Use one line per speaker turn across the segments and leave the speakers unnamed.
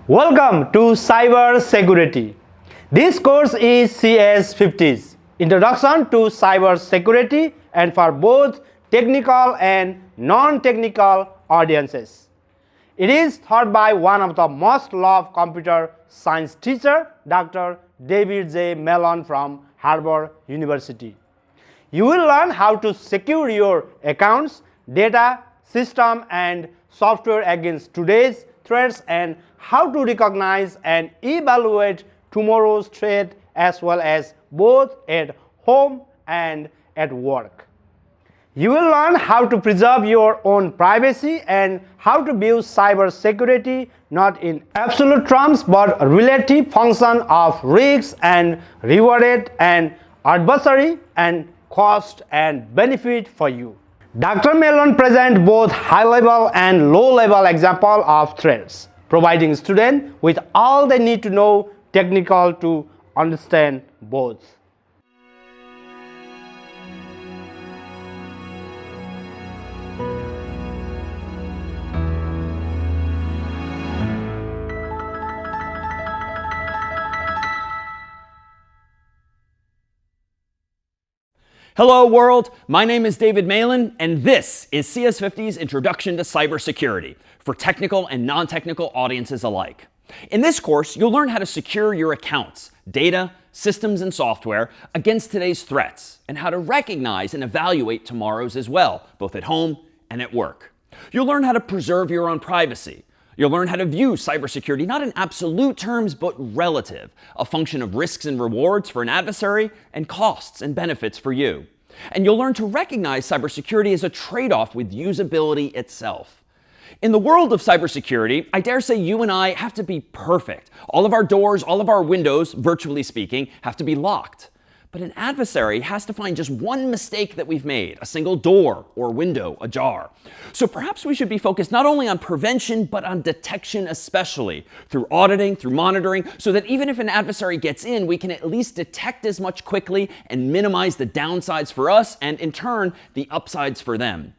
Welcome to Cybersecurity. This course is CS50's Introduction to Cybersecurity and for both technical and non-technical audiences. It is taught by one of the most loved computer science teacher, Dr. David J. Malan from Harvard University. You will learn how to secure your accounts, data, system, and software against today's threats and how to recognize and evaluate tomorrow's threat as well as both at home and at work. You will learn how to preserve your own privacy and how to view cybersecurity not in absolute terms but a relative function of risks and rewarded and adversary and cost and benefit for you. Dr. Malan presents both high-level and low-level examples of threats, providing students with all they need to know technical to understand both.
Hello world, my name is David Malan, and this is CS50's Introduction to Cybersecurity for technical and non-technical audiences alike. In this course, you'll learn how to secure your accounts, data, systems, and software against today's threats, and how to recognize and evaluate tomorrow's as well, both at home and at work. You'll learn how to preserve your own privacy. You'll learn how to view cybersecurity not in absolute terms, but relative, a function of risks and rewards for an adversary and costs and benefits for you. And you'll learn to recognize cybersecurity as a trade-off with usability itself. In the world of cybersecurity, I dare say you and I have to be perfect. All of our doors, all of our windows, virtually speaking, have to be locked. But an adversary has to find just one mistake that we've made, a single door or window ajar. So perhaps we should be focused not only on prevention, but on detection especially, through auditing, through monitoring, so that even if an adversary gets in, we can at least detect as much quickly and minimize the downsides for us and in turn, the upsides for them.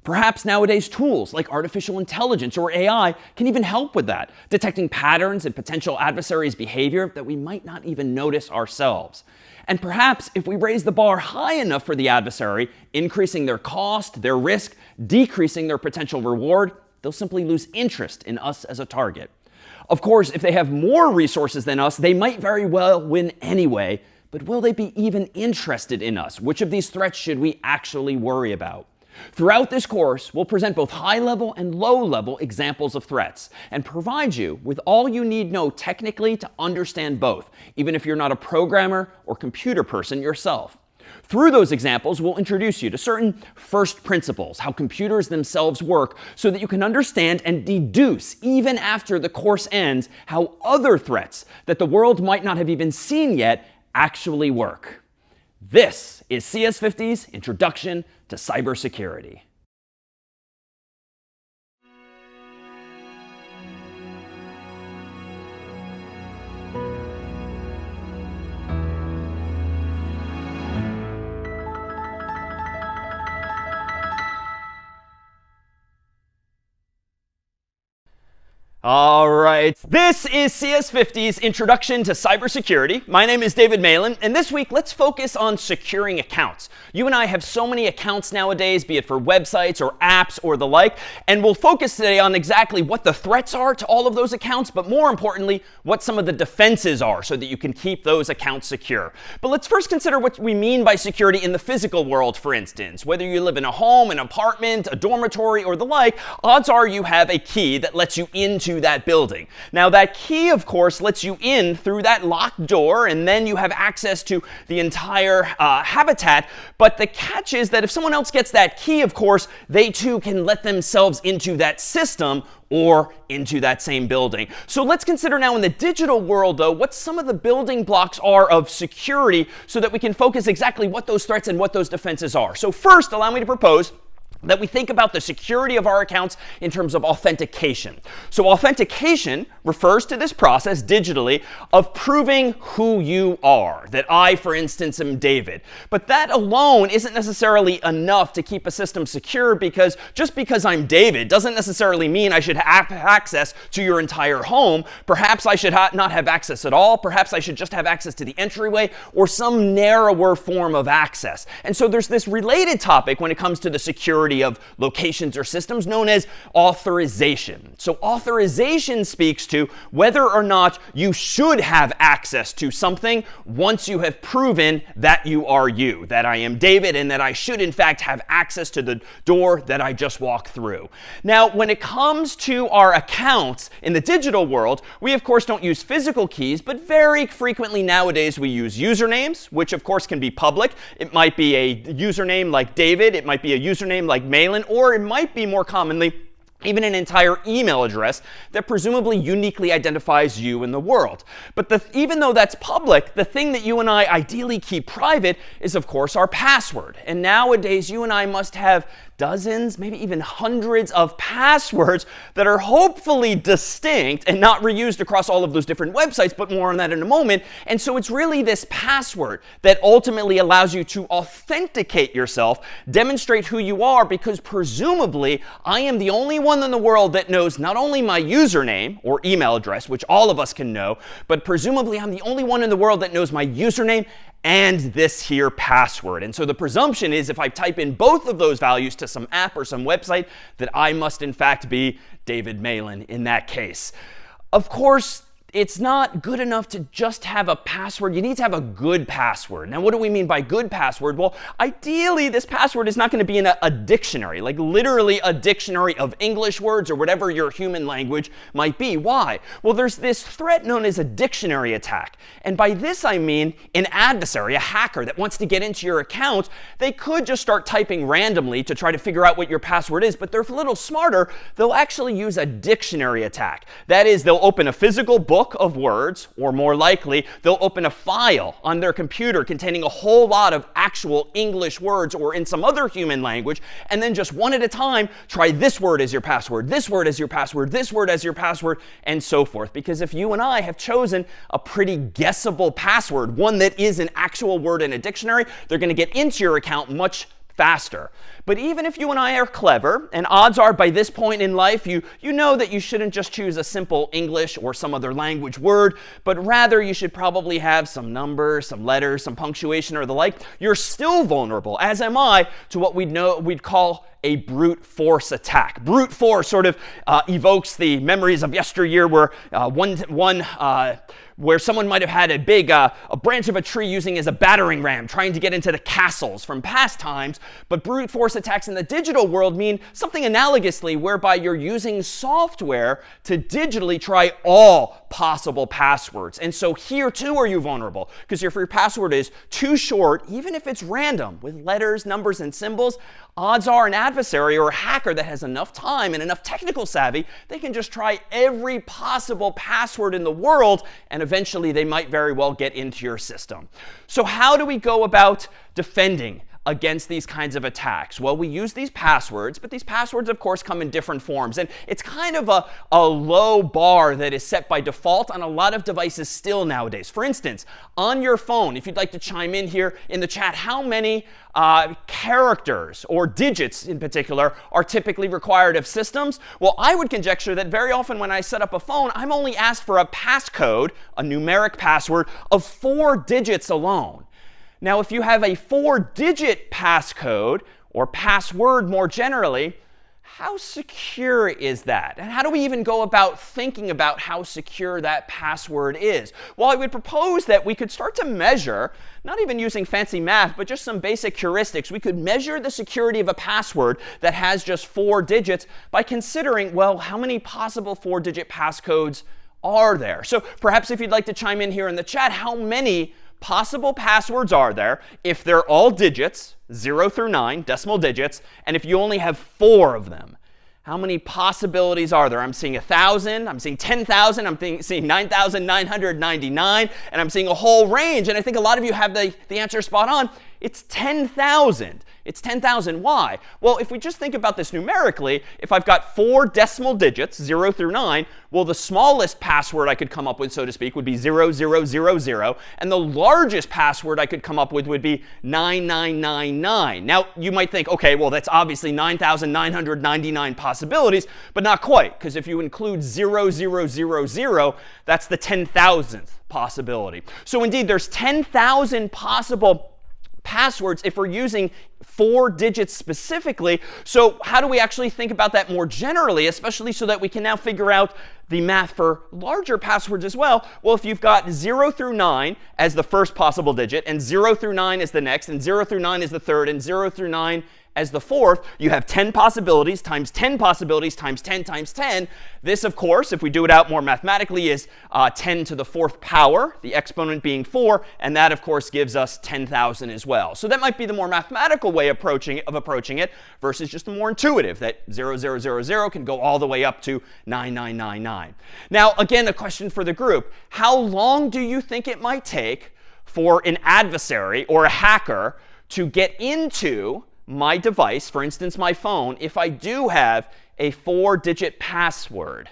Perhaps nowadays tools like artificial intelligence or AI can even help with that, detecting patterns and potential adversaries' behavior that we might not even notice ourselves. And perhaps if we raise the bar high enough for the adversary, increasing their cost, their risk, decreasing their potential reward, they'll simply lose interest in us as a target. Of course, if they have more resources than us, they might very well win anyway, but will they be even interested in us? Which of these threats should we actually worry about? Throughout this course, we'll present both high-level and low-level examples of threats and provide you with all you need know technically to understand both, even if you're not a programmer or computer person yourself. Through those examples, we'll introduce you to certain first principles, how computers themselves work, so that you can understand and deduce, even after the course ends, how other threats that the world might not have even seen yet actually work. This is CS50's Introduction to Cybersecurity. All right, this is CS50's Introduction to Cybersecurity. My name is David Malan, and this week let's focus on securing accounts. You and I have so many accounts nowadays, be it for websites or apps or the like, and we'll focus today on exactly what the threats are to all of those accounts, but more importantly, what some of the defenses are so that you can keep those accounts secure. But let's first consider what we mean by security in the physical world, for instance. Whether you live in a home, an apartment, a dormitory, or the like, odds are you have a key that lets you into that building. Now that key, of course, lets you in through that locked door, and then you have access to the entire habitat. But the catch is that if someone else gets that key, of course, they too can let themselves into that system or into that same building. So let's consider now in the digital world, though, what some of the building blocks are of security so that we can focus exactly what those threats and what those defenses are. So first, allow me to propose that we think about the security of our accounts in terms of authentication. So authentication refers to this process digitally of proving who you are, that I, for instance, am David. But that alone isn't necessarily enough to keep a system secure, because just because I'm David doesn't necessarily mean I should have access to your entire home. Perhaps I should not have access at all. Perhaps I should just have access to the entryway or some narrower form of access. And so there's this related topic when it comes to the security of locations or systems known as authorization. So authorization speaks to whether or not you should have access to something once you have proven that you are you, that I am David, and that I should in fact have access to the door that I just walked through. Now, when it comes to our accounts in the digital world, we of course don't use physical keys, but very frequently nowadays we use usernames, which of course can be public. It might be a username like David, it might be a username like Malan, or it might be more commonly even an entire email address that presumably uniquely identifies you in the world. But even though that's public, the thing that you and I ideally keep private is, of course, our password. And nowadays, you and I must have dozens, maybe even hundreds of passwords that are hopefully distinct and not reused across all of those different websites, but more on that in a moment. And so it's really this password that ultimately allows you to authenticate yourself, demonstrate who you are, because presumably I am the only one in the world that knows not only my username or email address, which all of us can know, but presumably I'm the only one in the world that knows my username and this here password. And so the presumption is if I type in both of those values to some app or some website, that I must in fact be David Malan in that case. Of course, it's not good enough to just have a password. You need to have a good password. Now, what do we mean by good password? Well, ideally, this password is not going to be in a dictionary, like literally a dictionary of English words or whatever your human language might be. Why? Well, there's this threat known as a dictionary attack. And by this, I mean an adversary, a hacker that wants to get into your account. They could just start typing randomly to try to figure out what your password is, but they're a little smarter. They'll actually use a dictionary attack. That is, they'll open a physical book of words, or more likely, they'll open a file on their computer containing a whole lot of actual English words or in some other human language, and then just one at a time, try this word as your password, this word as your password, this word as your password, and so forth. Because if you and I have chosen a pretty guessable password, one that is an actual word in a dictionary, they're going to get into your account much faster. But even if you and I are clever, and odds are by this point in life, you know that you shouldn't just choose a simple English or some other language word, but rather you should probably have some numbers, some letters, some punctuation or the like. You're still vulnerable, as am I, to what we'd call a brute force attack. Brute force sort of evokes the memories of yesteryear where where someone might have had a branch of a tree using as a battering ram, trying to get into the castles from past times. But brute force attacks in the digital world mean something analogously, whereby you're using software to digitally try all possible passwords. And so here too are you vulnerable, because if your password is too short, even if it's random with letters, numbers, and symbols, odds are an adversary or a hacker that has enough time and enough technical savvy, they can just try every possible password in the world, and eventually they might very well get into your system. So how do we go about defending against these kinds of attacks? Well, we use these passwords, but these passwords, of course, come in different forms. And it's kind of a low bar that is set by default on a lot of devices still nowadays. For instance, on your phone, if you'd like to chime in here in the chat, how many characters or digits in particular are typically required of systems? Well, I would conjecture that very often when I set up a phone, I'm only asked for a passcode, a numeric password, of 4 digits alone. Now, if you have a 4-digit passcode, or password more generally, how secure is that? And how do we even go about thinking about how secure that password is? Well, I would propose that we could start to measure, not even using fancy math, but just some basic heuristics. We could measure the security of a password that has just 4 digits by considering, well, how many possible 4-digit passcodes are there? So perhaps if you'd like to chime in here in the chat, how many possible passwords are there if they're all digits, 0 through 9, decimal digits, and if you only have 4 of them? How many possibilities are there? I'm seeing 1,000, I'm seeing 10,000, I'm seeing 9,999, and I'm seeing a whole range. And I think a lot of you have the answer spot on. It's 10,000. It's 10,000. Why? Well, if we just think about this numerically, if I've got 4 decimal digits, 0 through 9, well, the smallest password I could come up with, so to speak, would be 0000, and the largest password I could come up with would be 9999. Now, you might think, OK, well, that's obviously 9,999 possibilities, but not quite, because if you include 0000, that's the 10,000th possibility. So indeed, there's 10,000 possible passwords if we're using 4 digits specifically. So how do we actually think about that more generally, especially so that we can now figure out the math for larger passwords as well? Well, if you've got 0 through 9 as the first possible digit, and 0 through 9 is the next, and 0 through 9 is the third, and 0 through 9 as the fourth, you have 10 possibilities times 10 possibilities times 10 times 10. This, of course, if we do it out more mathematically, is 10 to the 4th power, the exponent being 4. And that, of course, gives us 10,000 as well. So that might be the more mathematical way of approaching it versus just the more intuitive, that 0000 can go all the way up to 9999. Now, again, a question for the group. How long do you think it might take for an adversary or a hacker to get into my device, for instance, my phone, if I do have a 4-digit password?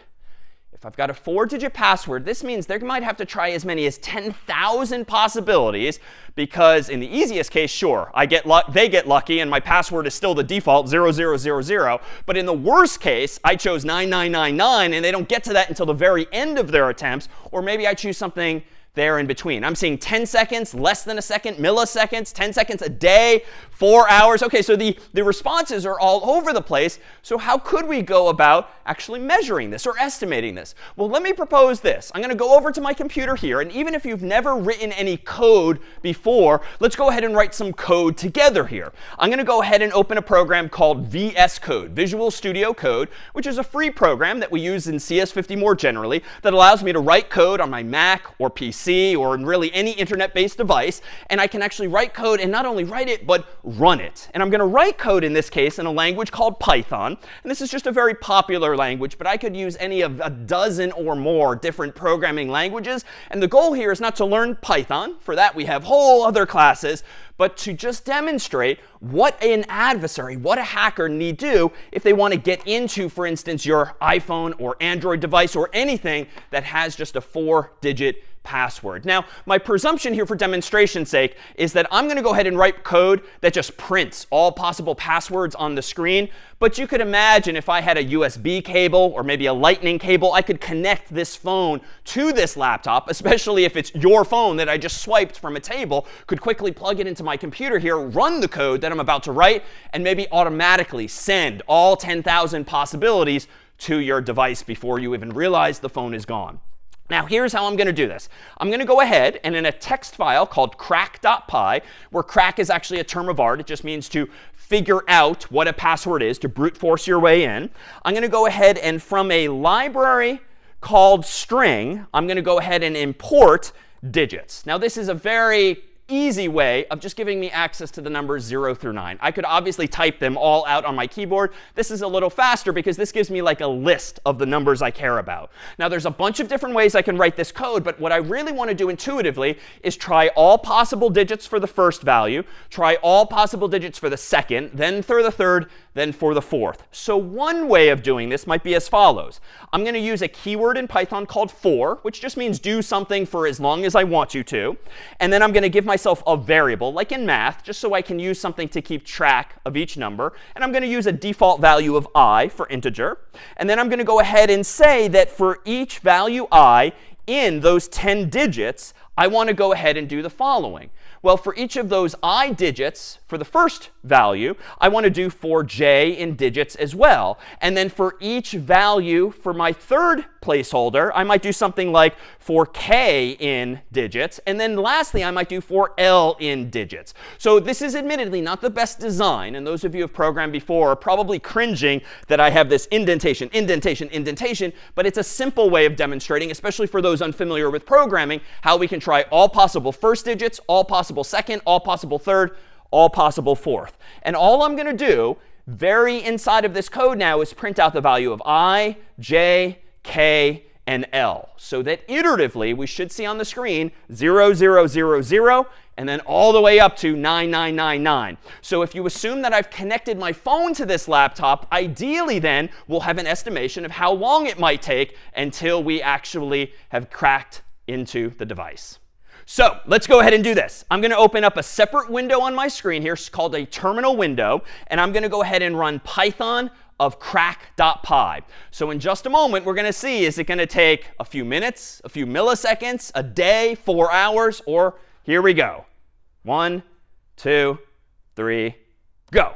If I've got a 4-digit password, this means they might have to try as many as 10,000 possibilities, because in the easiest case, sure, they get lucky and my password is still the default 0000. But in the worst case, I chose 9999 and they don't get to that until the very end of their attempts, or maybe I choose something there in between. I'm seeing 10 seconds, less than a second, milliseconds, 10 seconds a day, 4 hours. OK, so the responses are all over the place. So how could we go about actually measuring this or estimating this? Well, let me propose this. I'm going to go over to my computer here. And even if you've never written any code before, let's go ahead and write some code together here. I'm going to go ahead and open a program called VS Code, Visual Studio Code, which is a free program that we use in CS50 more generally that allows me to write code on my Mac or PC or in really any internet-based device. And I can actually write code and not only write it, but run it. And I'm going to write code in this case in a language called Python. And this is just a very popular language, but I could use any of a dozen or more different programming languages. And the goal here is not to learn Python. For that, we have whole other classes. But to just demonstrate what an adversary, what a hacker need do if they want to get into, for instance, your iPhone or Android device or anything that has just a 4-digit password. Now, my presumption here for demonstration's sake is that I'm going to go ahead and write code that just prints all possible passwords on the screen. But you could imagine if I had a USB cable or maybe a lightning cable, I could connect this phone to this laptop, especially if it's your phone that I just swiped from a table, could quickly plug it into my computer here, run the code that I'm about to write, and maybe automatically send all 10,000 possibilities to your device before you even realize the phone is gone. Now, here's how I'm going to do this. I'm going to go ahead and in a text file called crack.py, where crack is actually a term of art. It just means to figure out what a password is, to brute force your way in. I'm going to go ahead and from a library called string, I'm going to go ahead and import digits. Now, this is a very easy way of just giving me access to the numbers 0 through 9. I could obviously type them all out on my keyboard. This is a little faster because this gives me like a list of the numbers I care about. Now, there's a bunch of different ways I can write this code, but what I really want to do intuitively is try all possible digits for the first value, try all possible digits for the second, then for the third, then for the fourth. So one way of doing this might be as follows. I'm going to use a keyword in Python called for, which just means do something for as long as I want you to. And then I'm going to give myself a variable, like in math, just so I can use something to keep track of each number. And I'm going to use a default value of I for integer. And then I'm going to go ahead and say that for each value I in those 10 digits, I want to go ahead and do the following. Well, for each of those I digits, for the first value, I want to do for j in digits as well. And then for each value for my third placeholder, I might do something like for k in digits. And then lastly, I might do for l in digits. So this is admittedly not the best design. And those of you who have programmed before are probably cringing that I have this indentation, indentation, indentation. But it's a simple way of demonstrating, especially for those unfamiliar with programming, how we can try all possible first digits, all possible second, all possible third, all possible fourth. And all I'm going to do very inside of this code now is print out the value of I, j, k, and l. So that iteratively, we should see on the screen 0, 0, 0, 0, and then all the way up to 9999. So if you assume that I've connected my phone to this laptop, ideally then we'll have an estimation of how long it might take until we actually have cracked into the device. So let's go ahead and do this. I'm going to open up a separate window on my screen here. It's called a terminal window. And I'm going to go ahead and run Python of crack.py. So in just a moment, we're going to see, is it going to take a few minutes, a few milliseconds, a day, 4 hours, or here we go. 1, 2, 3, go.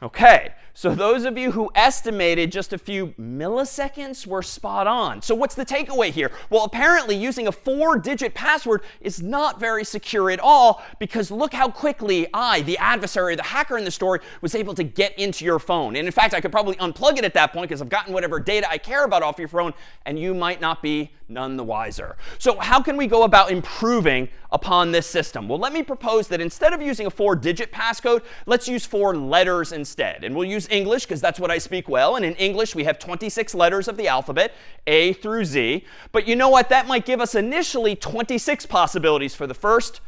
OK. So those of you who estimated just a few milliseconds were spot on. So what's the takeaway here? Well, apparently using a 4-digit password is not very secure at all, because look how quickly I, the adversary, the hacker in the story, was able to get into your phone. And in fact, I could probably unplug it at that point because I've gotten whatever data I care about off your phone, and you might not be none the wiser. So how can we go about improving upon this system? Well, let me propose that instead of using a 4-digit passcode, let's use 4 letters instead. And we'll use English because that's what I speak well. And in English, we have 26 letters of the alphabet, A through Z. But you know what? That might give us initially 26 possibilities for the first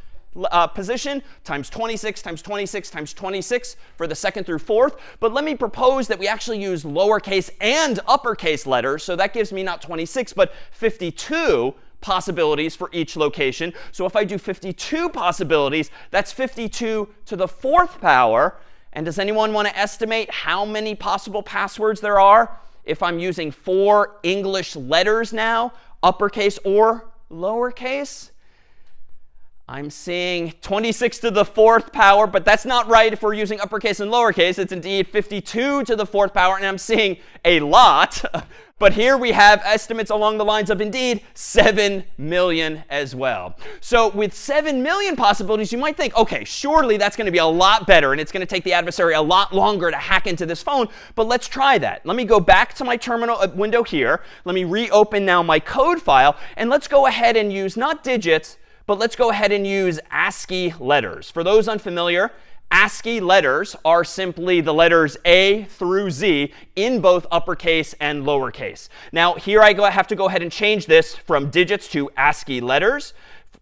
position, times 26 times 26 times 26 for the second through fourth. But let me propose that we actually use lowercase and uppercase letters. So that gives me not 26, but 52 possibilities for each location. So if I do 52 possibilities, that's 52 to the 4th power. And does anyone want to estimate how many possible passwords there are if I'm using 4 English letters now, uppercase or lowercase? I'm seeing 26 to the 4th power, but that's not right if we're using uppercase and lowercase. It's indeed 52 to the 4th power, and I'm seeing a lot. But here we have estimates along the lines of, indeed, 7 million as well. So with 7 million possibilities, you might think, OK, surely that's going to be a lot better, and it's going to take the adversary a lot longer to hack into this phone. But let's try that. Let me go back to my terminal window here. Let me reopen now my code file. And let's go ahead and use not digits, but let's go ahead and use ASCII letters. For those unfamiliar, ASCII letters are simply the letters A through Z in both uppercase and lowercase. Now, here I have to go ahead and change this from digits to ASCII letters,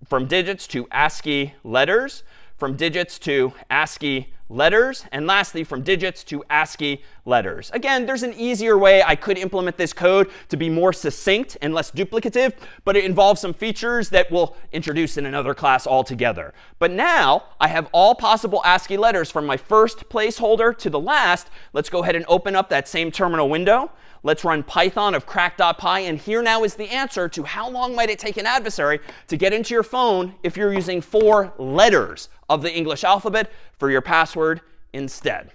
from digits to ASCII letters, from digits to ASCII letters, and lastly, from digits to ASCII letters. Again, there's an easier way I could implement this code to be more succinct and less duplicative, but it involves some features that we'll introduce in another class altogether. But now I have all possible ASCII letters from my first placeholder to the last. Let's go ahead and open up that same terminal window. Let's run Python of crack.py, and here now is the answer to how long might it take an adversary to get into your phone if you're using 4 letters of the English alphabet for your password instead.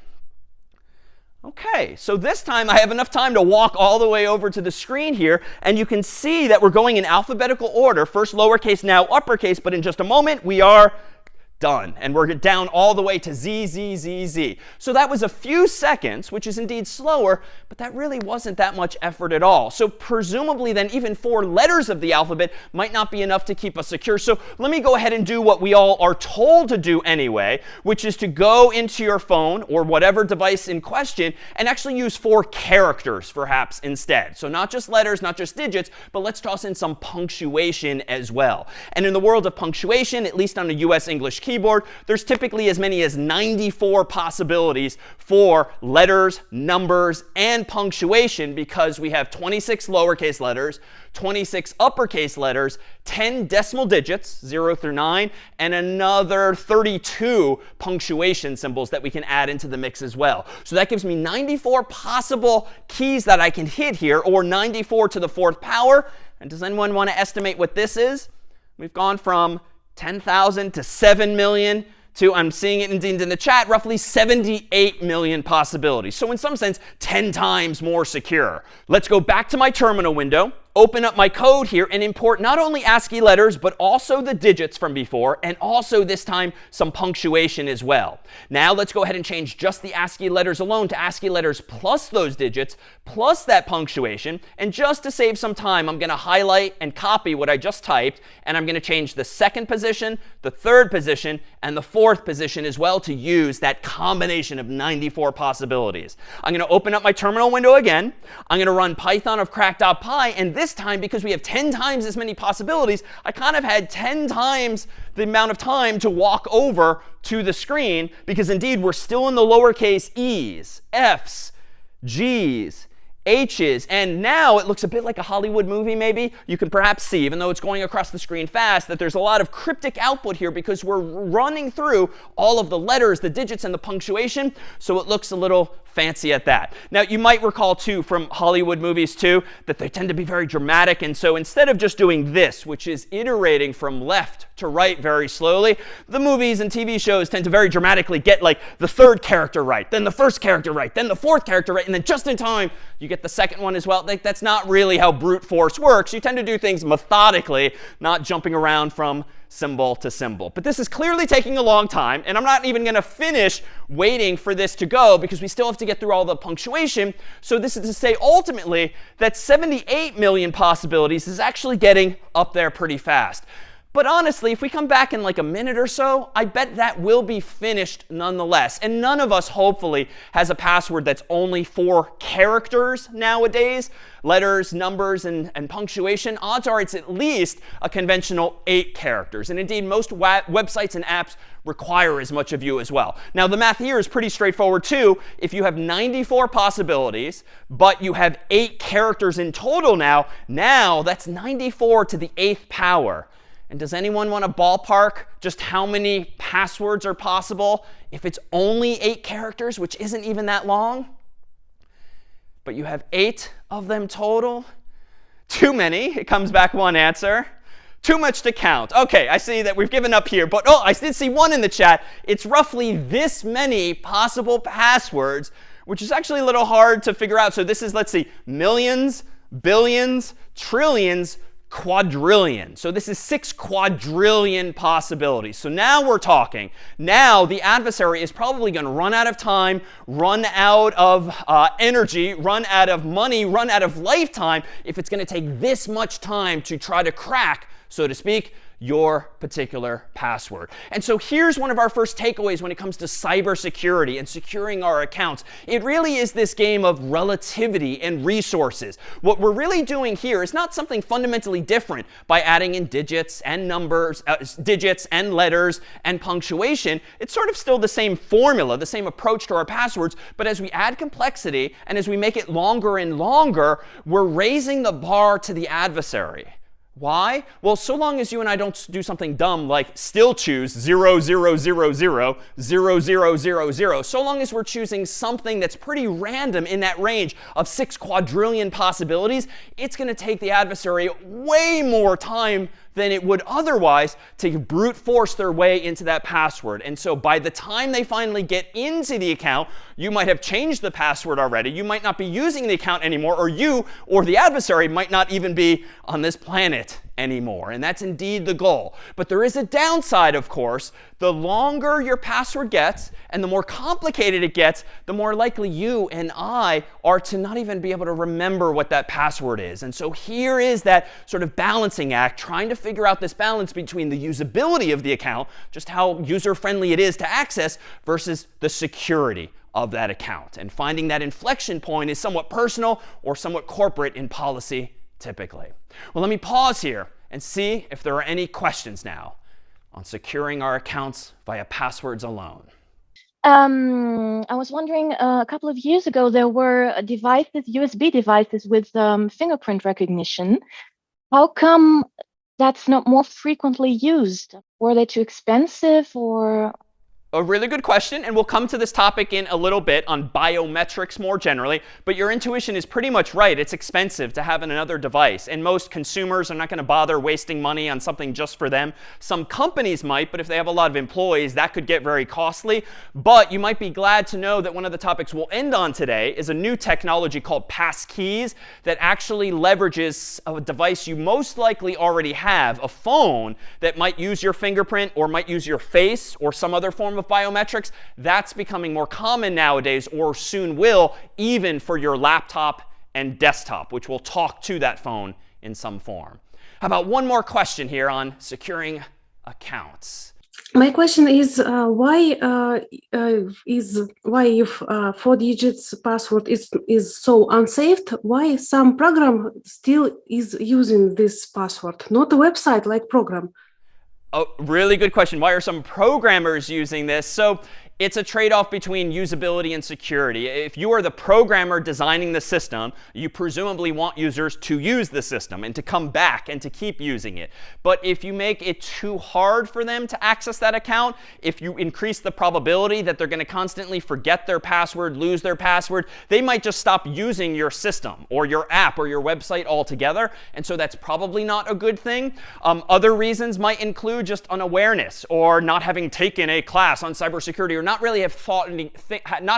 OK, so this time I have enough time to walk all the way over to the screen here, and you can see that we're going in alphabetical order, first lowercase, now uppercase, but in just a moment we are done. And we're down all the way to Z, Z, Z, Z. So that was a few seconds, which is indeed slower, but that really wasn't that much effort at all. So presumably then even 4 letters of the alphabet might not be enough to keep us secure. So let me go ahead and do what we all are told to do anyway, which is to go into your phone or whatever device in question and actually use 4 characters perhaps instead. So not just letters, not just digits, but let's toss in some punctuation as well. And in the world of punctuation, at least on a US English keyboard, there's typically as many as 94 possibilities for letters, numbers, and punctuation, because we have 26 lowercase letters, 26 uppercase letters, 10 decimal digits, 0 through 9, and another 32 punctuation symbols that we can add into the mix as well. So that gives me 94 possible keys that I can hit here, or 94 to the 4th power. And does anyone want to estimate what this is? We've gone from 10,000 to 7 million to, I'm seeing it indeed in the chat, roughly 78 million possibilities. So in some sense, 10 times more secure. Let's go back to my terminal window, open up my code here, and import not only ASCII letters, but also the digits from before, and also this time some punctuation as well. Now let's go ahead and change just the ASCII letters alone to ASCII letters plus those digits, plus that punctuation. And just to save some time, I'm going to highlight and copy what I just typed, and I'm going to change the 2nd position, the 3rd position, and the 4th position as well to use that combination of 94 possibilities. I'm going to open up my terminal window again. I'm going to run Python of crack.py, and this time, because we have 10 times as many possibilities, I kind of had 10 times the amount of time to walk over to the screen, because indeed we're still in the lowercase e's, f's, g's, h's, and now it looks a bit like a Hollywood movie maybe. You can perhaps see, even though it's going across the screen fast, that there's a lot of cryptic output here because we're running through all of the letters, the digits, and the punctuation, so it looks a little fancy at that. Now, you might recall, too, from Hollywood movies, too, that they tend to be very dramatic. And so instead of just doing this, which is iterating from left to right very slowly, the movies and TV shows tend to very dramatically get like the third character right, then the first character right, then the fourth character right, and then just in time, you get the second one as well. Like, that's not really how brute force works. You tend to do things methodically, not jumping around from symbol to symbol. But this is clearly taking a long time, and I'm not even going to finish waiting for this to go because we still have to get through all the punctuation. So this is to say ultimately that 78 million possibilities is actually getting up there pretty fast. But honestly, if we come back in like a minute or so, I bet that will be finished nonetheless. And none of us, hopefully, has a password that's only 4 characters nowadays. Letters, numbers, and punctuation. Odds are it's at least a conventional 8 characters. And indeed, most websites and apps require as much of you as well. Now, the math here is pretty straightforward, too. If you have 94 possibilities, but you have 8 characters in total now that's 94 to the 8th power. And does anyone want to ballpark just how many passwords are possible if it's only 8 characters, which isn't even that long? But you have 8 of them total? Too many. It comes back one answer. Too much to count. OK, I see that we've given up here. But I did see one in the chat. It's roughly this many possible passwords, which is actually a little hard to figure out. So this is, let's see, millions, billions, trillions, quadrillion. So this is 6 quadrillion possibilities. So now we're talking. Now the adversary is probably going to run out of time, run out of energy, run out of money, run out of lifetime if it's going to take this much time to try to crack, so to speak, your particular password. And so here's one of our first takeaways when it comes to cybersecurity and securing our accounts. It really is this game of relativity and resources. What we're really doing here is not something fundamentally different by adding in digits and numbers, digits and letters and punctuation. It's sort of still the same formula, the same approach to our passwords. But as we add complexity and as we make it longer and longer, we're raising the bar to the adversary. Why? Well, so long as you and I don't do something dumb like still choose 0, 0, 0, 0, 0, 0, 0, 0, so long as we're choosing something that's pretty random in that range of 6 quadrillion possibilities, it's going to take the adversary way more time than it would otherwise to brute force their way into that password. And so by the time they finally get into the account, you might have changed the password already. You might not be using the account anymore, or you or the adversary might not even be on this planet anymore. And that's indeed the goal. But there is a downside, of course. The longer your password gets and the more complicated it gets, the more likely you and I are to not even be able to remember what that password is. And so here is that sort of balancing act, trying to figure out this balance between the usability of the account, just how user-friendly it is to access, versus the security of that account. And finding that inflection point is somewhat personal or somewhat corporate in policy typically. Well, let me pause here and see if there are any questions now on securing our accounts via passwords alone.
I was wondering, a couple of years ago, there were devices, USB devices with fingerprint recognition. How come that's not more frequently used? Were they too expensive, or?
A really good question, and we'll come to this topic in a little bit on biometrics more generally. But your intuition is pretty much right. It's expensive to have another device, and most consumers are not going to bother wasting money on something just for them. Some companies might, but if they have a lot of employees, that could get very costly. But you might be glad to know that one of the topics we'll end on today is a new technology called passkeys that actually leverages a device you most likely already have, a phone that might use your fingerprint or might use your face or some other form of biometrics. That's becoming more common nowadays, or soon will, even for your laptop and desktop, which will talk to that phone in some form. How about one more question here on securing accounts?
My question is why if 4 digits password is so unsafe? Why some program still is using this password, not a website like program?
Oh, really good question. Why are some programmers using this? So it's a trade-off between usability and security. If you are the programmer designing the system, you presumably want users to use the system and to come back and to keep using it. But if you make it too hard for them to access that account, if you increase the probability that they're going to constantly forget their password, lose their password, they might just stop using your system or your app or your website altogether. And so that's probably not a good thing. Other reasons might include just unawareness or not having taken a class on cybersecurity or not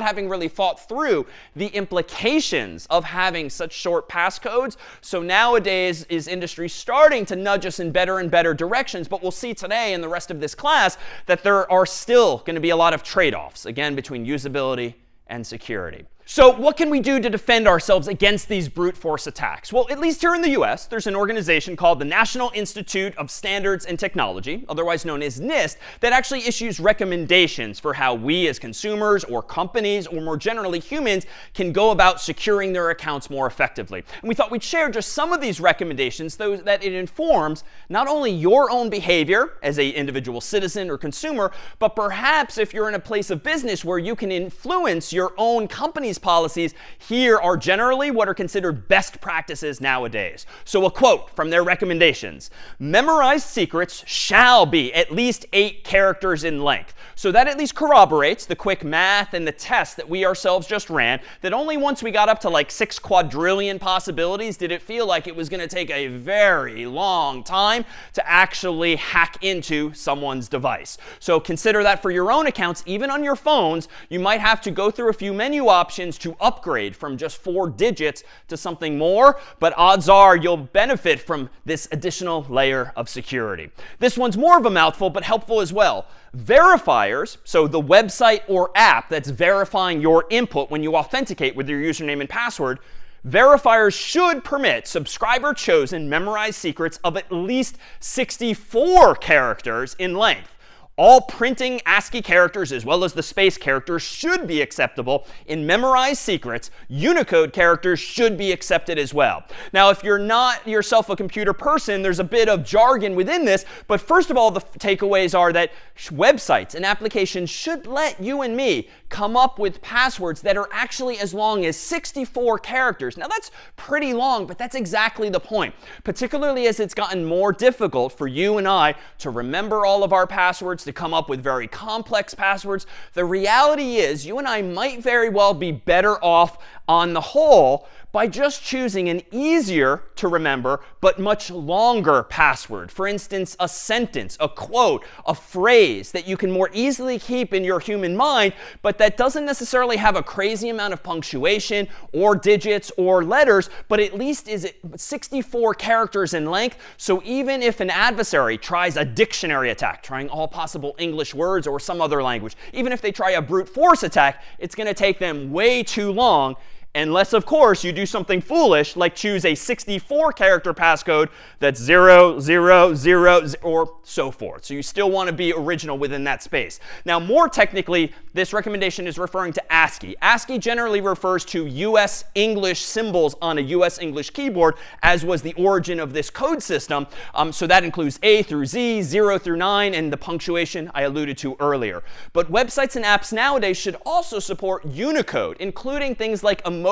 having really thought through the implications of having such short passcodes. So nowadays is industry starting to nudge us in better and better directions. But we'll see today in the rest of this class that there are still going to be a lot of trade-offs, again, between usability and security. So what can we do to defend ourselves against these brute force attacks? Well, at least here in the US, there's an organization called the National Institute of Standards and Technology, otherwise known as NIST, that actually issues recommendations for how we as consumers or companies or more generally humans can go about securing their accounts more effectively. And we thought we'd share just some of these recommendations so that it informs not only your own behavior as an individual citizen or consumer, but perhaps if you're in a place of business where you can influence your own company's policies, here are generally what are considered best practices nowadays. So a quote from their recommendations: memorized secrets shall be at least 8 characters in length. So that at least corroborates the quick math and the test that we ourselves just ran, that only once we got up to like 6 quadrillion possibilities did it feel like it was going to take a very long time to actually hack into someone's device. So consider that for your own accounts. Even on your phones, you might have to go through a few menu options to upgrade from just 4 digits to something more, but odds are you'll benefit from this additional layer of security. This one's more of a mouthful, but helpful as well. Verifiers, so the website or app that's verifying your input when you authenticate with your username and password, verifiers should permit subscriber-chosen memorized secrets of at least 64 characters in length. All printing ASCII characters as well as the space characters should be acceptable in memorized secrets. Unicode characters should be accepted as well. Now, if you're not yourself a computer person, there's a bit of jargon within this. But first of all, the takeaways are that websites and applications should let you and me come up with passwords that are actually as long as 64 characters. Now, that's pretty long, but that's exactly the point, particularly as it's gotten more difficult for you and I to remember all of our passwords, to come up with very complex passwords. The reality is you and I might very well be better off on the whole by just choosing an easier to remember but much longer password. For instance, a sentence, a quote, a phrase that you can more easily keep in your human mind, but that doesn't necessarily have a crazy amount of punctuation or digits or letters, but at least is 64 characters in length. So even if an adversary tries a dictionary attack, trying all possible English words or some other language, even if they try a brute force attack, it's going to take them way too long. Unless, of course, you do something foolish like choose a 64-character passcode that's 0, 0, 0, or so forth. So you still want to be original within that space. Now, more technically, this recommendation is referring to ASCII. ASCII generally refers to US English symbols on a US English keyboard, as was the origin of this code system. So that includes A through Z, 0 through 9, and the punctuation I alluded to earlier. But websites and apps nowadays should also support Unicode, including things like emoji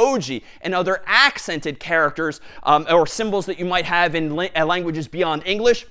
and other accented characters or symbols that you might have in languages beyond English.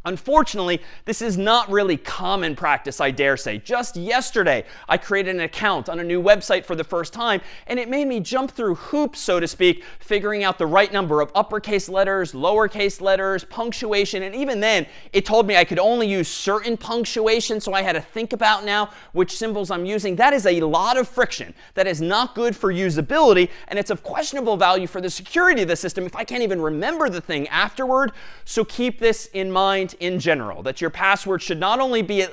Unfortunately, this is not really common practice, I dare say. Just yesterday, I created an account on a new website for the first time, and it made me jump through hoops, so to speak, figuring out the right number of uppercase letters, lowercase letters, punctuation, and even then, it told me I could only use certain punctuation, so I had to think about now which symbols I'm using. That is a lot of friction. That is not good for usability, and it's of questionable value for the security of the system if I can't even remember the thing afterward. So keep this in mind in general, that your password should not only be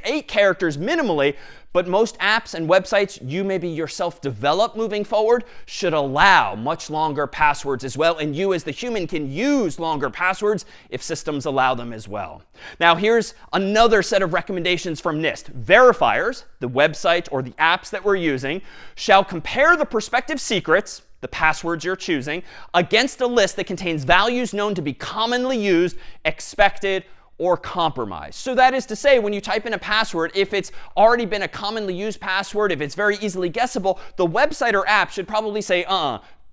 8 characters minimally, but most apps and websites you maybe yourself develop moving forward should allow much longer passwords as well. And you as the human can use longer passwords if systems allow them as well. Now here's another set of recommendations from NIST. Verifiers, the website or the apps that we're using, shall compare the prospective secrets, the passwords you're choosing, against a list that contains values known to be commonly used, expected, or compromised. So that is to say, when you type in a password, if it's already been a commonly used password, if it's very easily guessable, the website or app should probably say,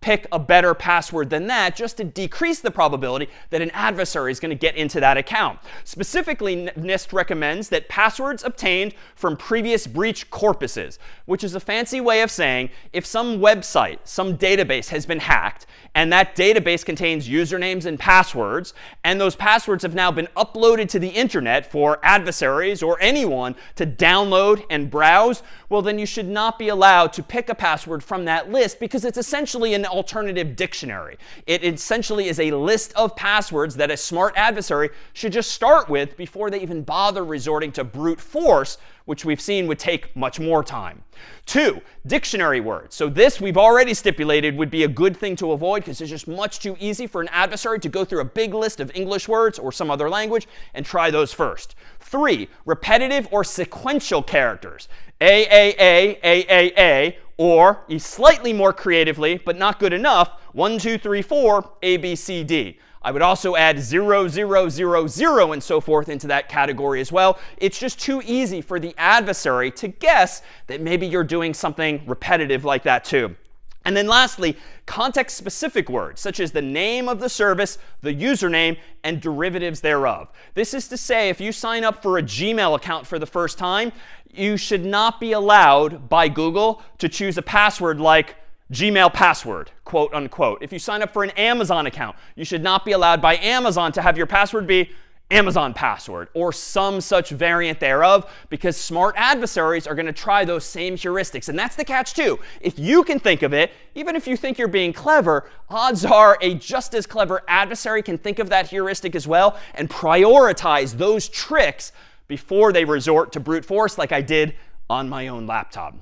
pick a better password than that, just to decrease the probability that an adversary is going to get into that account. Specifically, NIST recommends that passwords obtained from previous breach corpuses, which is a fancy way of saying if some website, some database has been hacked, and that database contains usernames and passwords, and those passwords have now been uploaded to the internet for adversaries or anyone to download and browse, well, then you should not be allowed to pick a password from that list, because it's essentially an alternative dictionary. It essentially is a list of passwords that a smart adversary should just start with before they even bother resorting to brute force, which we've seen would take much more time. 2, dictionary words. So this we've already stipulated would be a good thing to avoid, because it's just much too easy for an adversary to go through a big list of English words or some other language and try those first. 3, repetitive or sequential characters. AAA, or slightly more creatively, but not good enough, 1, 2, 3, 4, ABCD. I would also add 0, 0, 0, 0, and so forth into that category as well. It's just too easy for the adversary to guess that maybe you're doing something repetitive like that too. And then lastly, context-specific words, such as the name of the service, the username, and derivatives thereof. This is to say, if you sign up for a Gmail account for the first time, you should not be allowed by Google to choose a password like Gmail password, quote unquote. If you sign up for an Amazon account, you should not be allowed by Amazon to have your password be Amazon password or some such variant thereof, because smart adversaries are going to try those same heuristics. And that's the catch too. If you can think of it, even if you think you're being clever, odds are a just as clever adversary can think of that heuristic as well and prioritize those tricks before they resort to brute force like I did on my own laptop.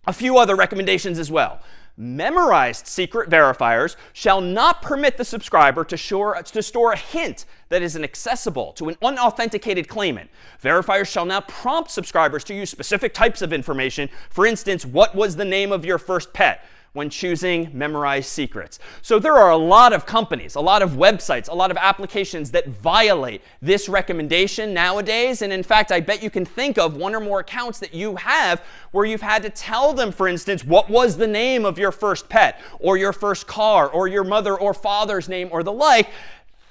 A few other recommendations as well. Memorized secret verifiers shall not permit the subscriber to store a hint that is inaccessible to an unauthenticated claimant. Verifiers shall not prompt subscribers to use specific types of information. For instance, what was the name of your first pet, when choosing memorized secrets. So there are a lot of companies, a lot of websites, a lot of applications that violate this recommendation nowadays. And in fact, I bet you can think of one or more accounts that you have where you've had to tell them, for instance, what was the name of your first pet or your first car or your mother or father's name or the like.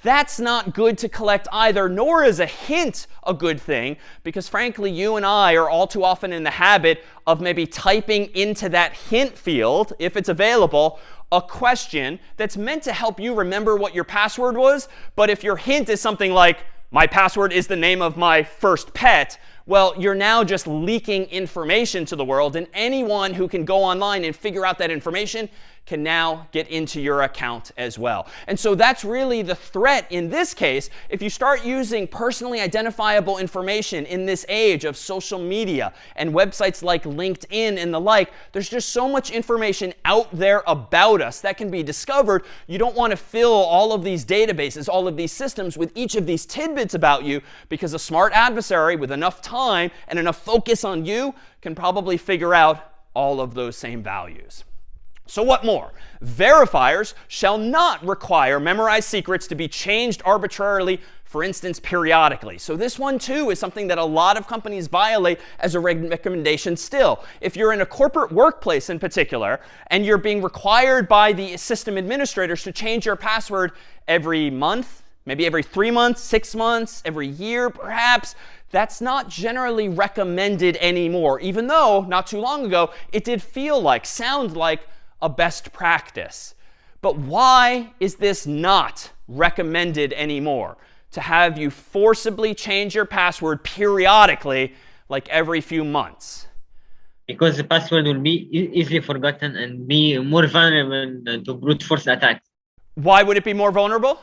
That's not good to collect either, nor is a hint a good thing, because frankly, you and I are all too often in the habit of maybe typing into that hint field, if it's available, a question that's meant to help you remember what your password was. But if your hint is something like, my password is the name of my first pet, well, you're now just leaking information to the world, and anyone who can go online and figure out that information can now get into your account as well. And so that's really the threat in this case. If you start using personally identifiable information in this age of social media and websites like LinkedIn and the like, there's just so much information out there about us that can be discovered. You don't want to fill all of these databases, all of these systems with each of these tidbits about you, because a smart adversary with enough time and enough focus on you can probably figure out all of those same values. So what more? Verifiers shall not require memorized secrets to be changed arbitrarily, for instance, periodically. So this one, too, is something that a lot of companies violate as a recommendation still. If you're in a corporate workplace in particular, and you're being required by the system administrators to change your password every month, maybe every 3 months, 6 months, every year perhaps, that's not generally recommended anymore, even though not too long ago it did sound like a best practice. But why is this not recommended anymore? To have you forcibly change your password periodically, like every few months?
Because the password will be easily forgotten and be more vulnerable to brute force attacks.
Why would it be more vulnerable?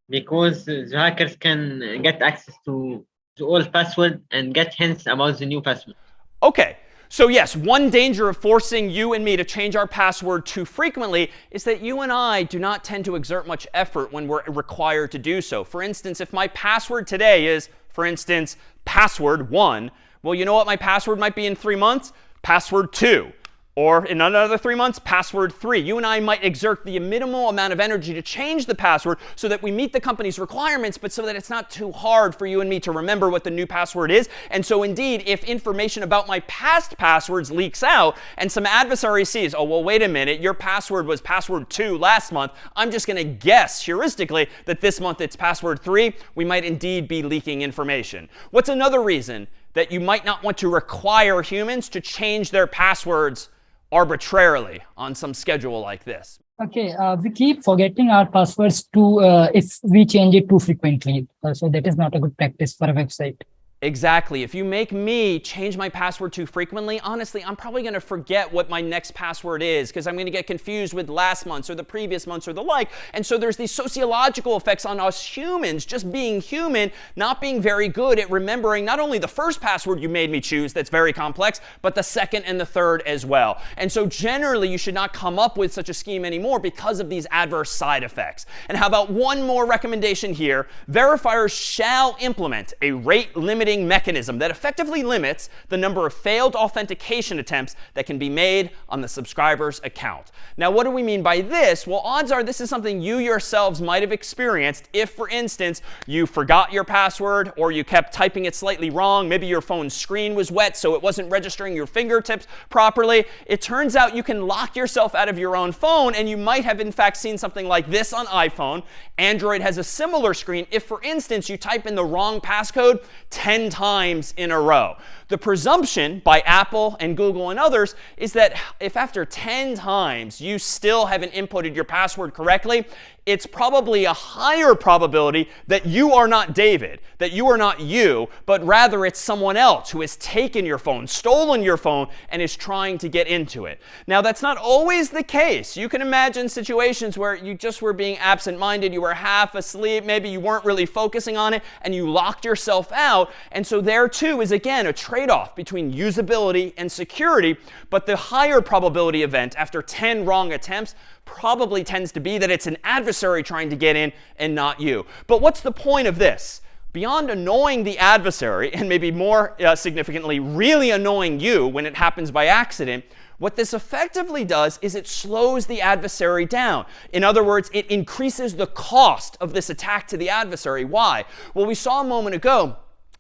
Because the hackers can get access to all passwords and get hints about the new password.
OK. So yes, one danger of forcing you and me to change our password too frequently is that you and I do not tend to exert much effort when we're required to do so. For instance, if my password today is, for instance, password 1, well, you know what my password might be in 3 months? Password 2. Or in another 3 months, password 3. You and I might exert the minimal amount of energy to change the password so that we meet the company's requirements, but so that it's not too hard for you and me to remember what the new password is. And so indeed, if information about my past passwords leaks out and some adversary sees, oh, well, wait a minute, your password was password 2 last month, I'm just going to guess heuristically that this month it's password 3, we might indeed be leaking information. What's another reason that you might not want to require humans to change their passwords arbitrarily on some schedule like this?
Okay, we keep forgetting our passwords if we change it too frequently. So that is not a good practice for a website.
Exactly. If you make me change my password too frequently, honestly, I'm probably going to forget what my next password is because I'm going to get confused with last month's or the previous month's or the like. And so there's these sociological effects on us humans, just being human, not being very good at remembering not only the first password you made me choose that's very complex, but the second and the third as well. And so generally, you should not come up with such a scheme anymore because of these adverse side effects. And how about one more recommendation here? Verifiers shall implement a rate limiting mechanism that effectively limits the number of failed authentication attempts that can be made on the subscriber's account. Now, what do we mean by this? Well, odds are this is something you yourselves might have experienced if, for instance, you forgot your password or you kept typing it slightly wrong. Maybe your phone's screen was wet, so it wasn't registering your fingertips properly. It turns out you can lock yourself out of your own phone, and you might have, in fact, seen something like this on iPhone. Android has a similar screen if, for instance, you type in the wrong passcode 10 times in a row. The presumption by Apple and Google and others is that if after 10 times you still haven't inputted your password correctly, it's probably a higher probability that you are not David, that you are not you, but rather it's someone else who has taken your phone, stolen your phone, and is trying to get into it. Now, that's not always the case. You can imagine situations where you just were being absent-minded, you were half asleep, maybe you weren't really focusing on it, and you locked yourself out. And so there, too, is, again, a trade-off between usability and security. But the higher probability event after 10 wrong attempts probably tends to be that it's an adversary trying to get in and not you. But what's the point of this? Beyond annoying the adversary, and maybe more significantly, really annoying you when it happens by accident, what this effectively does is it slows the adversary down. In other words, it increases the cost of this attack to the adversary. Why? Well, we saw a moment ago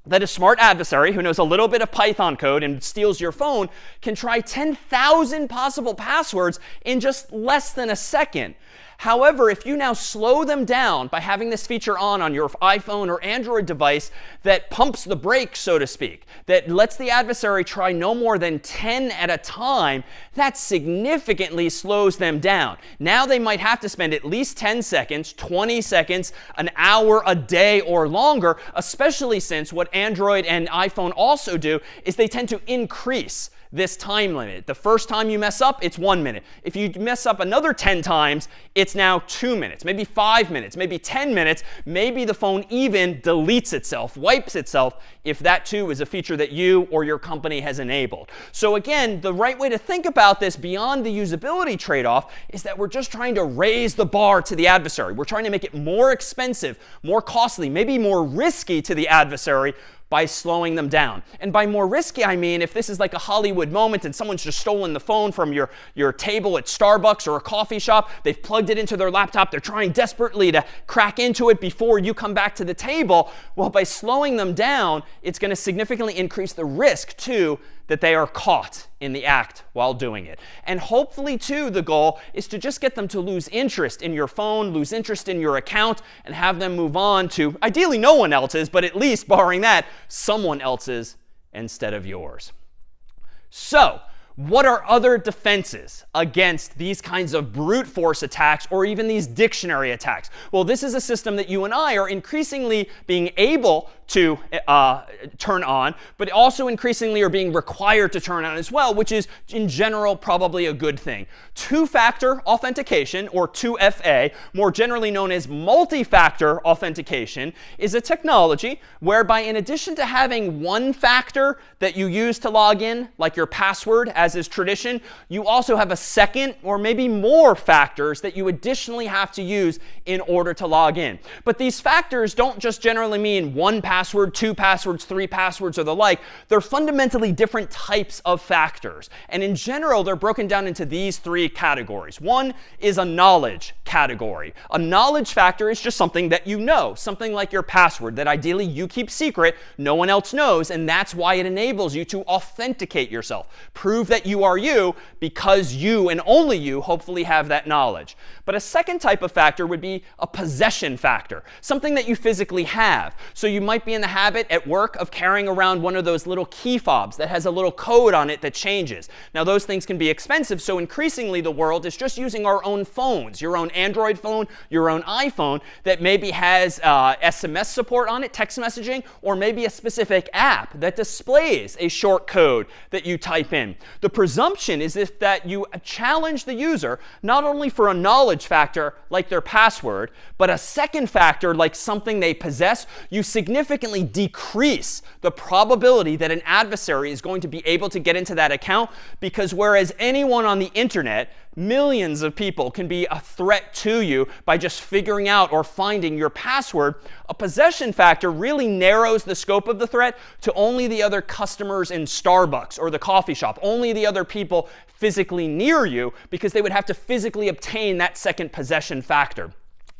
that a smart adversary who knows a little bit of Python code and steals your phone can try 10,000 possible passwords in just less than a second. However, if you now slow them down by having this feature on your iPhone or Android device that pumps the brakes, so to speak, that lets the adversary try no more than 10 at a time, that significantly slows them down. Now they might have to spend at least 10 seconds, 20 seconds, an hour, a day, or longer, especially since what Android and iPhone also do is they tend to increase this time limit. The first time you mess up, it's 1 minute. If you mess up another 10 times, it's now 2 minutes, maybe 5 minutes, maybe 10 minutes. Maybe the phone even deletes itself, wipes itself, if that too is a feature that you or your company has enabled. So again, the right way to think about this beyond the usability trade-off is that we're just trying to raise the bar to the adversary. We're trying to make it more expensive, more costly, maybe more risky to the adversary by slowing them down. And by more risky, I mean if this is like a Hollywood moment and someone's just stolen the phone from your table at Starbucks or a coffee shop, they've plugged it into their laptop, they're trying desperately to crack into it before you come back to the table, well, by slowing them down, it's going to significantly increase the risk, too, that they are caught in the act while doing it. And hopefully, too, the goal is to just get them to lose interest in your phone, lose interest in your account, and have them move on to, ideally no one else's, but at least, barring that, someone else's instead of yours. So, What are other defenses against these kinds of brute force attacks or even these dictionary attacks? Well, this is a system that you and I are increasingly being able to turn on, but also increasingly are being required to turn on as well, which is in general probably a good thing. Two-factor authentication, or 2FA, more generally known as multi-factor authentication, is a technology whereby in addition to having one factor that you use to log in, like your password, as is tradition, you also have a second or maybe more factors that you additionally have to use in order to log in. But these factors don't just generally mean one password, two passwords, three passwords, or the like. They're fundamentally different types of factors. And in general, they're broken down into these three categories. One is a knowledge category. A knowledge factor is just something that you know, something like your password that ideally you keep secret, no one else knows, and that's why it enables you to authenticate yourself. Prove that you are you because you and only you hopefully have that knowledge. But a second type of factor would be a possession factor, something that you physically have. So you might be in the habit at work of carrying around one of those little key fobs that has a little code on it that changes. Now those things can be expensive, so increasingly the world is just using our own phones, your own Android phone, your own iPhone that maybe has SMS support on it, text messaging, or maybe a specific app that displays a short code that you type in. The presumption is that you challenge the user not only for a knowledge factor like their password, but a second factor like something they possess, you significantly decrease the probability that an adversary is going to be able to get into that account, because whereas anyone on the internet, millions of people, can be a threat to you by just figuring out or finding your password, a possession factor really narrows the scope of the threat to only the other customers in Starbucks or the coffee shop, only the other people physically near you, because they would have to physically obtain that second possession factor.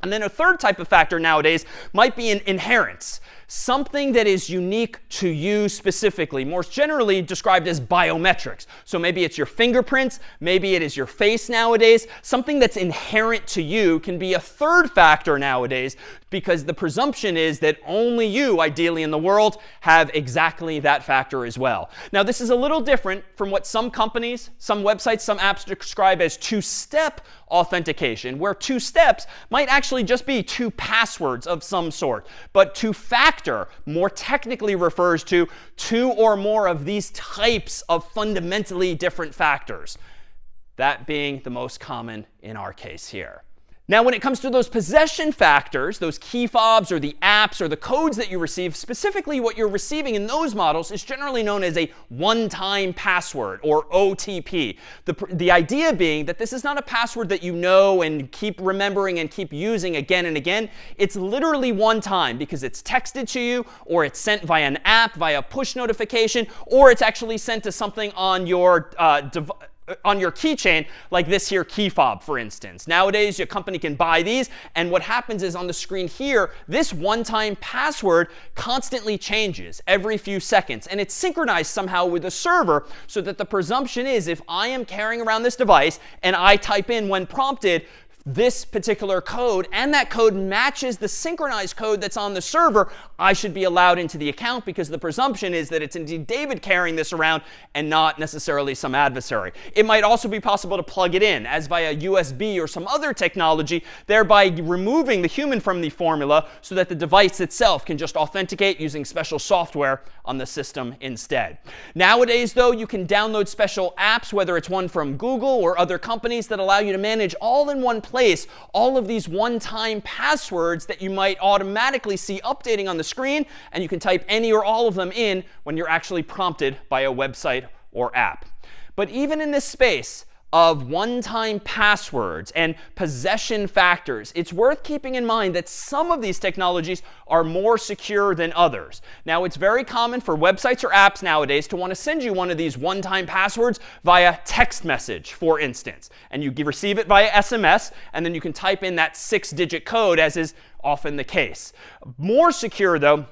And then a third type of factor nowadays might be an inherence, something that is unique to you specifically, more generally described as biometrics. So maybe it's your fingerprints, maybe it is your face nowadays. Something that's inherent to you can be a third factor nowadays, because the presumption is that only you, ideally in the world, have exactly that factor as well. Now this is a little different from what some companies, some websites, some apps describe as two-step authentication, where two steps might actually just be two passwords of some sort. But two-factor more technically refers to two or more of these types of fundamentally different factors, that being the most common in our case here. Now, when it comes to those possession factors, those key fobs or the apps or the codes that you receive, specifically what you're receiving in those models is generally known as a one-time password, or OTP. The idea being that this is not a password that you know and keep remembering and keep using again and again. It's literally one time, because it's texted to you, or it's sent via an app, via push notification, or it's actually sent to something on your keychain, like this here key fob, for instance. Nowadays, your company can buy these, and what happens is on the screen here, this one-time password constantly changes every few seconds, and it's synchronized somehow with the server, so that the presumption is if I am carrying around this device and I type in when prompted this particular code, and that code matches the synchronized code that's on the server, I should be allowed into the account, because the presumption is that it's indeed David carrying this around and not necessarily some adversary. It might also be possible to plug it in as via USB or some other technology, thereby removing the human from the formula so that the device itself can just authenticate using special software on the system instead. Nowadays, though, you can download special apps, whether it's one from Google or other companies, that allow you to manage all in one place all of these one-time passwords that you might automatically see updating on the screen, and you can type any or all of them in when you're actually prompted by a website or app. But even in this space of one-time passwords and possession factors, it's worth keeping in mind that some of these technologies are more secure than others. Now, it's very common for websites or apps nowadays to want to send you one of these one-time passwords via text message, for instance. And you receive it via SMS, and then you can type in that 6-digit code, as is often the case. More secure, though,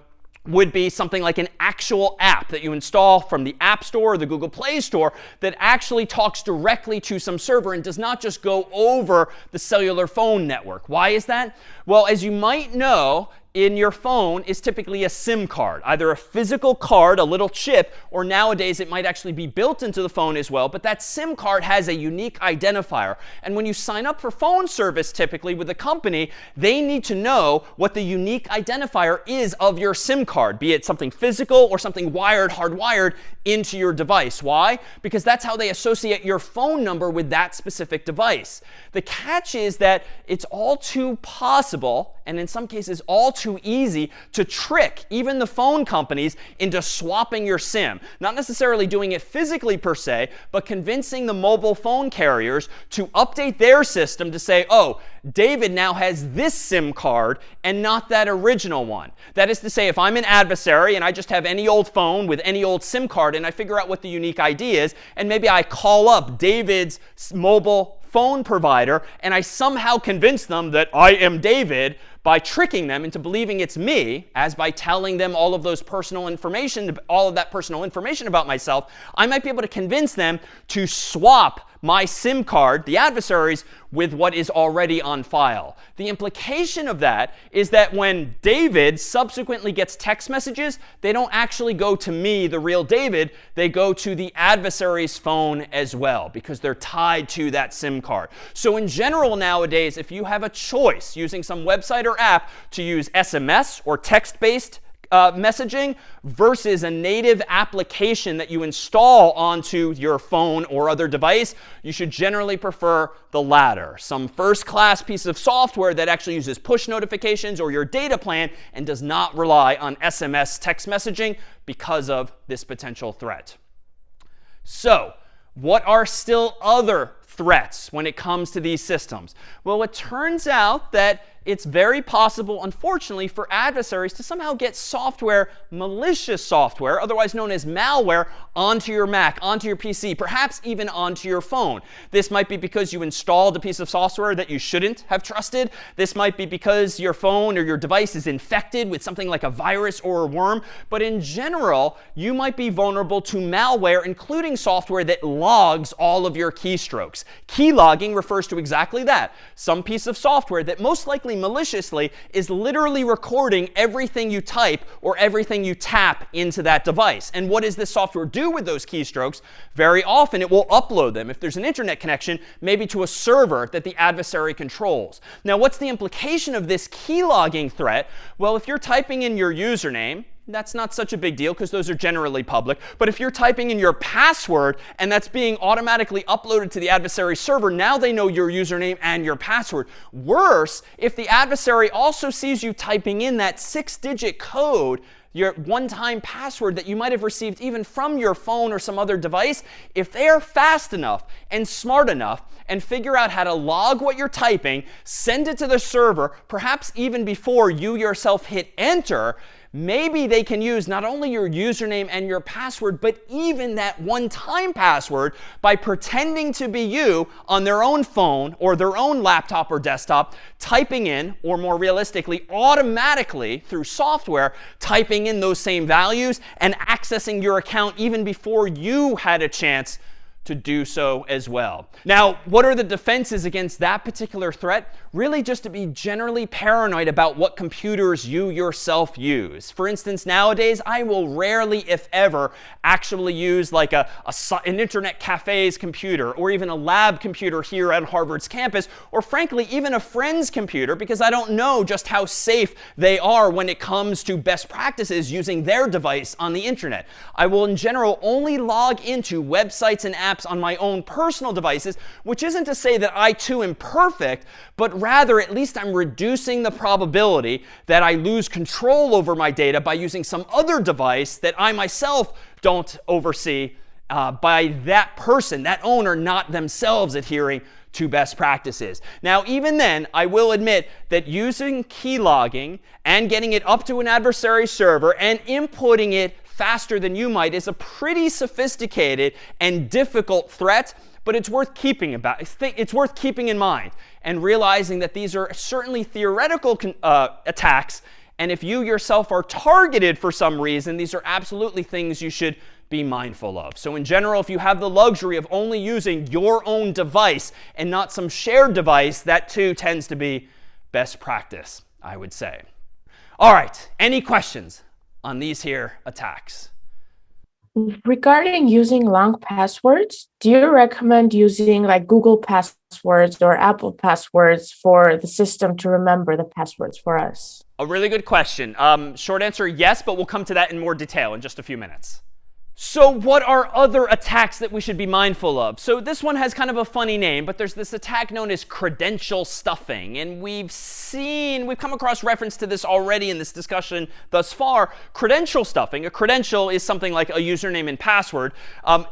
would be something like an actual app that you install from the App Store or the Google Play Store that actually talks directly to some server and does not just go over the cellular phone network. Why is that? Well, as you might know, in your phone is typically a SIM card, either a physical card, a little chip, or nowadays it might actually be built into the phone as well. But that SIM card has a unique identifier. And when you sign up for phone service, typically with a company, they need to know what the unique identifier is of your SIM card, be it something physical or something wired, hardwired into your device. Why? Because that's how they associate your phone number with that specific device. The catch is that it's all too possible, and in some cases all too easy, to trick even the phone companies into swapping your SIM. Not necessarily doing it physically per se, but convincing the mobile phone carriers to update their system to say, oh, David now has this SIM card and not that original one. That is to say, if I'm an adversary and I just have any old phone with any old SIM card and I figure out what the unique ID is, and maybe I call up David's mobile phone provider and I somehow convince them that I am David by tricking them into believing it's me, as by telling them all of those personal information, all of that personal information about myself, I might be able to convince them to swap my SIM card, the adversaries, with what is already on file. The implication of that is that when David subsequently gets text messages, they don't actually go to me, the real David. They go to the adversary's phone as well, because they're tied to that SIM card. So in general nowadays, if you have a choice using some website or app to use SMS or text-based messaging versus a native application that you install onto your phone or other device, you should generally prefer the latter. Some first-class piece of software that actually uses push notifications or your data plan and does not rely on SMS text messaging because of this potential threat. So, what are still other threats when it comes to these systems? Well, it turns out that it's very possible, unfortunately, for adversaries to somehow get software, malicious software, otherwise known as malware, onto your Mac, onto your PC, perhaps even onto your phone. This might be because you installed a piece of software that you shouldn't have trusted. This might be because your phone or your device is infected with something like a virus or a worm. But in general, you might be vulnerable to malware, including software that logs all of your keystrokes. Key logging refers to exactly that. Some piece of software that most likely maliciously is literally recording everything you type or everything you tap into that device. And what does this software do with those keystrokes? Very often it will upload them, if there's an internet connection, maybe to a server that the adversary controls. Now, what's the implication of this key logging threat? Well, if you're typing in your username, that's not such a big deal because those are generally public. But if you're typing in your password and that's being automatically uploaded to the adversary server, now they know your username and your password. Worse, if the adversary also sees you typing in that 6-digit code, your one-time password that you might have received even from your phone or some other device, if they are fast enough and smart enough and figure out how to log what you're typing, send it to the server, perhaps even before you yourself hit enter, maybe they can use not only your username and your password, but even that one-time password by pretending to be you on their own phone or their own laptop or desktop, typing in, or more realistically, automatically through software, typing in those same values and accessing your account even before you had a chance to do so as well. Now, what are the defenses against that particular threat? Really just to be generally paranoid about what computers you yourself use. For instance, nowadays, I will rarely, if ever, actually use like an internet cafe's computer or even a lab computer here at Harvard's campus, or frankly, even a friend's computer, because I don't know just how safe they are when it comes to best practices using their device on the internet. I will, in general, only log into websites and apps on my own personal devices, which isn't to say that I too am perfect, but rather at least I'm reducing the probability that I lose control over my data by using some other device that I myself don't oversee by that person, that owner, not themselves adhering to best practices. Now, even then, I will admit that using key logging and getting it up to an adversary server and inputting it faster than you might is a pretty sophisticated and difficult threat, but it's worth keeping in mind and realizing that these are certainly theoretical attacks, and if you yourself are targeted for some reason, these are absolutely things you should be mindful of. So in general, if you have the luxury of only using your own device and not some shared device, that too tends to be best practice, I would say. All right, any questions on these here attacks?
Regarding using long passwords, do you recommend using like Google passwords or Apple passwords for the system to remember the passwords for us?
A really good question. Short answer, yes, but we'll come to that in more detail in just a few minutes. So what are other attacks that we should be mindful of? So this one has kind of a funny name, but there's this attack known as credential stuffing. And we've come across reference to this already in this discussion thus far. Credential stuffing, a credential is something like a username and password,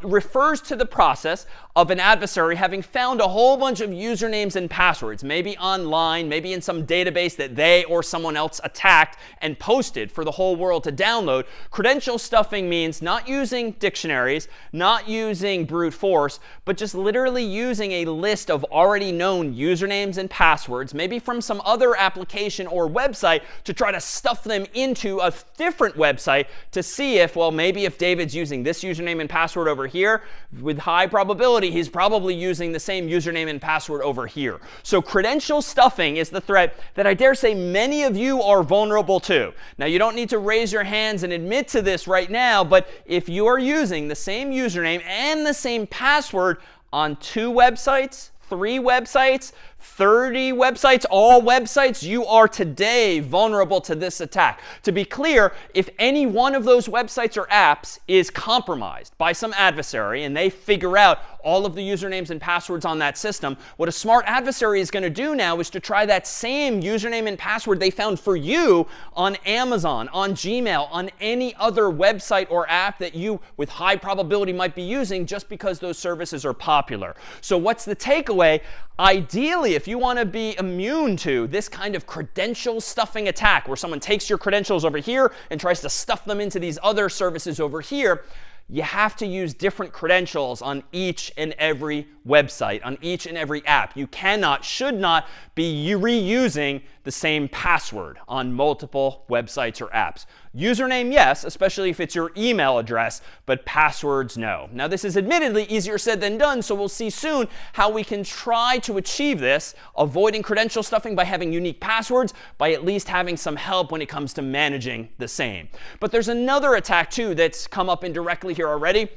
refers to the process of an adversary having found a whole bunch of usernames and passwords, maybe online, maybe in some database that they or someone else attacked and posted for the whole world to download. Credential stuffing means not using dictionaries, not using brute force, but just literally using a list of already known usernames and passwords, maybe from some other application or website, to try to stuff them into a different website to see if, well, maybe if David's using this username and password over here, with high probability, he's probably using the same username and password over here. So credential stuffing is the threat that I dare say many of you are vulnerable to. Now, you don't need to raise your hands and admit to this right now, but if you are using the same username and the same password on 2 websites, 3 websites, 30 websites, all websites, you are today vulnerable to this attack. To be clear, if any one of those websites or apps is compromised by some adversary and they figure out all of the usernames and passwords on that system, what a smart adversary is going to do now is to try that same username and password they found for you on Amazon, on Gmail, on any other website or app that you, with high probability, might be using just because those services are popular. So what's the takeaway? Ideally, if you want to be immune to this kind of credential stuffing attack, where someone takes your credentials over here and tries to stuff them into these other services over here, you have to use different credentials on each and every website, on each and every app. You cannot, should not be reusing the same password on multiple websites or apps. Username, yes, especially if it's your email address, but passwords, no. Now, this is admittedly easier said than done, so we'll see soon how we can try to achieve this, avoiding credential stuffing by having unique passwords, by at least having some help when it comes to managing the same. But there's another attack, too, that's come up indirectly here already,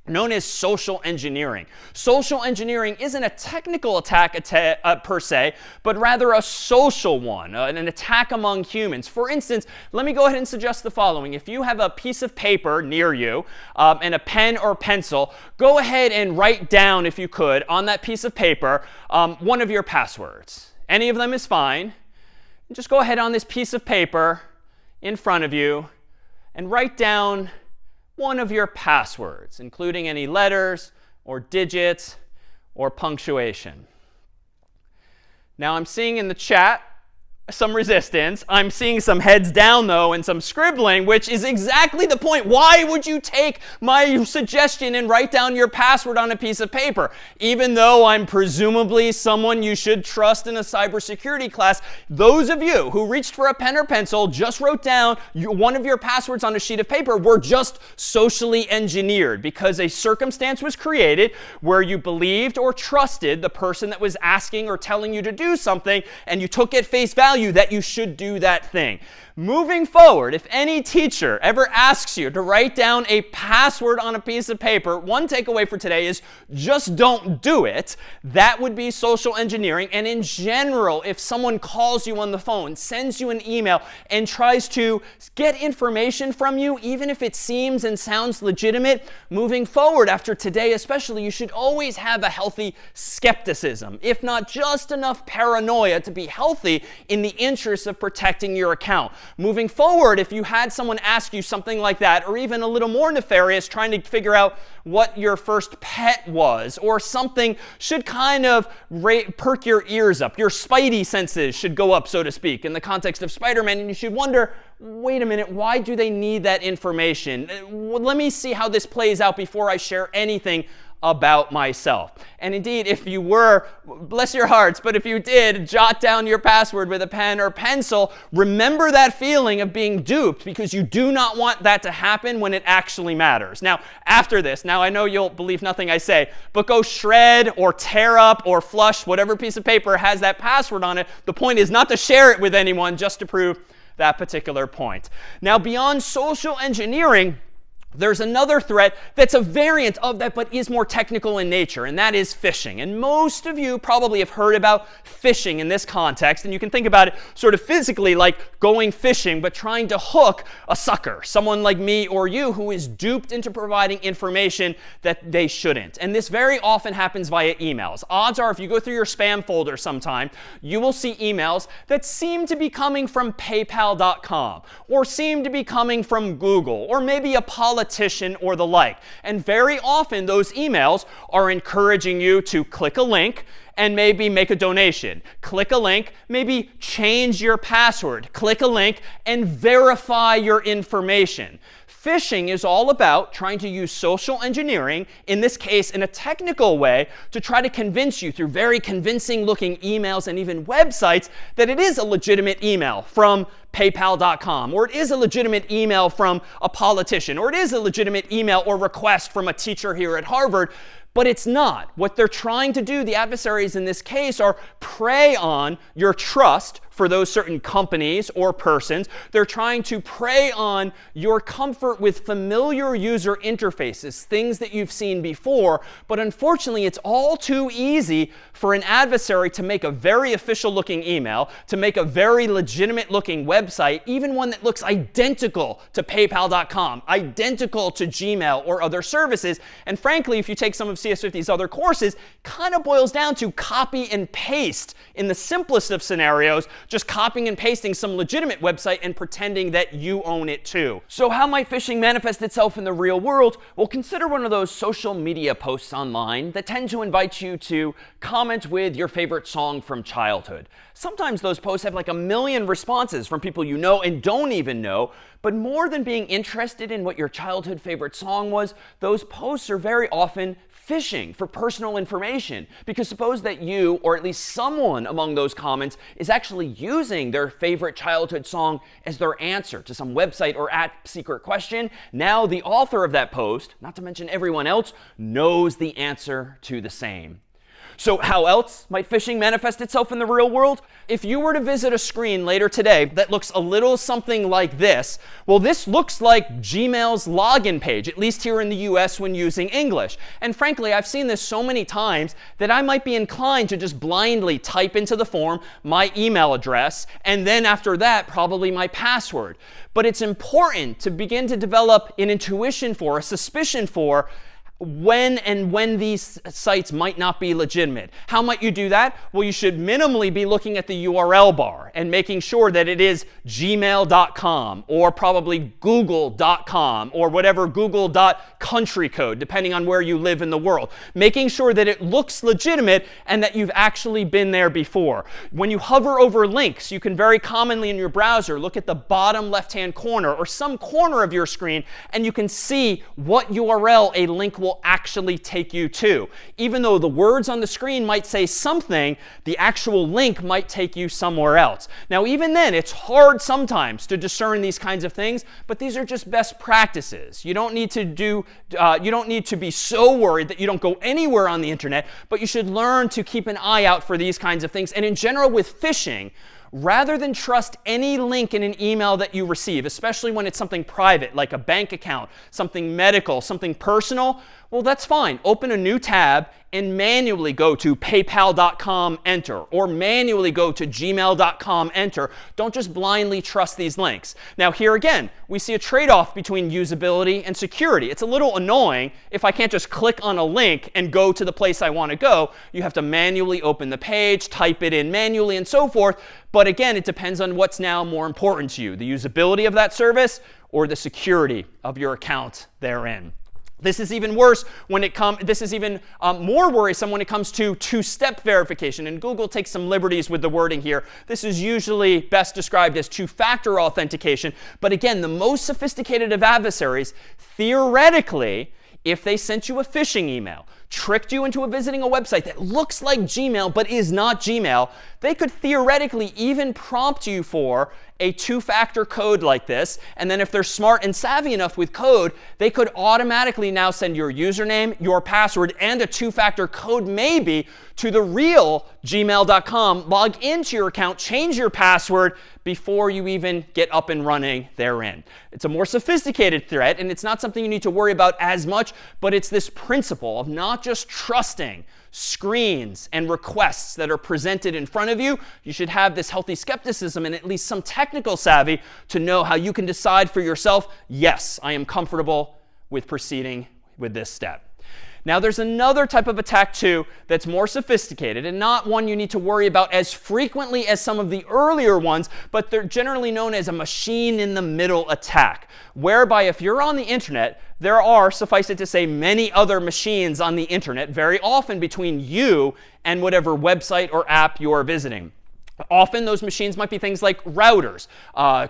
known as social engineering. Social engineering isn't a technical attack per se, but rather a social one, an attack among humans. For instance, let me go ahead and suggest the following. If you have a piece of paper near you and a pen or pencil, go ahead and write down, if you could, on that piece of paper, one of your passwords. Any of them is fine. Just go ahead on this piece of paper in front of you and write down one of your passwords, including any letters or digits or punctuation. Now, I'm seeing in the chat some resistance. I'm seeing some heads down, though, and some scribbling, which is exactly the point. Why would you take my suggestion and write down your password on a piece of paper? Even though I'm presumably someone you should trust in a cybersecurity class, those of you who reached for a pen or pencil, just wrote down one of your passwords on a sheet of paper, were just socially engineered because a circumstance was created where you believed or trusted the person that was asking or telling you to do something, and you took at face value that you should do that thing. Moving forward, if any teacher ever asks you to write down a password on a piece of paper, one takeaway for today is just don't do it. That would be social engineering. And in general, if someone calls you on the phone, sends you an email, and tries to get information from you, even if it seems and sounds legitimate, moving forward after today especially, you should always have a healthy skepticism, if not just enough paranoia to be healthy in the interest of protecting your account. Moving forward, if you had someone ask you something like that, or even a little more nefarious, trying to figure out what your first pet was, or something, should kind of perk your ears up. Your spidey senses should go up, so to speak, in the context of Spider-Man, and you should wonder, wait a minute, why do they need that information? Let me see how this plays out before I share anything about myself. And indeed, if you were, bless your hearts, but if you did jot down your password with a pen or pencil, remember that feeling of being duped, because you do not want that to happen when it actually matters. Now, after this, now I know you'll believe nothing I say, but go shred or tear up or flush whatever piece of paper has that password on it. The point is not to share it with anyone, just to prove that particular point. Now, beyond social engineering, there's another threat that's a variant of that, but is more technical in nature, and that is phishing. And most of you probably have heard about phishing in this context, and you can think about it sort of physically like going fishing, but trying to hook a sucker, someone like me or you who is duped into providing information that they shouldn't. And this very often happens via emails. Odds are, if you go through your spam folder sometime, you will see emails that seem to be coming from PayPal.com, or seem to be coming from Google, or maybe a politician or the like. And very often those emails are encouraging you to click a link and maybe make a donation. Click a link, maybe change your password. Click a link and verify your information. Phishing is all about trying to use social engineering, in this case in a technical way, to try to convince you through very convincing looking emails and even websites that it is a legitimate email from PayPal.com, or it is a legitimate email from a politician, or it is a legitimate email or request from a teacher here at Harvard. But it's not. What they're trying to do, the adversaries in this case, are prey on your trust for those certain companies or persons. They're trying to prey on your comfort with familiar user interfaces, things that you've seen before. But unfortunately, it's all too easy for an adversary to make a very official looking email, to make a very legitimate looking website, even one that looks identical to PayPal.com, identical to Gmail or other services. And frankly, if you take some of CS50's other courses, kind of boils down to copy and paste in the simplest of scenarios, just copying and pasting some legitimate website and pretending that you own it too. So how might phishing manifest itself in the real world? Well, consider one of those social media posts online that tend to invite you to comment with your favorite song from childhood. Sometimes those posts have like 1 million responses from people you know and don't even know. But more than being interested in what your childhood favorite song was, those posts are very often phishing for personal information. Because suppose that you, or at least someone among those comments, is actually using their favorite childhood song as their answer to some website or app secret question. Now the author of that post, not to mention everyone else, knows the answer to the same. So how else might phishing manifest itself in the real world? If you were to visit a screen later today that looks a little something like this, well, this looks like Gmail's login page, at least here in the US when using English. And frankly, I've seen this so many times that I might be inclined to just blindly type into the form my email address, and then after that, probably my password. But it's important to begin to develop an intuition for, a suspicion for, when these sites might not be legitimate. How might you do that? Well, you should minimally be looking at the URL bar and making sure that it is gmail.com or probably google.com or whatever google.country code, depending on where you live in the world. Making sure that it looks legitimate and that you've actually been there before. When you hover over links, you can very commonly in your browser look at the bottom left-hand corner or some corner of your screen, and you can see what URL a link will actually take you to. Even though the words on the screen might say something, the actual link might take you somewhere else. Now, even then, it's hard sometimes to discern these kinds of things, but these are just best practices. You don't need to be so worried that you don't go anywhere on the internet, but you should learn to keep an eye out for these kinds of things. And in general, with phishing, rather than trust any link in an email that you receive, especially when it's something private, like a bank account, something medical, something personal, well, that's fine. Open a new tab and manually go to paypal.com, enter, or manually go to gmail.com, enter. Don't just blindly trust these links. Now, here again, we see a trade-off between usability and security. It's a little annoying if I can't just click on a link and go to the place I want to go. You have to manually open the page, type it in manually, and so forth. But again, it depends on what's now more important to you, the usability of that service or the security of your account therein. This is even worse when this is even more worrisome when it comes to two-step verification. And Google takes some liberties with the wording here. This is usually best described as two-factor authentication. But again, the most sophisticated of adversaries, theoretically, if they sent you a phishing email, tricked you into visiting a website that looks like Gmail but is not Gmail, they could theoretically even prompt you for a two-factor code like this. And then if they're smart and savvy enough with code, they could automatically now send your username, your password, and a two-factor code maybe to the real gmail.com, log into your account, change your password before you even get up and running therein. It's a more sophisticated threat, and it's not something you need to worry about as much, but it's this principle of not just trusting screens and requests that are presented in front of you. You should have this healthy skepticism and at least some technical savvy to know how you can decide for yourself, yes, I am comfortable with proceeding with this step. Now, there's another type of attack, too, that's more sophisticated and not one you need to worry about as frequently as some of the earlier ones, but they're generally known as a machine-in-the-middle attack, whereby if you're on the internet, there are, suffice it to say, many other machines on the internet, very often between you and whatever website or app you're visiting. Often those machines might be things like routers,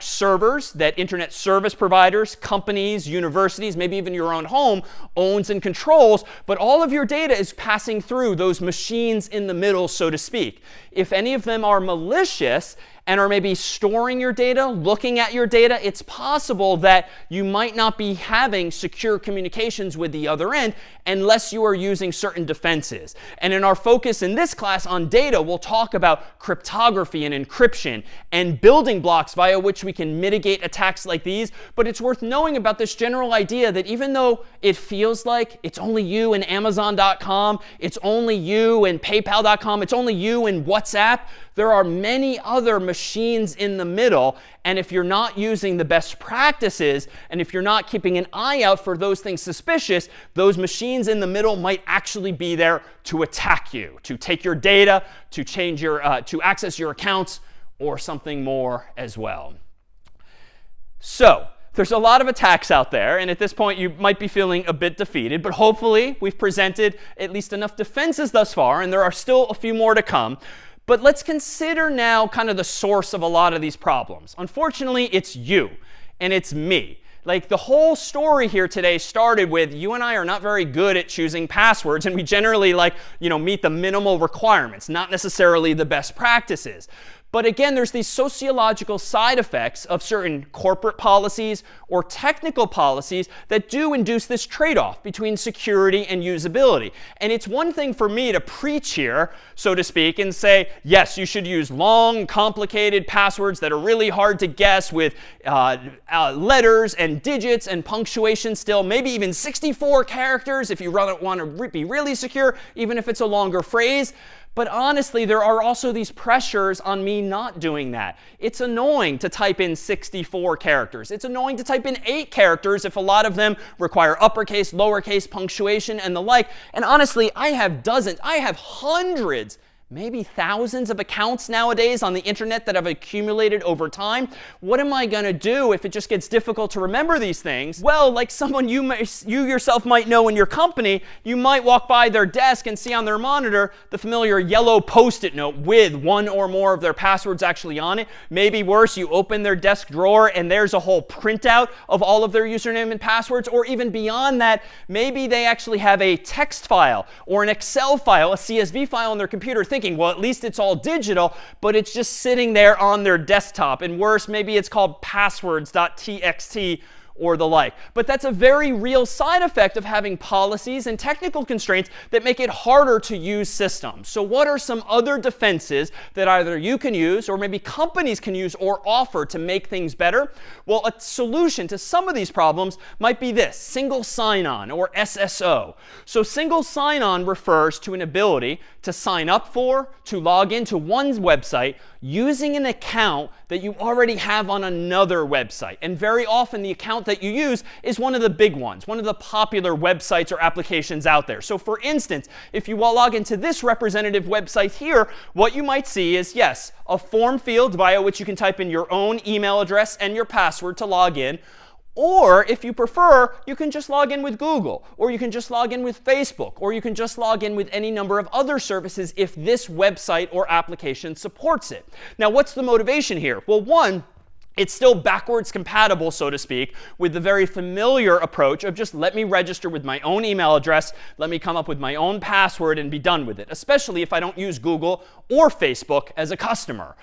servers that internet service providers, companies, universities, maybe even your own home owns and controls, but all of your data is passing through those machines in the middle, so to speak. If any of them are malicious and are maybe storing your data, looking at your data, it's possible that you might not be having secure communications with the other end unless you are using certain defenses. And in our focus in this class on data, we'll talk about cryptography and encryption and building blocks via which we can mitigate attacks like these. But it's worth knowing about this general idea that even though it feels like it's only you and Amazon.com, it's only you and PayPal.com, it's only you and WhatsApp, there are many other machines in the middle. And if you're not using the best practices, and if you're not keeping an eye out for those things suspicious, those machines in the middle might actually be there to attack you, to take your data, to change your, to access your accounts, or something more as well. So there's a lot of attacks out there, and at this point you might be feeling a bit defeated, but hopefully we've presented at least enough defenses thus far, and there are still a few more to come. But let's consider now kind of the source of a lot of these problems. Unfortunately, it's you and it's me. Like the whole story here today started with you and I are not very good at choosing passwords, and we generally meet the minimal requirements, not necessarily the best practices. But again, there's these sociological side effects of certain corporate policies or technical policies that do induce this trade-off between security and usability. And it's one thing for me to preach here, so to speak, and say, yes, you should use long, complicated passwords that are really hard to guess with letters and digits and punctuation still, maybe even 64 characters if you want to be really secure, even if it's a longer phrase. But honestly, there are also these pressures on me not doing that. It's annoying to type in 64 characters. It's annoying to type in 8 characters if a lot of them require uppercase, lowercase, punctuation, and the like. And honestly, I have hundreds, maybe thousands of accounts nowadays on the internet that have accumulated over time. What am I going to do if it just gets difficult to remember these things? Well, like someone you yourself might know in your company, you might walk by their desk and see on their monitor the familiar yellow Post-it note with one or more of their passwords actually on it. Maybe worse, you open their desk drawer and there's a whole printout of all of their username and passwords. Or even beyond that, maybe they actually have a text file or an Excel file, a CSV file on their computer, thinking, well, at least it's all digital, but it's just sitting there on their desktop. And worse, maybe it's called passwords.txt or the like. But that's a very real side effect of having policies and technical constraints that make it harder to use systems. So what are some other defenses that either you can use or maybe companies can use or offer to make things better? Well, a solution to some of these problems might be this: single sign-on, or SSO. So single sign-on refers to an ability to sign up for, to log into one's website using an account that you already have on another website. And very often the account that you use is one of the big ones, one of the popular websites or applications out there. So for instance, if you log into this representative website here, what you might see is, yes, a form field via which you can type in your own email address and your password to log in. Or if you prefer, you can just log in with Google, or you can just log in with Facebook, or you can just log in with any number of other services if this website or application supports it. Now, what's the motivation here? Well, one, It's still backwards compatible, so to speak, with the very familiar approach of just let me register with my own email address, let me come up with my own password and be done with it, especially if I don't use Google or Facebook as a customer.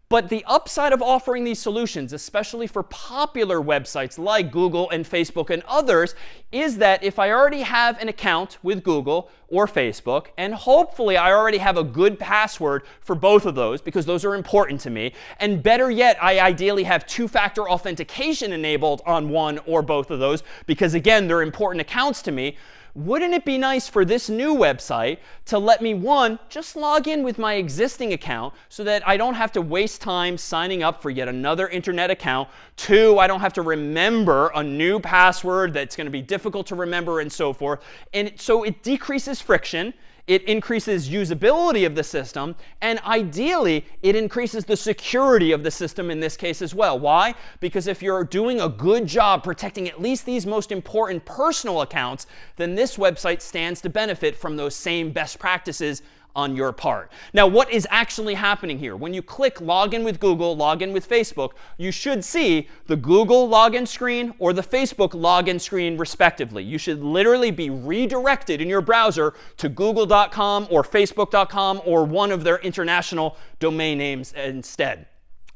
But the upside of offering these solutions, especially for popular websites like Google and Facebook and others, is that if I already have an account with Google or Facebook, and hopefully I already have a good password for both of those, because those are important to me, and better yet, I ideally have two-factor authentication enabled on one or both of those, because again, they're important accounts to me, wouldn't it be nice for this new website to let me, one, just log in with my existing account so that I don't have to waste time signing up for yet another internet account. Two, I don't have to remember a new password that's going to be difficult to remember and so forth. And so it decreases friction. It increases usability of the system, and ideally, it increases the security of the system in this case as well. Why? Because if you're doing a good job protecting at least these most important personal accounts, then this website stands to benefit from those same best practices on your part. Now, what is actually happening here? When you click login with Google, login with Facebook, you should see the Google login screen or the Facebook login screen respectively. You should literally be redirected in your browser to google.com or facebook.com or one of their international domain names instead.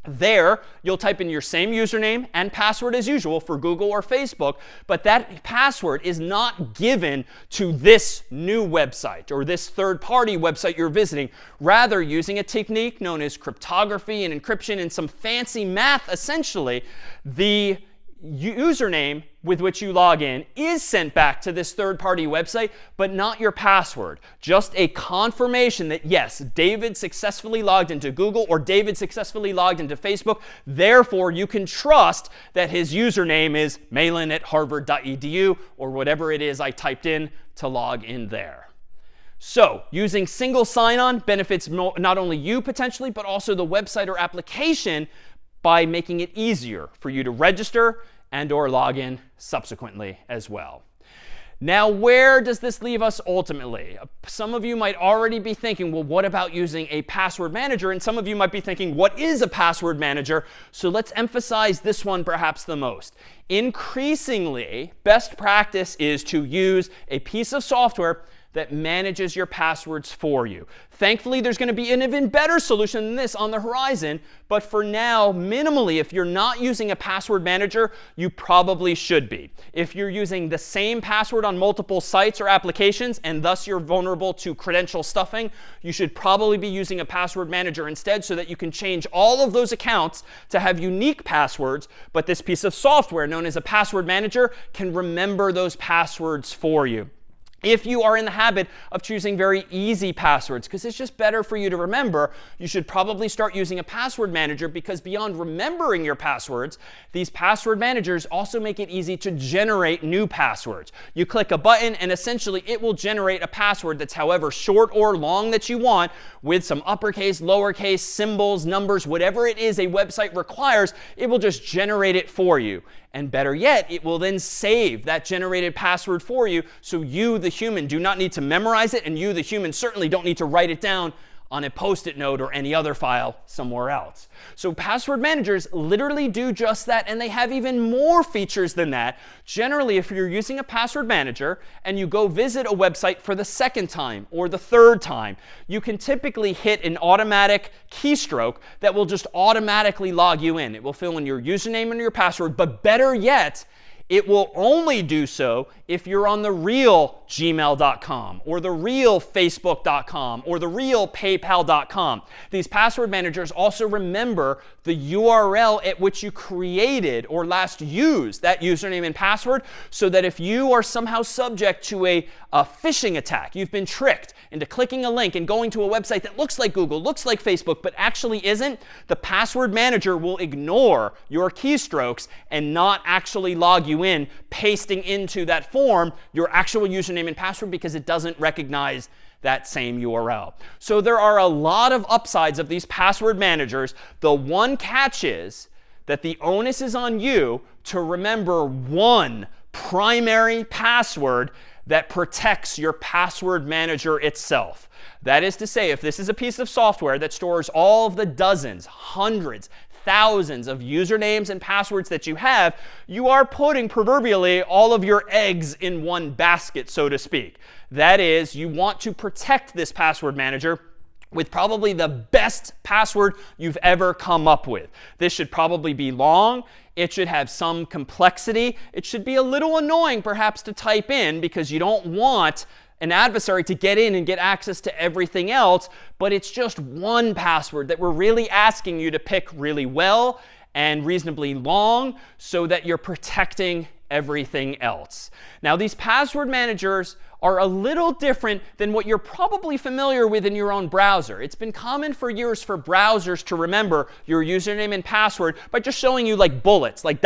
There, you'll type in your same username and password as usual for Google or Facebook, but that password is not given to this new website or this third-party website you're visiting. Rather, using a technique known as cryptography and encryption and some fancy math, essentially, the username with which you log in is sent back to this third-party website, but not your password. Just a confirmation that, yes, David successfully logged into Google or David successfully logged into Facebook. Therefore, you can trust that his username is malan@harvard.edu or whatever it is I typed in to log in there. So using single sign-on benefits not only you potentially, but also the website or application by making it easier for you to register and or log in subsequently as well. Now, where does this leave us ultimately? Some of you might already be thinking, well, what about using a password manager? And some of you might be thinking, what is a password manager? So let's emphasize this one perhaps the most. Increasingly, best practice is to use a piece of software that manages your passwords for you. Thankfully, there's going to be an even better solution than this on the horizon. But for now, minimally, if you're not using a password manager, you probably should be. If you're using the same password on multiple sites or applications, and thus you're vulnerable to credential stuffing, you should probably be using a password manager instead so that you can change all of those accounts to have unique passwords. But this piece of software known as a password manager can remember those passwords for you. If you are in the habit of choosing very easy passwords, because it's just better for you to remember, you should probably start using a password manager, because beyond remembering your passwords, these password managers also make it easy to generate new passwords. You click a button and essentially it will generate a password that's however short or long that you want, with some uppercase, lowercase, symbols, numbers, whatever it is a website requires, it will just generate it for you. And better yet, it will then save that generated password for you, so you, the human, do not need to memorize it, and you, the human, certainly don't need to write it down on a Post-it note or any other file somewhere else. So password managers literally do just that, and they have even more features than that. Generally, if you're using a password manager and you go visit a website for the second time or the third time, you can typically hit an automatic keystroke that will just automatically log you in. It will fill in your username and your password, but better yet, it will only do so if you're on the real gmail.com or the real facebook.com or the real paypal.com. These password managers also remember the URL at which you created or last used that username and password, so that if you are somehow subject to a phishing attack, you've been tricked into clicking a link and going to a website that looks like Google, looks like Facebook, but actually isn't, the password manager will ignore your keystrokes and not actually log you in, pasting into that form your actual username and password, because it doesn't recognize that same URL. So there are a lot of upsides of these password managers. The one catch is that the onus is on you to remember one primary password that protects your password manager itself. That is to say, if this is a piece of software that stores all of the dozens, hundreds, thousands of usernames and passwords that you have, you are putting proverbially all of your eggs in one basket, so to speak. That is, you want to protect this password manager with probably the best password you've ever come up with. This should probably be long. It should have some complexity. It should be a little annoying perhaps to type in because you don't want an adversary to get in and get access to everything else, but it's just one password that we're really asking you to pick really well and reasonably long so that you're protecting everything else. Now, these password managers are a little different than what you're probably familiar with in your own browser. It's been common for years for browsers to remember your username and password by just showing you like bullets, like ...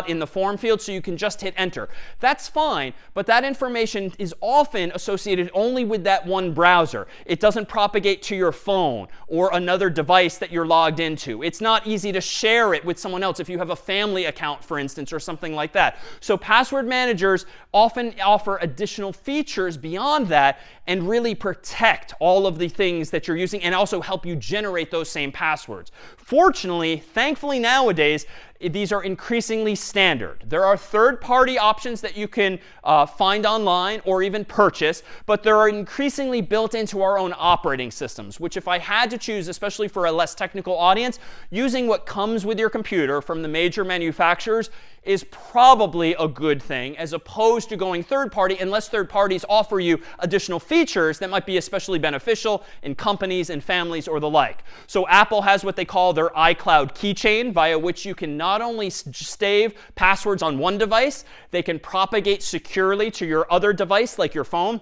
in the form field so you can just hit enter. That's fine, but that information is often associated only with that one browser. It doesn't propagate to your phone or another device that you're logged into. It's not easy to share it with someone else if you have a family account, for instance, or something like that. So password managers often offer additional features beyond that and really protect all of the things that you're using and also help you generate those same passwords. Fortunately, thankfully nowadays, these are increasingly standard. There are third-party options that you can find online or even purchase, but there are increasingly built into our own operating systems, which if I had to choose, especially for a less technical audience, using what comes with your computer from the major manufacturers is probably a good thing as opposed to going third-party unless third parties offer you additional features that might be especially beneficial in companies and families or the like. So Apple has what they call their iCloud keychain, via which you can not only stave passwords on one device, they can propagate securely to your other device like your phone.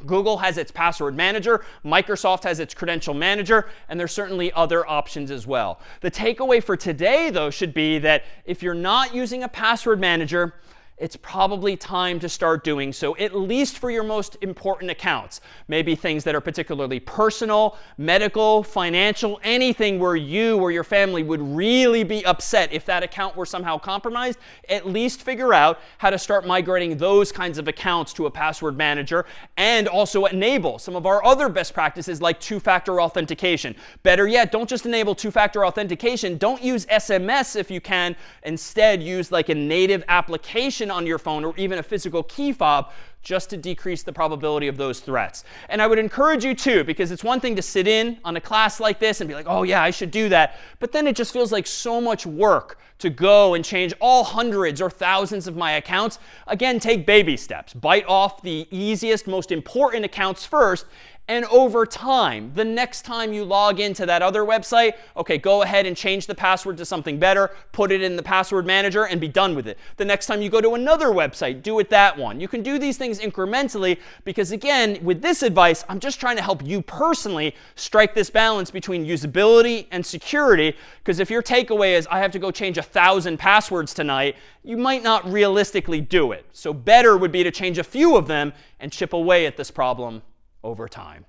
Google has its password manager, Microsoft has its credential manager, and there's certainly other options as well. The takeaway for today, though, should be that if you're not using a password manager, it's probably time to start doing so, at least for your most important accounts. Maybe things that are particularly personal, medical, financial, anything where you or your family would really be upset if that account were somehow compromised. At least figure out how to start migrating those kinds of accounts to a password manager and also enable some of our other best practices like two-factor authentication. Better yet, don't just enable two-factor authentication. Don't use SMS if you can. Instead, use like a native application on your phone or even a physical key fob just to decrease the probability of those threats. And I would encourage you too, because it's one thing to sit in on a class like this and be like, oh yeah, I should do that. But then it just feels like so much work to go and change all hundreds or thousands of my accounts. Again, take baby steps. Bite off the easiest, most important accounts first. And over time, the next time you log into that other website, OK, go ahead and change the password to something better, put it in the password manager, and be done with it. The next time you go to another website, do it that one. You can do these things incrementally because, again, with this advice, I'm just trying to help you personally strike this balance between usability and security. Because if your takeaway is, I have to go change 1,000 passwords tonight, you might not realistically do it. So better would be to change a few of them and chip away at this problem over time.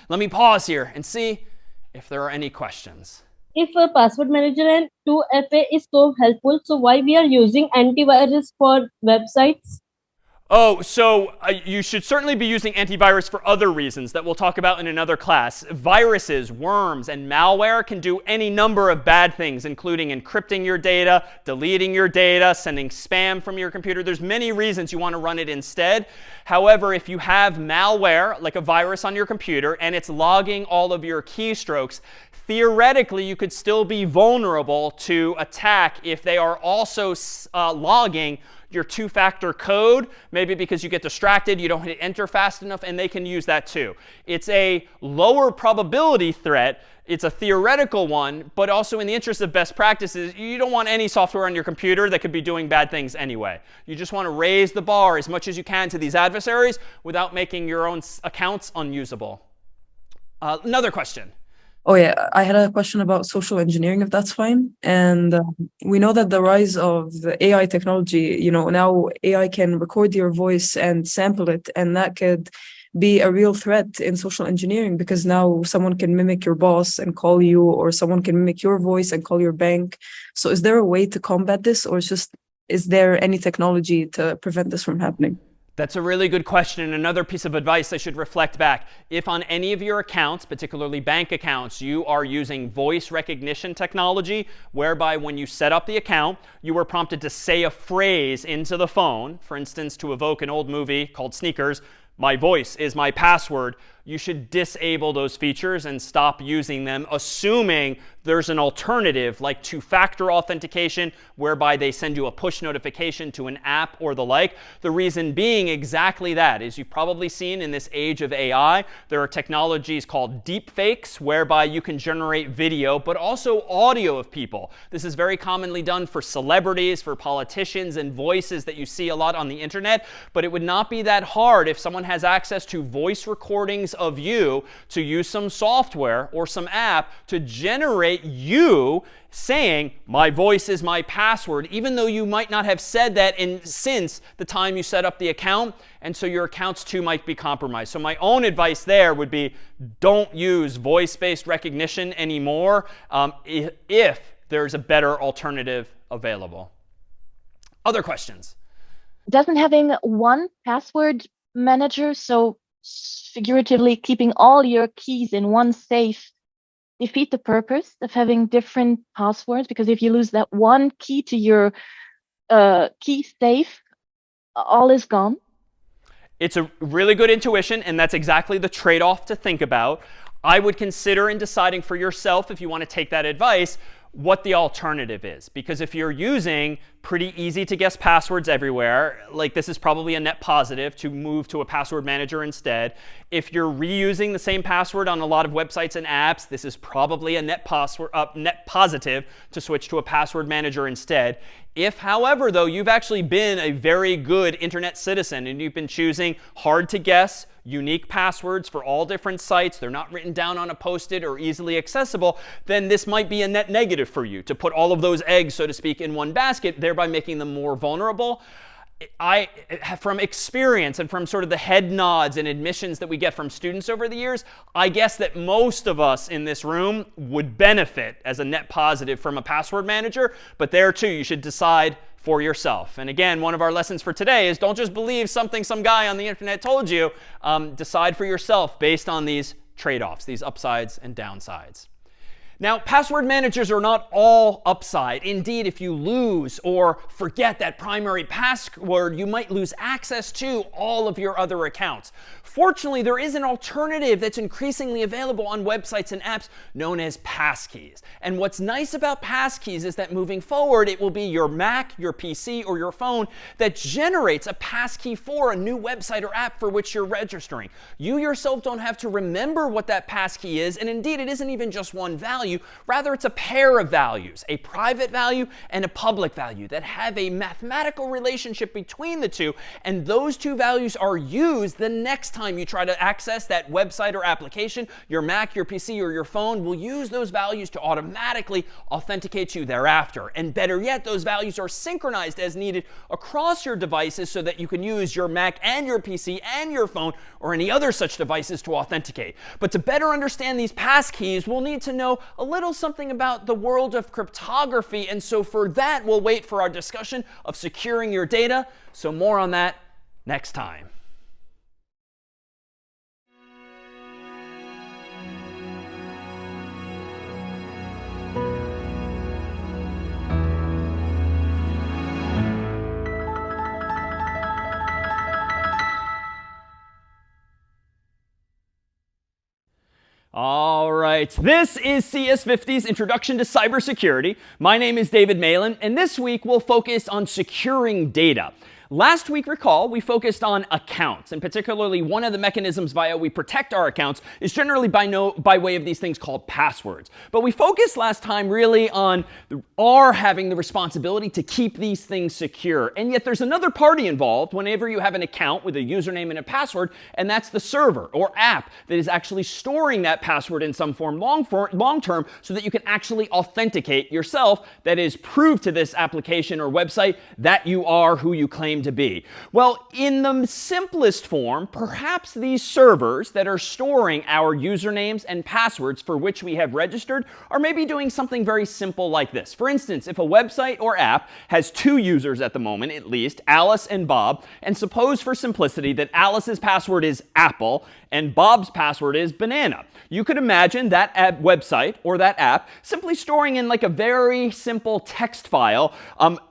Let me pause here and see if there are any questions.
If a password manager and 2FA is so helpful, so why we are using antivirus for websites?
Oh, so you should certainly be using antivirus for other reasons that we'll talk about in another class. Viruses, worms, and malware can do any number of bad things, including encrypting your data, deleting your data, sending spam from your computer. There's many reasons you want to run it instead. However, if you have malware, like a virus on your computer, and it's logging all of your keystrokes, theoretically, you could still be vulnerable to attack if they are also logging your two-factor code, maybe because you get distracted, you don't hit enter fast enough, and they can use that too. It's a lower probability threat. It's a theoretical one, but also in the interest of best practices, you don't want any software on your computer that could be doing bad things anyway. You just want to raise the bar as much as you can to these adversaries without making your own accounts unusable. Another question.
Oh, yeah. I had a question about social engineering, if that's fine. And we know that the rise of the AI technology, now AI can record your voice and sample it. And that could be a real threat in social engineering because now someone can mimic your boss and call you, or someone can mimic your voice and call your bank. So is there a way to combat this, or is there any technology to prevent this from happening?
That's a really good question. Another piece of advice I should reflect back. If on any of your accounts, particularly bank accounts, you are using voice recognition technology, whereby when you set up the account, you were prompted to say a phrase into the phone, for instance, to evoke an old movie called Sneakers, "My voice is my password," you should disable those features and stop using them, assuming there's an alternative like two-factor authentication, whereby they send you a push notification to an app or the like. The reason being exactly that is you've probably seen in this age of AI, there are technologies called deepfakes, whereby you can generate video, but also audio of people. This is very commonly done for celebrities, for politicians, and voices that you see a lot on the internet. But it would not be that hard if someone has access to voice recordings of you to use some software or some app to generate you saying, "My voice is my password," even though you might not have said that since the time you set up the account. And so your accounts too might be compromised. So my own advice there would be, don't use voice-based recognition anymore if there's a better alternative available. Other questions?
Doesn't having one password manager, so figuratively keeping all your keys in one safe, defeat the purpose of having different passwords? Because if you lose that one key to your key safe, all is gone.
It's a really good intuition, and that's exactly the trade-off to think about. I would consider in deciding for yourself, if you want to take that advice, what the alternative is. Because if you're using pretty easy to guess passwords everywhere, like this is probably a net positive to move to a password manager instead. If you're reusing the same password on a lot of websites and apps, this is probably a net positive to switch to a password manager instead. If, however, though, you've actually been a very good internet citizen and you've been choosing hard to guess, unique passwords for all different sites, they're not written down on a Post-it or easily accessible, then this might be a net negative for you to put all of those eggs, so to speak, in one basket, thereby making them more vulnerable. From experience and from sort of the head nods and admissions that we get from students over the years, I guess that most of us in this room would benefit as a net positive from a password manager. But there, too, you should decide for yourself. And again, one of our lessons for today is don't just believe something some guy on the internet told you. Decide for yourself based on these trade-offs, these upsides and downsides. Now, password managers are not all upside. Indeed, if you lose or forget that primary password, you might lose access to all of your other accounts. Fortunately, there is an alternative that's increasingly available on websites and apps known as passkeys. And what's nice about passkeys is that moving forward, it will be your Mac, your PC, or your phone that generates a passkey for a new website or app for which you're registering. You yourself don't have to remember what that passkey is, and indeed, it isn't even just one value. Rather, it's a pair of values, a private value and a public value that have a mathematical relationship between the two, and those two values are used the next time you try to access that website or application. Your Mac, your PC, or your phone will use those values to automatically authenticate you thereafter. And better yet, those values are synchronized as needed across your devices so that you can use your Mac and your PC and your phone or any other such devices to authenticate. But to better understand these passkeys, we'll need to know a little something about the world of cryptography. And so for that, we'll wait for our discussion of securing your data. So more on that next time. All right, this is CS50's Introduction to Cybersecurity. My name is David Malan, and this week we'll focus on securing data. Last week, recall, we focused on accounts, and particularly one of the mechanisms via we protect our accounts is generally by way of these things called passwords. But we focused last time really on our having the responsibility to keep these things secure. And yet there's another party involved whenever you have an account with a username and a password, and that's the server or app that is actually storing that password in some form long term so that you can actually authenticate yourself, that is, prove to this application or website that you are who you claim claim to be? Well, in the simplest form, perhaps these servers that are storing our usernames and passwords for which we have registered are maybe doing something very simple like this. For instance, if a website or app has 2 users at the moment, at least, Alice and Bob, and suppose for simplicity that Alice's password is Apple and Bob's password is banana. You could imagine that website or that app simply storing in like a very simple text file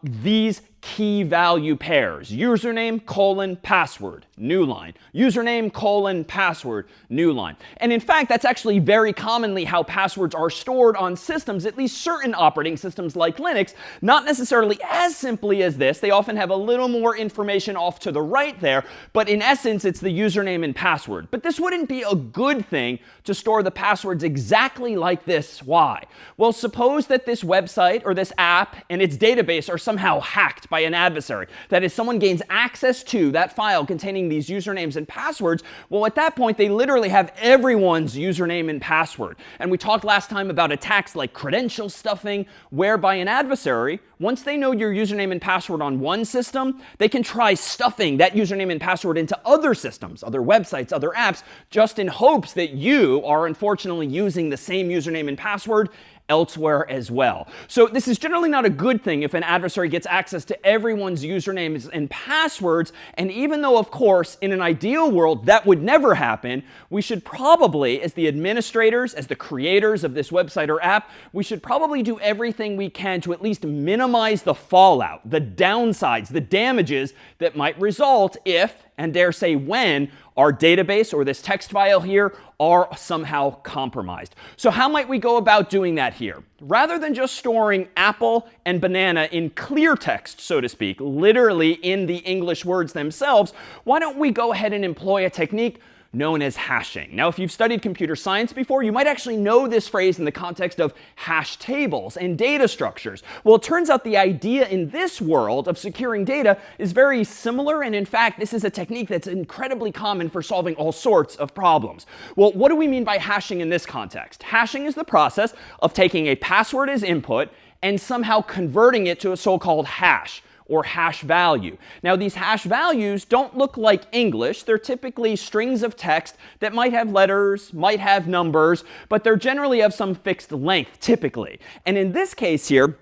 these key value pairs: username, colon, password, new line, username, colon, password, new line. And in fact, that's actually very commonly how passwords are stored on systems, at least certain operating systems like Linux. Not necessarily as simply as this. They often have a little more information off to the right there, but in essence, it's the username and password. But this wouldn't be a good thing to store the passwords exactly like this. Why? Well, suppose that this website or this app and its database are somehow hacked by an adversary. That is, someone gains access to that file containing these usernames and passwords. Well, at that point, they literally have everyone's username and password. And we talked last time about attacks like credential stuffing, whereby an adversary, once they know your username and password on one system, they can try stuffing that username and password into other systems, other websites, other apps, just in hopes that you are unfortunately using the same username and password elsewhere as well. So this is generally not a good thing if an adversary gets access to everyone's usernames and passwords. And even though, of course, in an ideal world, that would never happen, we should probably, as the administrators, as the creators of this website or app, we should probably do everything we can to at least minimize the fallout, the downsides, the damages that might result if, and dare say when, our database or this text file here are somehow compromised. So how might we go about doing that here? Rather than just storing apple and banana in clear text, so to speak, literally in the English words themselves, why don't we go ahead and employ a technique known as hashing. Now, if you've studied computer science before, you might actually know this phrase in the context of hash tables and data structures. Well, it turns out the idea in this world of securing data is very similar, and in fact, this is a technique that's incredibly common for solving all sorts of problems. Well, what do we mean by hashing in this context? Hashing is the process of taking a password as input and somehow converting it to a so-called hash, or hash value. Now, these hash values don't look like English. They're typically strings of text that might have letters, might have numbers, but they're generally of some fixed length, typically. And in this case here,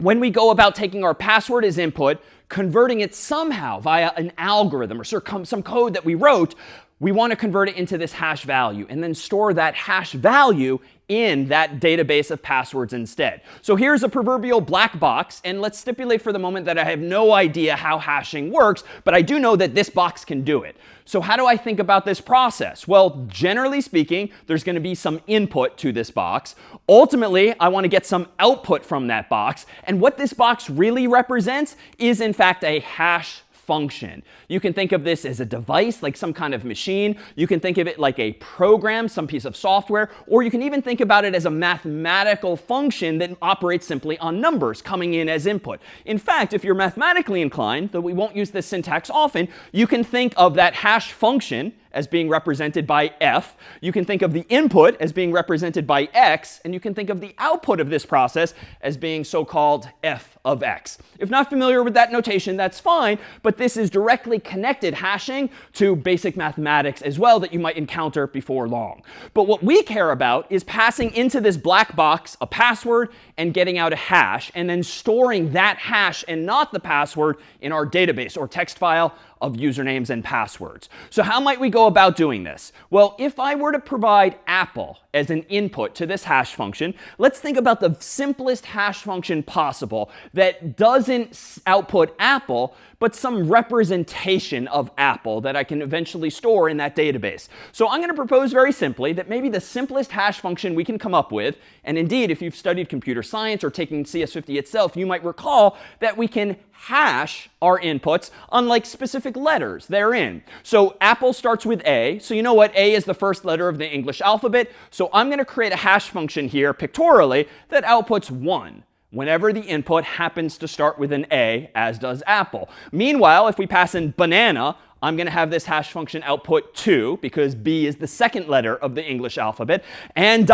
when we go about taking our password as input, converting it somehow via an algorithm or some code that we wrote, we want to convert it into this hash value and then store that hash value in that database of passwords instead. So here's a proverbial black box, and let's stipulate for the moment that I have no idea how hashing works, but I do know that this box can do it. So how do I think about this process? Well, generally speaking, there's going to be some input to this box. Ultimately, I want to get some output from that box, and what this box really represents is in fact a hash function. You can think of this as a device, like some kind of machine. You can think of it like a program, some piece of software, or you can even think about it as a mathematical function that operates simply on numbers coming in as input. In fact, if you're mathematically inclined, though we won't use this syntax often, you can think of that hash function as being represented by f. You can think of the input as being represented by x, and you can think of the output of this process as being so-called f of x. If not familiar with that notation, that's fine, but this is directly connected hashing to basic mathematics as well that you might encounter before long. But what we care about is passing into this black box a password and getting out a hash, and then storing that hash and not the password in our database or text file of usernames and passwords. So how might we go about doing this? Well, if I were to provide apple as an input to this hash function, let's think about the simplest hash function possible that doesn't output apple, but some representation of apple that I can eventually store in that database. So I'm going to propose very simply that maybe the simplest hash function we can come up with, and indeed, if you've studied computer science or taken CS50 itself, you might recall that we can hash our inputs unlike specific letters therein. So apple starts with A. So you know what? A is the first letter of the English alphabet. So I'm going to create a hash function here pictorially that outputs 1 whenever the input happens to start with an A, as does apple. Meanwhile, if we pass in banana, I'm going to have this hash function output 2 because B is the second letter of the English alphabet. And ...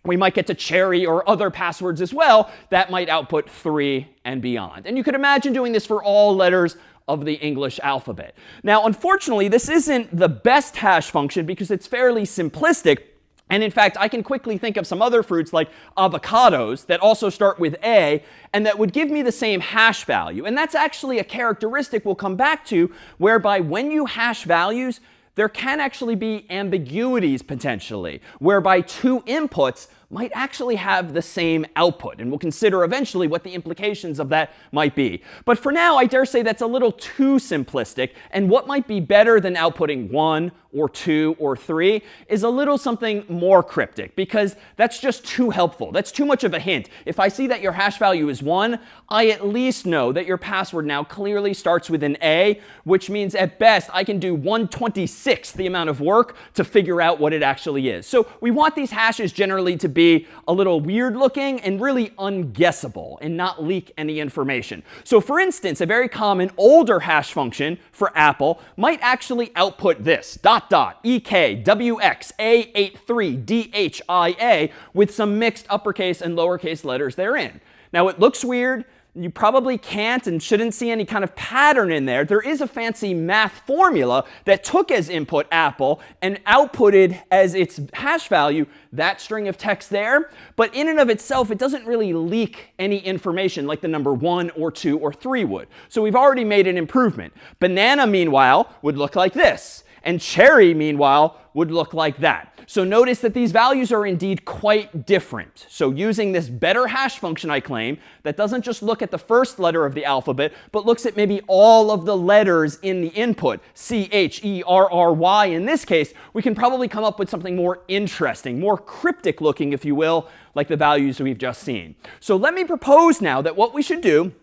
we might get to cherry or other passwords as well that might output 3 and beyond. And you could imagine doing this for all letters of the English alphabet. Now, unfortunately, this isn't the best hash function because it's fairly simplistic. And in fact, I can quickly think of some other fruits like avocados that also start with A and that would give me the same hash value. And that's actually a characteristic we'll come back to whereby when you hash values, there can actually be ambiguities potentially, whereby two inputs might actually have the same output. And we'll consider eventually what the implications of that might be. But for now, I dare say that's a little too simplistic. And what might be better than outputting 1 or 2 or 3 is a little something more cryptic, because that's just too helpful. That's too much of a hint. If I see that your hash value is 1, I at least know that your password now clearly starts with an A, which means at best I can do 1/26th the amount of work to figure out what it actually is. So we want these hashes generally to be a little weird looking and really unguessable and not leak any information. So for instance, a very common older hash function for Apple might actually output this, ... EKWXA83DHIA with some mixed uppercase and lowercase letters therein. Now it looks weird. You probably can't and shouldn't see any kind of pattern in there. There is a fancy math formula that took as input Apple and outputted as its hash value that string of text there. But in and of itself, it doesn't really leak any information like the number 1 or 2 or 3 would. So we've already made an improvement. Banana, meanwhile, would look like this. And cherry, meanwhile, would look like that. So notice that these values are indeed quite different. So using this better hash function, I claim, that doesn't just look at the first letter of the alphabet, but looks at maybe all of the letters in the input, C, H, E, R, R, Y. In this case, we can probably come up with something more interesting, more cryptic looking, if you will, like the values we've just seen. So let me propose now that what we should do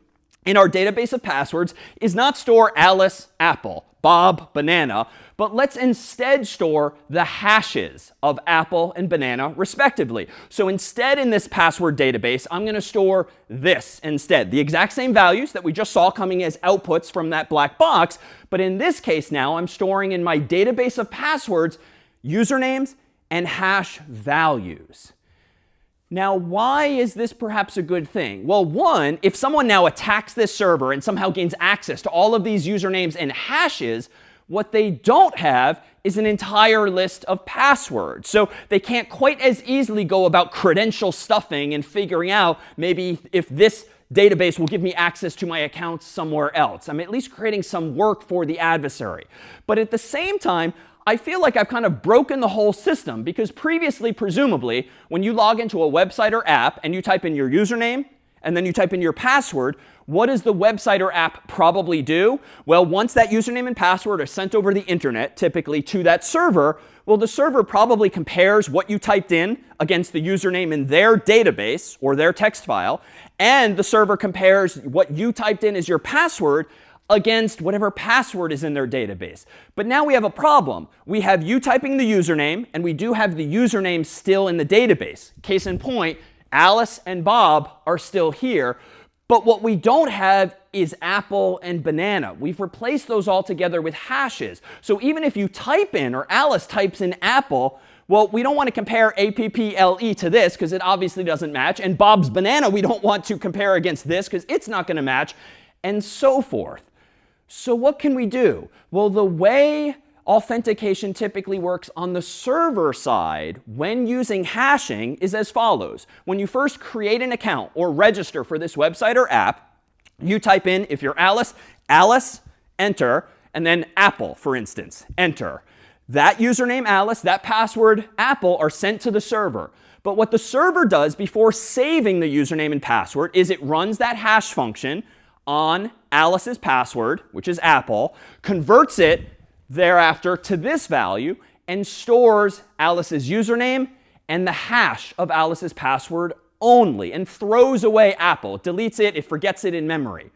in our database of passwords is not store Alice, Apple, Bob, banana, but let's instead store the hashes of Apple and banana respectively. So instead in this password database, I'm going to store this instead. The exact same values that we just saw coming as outputs from that black box. But in this case now, I'm storing in my database of passwords usernames and hash values. Now, why is this perhaps a good thing? Well, one, if someone now attacks this server and somehow gains access to all of these usernames and hashes, what they don't have is an entire list of passwords. So they can't quite as easily go about credential stuffing and figuring out maybe if this database will give me access to my accounts somewhere else. I'm at least creating some work for the adversary. But at the same time, I feel like I've kind of broken the whole system, because previously, presumably, when you log into a website or app and you type in your username and then you type in your password, what does the website or app probably do? Well, once that username and password are sent over the internet, typically to that server, well, the server probably compares what you typed in against the username in their database or their text file, and the server compares what you typed in as your password against whatever password is in their database. But now we have a problem. We have you typing the username, and we do have the username still in the database. Case in point, Alice and Bob are still here. But what we don't have is Apple and banana. We've replaced those all together with hashes. So even if you type in, or Alice types in Apple, well, we don't want to compare APPLE to this because it obviously doesn't match. And Bob's banana, we don't want to compare against this because it's not going to match, and so forth. So what can we do? Well, the way authentication typically works on the server side when using hashing is as follows. When you first create an account or register for this website or app, you type in, if you're Alice, Alice, enter, and then Apple, for instance, enter. That username, Alice, that password, Apple, are sent to the server. But what the server does before saving the username and password is it runs that hash function on Alice's password, which is Apple, converts it thereafter to this value, and stores Alice's username and the hash of Alice's password only, and throws away Apple. It deletes it, it forgets it in memory.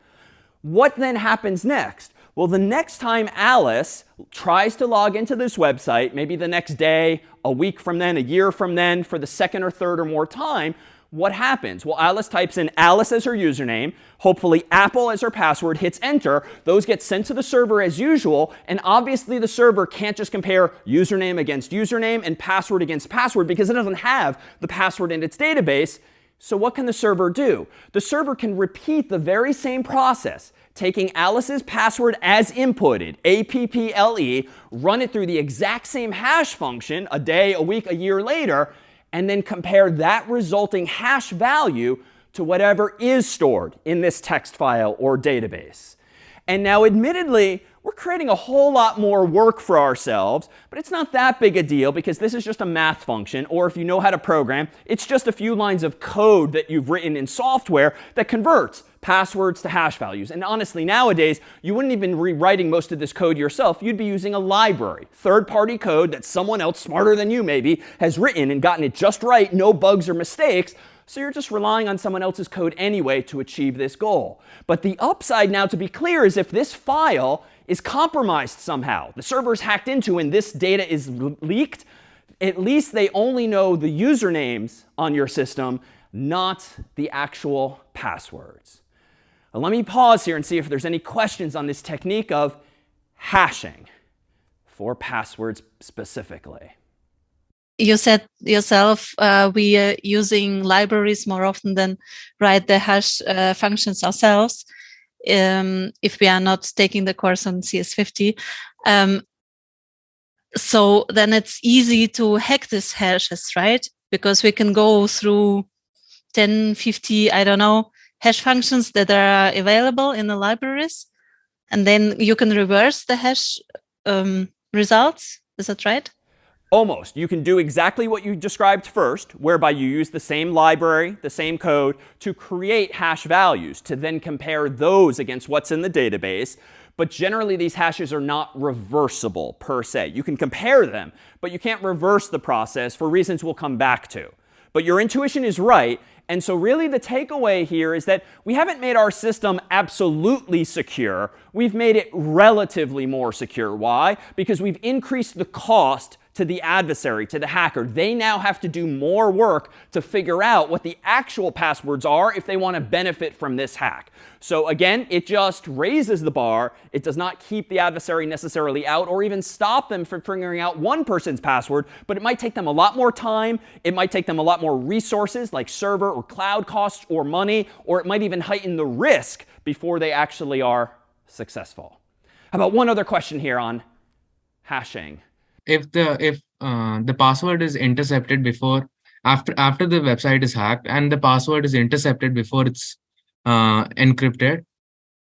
What then happens next? Well, the next time Alice tries to log into this website, maybe the next day, a week from then, a year from then, for the second or third or more time, what happens? Well, Alice types in Alice as her username, hopefully Apple as her password, hits enter. Those get sent to the server as usual, and obviously the server can't just compare username against username and password against password because it doesn't have the password in its database. So what can the server do? The server can repeat the very same process, taking Alice's password as inputted, APPLE, run it through the exact same hash function a day, a week, a year later, and then compare that resulting hash value to whatever is stored in this text file or database. And now, admittedly, we're creating a whole lot more work for ourselves, but it's not that big a deal because this is just a math function, or if you know how to program, it's just a few lines of code that you've written in software that converts passwords to hash values. And honestly, nowadays, you wouldn't even be rewriting most of this code yourself. You'd be using a library, third-party code that someone else smarter than you maybe has written and gotten it just right, no bugs or mistakes. So you're just relying on someone else's code anyway to achieve this goal. But the upside now, to be clear, is if this file is compromised somehow, the server is hacked into and this data is leaked, at least they only know the usernames on your system, not the actual passwords. Now, let me pause here and see if there's any questions on this technique of hashing for passwords specifically.
You said yourself we are using libraries more often than write the hash functions ourselves if we are not taking the course on CS50. So then it's easy to hack these hashes, right? Because we can go through 10, 50, I don't know, hash functions that are available in the libraries. And then you can reverse the hash results. Is that right?
Almost. You can do exactly what you described first, whereby you use the same library, the same code, to create hash values, to then compare those against what's in the database. But generally, these hashes are not reversible per se. You can compare them, but you can't reverse the process for reasons we'll come back to. But your intuition is right. And so really the takeaway here is that we haven't made our system absolutely secure. We've made it relatively more secure. Why? Because we've increased the cost to the adversary, to the hacker. They now have to do more work to figure out what the actual passwords are if they want to benefit from this hack. So again, it just raises the bar. It does not keep the adversary necessarily out or even stop them from figuring out one person's password, but it might take them a lot more time. It might take them a lot more resources like server or cloud costs or money, or it might even heighten the risk before they actually are successful. How about one other question here on hashing?
If the password is intercepted before after the website is hacked and the password is intercepted before it's encrypted,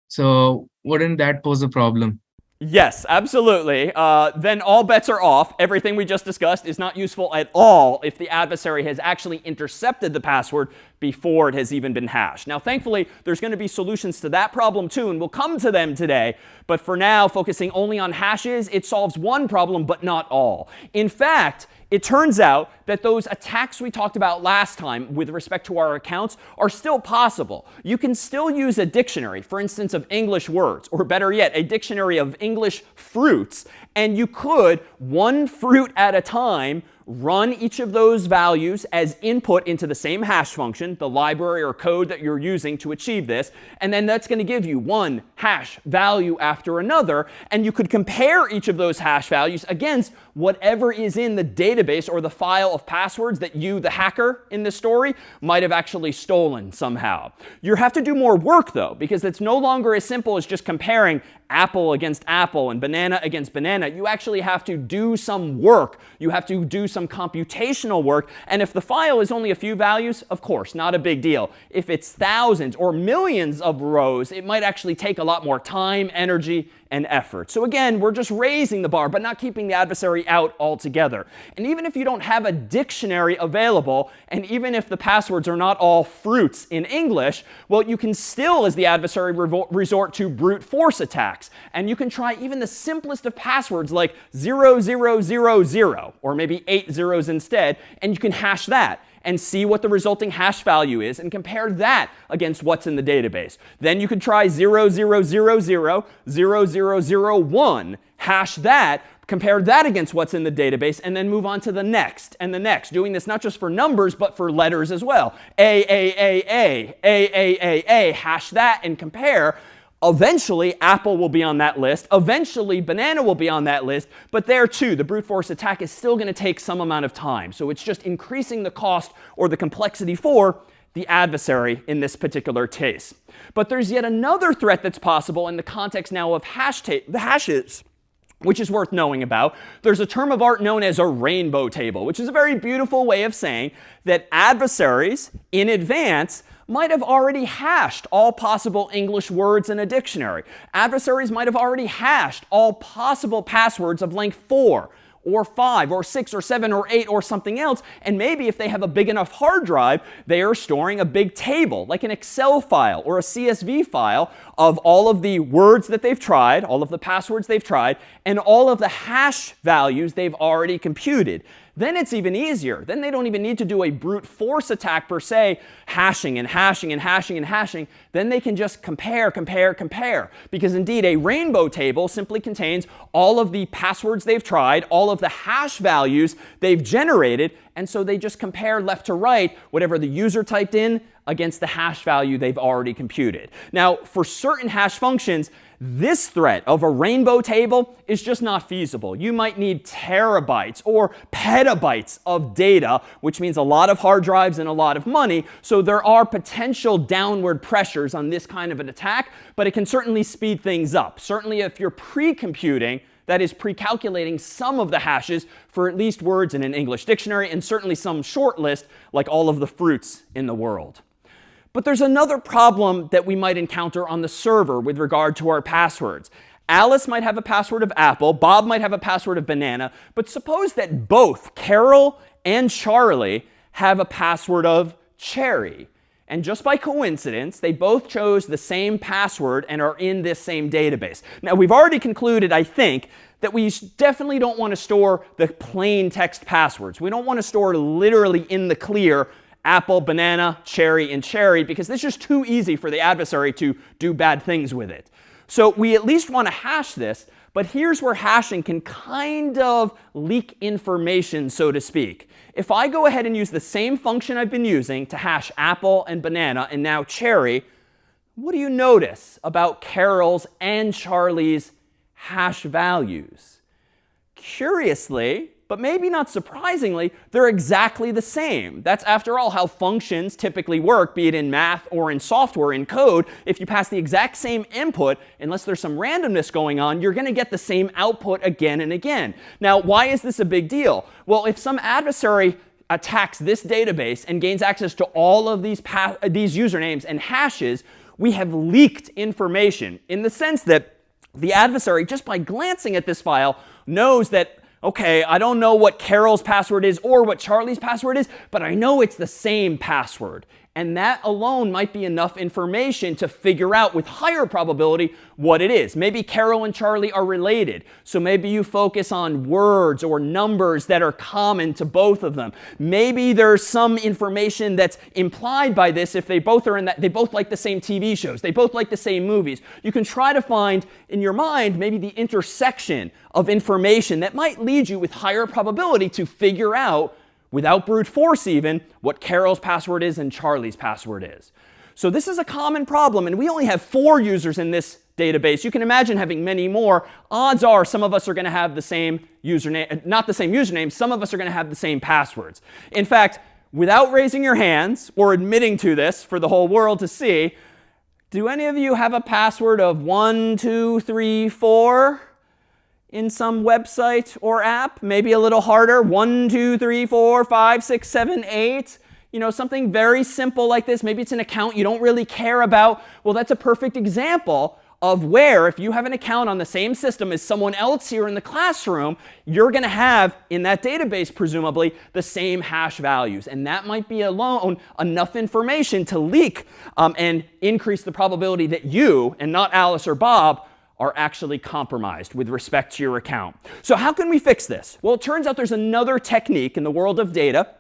so wouldn't that pose a problem?
Yes, absolutely. Then all bets are off. Everything we just discussed is not useful at all if the adversary has actually intercepted the password before it has even been hashed. Now, thankfully, there's going to be solutions to that problem too, and we'll come to them today. But for now, focusing only on hashes, it solves one problem, but not all. In fact, it turns out that those attacks we talked about last time with respect to our accounts are still possible. You can still use a dictionary, for instance, of English words, or better yet, a dictionary of English fruits, and you could, one fruit at a time, run each of those values as input into the same hash function, the library or code that you're using to achieve this, and then that's going to give you one hash value after another, and you could compare each of those hash values against whatever is in the database or the file of passwords that you, the hacker in this story, might have actually stolen somehow. You have to do more work, though, because it's no longer as simple as just comparing apple against apple and banana against banana. You actually have to do some work. You have to do some computational work. And if the file is only a few values, of course, not a big deal. If it's thousands or millions of rows, it might actually take a lot more time, energy, and effort. So again, we're just raising the bar, but not keeping the adversary out altogether. And even if you don't have a dictionary available, and even if the passwords are not all fruits in English, well, you can still, as the adversary, resort to brute force attacks. And you can try even the simplest of passwords like 0000, or maybe 8 zeros instead, and you can hash that and see what the resulting hash value is and compare that against what's in the database. Then you could try 0000, 0001, hash that, compare that against what's in the database, and then move on to the next and the next, doing this not just for numbers, but for letters as well. A, hash that and compare. Eventually, apple will be on that list. Eventually, banana will be on that list. But there, too, the brute force attack is still going to take some amount of time. So it's just increasing the cost or the complexity for the adversary in this particular case. But there's yet another threat that's possible in the context now of hashes, which is worth knowing about. There's a term of art known as a rainbow table, which is a very beautiful way of saying that adversaries in advance might have already hashed all possible English words in a dictionary. Adversaries might have already hashed all possible passwords of length 4 or 5 or 6 or 7 or 8 or something else. And maybe if they have a big enough hard drive, they are storing a big table, like an Excel file or a CSV file of all of the words that they've tried, all of the passwords they've tried, and all of the hash values they've already computed. Then it's even easier. Then they don't even need to do a brute force attack per se, hashing and hashing and hashing and hashing. Then they can just compare, compare, compare. Because indeed, a rainbow table simply contains all of the passwords they've tried, all of the hash values they've generated, and so they just compare left to right whatever the user typed in against the hash value they've already computed. Now, for certain hash functions, this threat of a rainbow table is just not feasible. You might need terabytes or petabytes of data, which means a lot of hard drives and a lot of money. So there are potential downward pressures on this kind of an attack, but it can certainly speed things up. Certainly if you're pre-computing, that is pre-calculating some of the hashes for at least words in an English dictionary, and certainly some short list like all of the fruits in the world. But there's another problem that we might encounter on the server with regard to our passwords. Alice might have a password of apple, Bob might have a password of banana, but suppose that both Carol and Charlie have a password of cherry. And just by coincidence, they both chose the same password and are in this same database. Now, we've already concluded, I think, that we definitely don't want to store the plain text passwords. We don't want to store literally in the clear apple, banana, cherry, and cherry, because it's just too easy for the adversary to do bad things with it. So we at least want to hash this, but here's where hashing can kind of leak information, so to speak. If I go ahead and use the same function I've been using to hash apple and banana and now cherry, what do you notice about Carol's and Charlie's hash values? Curiously, but maybe not surprisingly, they're exactly the same. That's, after all, how functions typically work, be it in math or in software, in code. If you pass the exact same input, unless there's some randomness going on, you're going to get the same output again and again. Now, why is this a big deal? Well, if some adversary attacks this database and gains access to all of these usernames and hashes, we have leaked information in the sense that the adversary, just by glancing at this file, knows that, okay, I don't know what Carol's password is or what Charlie's password is, but I know it's the same password. And that alone might be enough information to figure out with higher probability what it is. Maybe Carol and Charlie are related. So maybe you focus on words or numbers that are common to both of them. Maybe there's some information that's implied by this if they both are in that, they both like the same TV shows. They both like the same movies. You can try to find in your mind maybe the intersection of information that might lead you with higher probability to figure out, without brute force even, what Carol's password is and Charlie's password is. So this is a common problem, and we only have 4 users in this database. You can imagine having many more. Odds are some of us are going to have the same username, not the same username, some of us are going to have the same passwords. In fact, without raising your hands or admitting to this for the whole world to see, do any of you have a password of 1, 2, 3, 4? In some website or app? Maybe a little harder. 1, 2, 3, 4, 5, 6, 7, 8. You know, something very simple like this. Maybe it's an account you don't really care about. Well, that's a perfect example of where, if you have an account on the same system as someone else here in the classroom, you're going to have, in that database presumably, the same hash values. And that might be alone enough information to leak and increase the probability that you, and not Alice or Bob, are actually compromised with respect to your account. So how can we fix this? Well, it turns out there's another technique in the world of data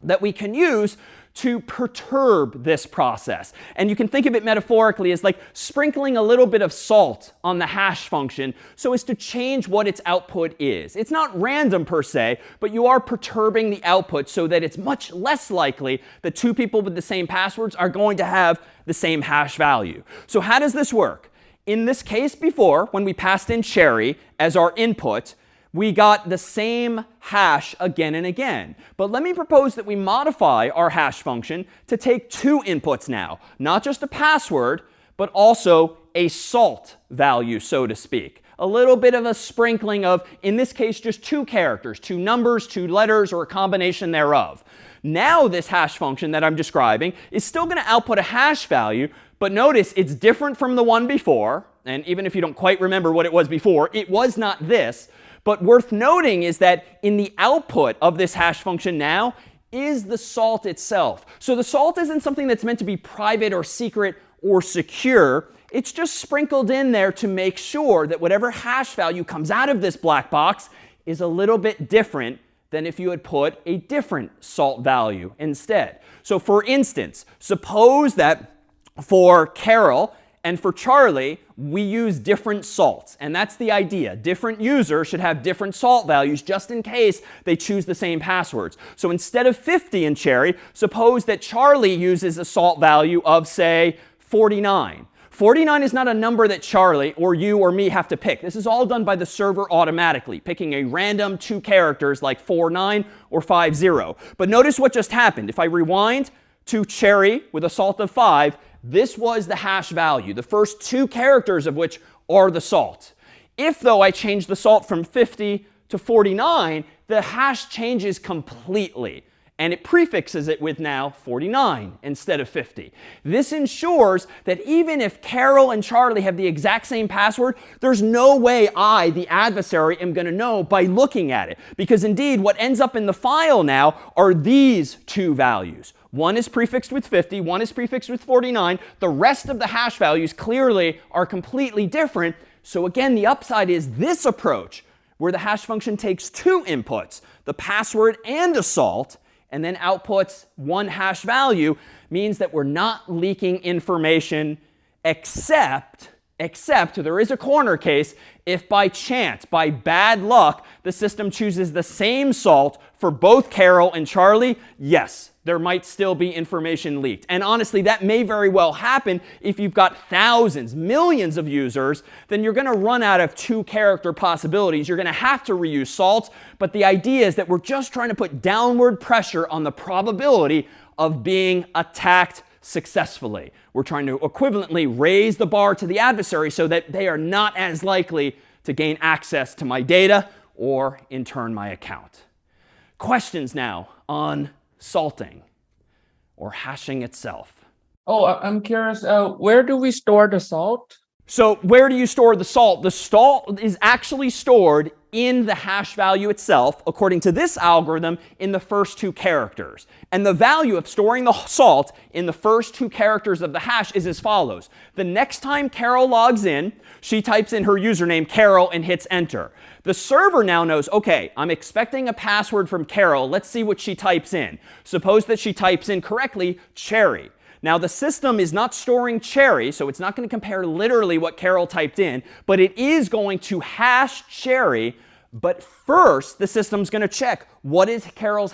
that we can use to perturb this process. And you can think of it metaphorically as like sprinkling a little bit of salt on the hash function so as to change what its output is. It's not random per se, but you are perturbing the output so that it's much less likely that 2 people with the same passwords are going to have the same hash value. So how does this work? In this case before, when we passed in cherry as our input, we got the same hash again and again. But let me propose that we modify our hash function to take two inputs now. Not just a password, but also a salt value, so to speak. A little bit of a sprinkling of, in this case, just two characters, two numbers, two letters, or a combination thereof. Now this hash function that I'm describing is still going to output a hash value, but notice it's different from the one before. And even if you don't quite remember what it was before, it was not this. But worth noting is that in the output of this hash function now is the salt itself. So the salt isn't something that's meant to be private or secret or secure. It's just sprinkled in there to make sure that whatever hash value comes out of this black box is a little bit different than if you had put a different salt value instead. So for instance, suppose that for Carol and for Charlie, we use different salts. And that's the idea. Different users should have different salt values just in case they choose the same passwords. So instead of 50 in Cherry, suppose that Charlie uses a salt value of, say, 49. 49 is not a number that Charlie or you or me have to pick. This is all done by the server automatically, picking a random two characters like 49 or 50. But notice what just happened. If I rewind to Cherry with a salt of 5, this was the hash value, the first two characters of which are the salt. If, though, I change the salt from 50 to 49, the hash changes completely. And it prefixes it with now 49 instead of 50. This ensures that even if Carol and Charlie have the exact same password, there's no way I, the adversary, am going to know by looking at it. Because indeed, what ends up in the file now are these two values. One is prefixed with 50, one is prefixed with 49. The rest of the hash values clearly are completely different. So again, the upside is this approach, where the hash function takes two inputs, the password and a salt, and then outputs one hash value, means that we're not leaking information except there is a corner case if by chance, by bad luck, the system chooses the same salt for both Carol and Charlie. Yes, there might still be information leaked. And honestly, that may very well happen if you've got thousands, millions of users. Then you're going to run out of two-character possibilities. You're going to have to reuse salts. But the idea is that we're just trying to put downward pressure on the probability of being attacked successfully. We're trying to equivalently raise the bar to the adversary so that they are not as likely to gain access to my data or, in turn, my account. Questions now on salting or hashing itself.
Oh, I'm curious, where do we store the salt?
So where do you store the salt? The salt is actually stored in the hash value itself, according to this algorithm, in the first two characters. And the value of storing the salt in the first two characters of the hash is as follows. The next time Carol logs in, she types in her username, Carol, and hits enter. The server now knows, OK, I'm expecting a password from Carol. Let's see what she types in. Suppose that she types in correctly, Cherry. Now, the system is not storing Cherry, so it's not going to compare literally what Carol typed in, but it is going to hash Cherry. But first, the system's going to check what is Carol's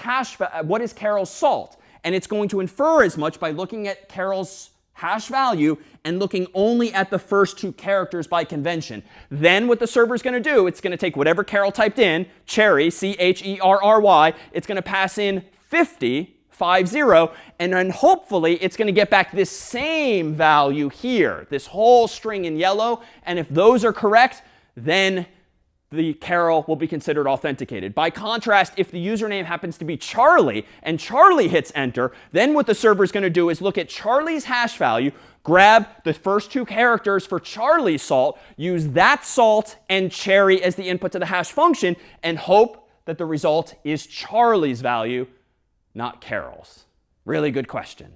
salt. And it's going to infer as much by looking at Carol's hash value and looking only at the first two characters by convention. Then what the server's going to do, it's going to take whatever Carol typed in, Cherry, C-H-E-R-R-Y, it's going to pass in 50, and then hopefully it's going to get back this same value here, this whole string in yellow. And if those are correct, then the Carol will be considered authenticated. By contrast, if the username happens to be Charlie and Charlie hits enter, then what the server is going to do is look at Charlie's hash value, grab the first two characters for Charlie's salt, use that salt and Cherry as the input to the hash function, and hope that the result is Charlie's value, not Carol's. Really good question.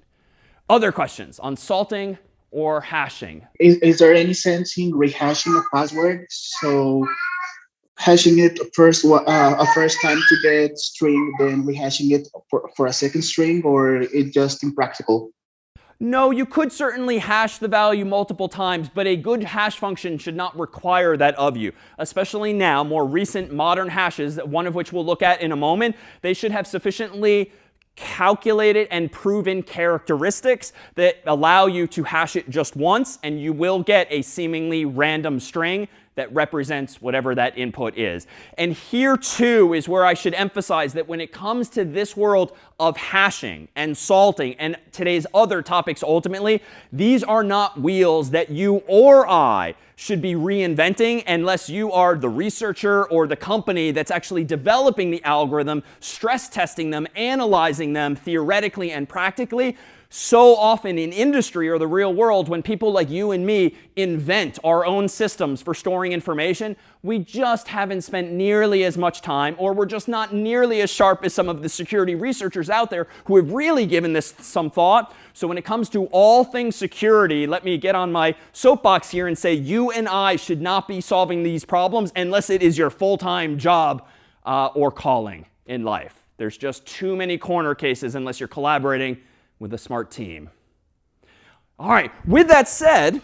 Other questions on salting or hashing?
Is there any sense in rehashing a password? So hashing it first, a first time to get string, then rehashing it for a second string, or it's just impractical?
No, you could certainly hash the value multiple times, but a good hash function should not require that of you. Especially now, more recent modern hashes, one of which we'll look at in a moment, they should have sufficiently calculated and proven characteristics that allow you to hash it just once, and you will get a seemingly random string that represents whatever that input is. And here too is where I should emphasize that when it comes to this world of hashing and salting and today's other topics ultimately, these are not wheels that you or I should be reinventing unless you are the researcher or the company that's actually developing the algorithm, stress testing them, analyzing them theoretically and practically. So often in industry or the real world, when people like you and me invent our own systems for storing information, we just haven't spent nearly as much time, or we're just not nearly as sharp as some of the security researchers out there who have really given this some thought. So when it comes to all things security, let me get on my soapbox here and say you and I should not be solving these problems unless it is your full-time job or calling in life. There's just too many corner cases unless you're collaborating with a smart team. All right, with that said,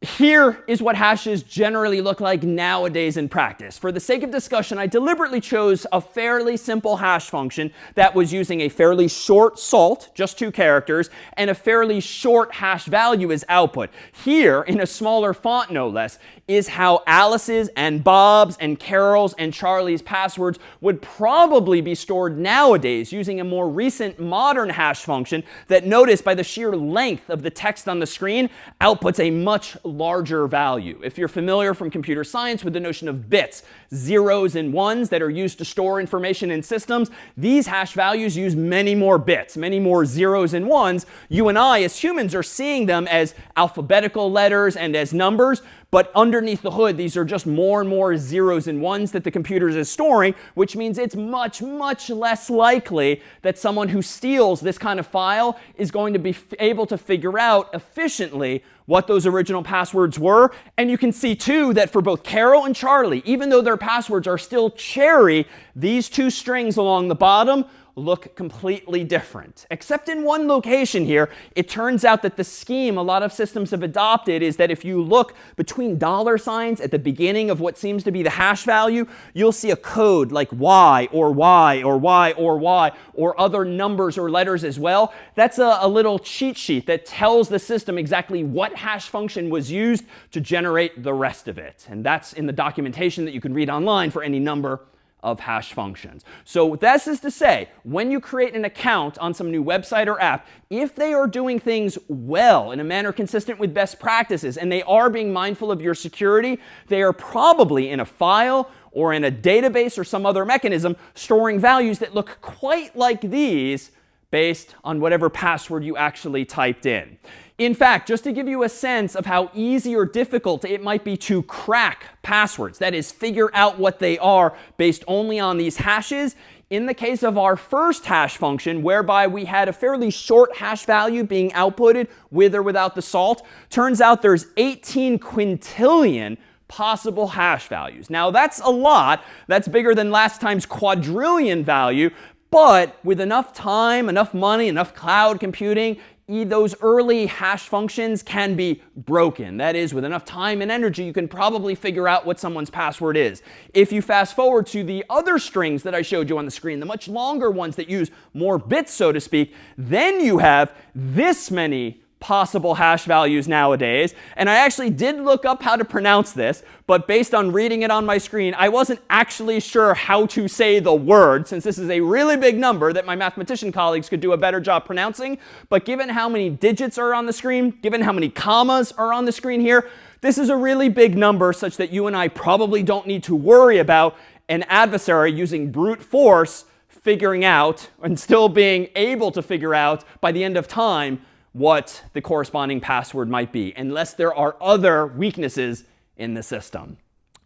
here is what hashes generally look like nowadays in practice. For the sake of discussion, I deliberately chose a fairly simple hash function that was using a fairly short salt, just 2 characters, and a fairly short hash value as output. Here, in a smaller font no less, is how Alice's and Bob's and Carol's and Charlie's passwords would probably be stored nowadays using a more recent modern hash function that, notice by the sheer length of the text on the screen, outputs a much larger value. If you're familiar from computer science with the notion of bits, zeros and ones that are used to store information in systems, these hash values use many more bits, many more zeros and ones. You and I as humans are seeing them as alphabetical letters and as numbers, but underneath the hood, these are just more and more zeros and ones that the computer is storing, which means it's much, much less likely that someone who steals this kind of file is going to be able to figure out efficiently what those original passwords were. And you can see, too, that for both Carol and Charlie, even though their passwords are still cherry, these 2 strings along the bottom look completely different. Except in one location here, it turns out that the scheme a lot of systems have adopted is that if you look between $ at the beginning of what seems to be the hash value, you'll see a code like Y or Y or Y or Y or other numbers or letters as well. That's a little cheat sheet that tells the system exactly what hash function was used to generate the rest of it. And that's in the documentation that you can read online for any number of hash functions. So this is to say, when you create an account on some new website or app, if they are doing things well in a manner consistent with best practices and they are being mindful of your security, they are probably in a file or in a database or some other mechanism storing values that look quite like these based on whatever password you actually typed in. In fact, just to give you a sense of how easy or difficult it might be to crack passwords, that is, figure out what they are based only on these hashes, in the case of our first hash function, whereby we had a fairly short hash value being outputted with or without the salt, turns out there's 18 quintillion possible hash values. Now, that's a lot. That's bigger than last time's quadrillion value. But with enough time, enough money, enough cloud computing, those early hash functions can be broken. That is, with enough time and energy, you can probably figure out what someone's password is. If you fast forward to the other strings that I showed you on the screen, the much longer ones that use more bits, so to speak, then you have this many possible hash values nowadays. And I actually did look up how to pronounce this, but based on reading it on my screen, I wasn't actually sure how to say the word, since this is a really big number that my mathematician colleagues could do a better job pronouncing. But given how many digits are on the screen, given how many commas are on the screen here, this is a really big number such that you and I probably don't need to worry about an adversary using brute force figuring out and still being able to figure out by the end of time what the corresponding password might be, unless there are other weaknesses in the system.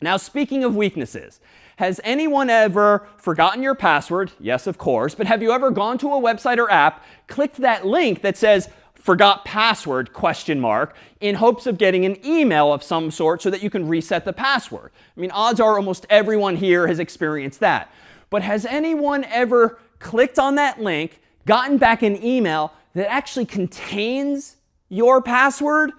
Now, speaking of weaknesses, has anyone ever forgotten your password? Yes, of course. But have you ever gone to a website or app, clicked that link that says forgot password, ? In hopes of getting an email of some sort so that you can reset the password? I mean, odds are almost everyone here has experienced that. But has anyone ever clicked on that link, gotten back an email that actually contains your password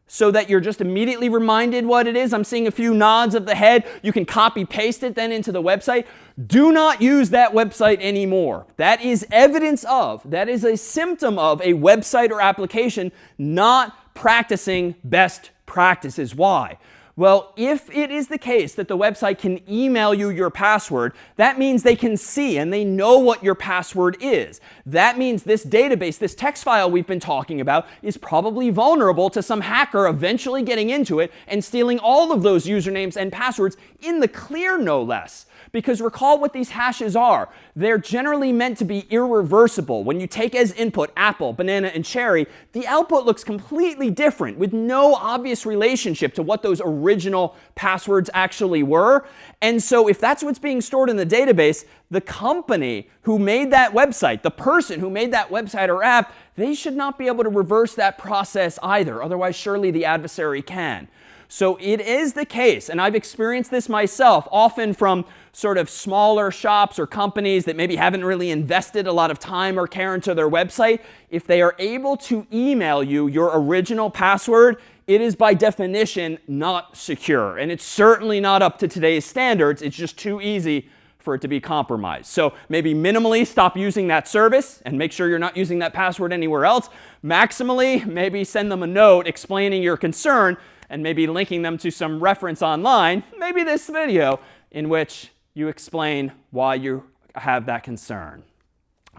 so that you're just immediately reminded what it is? I'm seeing a few nods of the head. You can copy paste it then into the website. Do not use that website anymore. That is evidence of, that is a symptom of a website or application not practicing best practices. Why? Well, if it is the case that the website can email you your password, that means they can see and they know what your password is. That means this database, this text file we've been talking about, is probably vulnerable to some hacker eventually getting into it and stealing all of those usernames and passwords in the clear, no less. Because recall what these hashes are. They're generally meant to be irreversible. When you take as input apple, banana, and cherry, the output looks completely different with no obvious relationship to what those original passwords actually were. And so if that's what's being stored in the database, the company who made that website, the person who made that website or app, they should not be able to reverse that process either. Otherwise, surely the adversary can. So it is the case, and I've experienced this myself, often from sort of smaller shops or companies that maybe haven't really invested a lot of time or care into their website. If they are able to email you your original password, it is by definition not secure. And it's certainly not up to today's standards. It's just too easy for it to be compromised. So maybe minimally stop using that service and make sure you're not using that password anywhere else. Maximally, maybe send them a note explaining your concern and maybe linking them to some reference online, maybe this video, in which you explain why you have that concern.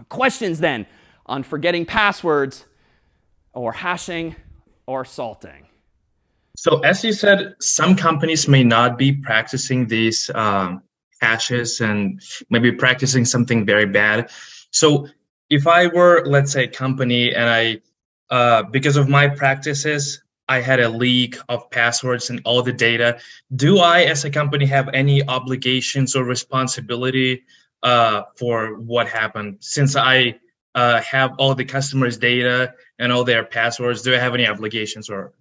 Questions then on forgetting passwords or hashing or salting?
So as you said, some companies may not be practicing these hashes and maybe practicing something very bad. So if I were, let's say, a company and because of my practices, I had a leak of passwords and all the data, do I, as a company, have any obligations or responsibility for what happened? Since I have all the customers' data and all their passwords, do I have any obligations or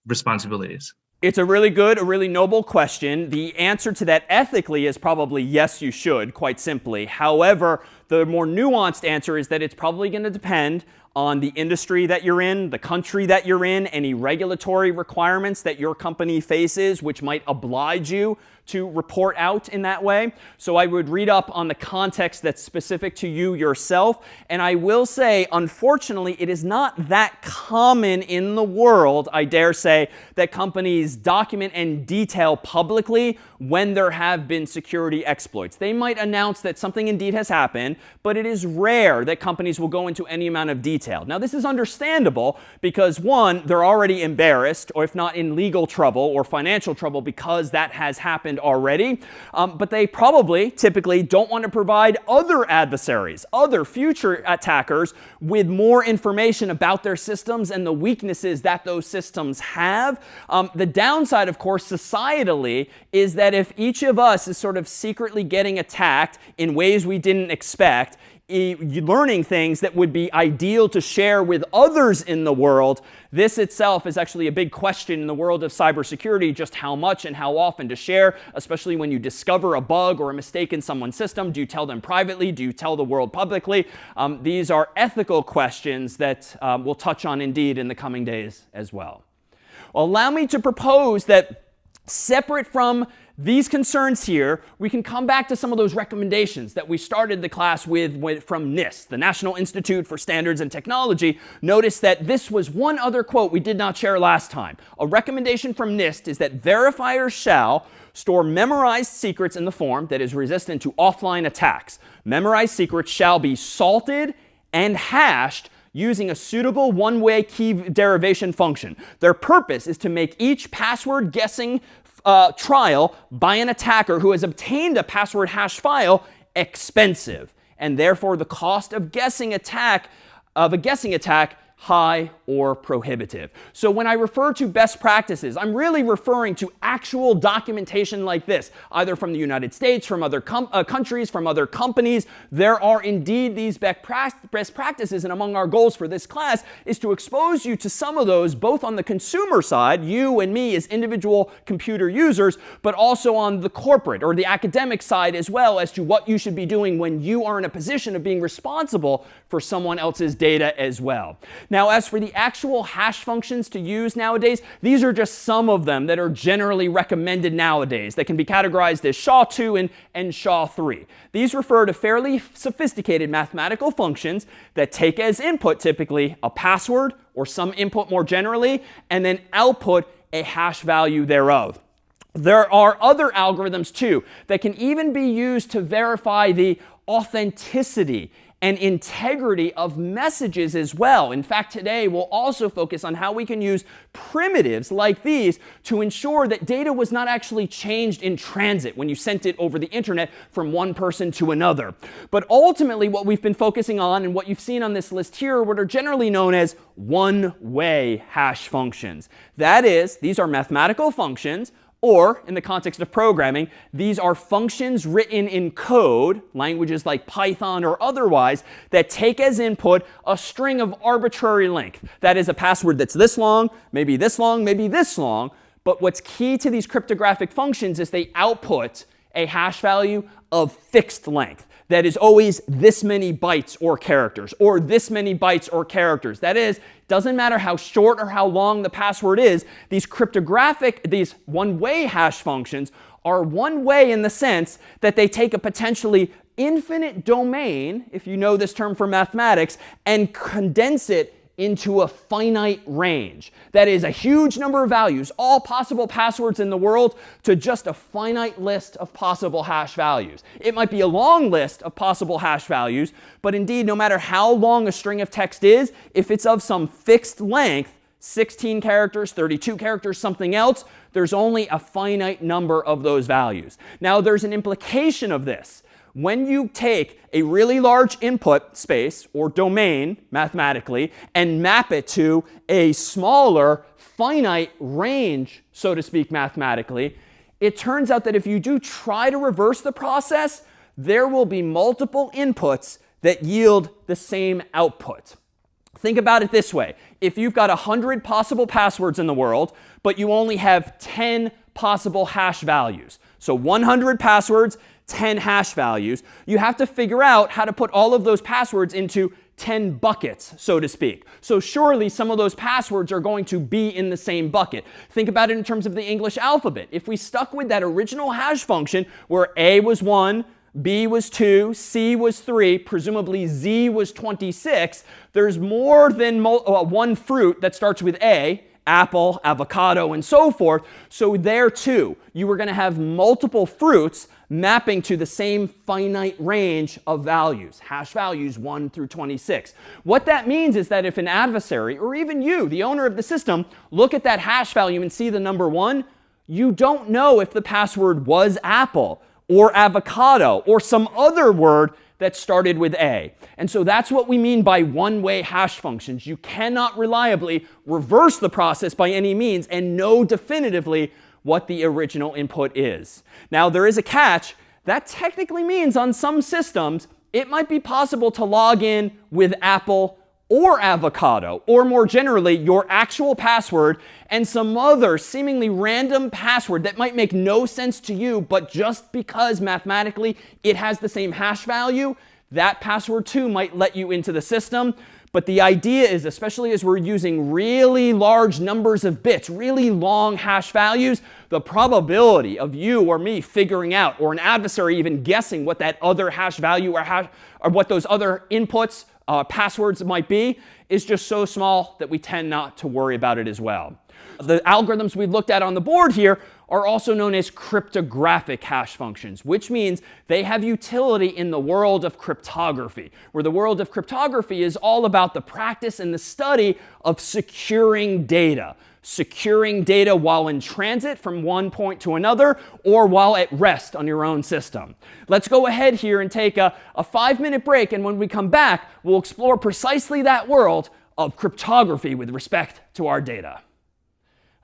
responsibilities?
It's a really good, a really noble question. The answer to that ethically is probably yes, you should, quite simply. However, the more nuanced answer is that it's probably going to depend on the industry that you're in, the country that you're in, any regulatory requirements that your company faces, which might oblige you to report out in that way. So I would read up on the context that's specific to you yourself. And I will say, unfortunately, it is not that common in the world, I dare say, that companies document and detail publicly when there have been security exploits. They might announce that something indeed has happened, but it is rare that companies will go into any amount of detail. Now, this is understandable because, one, they're already embarrassed, or if not in legal trouble or financial trouble because that has happened already. But they probably, typically, don't want to provide other adversaries, other future attackers, with more information about their systems and the weaknesses that those systems have. The downside, of course, societally, is that if each of us is sort of secretly getting attacked in ways we didn't expect, learning things that would be ideal to share with others in the world, this itself is actually a big question in the world of cybersecurity, just how much and how often to share, especially when you discover a bug or a mistake in someone's system. Do you tell them privately? Do you tell the world publicly? These are ethical questions that we'll touch on indeed in the coming days as well. Well, allow me to propose that separate from these concerns here, we can come back to some of those recommendations that we started the class with from NIST, the National Institute for Standards and Technology. Notice that this was one other quote we did not share last time. A recommendation from NIST is that verifiers shall store memorized secrets in the form that is resistant to offline attacks. Memorized secrets shall be salted and hashed using a suitable one-way key derivation function. Their purpose is to make each password guessing trial by an attacker who has obtained a password hash file expensive, and therefore the cost of a guessing attack high or prohibitive. So when I refer to best practices, I'm really referring to actual documentation like this, either from the United States, from other countries, from other companies. There are indeed these best practices, and among our goals for this class is to expose you to some of those, both on the consumer side, you and me as individual computer users, but also on the corporate or the academic side as well, as to what you should be doing when you are in a position of being responsible for someone else's data as well. Now, as for the actual hash functions to use nowadays, these are just some of them that are generally recommended nowadays that can be categorized as SHA-2 and SHA-3. These refer to fairly sophisticated mathematical functions that take as input typically a password or some input more generally, and then output a hash value thereof. There are other algorithms too that can even be used to verify the authenticity and integrity of messages as well. In fact, today we'll also focus on how we can use primitives like these to ensure that data was not actually changed in transit when you sent it over the internet from one person to another. But ultimately, what we've been focusing on and what you've seen on this list here are what are generally known as one-way hash functions. That is, these are mathematical functions, or, in the context of programming, these are functions written in code, languages like Python or otherwise, that take as input a string of arbitrary length. That is a password that's this long, maybe this long, maybe this long. But what's key to these cryptographic functions is they output a hash value of fixed length. That is always this many bytes or characters, or this many bytes or characters. That is, doesn't matter how short or how long the password is, these one-way hash functions are one way in the sense that they take a potentially infinite domain, if you know this term from mathematics, and condense it into a finite range. That is a huge number of values, all possible passwords in the world, to just a finite list of possible hash values. It might be a long list of possible hash values, but indeed, no matter how long a string of text is, if it's of some fixed length, 16 characters, 32 characters, something else, there's only a finite number of those values. Now, there's an implication of this. When you take a really large input space or domain mathematically and map it to a smaller finite range, so to speak, mathematically, it turns out that if you do try to reverse the process, there will be multiple inputs that yield the same output. Think about it this way. If you've got 100 possible passwords in the world, but you only have 10 possible hash values, so 100 passwords, 10 hash values, you have to figure out how to put all of those passwords into 10 buckets, so to speak. So surely some of those passwords are going to be in the same bucket. Think about it in terms of the English alphabet. If we stuck with that original hash function where A was 1, B was 2, C was 3, presumably Z was 26, there's more than one fruit that starts with A, apple, avocado, and so forth. So there too, you were going to have multiple fruits mapping to the same finite range of values, hash values 1 through 26. What that means is that if an adversary, or even you, the owner of the system, look at that hash value and see the number 1, you don't know if the password was apple or avocado or some other word that started with A. And so that's what we mean by one-way hash functions. You cannot reliably reverse the process by any means and know definitively what the original input is. Now, there is a catch. That technically means on some systems, it might be possible to log in with apple or avocado, or more generally, your actual password and some other seemingly random password that might make no sense to you, but just because mathematically it has the same hash value, that password too might let you into the system. But the idea is, especially as we're using really large numbers of bits, really long hash values, the probability of you or me figuring out, or an adversary even guessing what that other hash value or what those other inputs, passwords might be, is just so small that we tend not to worry about it as well. The algorithms we've looked at on the board here are also known as cryptographic hash functions, which means they have utility in the world of cryptography, where the world of cryptography is all about the practice and the study of securing data. Securing data while in transit from one point to another, or while at rest on your own system. Let's go ahead here and take a 5-minute break, and when we come back, we'll explore precisely that world of cryptography with respect to our data.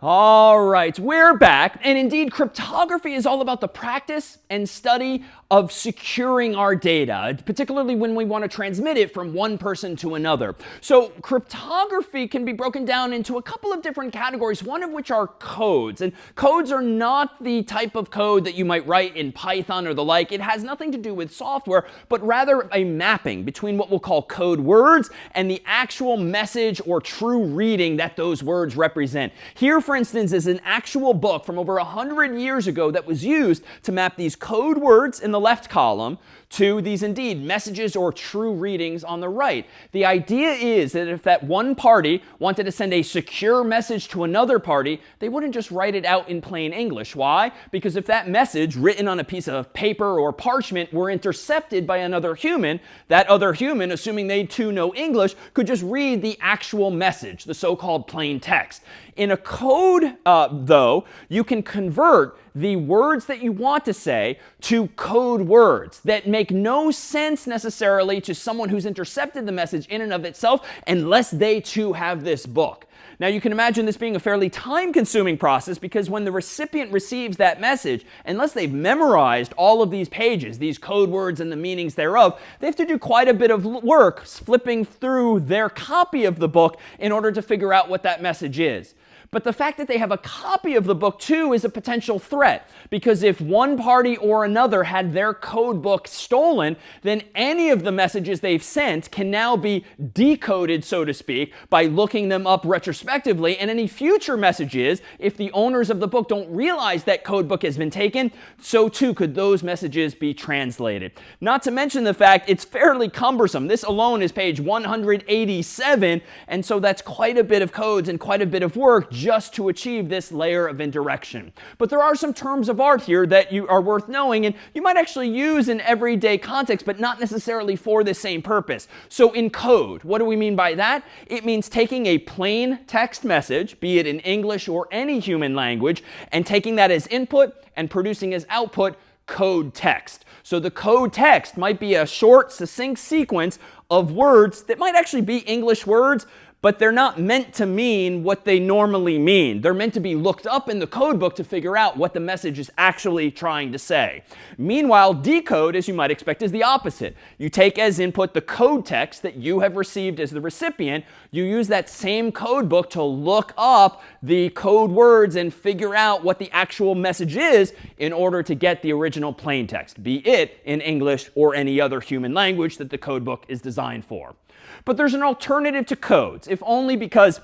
All right, we're back. And indeed, cryptography is all about the practice and study of securing our data, particularly when we want to transmit it from one person to another. So cryptography can be broken down into a couple of different categories, one of which are codes. And codes are not the type of code that you might write in Python or the like. It has nothing to do with software, but rather a mapping between what we'll call code words and the actual message or true reading that those words represent. Here, for for instance, is an actual book from over 100 years ago that was used to map these code words in the left column to these indeed messages or true readings on the right. The idea is that if that one party wanted to send a secure message to another party, they wouldn't just write it out in plain English. Why? Because if that message written on a piece of paper or parchment were intercepted by another human, that other human, assuming they too know English, could just read the actual message, the so-called plain text. In a code, though, you can convert the words that you want to say to code words that make no sense necessarily to someone who's intercepted the message in and of itself unless they too have this book. Now, you can imagine this being a fairly time-consuming process because when the recipient receives that message, unless they've memorized all of these pages, these code words and the meanings thereof, they have to do quite a bit of work flipping through their copy of the book in order to figure out what that message is. But the fact that they have a copy of the book, too, is a potential threat. Because if one party or another had their code book stolen, then any of the messages they've sent can now be decoded, so to speak, by looking them up retrospectively. And any future messages, if the owners of the book don't realize that code book has been taken, so too could those messages be translated. Not to mention the fact it's fairly cumbersome. This alone is page 187. And so that's quite a bit of codes and quite a bit of work just to achieve this layer of indirection. But there are some terms of art here that are worth knowing, and you might actually use in everyday context, but not necessarily for the same purpose. So in code, what do we mean by that? It means taking a plain text message, be it in English or any human language, and taking that as input and producing as output code text. So the code text might be a short, succinct sequence of words that might actually be English words, but they're not meant to mean what they normally mean. They're meant to be looked up in the code book to figure out what the message is actually trying to say. Meanwhile, decode, as you might expect, is the opposite. You take as input the code text that you have received as the recipient. You use that same code book to look up the code words and figure out what the actual message is in order to get the original plain text, be it in English or any other human language that the code book is designed for. But there's an alternative to codes, if only because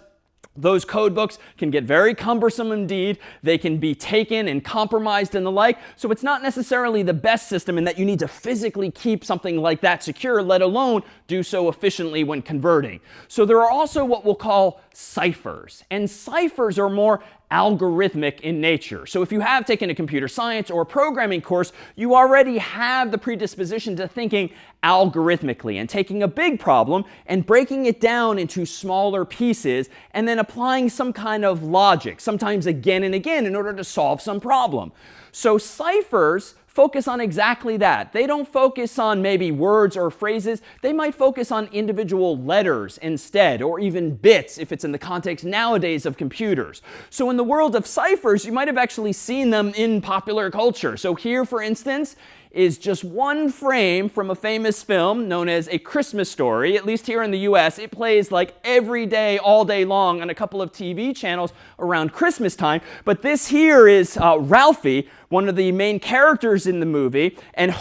those code books can get very cumbersome indeed. They can be taken and compromised and the like. So it's not necessarily the best system in that you need to physically keep something like that secure, let alone do so efficiently when converting. So there are also what we'll call ciphers. And ciphers are more algorithmic in nature. So if you have taken a computer science or a programming course, you already have the predisposition to thinking algorithmically and taking a big problem and breaking it down into smaller pieces and then applying some kind of logic, sometimes again and again, in order to solve some problem. So ciphers focus on exactly that. They don't focus on maybe words or phrases. They might focus on individual letters instead, or even bits if it's in the context nowadays of computers. So in the world of ciphers, you might have actually seen them in popular culture. So here, for instance, is just one frame from a famous film known as A Christmas Story. At least here in the US, it plays like every day, all day long on a couple of TV channels around Christmas time. But this here is Ralphie, one of the main characters in the movie, and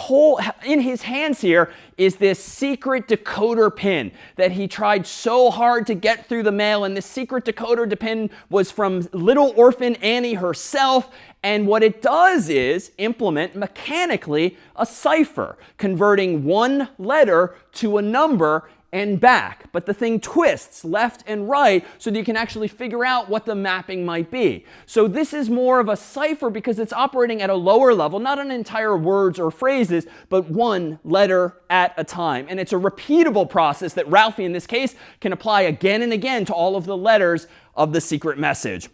in his hands here is this secret decoder pin that he tried so hard to get through the mail. And this secret decoder pin was from little orphan Annie herself. And what it does is implement mechanically a cipher, converting one letter to a number and back. But the thing twists left and right so that you can actually figure out what the mapping might be. So this is more of a cipher because it's operating at a lower level, not on entire words or phrases, but one letter at a time. And it's a repeatable process that Ralphie, in this case, can apply again and again to all of the letters of the secret message.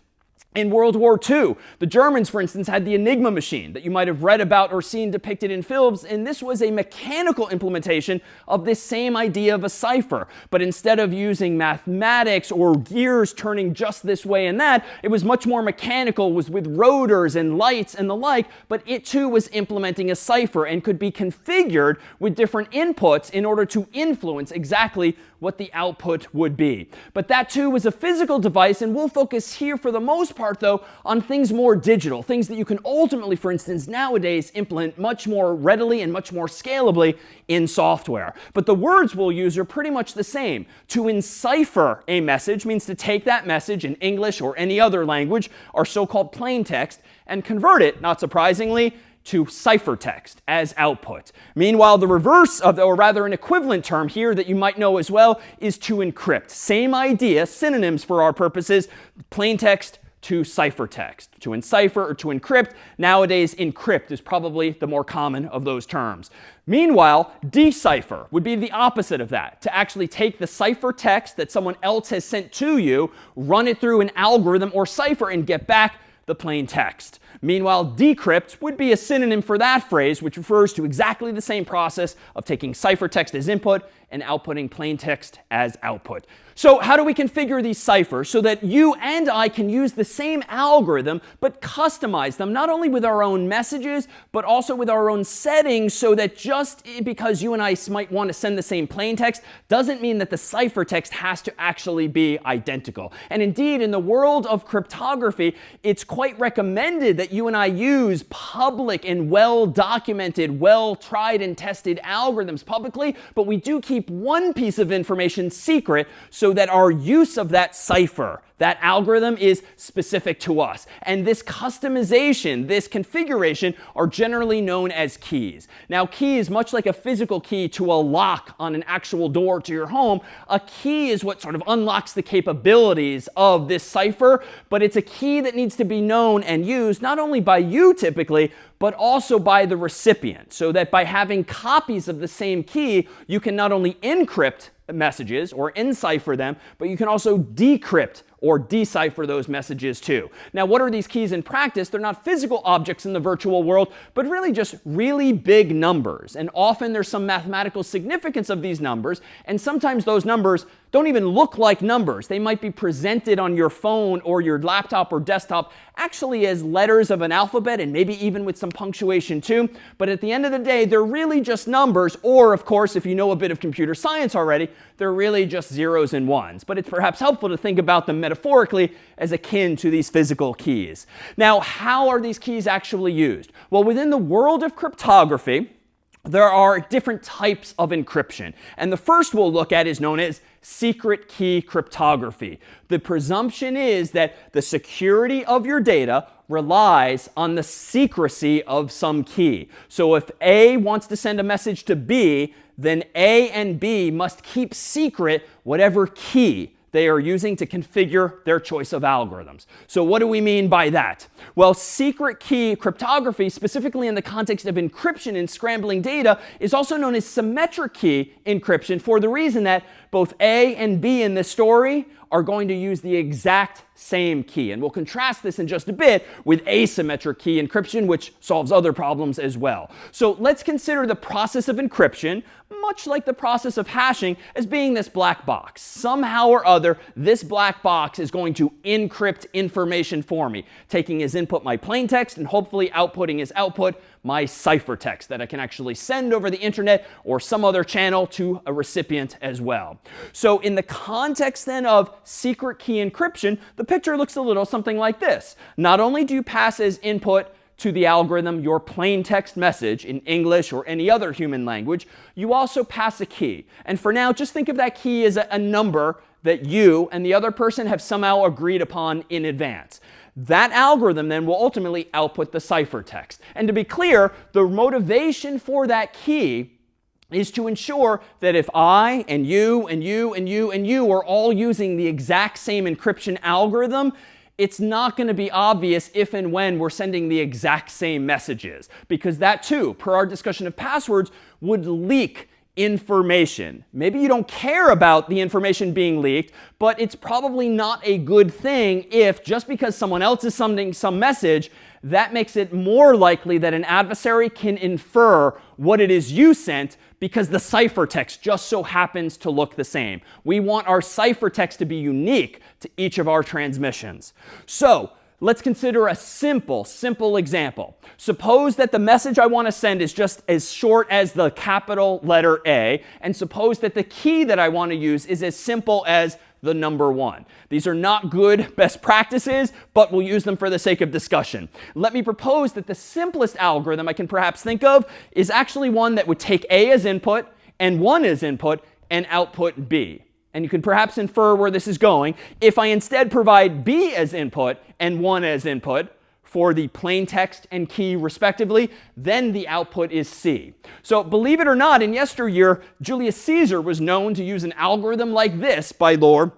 In World War II, the Germans, for instance, had the Enigma machine that you might have read about or seen depicted in films, and this was a mechanical implementation of this same idea of a cipher. But instead of using mathematics or gears turning just this way and that, it was much more mechanical, was with rotors and lights and the like, but it too was implementing a cipher and could be configured with different inputs in order to influence exactly what the output would be. But that too was a physical device, and we'll focus here for the most part part, though, on things more digital, things that you can ultimately, for instance, nowadays implement much more readily and much more scalably in software. But the words we'll use are pretty much the same. To encipher a message means to take that message in English or any other language, our so-called plain text, and convert it, not surprisingly, to ciphertext as output. Meanwhile, the reverse of, or rather an equivalent term here that you might know as well, is to encrypt. Same idea, synonyms for our purposes, plain text to ciphertext. To encipher or to encrypt. Nowadays, encrypt is probably the more common of those terms. Meanwhile, decipher would be the opposite of that. To actually take the ciphertext that someone else has sent to you, run it through an algorithm or cipher, and get back the plain text. Meanwhile, decrypt would be a synonym for that phrase, which refers to exactly the same process of taking ciphertext as input and outputting plain text as output. So how do we configure these ciphers so that you and I can use the same algorithm but customize them not only with our own messages but also with our own settings, so that just because you and I might want to send the same plain text doesn't mean that the ciphertext has to actually be identical. And indeed, in the world of cryptography, it's quite recommended that you and I use public and well-documented, well-tried and tested algorithms publicly, but we do keep one piece of information secret so that our use of that cipher, that algorithm, is specific to us. And this customization, this configuration, are generally known as keys. Now, keys, much like a physical key to a lock on an actual door to your home, a key is what sort of unlocks the capabilities of this cipher, but it's a key that needs to be known and used not only by you typically, but also by the recipient, so that by having copies of the same key, you can not only encrypt messages or encipher them, but you can also decrypt or decipher those messages too. Now, what are these keys in practice? They're not physical objects in the virtual world, but really just really big numbers. And often there's some mathematical significance of these numbers, and sometimes those numbers don't even look like numbers. They might be presented on your phone or your laptop or desktop actually as letters of an alphabet, and maybe even with some punctuation too. But at the end of the day, they're really just numbers, or of course, if you know a bit of computer science already, they're really just zeros and ones. But it's perhaps helpful to think about them metaphorically as akin to these physical keys. Now, how are these keys actually used? Well, within the world of cryptography, there are different types of encryption. And the first we'll look at is known as secret key cryptography. The presumption is that the security of your data relies on the secrecy of some key. So if A wants to send a message to B, then A and B must keep secret whatever key they are using to configure their choice of algorithms. So what do we mean by that? Well, secret key cryptography, specifically in the context of encryption and scrambling data, is also known as symmetric key encryption, for the reason that both A and B in this story are going to use the exact same key. And we'll contrast this in just a bit with asymmetric key encryption, which solves other problems as well. So let's consider the process of encryption, much like the process of hashing, as being this black box. Somehow or other, this black box is going to encrypt information for me, taking as input my plain text and hopefully outputting as output my ciphertext that I can actually send over the internet or some other channel to a recipient as well. So in the context then of secret key encryption, the picture looks a little something like this. Not only do you pass as input to the algorithm your plain text message in English or any other human language, you also pass a key. And for now, just think of that key as a number that you and the other person have somehow agreed upon in advance. That algorithm then will ultimately output the ciphertext. And to be clear, the motivation for that key is to ensure that if I and you and you and you and you are all using the exact same encryption algorithm, it's not going to be obvious if and when we're sending the exact same messages, because that too, per our discussion of passwords, would leak information. Maybe you don't care about the information being leaked, but it's probably not a good thing if just because someone else is sending some message, that makes it more likely that an adversary can infer what it is you sent because the ciphertext just so happens to look the same. We want our ciphertext to be unique to each of our transmissions. So let's consider a simple example. Suppose that the message I want to send is just as short as the capital letter A, and suppose that the key that I want to use is as simple as the number 1. These are not good best practices, but we'll use them for the sake of discussion. Let me propose that the simplest algorithm I can perhaps think of is actually one that would take A as input and 1 as input and output B. And you can perhaps infer where this is going. If I instead provide B as input and 1 as input for the plain text and key respectively, then the output is C. So believe it or not, in yesteryear, Julius Caesar was known to use an algorithm like this by lore,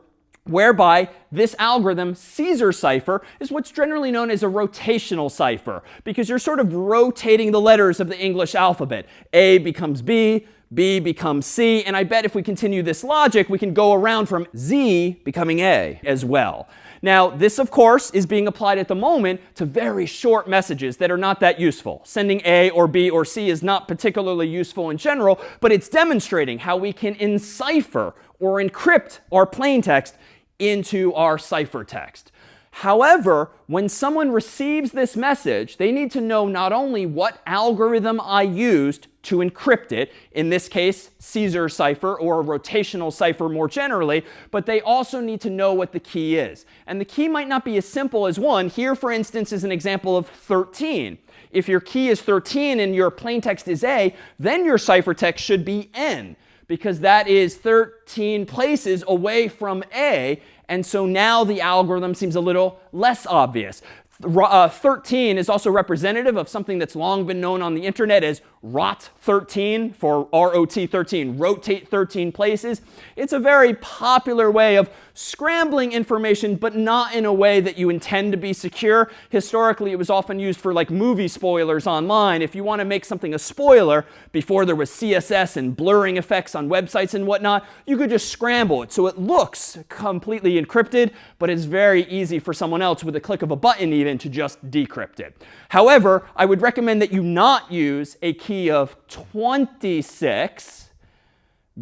whereby this algorithm, Caesar cipher, is what's generally known as a rotational cipher, because you're sort of rotating the letters of the English alphabet. A becomes B, B becomes C, and I bet if we continue this logic, we can go around from Z becoming A as well. Now, this, of course, is being applied at the moment to very short messages that are not that useful. Sending A or B or C is not particularly useful in general, but it's demonstrating how we can encipher or encrypt our plain text into our ciphertext. However, when someone receives this message, they need to know not only what algorithm I used to encrypt it, in this case, Caesar cipher or a rotational cipher more generally, but they also need to know what the key is. And the key might not be as simple as 1. Here, for instance, is an example of 13. If your key is 13 and your plain text is A, then your ciphertext should be N, because that is 13 places away from A. And so now the algorithm seems a little less obvious. 13 is also representative of something that's long been known on the internet as ROT13 for ROT13, rotate 13 places. It's a very popular way of scrambling information, but not in a way that you intend to be secure. Historically, it was often used for like movie spoilers online. If you want to make something a spoiler before there was CSS and blurring effects on websites and whatnot, you could just scramble it so it looks completely encrypted, but it's very easy for someone else with a click of a button even to just decrypt it. However, I would recommend that you not use a key of 26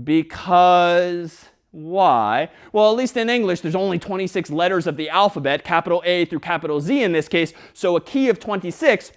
because why? Well, at least in English, there's only 26 letters of the alphabet, capital A through capital Z in this case. So a key of 26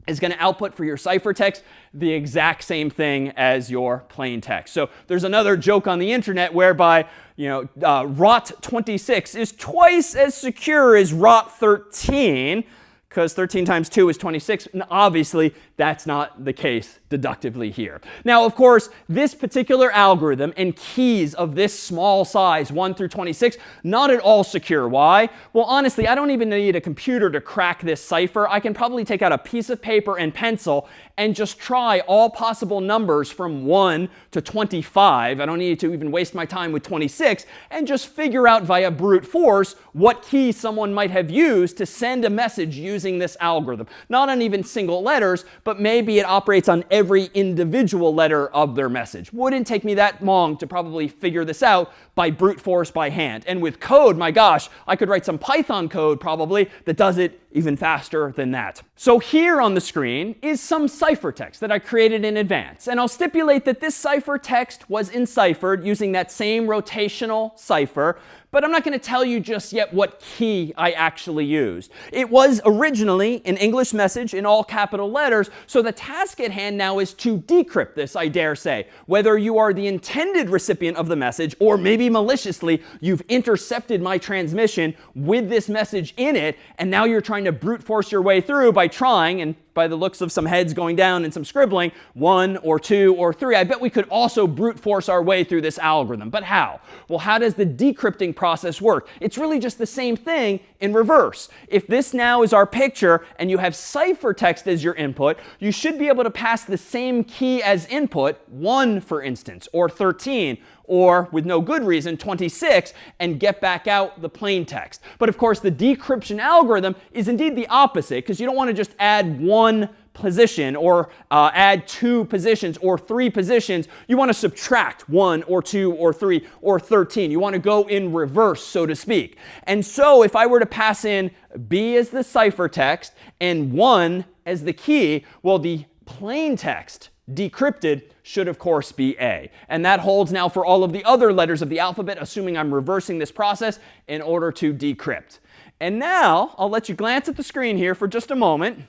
is going to output for your ciphertext the exact same thing as your plain text. So there's another joke on the internet whereby, ROT26 is twice as secure as ROT13, because 13 times 2 is 26. And obviously, that's not the case deductively here. Now, of course, this particular algorithm and keys of this small size, 1 through 26, not at all secure. Why? Well, honestly, I don't even need a computer to crack this cipher. I can probably take out a piece of paper and pencil and just try all possible numbers from 1 to 25. I don't need to even waste my time with 26, and just figure out via brute force what key someone might have used to send a message using this algorithm. Not on even single letters, but maybe it operates on every individual letter of their message. Wouldn't take me that long to probably figure this out by brute force by hand. And with code, my gosh, I could write some Python code probably that does it even faster than that. So here on the screen is some ciphertext that I created in advance. And I'll stipulate that this ciphertext was enciphered using that same rotational cipher. But I'm not going to tell you just yet what key I actually used. It was originally an English message in all capital letters, so the task at hand now is to decrypt this, I dare say. Whether you are the intended recipient of the message, or maybe maliciously, you've intercepted my transmission with this message in it, and now you're trying to brute force your way through by trying, and by the looks of some heads going down and some scribbling, 1 or 2 or 3. I bet we could also brute force our way through this algorithm. But how? Well, how does the decrypting process work? It's really just the same thing in reverse. If this now is our picture and you have ciphertext as your input, you should be able to pass the same key as input, 1 for instance, or 13, or with no good reason, 26, and get back out the plain text. But of course, the decryption algorithm is indeed the opposite, because you don't want to just add 1 position or add 2 positions or 3 positions. You want to subtract 1 or 2 or 3 or 13. You want to go in reverse, so to speak. And so if I were to pass in B as the ciphertext and 1 as the key, well, the plain text decrypted should, of course, be A. And that holds now for all of the other letters of the alphabet, assuming I'm reversing this process in order to decrypt. And now I'll let you glance at the screen here for just a moment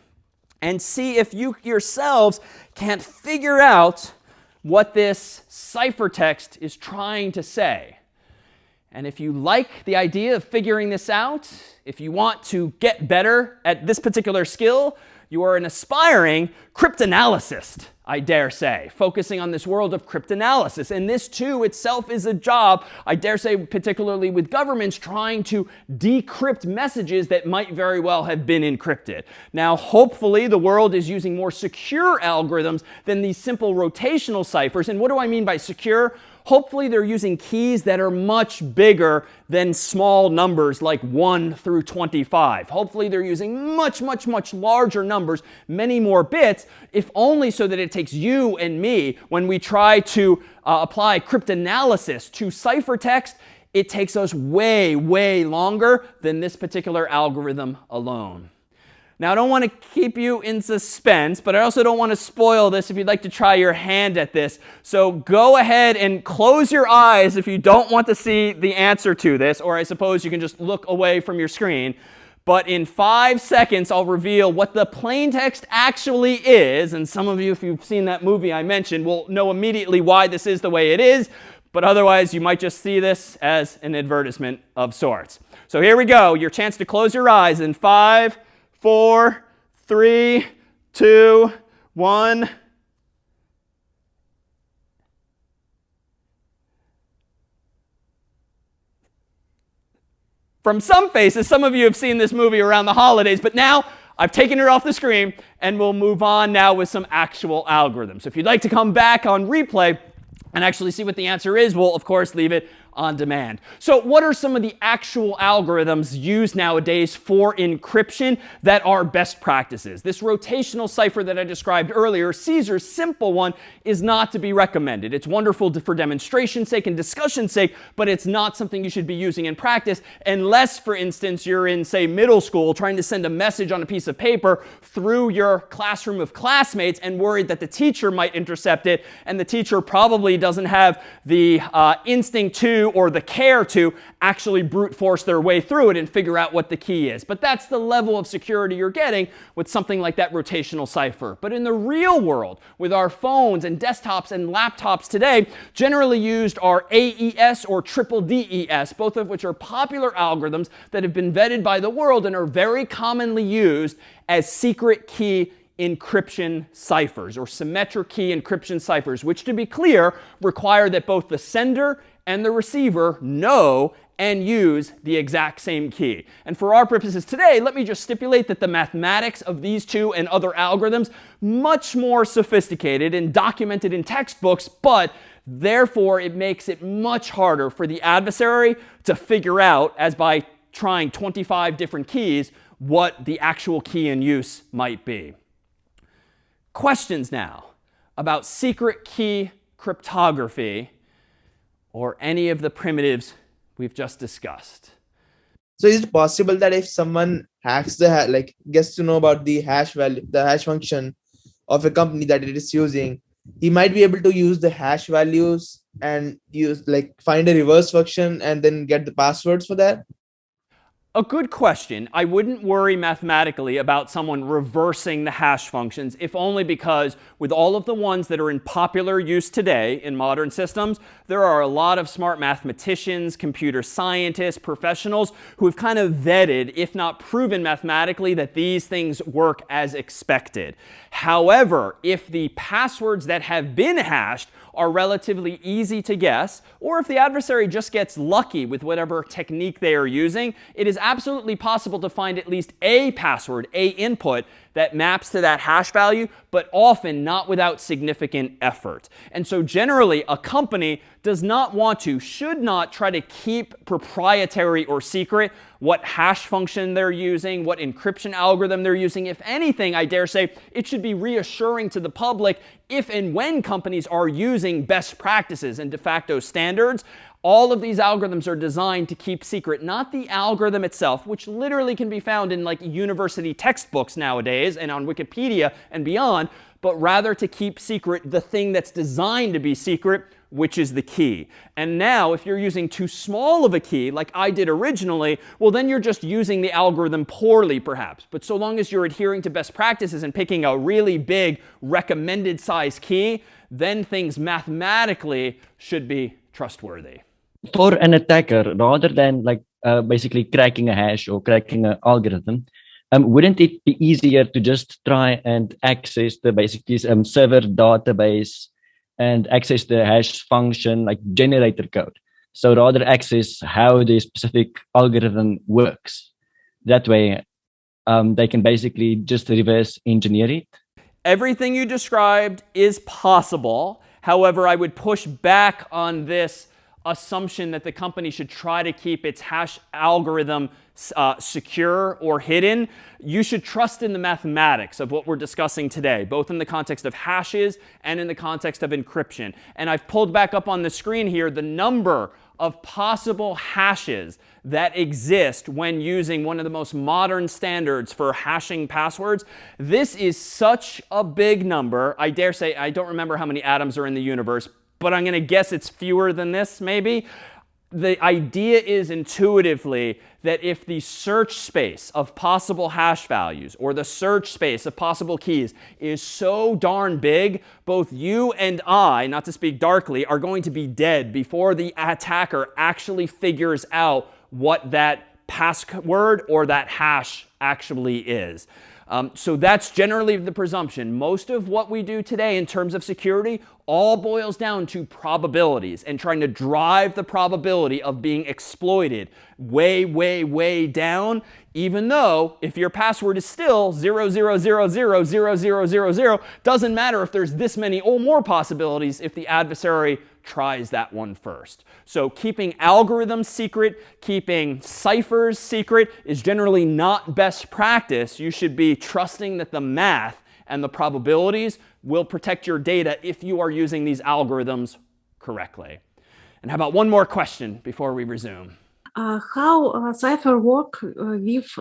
and see if you yourselves can't figure out what this ciphertext is trying to say. And if you like the idea of figuring this out, if you want to get better at this particular skill, you are an aspiring cryptanalyst, I dare say, focusing on this world of cryptanalysis. And this, too, itself is a job, I dare say, particularly with governments trying to decrypt messages that might very well have been encrypted. Now, hopefully, the world is using more secure algorithms than these simple rotational ciphers. And what do I mean by secure? Hopefully, they're using keys that are much bigger than small numbers like 1 through 25. Hopefully, they're using much, much, much larger numbers, many more bits, if only so that it takes you and me, when we try to apply cryptanalysis to ciphertext, it takes us way, way longer than this particular algorithm alone. Now, I don't want to keep you in suspense, but I also don't want to spoil this if you'd like to try your hand at this. So go ahead and close your eyes if you don't want to see the answer to this, or I suppose you can just look away from your screen. But in 5 seconds, I'll reveal what the plain text actually is. And some of you, if you've seen that movie I mentioned, will know immediately why this is the way it is. But otherwise, you might just see this as an advertisement of sorts. So here we go. Your chance to close your eyes in 5, 4, 3, 2, 1. From some faces, some of you have seen this movie around the holidays, but now I've taken it off the screen, and we'll move on now with some actual algorithms. So if you'd like to come back on replay and actually see what the answer is, we'll, of course, leave it on demand. So what are some of the actual algorithms used nowadays for encryption that are best practices? This rotational cipher that I described earlier, Caesar's simple one, is not to be recommended. It's wonderful for demonstration's sake and discussion's sake, but it's not something you should be using in practice unless, for instance, you're in, say, middle school trying to send a message on a piece of paper through your classroom of classmates and worried that the teacher might intercept it, and the teacher probably doesn't have the instinct to or the care to actually brute force their way through it and figure out what the key is. But that's the level of security you're getting with something like that rotational cipher. But in the real world, with our phones and desktops and laptops today, generally used are AES or triple DES, both of which are popular algorithms that have been vetted by the world and are very commonly used as secret key encryption ciphers, or symmetric key encryption ciphers, which, to be clear, require that both the sender and the receiver know and use the exact same key. And for our purposes today, let me just stipulate that the mathematics of these two and other algorithms much more sophisticated and documented in textbooks, but therefore it makes it much harder for the adversary to figure out, as by trying 25 different keys, what the actual key in use might be. Questions now about secret key cryptography or any of the primitives we've just discussed.
So is it possible that if someone hacks the gets to know about the hash value, the hash function of a company that it is using, he might be able to use the hash values and find a reverse function and then get the passwords for that?
A good question. I wouldn't worry mathematically about someone reversing the hash functions, if only because with all of the ones that are in popular use today in modern systems, there are a lot of smart mathematicians, computer scientists, professionals who have kind of vetted, if not proven mathematically, that these things work as expected. However, if the passwords that have been hashed are relatively easy to guess, or if the adversary just gets lucky with whatever technique they are using, it is absolutely possible to find at least a password, a input, that maps to that hash value, but often not without significant effort. And so generally, a company does not want to, should not try to keep proprietary or secret what hash function they're using, what encryption algorithm they're using. If anything, I dare say, it should be reassuring to the public if and when companies are using best practices and de facto standards. All of these algorithms are designed to keep secret, not the algorithm itself, which literally can be found in university textbooks nowadays and on Wikipedia and beyond, but rather to keep secret the thing that's designed to be secret, which is the key. And now, if you're using too small of a key, like I did originally, well, then you're just using the algorithm poorly, perhaps. But so long as you're adhering to best practices and picking a really big recommended size key, then things mathematically should be trustworthy.
for an attacker, rather than like basically cracking a hash or cracking an algorithm, wouldn't it be easier to just try and access the basically server database and access the hash function like generator code? So rather access how the specific algorithm works. That way, they can basically just reverse engineer it.
Everything you described is possible. However, I would push back on this assumption that the company should try to keep its hash algorithm secure or hidden. You should trust in the mathematics of what we're discussing today, both in the context of hashes and in the context of encryption. And I've pulled back up on the screen here the number of possible hashes that exist when using one of the most modern standards for hashing passwords. This is such a big number. I dare say, I don't remember how many atoms are in the universe, but I'm going to guess it's fewer than this, maybe. The idea is intuitively that if the search space of possible hash values or the search space of possible keys is so darn big, both you and I, not to speak darkly, are going to be dead before the attacker actually figures out what that password or that hash actually is. So that's generally the presumption. Most of what we do today in terms of security all boils down to probabilities and trying to drive the probability of being exploited way, way, way down, even though if your password is still 000000000, doesn't matter if there's this many or more possibilities if the adversary tries that one first. So keeping algorithms secret, keeping ciphers secret is generally not best practice. You should be trusting that the math and the probabilities will protect your data if you are using these algorithms correctly. And how about one more question before we resume?
How cipher work with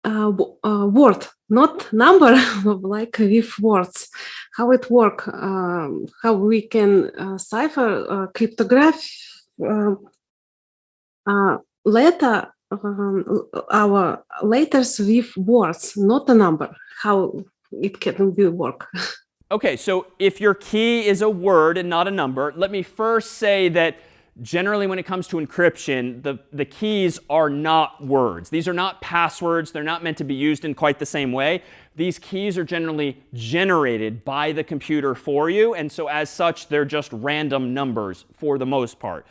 word, not number, like with words? How it work? How we can cipher cryptograph letter, our letters with words, not a number. How it can be work?
OK, so if your key is a word and not a number, let me first say that generally when it comes to encryption, the keys are not words. These are not passwords. They're not meant to be used in quite the same way. These keys are generally generated by the computer for you. And so as such, they're just random numbers for the most part.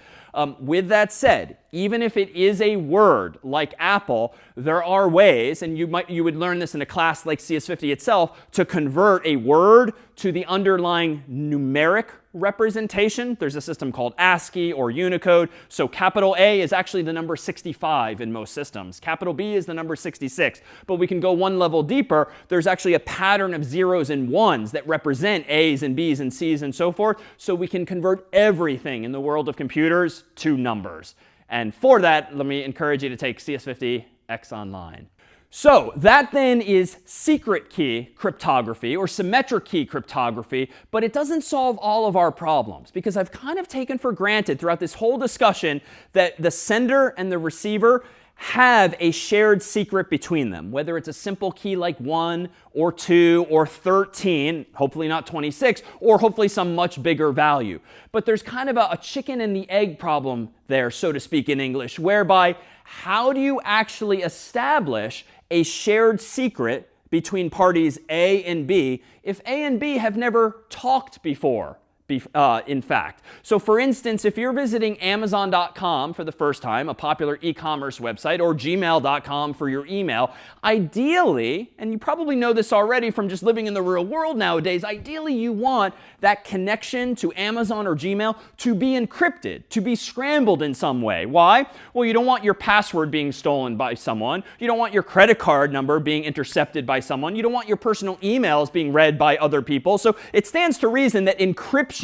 With that said, even if it is a word like Apple, there are ways, and you would learn this in a class like CS50 itself, to convert a word to the underlying numeric representation. There's a system called ASCII or Unicode. So capital A is actually the number 65 in most systems. Capital B is the number 66. But we can go one level deeper. There's actually a pattern of zeros and ones that represent A's and B's and C's and so forth. So we can convert everything in the world of computers to numbers. And for that, let me encourage you to take CS50X online. So that then is secret key cryptography or symmetric key cryptography, but it doesn't solve all of our problems because I've kind of taken for granted throughout this whole discussion that the sender and the receiver have a shared secret between them, whether it's a simple key like 1 or 2 or 13, hopefully not 26, or hopefully some much bigger value. But there's kind of a chicken and the egg problem there, so to speak in English, whereby how do you actually establish a shared secret between parties A and B if A and B have never talked before? In fact. So for instance, if you're visiting Amazon.com for the first time, a popular e-commerce website, or gmail.com for your email, ideally, and you probably know this already from just living in the real world nowadays, ideally you want that connection to Amazon or Gmail to be encrypted, to be scrambled in some way. Why? Well, you don't want your password being stolen by someone. You don't want your credit card number being intercepted by someone. You don't want your personal emails being read by other people. So it stands to reason that encryption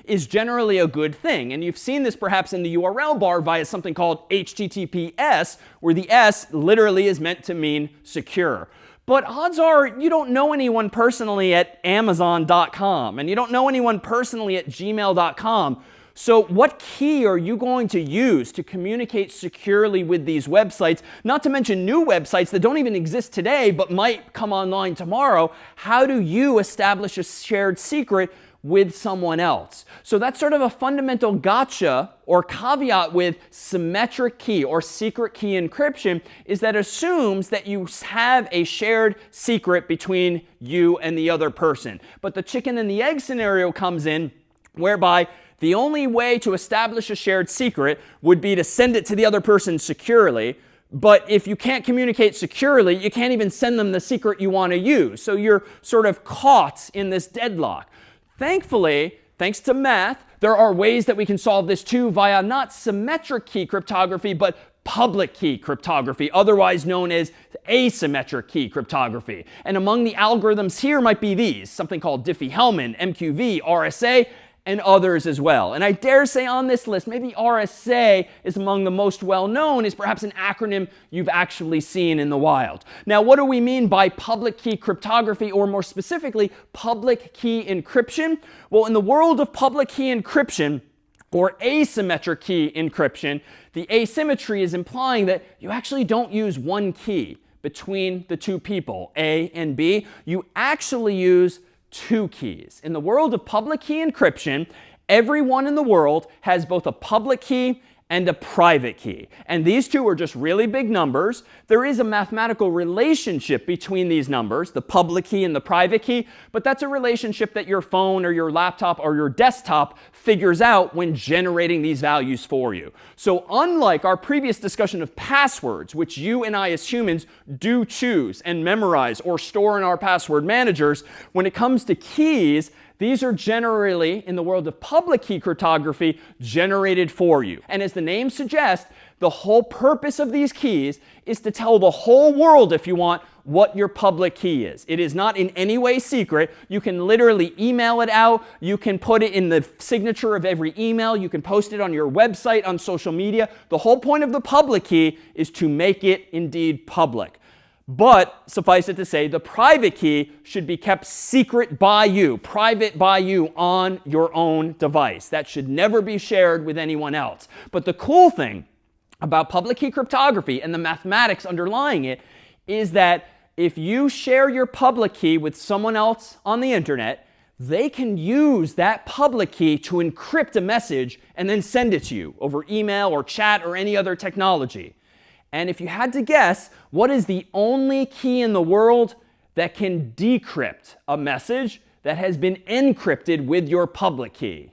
is generally a good thing. And you've seen this perhaps in the URL bar via something called HTTPS, where the S literally is meant to mean secure. But odds are you don't know anyone personally at Amazon.com, and you don't know anyone personally at Gmail.com. So what key are you going to use to communicate securely with these websites? Not to mention new websites that don't even exist today but might come online tomorrow. How do you establish a shared secret with someone else. So that's sort of a fundamental gotcha or caveat with symmetric key or secret key encryption, is that assumes that you have a shared secret between you and the other person. But the chicken and the egg scenario comes in, whereby the only way to establish a shared secret would be to send it to the other person securely. But if you can't communicate securely, you can't even send them the secret you want to use. So you're sort of caught in this deadlock. Thankfully, thanks to math, there are ways that we can solve this too via not symmetric key cryptography, but public key cryptography, otherwise known as asymmetric key cryptography. And among the algorithms here might be these, something called Diffie-Hellman, MQV, RSA, and others as well. And I dare say on this list, maybe RSA is among the most well-known, is perhaps an acronym you've actually seen in the wild. Now, what do we mean by public key cryptography, or more specifically, public key encryption? Well, in the world of public key encryption, or asymmetric key encryption, the asymmetry is implying that you actually don't use one key between the two people, A and B. You actually use two keys. In the world of public key encryption, everyone in the world has both a public key and a private key. And these two are just really big numbers. There is a mathematical relationship between these numbers, the public key and the private key, but that's a relationship that your phone or your laptop or your desktop figures out when generating these values for you. So unlike our previous discussion of passwords, which you and I as humans do choose and memorize or store in our password managers, when it comes to keys, these are generally, in the world of public key cryptography, generated for you. And as the name suggests, the whole purpose of these keys is to tell the whole world, if you want, what your public key is. It is not in any way secret. You can literally email it out. You can put it in the signature of every email. You can post it on your website, on social media. The whole point of the public key is to make it indeed public. But suffice it to say, the private key should be kept secret by you, private by you on your own device. That should never be shared with anyone else. But the cool thing about public key cryptography and the mathematics underlying it is that if you share your public key with someone else on the internet, they can use that public key to encrypt a message and then send it to you over email or chat or any other technology. And if you had to guess, what is the only key in the world that can decrypt a message that has been encrypted with your public key?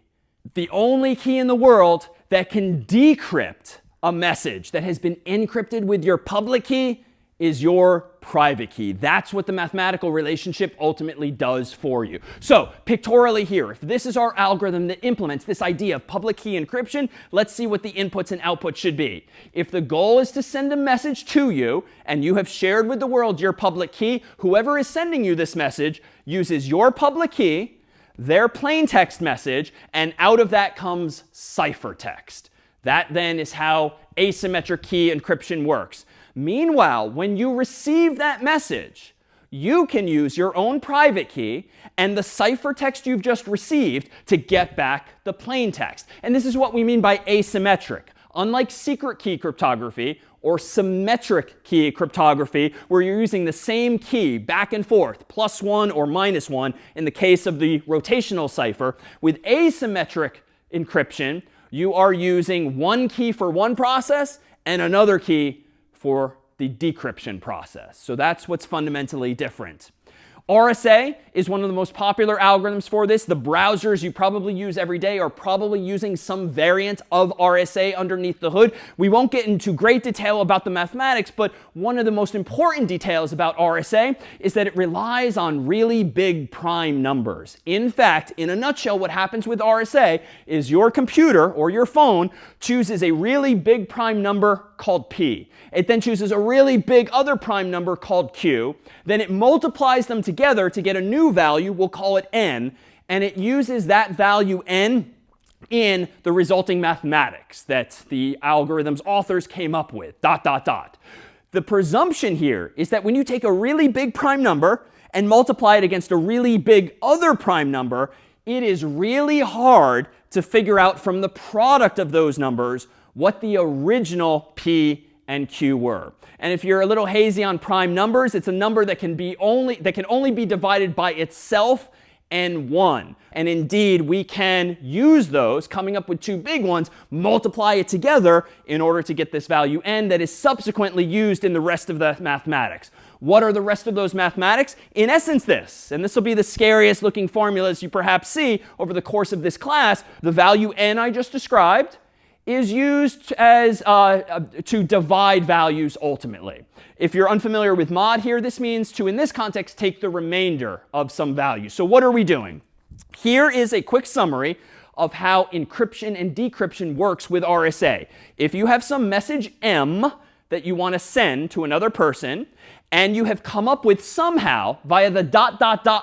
The only key in the world that can decrypt a message that has been encrypted with your public key is your private key. That's what the mathematical relationship ultimately does for you. So pictorially here, if this is our algorithm that implements this idea of public key encryption, let's see what the inputs and outputs should be. If the goal is to send a message to you and you have shared with the world your public key, whoever is sending you this message uses your public key, their plain text message, and out of that comes ciphertext. That then is how asymmetric key encryption works. Meanwhile, when you receive that message, you can use your own private key and the ciphertext you've just received to get back the plain text. And this is what we mean by asymmetric. Unlike secret key cryptography or symmetric key cryptography, where you're using the same key back and forth, +1 or -1 in the case of the rotational cipher, with asymmetric encryption, you are using one key for one process and another key for the decryption process. So that's what's fundamentally different. RSA is one of the most popular algorithms for this. The browsers you probably use every day are probably using some variant of RSA underneath the hood. We won't get into great detail about the mathematics, but one of the most important details about RSA is that it relies on really big prime numbers. In fact, in a nutshell, what happens with RSA is your computer or your phone chooses a really big prime number called P. It then chooses a really big other prime number called Q. Then it multiplies them together to get a new value. We'll call it N. And it uses that value N in the resulting mathematics that the algorithm's authors came up with, ... The presumption here is that when you take a really big prime number and multiply it against a really big other prime number, it is really hard to figure out from the product of those numbers what the original P and Q were. And if you're a little hazy on prime numbers, it's a number that can only be divided by itself n1. And indeed, we can use those, coming up with two big ones, multiply it together in order to get this value n that is subsequently used in the rest of the mathematics. What are the rest of those mathematics? In essence, this. And this will be the scariest looking formulas you perhaps see over the course of this class. The value n I just described is used as to divide values ultimately. If you're unfamiliar with mod here, this means to, in this context, take the remainder of some value. So what are we doing? Here is a quick summary of how encryption and decryption works with RSA. If you have some message M that you want to send to another person, and you have come up with somehow, via the ...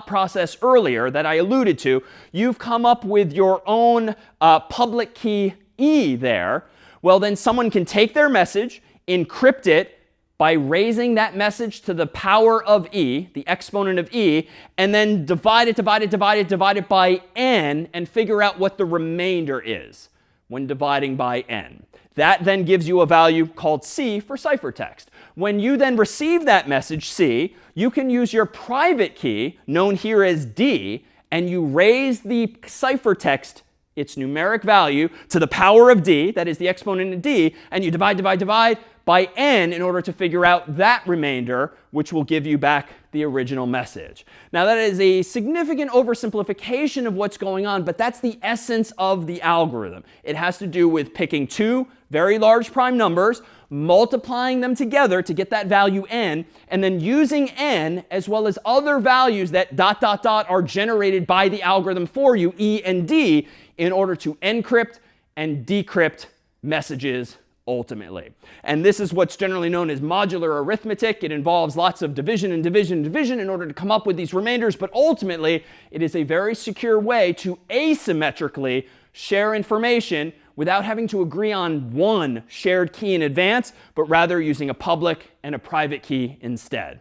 process earlier that I alluded to, you've come up with your own public key E there, well, then someone can take their message, encrypt it by raising that message to the power of E, the exponent of E, and then divide it by n and figure out what the remainder is when dividing by n. That then gives you a value called C for ciphertext. When you then receive that message, C, you can use your private key, known here as D, and you raise the ciphertext, its numeric value, to the power of D, that is the exponent of D, and you divide by n in order to figure out that remainder, which will give you back the original message. Now, that is a significant oversimplification of what's going on, but that's the essence of the algorithm. It has to do with picking two very large prime numbers, multiplying them together to get that value n, and then using n as well as other values that ... are generated by the algorithm for you, E and D, in order to encrypt and decrypt messages ultimately. And this is what's generally known as modular arithmetic. It involves lots of division and division and division in order to come up with these remainders, but ultimately it is a very secure way to asymmetrically share information without having to agree on one shared key in advance, but rather using a public and a private key instead.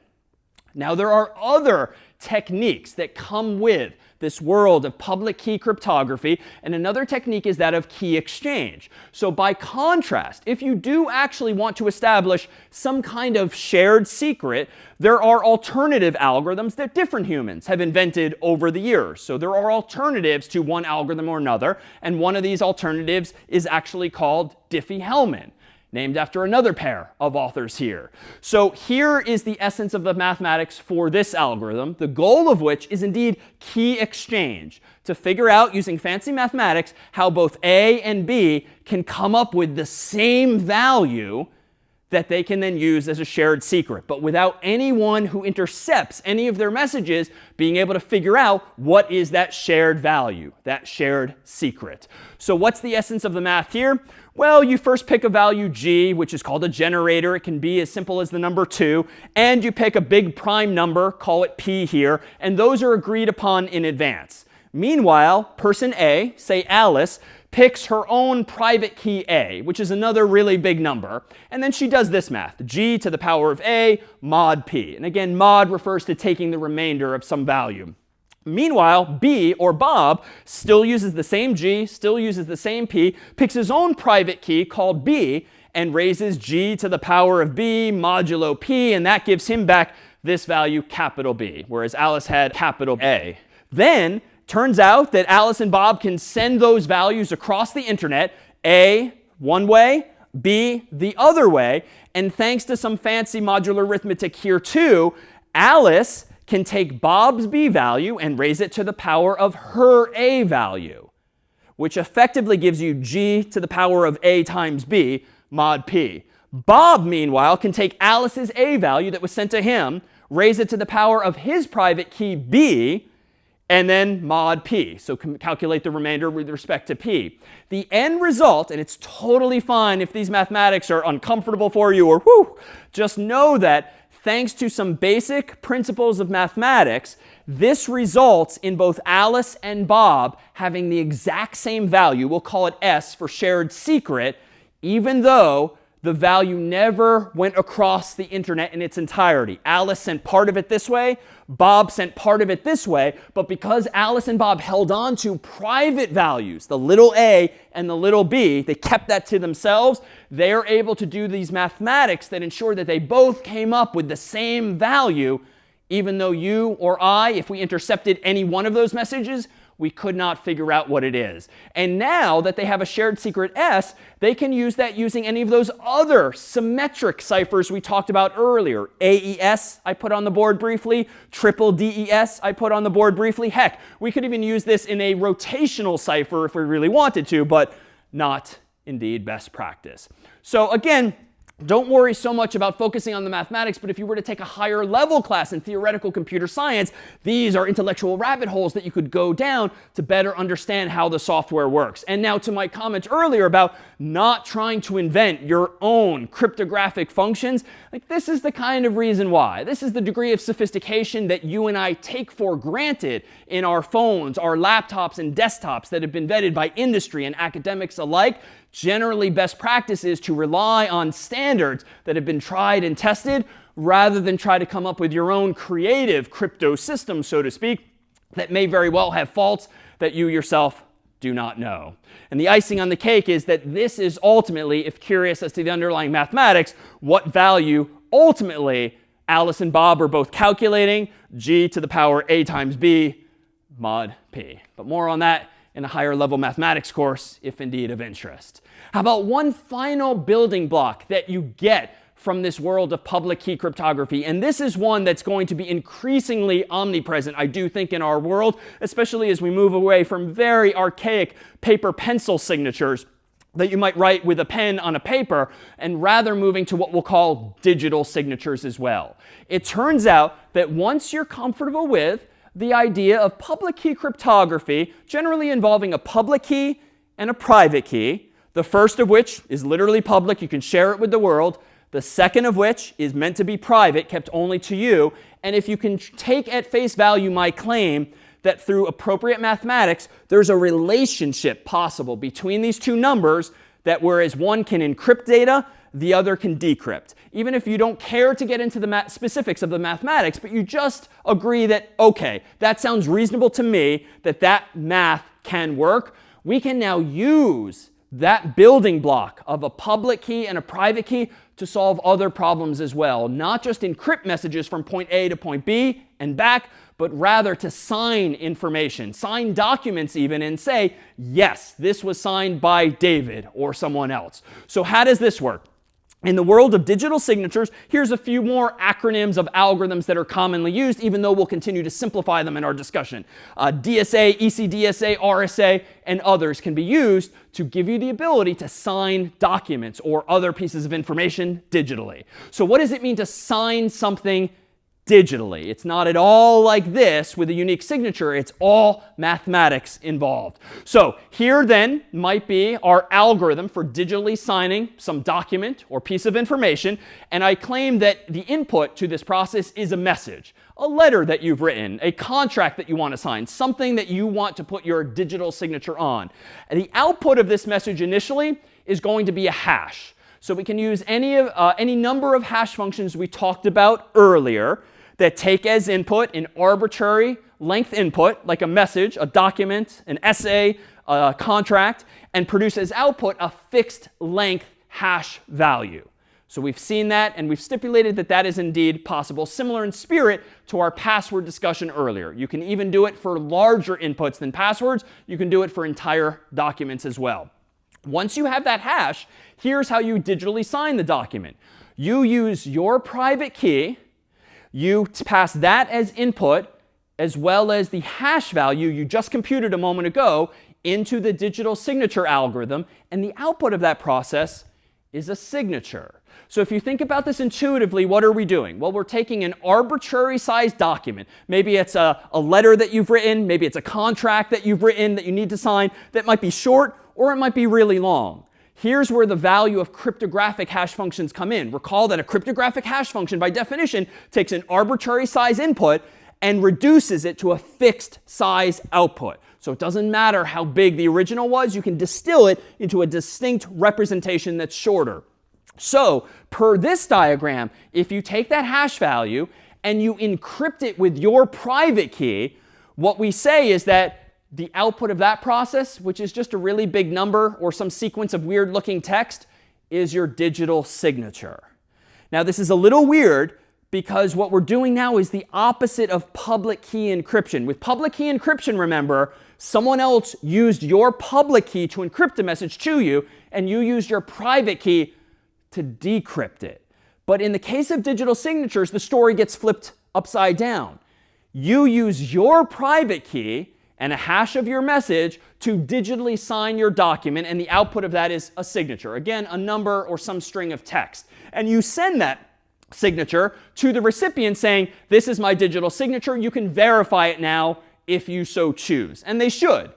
Now, there are other techniques that come with this world of public key cryptography, and another technique is that of key exchange. So by contrast, if you do actually want to establish some kind of shared secret, there are alternative algorithms that different humans have invented over the years. So there are alternatives to one algorithm or another, and one of these alternatives is actually called Diffie-Hellman, named after another pair of authors here. So here is the essence of the mathematics for this algorithm, the goal of which is indeed key exchange, to figure out, using fancy mathematics, how both A and B can come up with the same value that they can then use as a shared secret, but without anyone who intercepts any of their messages being able to figure out what is that shared value, that shared secret. So what's the essence of the math here? Well, you first pick a value g, which is called a generator. It can be as simple as the number 2. And you pick a big prime number, call it p here, and those are agreed upon in advance. Meanwhile, person A, say Alice, picks her own private key A, which is another really big number. And then she does this math, g to the power of A mod p. And again, mod refers to taking the remainder of some value. Meanwhile, B, or Bob, still uses the same g, still uses the same p, picks his own private key called B, and raises g to the power of B modulo p, and that gives him back this value, capital B, whereas Alice had capital A. Then, turns out that Alice and Bob can send those values across the internet, A, one way, B, the other way, and thanks to some fancy modular arithmetic here too, Alice can take Bob's B value and raise it to the power of her A value, which effectively gives you g to the power of A times B mod p. Bob, meanwhile, can take Alice's A value that was sent to him, raise it to the power of his private key B, and then mod p. So calculate the remainder with respect to p. The end result, and it's totally fine if these mathematics are uncomfortable for you or whew, just know that thanks to some basic principles of mathematics, this results in both Alice and Bob having the exact same value. We'll call it S for shared secret, even though the value never went across the internet in its entirety. Alice sent part of it this way, Bob sent part of it this way, but because Alice and Bob held on to private values, the little a and the little b, they kept that to themselves, they are able to do these mathematics that ensure that they both came up with the same value Even though you or I, if we intercepted any one of those messages, we could not figure out what it is. And now that they have a shared secret S, they can use that using any of those other symmetric ciphers we talked about earlier. AES, I put on the board briefly. Triple DES, I put on the board briefly. Heck, we could even use this in a rotational cipher if we really wanted to, but not indeed best practice. So again, don't worry so much about focusing on the mathematics, but if you were to take a higher level class in theoretical computer science, these are intellectual rabbit holes that you could go down to better understand how the software works. And now to my comment earlier about not trying to invent your own cryptographic functions, like this is the kind of reason why. This is the degree of sophistication that you and I take for granted in our phones, our laptops, and desktops that have been vetted by industry and academics alike. Generally, best practice is to rely on standards that have been tried and tested rather than try to come up with your own creative crypto system, so to speak, that may very well have faults that you yourself do not know. And the icing on the cake is that this is ultimately, if curious as to the underlying mathematics, what value ultimately Alice and Bob are both calculating, g to the power a times b mod p. But more on that in a higher level mathematics course, if indeed of interest. How about one final building block that you get from this world of public key cryptography? And this is one that's going to be increasingly omnipresent, I do think, in our world, especially as we move away from very archaic paper pencil signatures that you might write with a pen on a paper, and rather moving to what we'll call digital signatures as well. It turns out that once you're comfortable with the idea of public key cryptography, generally involving a public key and a private key, the first of which is literally public, you can share it with the world, the second of which is meant to be private, kept only to you, and if you can take at face value my claim that through appropriate mathematics, there's a relationship possible between these two numbers, that whereas one can encrypt data, the other can decrypt. Even if you don't care to get into the specifics of the mathematics, but you just agree that, okay, that sounds reasonable to me, that math can work, we can now use that building block of a public key and a private key to solve other problems as well. Not just encrypt messages from point A to point B and back, but rather to sign information, sign documents even, and say, yes, this was signed by David or someone else. So how does this work? In the world of digital signatures, here's a few more acronyms of algorithms that are commonly used, even though we'll continue to simplify them in our discussion. DSA, ECDSA, RSA, and others can be used to give you the ability to sign documents or other pieces of information digitally. So what does it mean to sign something digitally? It's not at all like this with a unique signature. It's all mathematics involved. So here then might be our algorithm for digitally signing some document or piece of information. And I claim that the input to this process is a message, a letter that you've written, a contract that you want to sign, something that you want to put your digital signature on. And the output of this message initially is going to be a hash. So we can use any number of hash functions we talked about earlier that take as input an arbitrary length input, like a message, a document, an essay, a contract, and produce as output a fixed length hash value. So we've seen that, and we've stipulated that that is indeed possible, similar in spirit to our password discussion earlier. You can even do it for larger inputs than passwords. You can do it for entire documents as well. Once you have that hash, here's how you digitally sign the document. You use your private key. You pass that as input, as well as the hash value you just computed a moment ago, into the digital signature algorithm. And the output of that process is a signature. So if you think about this intuitively, what are we doing? Well, we're taking an arbitrary sized document. Maybe it's a letter that you've written. Maybe it's a contract that you've written that you need to sign that might be short, or it might be really long. Here's where the value of cryptographic hash functions come in. Recall that a cryptographic hash function, by definition, takes an arbitrary size input and reduces it to a fixed size output. So it doesn't matter how big the original was. You can distill it into a distinct representation that's shorter. So per this diagram, if you take that hash value and you encrypt it with your private key, what we say is that the output of that process, which is just a really big number or some sequence of weird looking text, is your digital signature. Now this is a little weird, because what we're doing now is the opposite of public key encryption. With public key encryption, remember, someone else used your public key to encrypt a message to you, and you used your private key to decrypt it. But in the case of digital signatures, the story gets flipped upside down. You use your private key and a hash of your message to digitally sign your document, and the output of that is a signature. Again, a number or some string of text. And you send that signature to the recipient saying, this is my digital signature. You can verify it now if you so choose. And they should.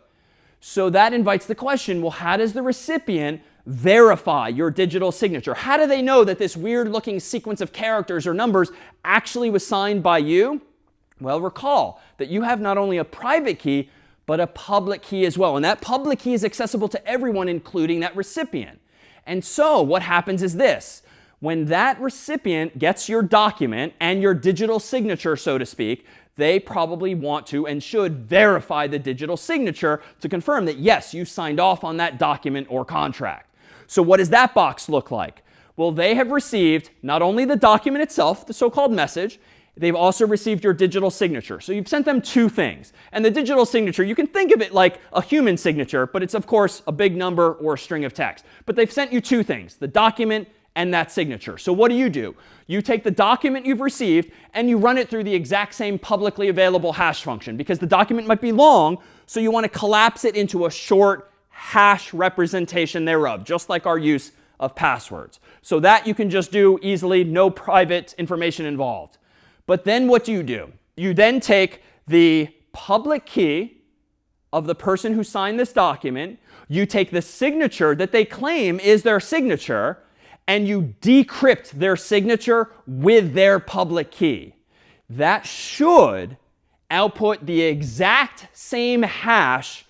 So that invites the question, well, how does the recipient verify your digital signature? How do they know that this weird looking sequence of characters or numbers actually was signed by you? Well, recall that you have not only a private key, but a public key as well. And that public key is accessible to everyone, including that recipient. And so what happens is this. When that recipient gets your document and your digital signature, so to speak, they probably want to and should verify the digital signature to confirm that, yes, you signed off on that document or contract. So what does that box look like? Well, they have received not only the document itself, the so-called message, they've also received your digital signature. So you've sent them two things. And the digital signature, you can think of it like a human signature, but it's, of course, a big number or a string of text. But they've sent you two things, the document and that signature. So what do? You take the document you've received and you run it through the exact same publicly available hash function, because the document might be long, so you want to collapse it into a short hash representation thereof, just like our use of passwords. So that you can just do easily, no private information involved. But then what do? You then take the public key of the person who signed this document, you take the signature that they claim is their signature, and you decrypt their signature with their public key. That should output the exact same hash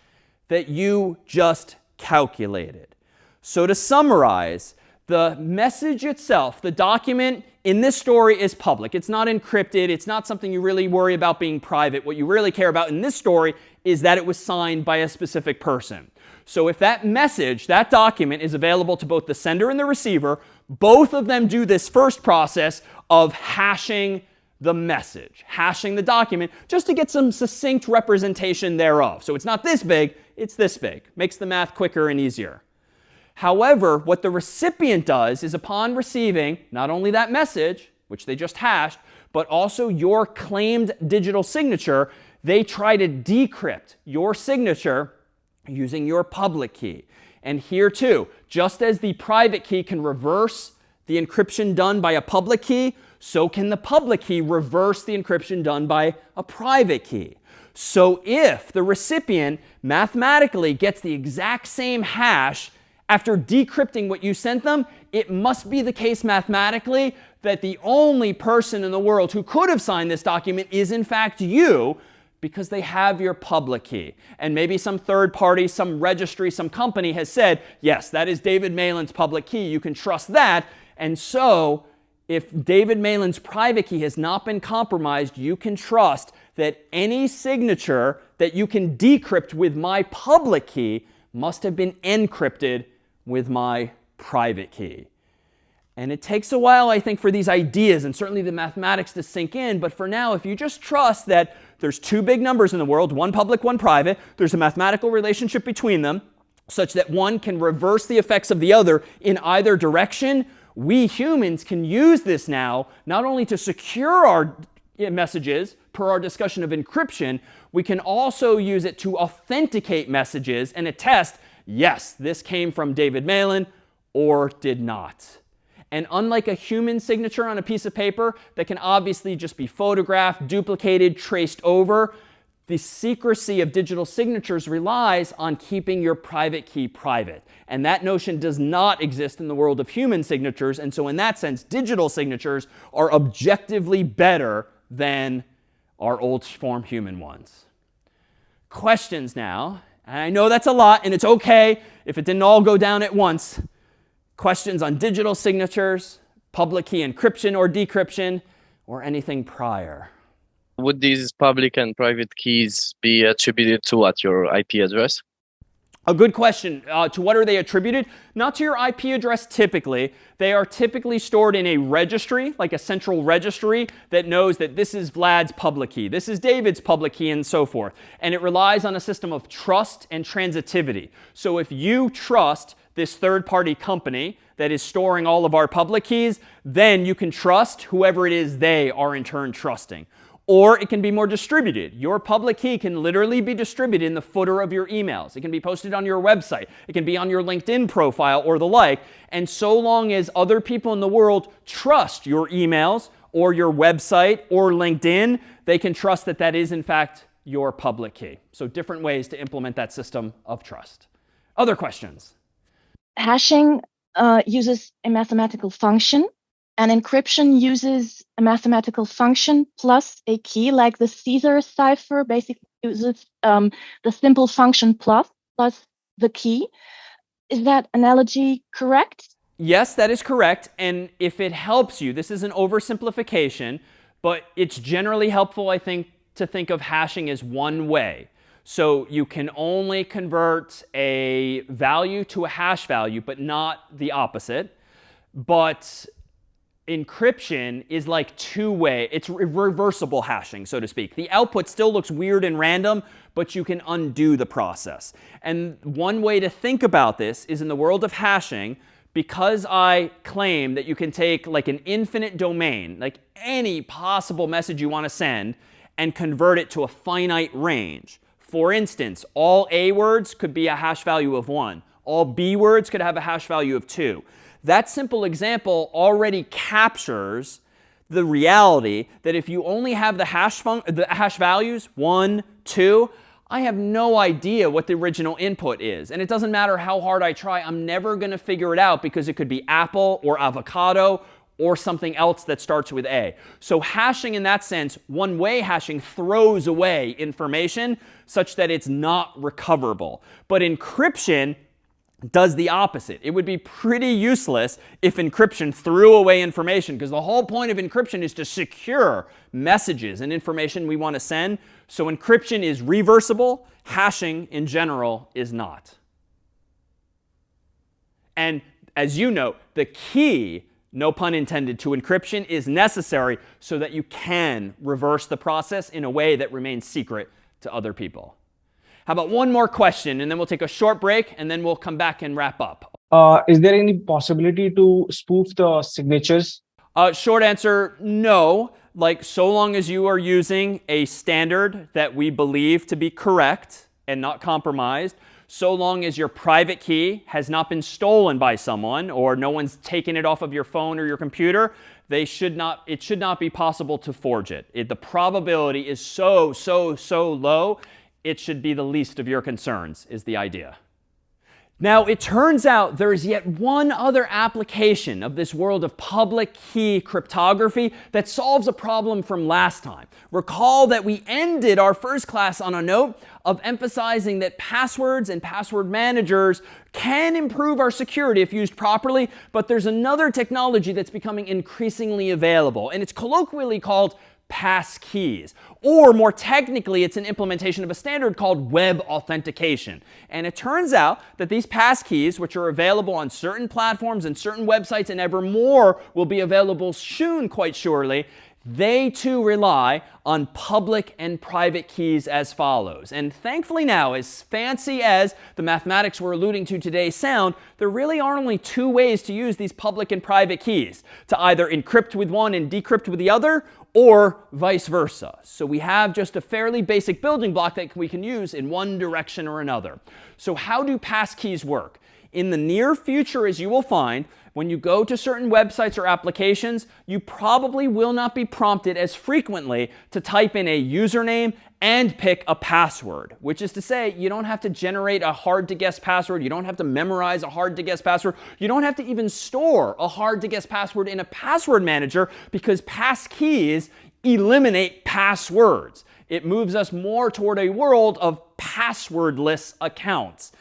that you just calculated. So to summarize, the message itself, the document in this story is public. It's not encrypted. It's not something you really worry about being private. What you really care about in this story is that it was signed by a specific person. So if that message, that document, is available to both the sender and the receiver, both of them do this first process of hashing the message, hashing the document, just to get some succinct representation thereof. So it's not this big, it's this big. Makes the math quicker and easier. However, what the recipient does is, upon receiving not only that message, which they just hashed, but also your claimed digital signature, they try to decrypt your signature using your public key. And here too, just as the private key can reverse the encryption done by a public key, so can the public key reverse the encryption done by a private key. So if the recipient mathematically gets the exact same hash after decrypting what you sent them, it must be the case mathematically that the only person in the world who could have signed this document is in fact you, because they have your public key. And maybe some third party, some registry, some company has said, yes, that is David Malan's public key. You can trust that. And so if David Malan's private key has not been compromised, you can trust that any signature that you can decrypt with my public key must have been encrypted with my private key. And it takes a while, I think, for these ideas and certainly the mathematics to sink in. But for now, if you just trust that there's two big numbers in the world, one public, one private, there's a mathematical relationship between them such that one can reverse the effects of the other in either direction, we humans can use this now not only to secure our messages per our discussion of encryption, we can also use it to authenticate messages and attest, yes, this came from David Malan or did not. And unlike a human signature on a piece of paper that can obviously just be photographed, duplicated, traced over, the secrecy of digital signatures relies on keeping your private key private. And that notion does not exist in the world of human signatures. And so in that sense, digital signatures are objectively better than our old form human ones. Questions now. And I know that's a lot, and it's okay if it didn't all go down at once. Questions on digital signatures, public key encryption or decryption, or anything prior?
Would these public and private keys be attributed to what, your IP address?
A good question. To what are they attributed? Not to your IP address typically. They are typically stored in a registry, like a central registry that knows that this is Vlad's public key, this is David's public key, and so forth. And it relies on a system of trust and transitivity. So if you trust this third-party company that is storing all of our public keys, then you can trust whoever it is they are in turn trusting. Or it can be more distributed. Your public key can literally be distributed in the footer of your emails. It can be posted on your website. It can be on your LinkedIn profile or the like. And so long as other people in the world trust your emails or your website or LinkedIn, they can trust that that is in fact your public key. So different ways to implement that system of trust. Other questions?
Hashing uses a mathematical function, and encryption uses a mathematical function plus a key, like the Caesar cipher basically uses the simple function plus the key. Is that analogy correct?
Yes, that is correct. And if it helps you, this is an oversimplification, but it's generally helpful, I think, to think of hashing as one way. So you can only convert a value to a hash value, but not the opposite. But encryption is like two-way. It's reversible hashing, so to speak. The output still looks weird and random, but you can undo the process. And one way to think about this is in the world of hashing, because I claim that you can take like an infinite domain, like any possible message you want to send, and convert it to a finite range. For instance, all A words could be a hash value of 1. All B words could have a hash value of 2. That simple example already captures the reality that if you only have the hash values, 1, 2, I have no idea what the original input is. And it doesn't matter how hard I try, I'm never going to figure it out because it could be apple or avocado or something else that starts with A. So hashing in that sense, one-way hashing throws away information such that it's not recoverable. But encryption does the opposite. It would be pretty useless if encryption threw away information, because the whole point of encryption is to secure messages and information we want to send. So encryption is reversible. Hashing in general is not. And as you know, the key, no pun intended, to encryption is necessary so that you can reverse the process in a way that remains secret to other people. How about one more question, and then we'll take a short break, and then we'll come back and wrap up.
Is there any possibility to spoof the signatures?
Short answer, no. Like, so long as you are using a standard that we believe to be correct and not compromised, so long as your private key has not been stolen by someone or no one's taken it off of your phone or your computer, it should not be possible to forge it. The probability is so low, it should be the least of your concerns, is the idea. Now, it turns out there is yet one other application of this world of public key cryptography that solves a problem from last time. Recall that we ended our first class on a note of emphasizing that passwords and password managers can improve our security if used properly, but there's another technology that's becoming increasingly available, and it's colloquially called passkeys. Or more technically, it's an implementation of a standard called web authentication. And it turns out that these passkeys, which are available on certain platforms and certain websites, and ever more will be available soon, quite surely, they too rely on public and private keys as follows. And thankfully now, as fancy as the mathematics we're alluding to today sound, there really are only two ways to use these public and private keys: to either encrypt with one and decrypt with the other, or vice versa. So we have just a fairly basic building block that we can use in one direction or another. So how do passkeys work? In the near future, as you will find, when you go to certain websites or applications, you probably will not be prompted as frequently to type in a username and pick a password, which is to say, you don't have to generate a hard-to-guess password. You don't have to memorize a hard-to-guess password. You don't have to even store a hard-to-guess password in a password manager, because passkeys eliminate passwords. It moves us more toward a world of passwordless accounts.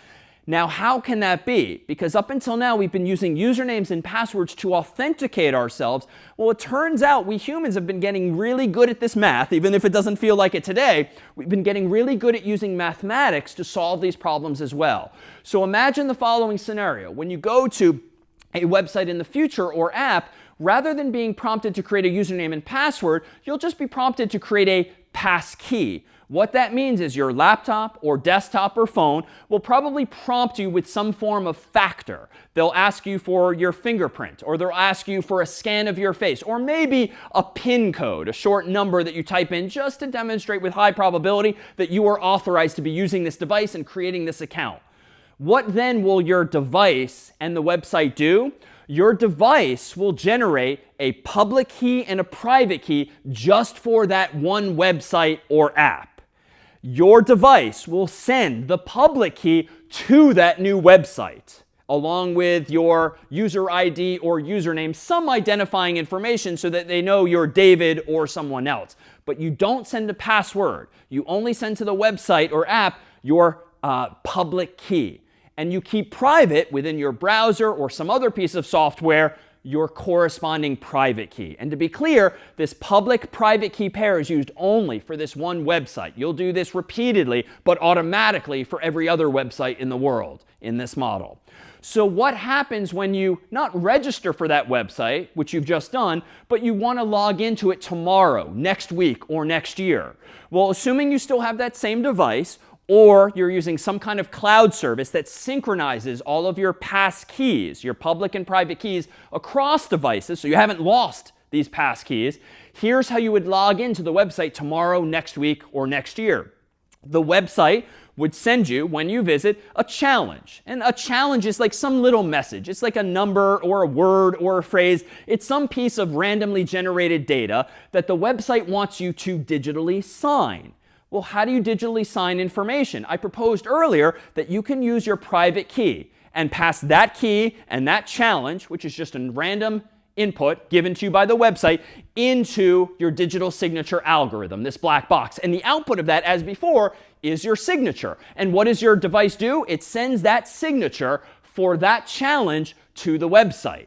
Now, how can that be? Because up until now, we've been using usernames and passwords to authenticate ourselves. Well, it turns out we humans have been getting really good at this math, even if it doesn't feel like it today. We've been getting really good at using mathematics to solve these problems as well. So imagine the following scenario. When you go to a website in the future or app, rather than being prompted to create a username and password, you'll just be prompted to create a passkey. What that means is your laptop or desktop or phone will probably prompt you with some form of factor. They'll ask you for your fingerprint, or they'll ask you for a scan of your face, or maybe a PIN code, a short number that you type in just to demonstrate with high probability that you are authorized to be using this device and creating this account. What then will your device and the website do? Your device will generate a public key and a private key just for that one website or app. Your device will send the public key to that new website, along with your user ID or username, some identifying information so that they know you're David or someone else. But you don't send a password. You only send to the website or app your public key. And you keep private within your browser or some other piece of software your corresponding private key. And to be clear, this public-private key pair is used only for this one website. You'll do this repeatedly, but automatically for every other website in the world in this model. So what happens when you not register for that website, which you've just done, but you want to log into it tomorrow, next week, or next year? Well, assuming you still have that same device, or you're using some kind of cloud service that synchronizes all of your pass keys, your public and private keys, across devices, so you haven't lost these pass keys, here's how you would log into the website tomorrow, next week, or next year. The website would send you, when you visit, a challenge. And a challenge is like some little message. It's like a number or a word or a phrase. It's some piece of randomly generated data that the website wants you to digitally sign. Well, how do you digitally sign information? I proposed earlier that you can use your private key and pass that key and that challenge, which is just a random input given to you by the website, into your digital signature algorithm, this black box. And the output of that, as before, is your signature. And what does your device do? It sends that signature for that challenge to the website.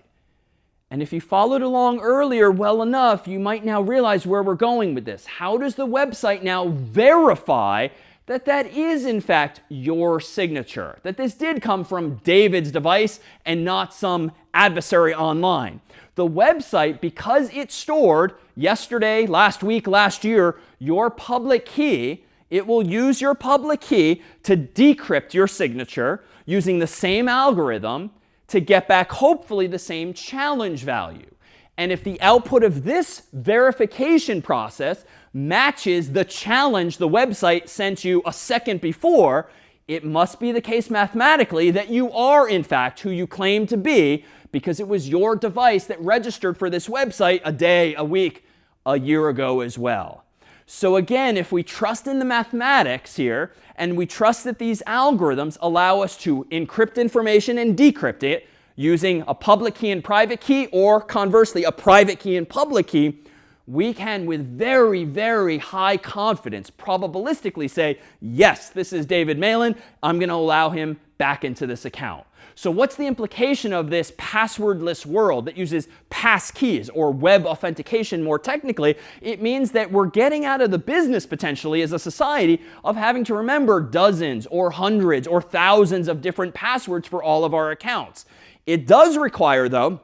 And if you followed along earlier well enough, you might now realize where we're going with this. How does the website now verify that that is, in fact, your signature? That this did come from David's device and not some adversary online. The website, because it stored yesterday, last week, last year, your public key, it will use your public key to decrypt your signature using the same algorithm to get back, hopefully, the same challenge value. And if the output of this verification process matches the challenge the website sent you a second before, it must be the case mathematically that you are, in fact, who you claim to be, because it was your device that registered for this website a day, a week, a year ago as well. So again, if we trust in the mathematics here, and we trust that these algorithms allow us to encrypt information and decrypt it using a public key and private key, or conversely, a private key and public key, we can, with very, very high confidence, probabilistically say, yes, this is David Malan. I'm going to allow him back into this account. So what's the implication of this passwordless world that uses pass keys, or web authentication more technically? It means that we're getting out of the business, potentially, as a society, of having to remember dozens or hundreds or thousands of different passwords for all of our accounts. It does require, though,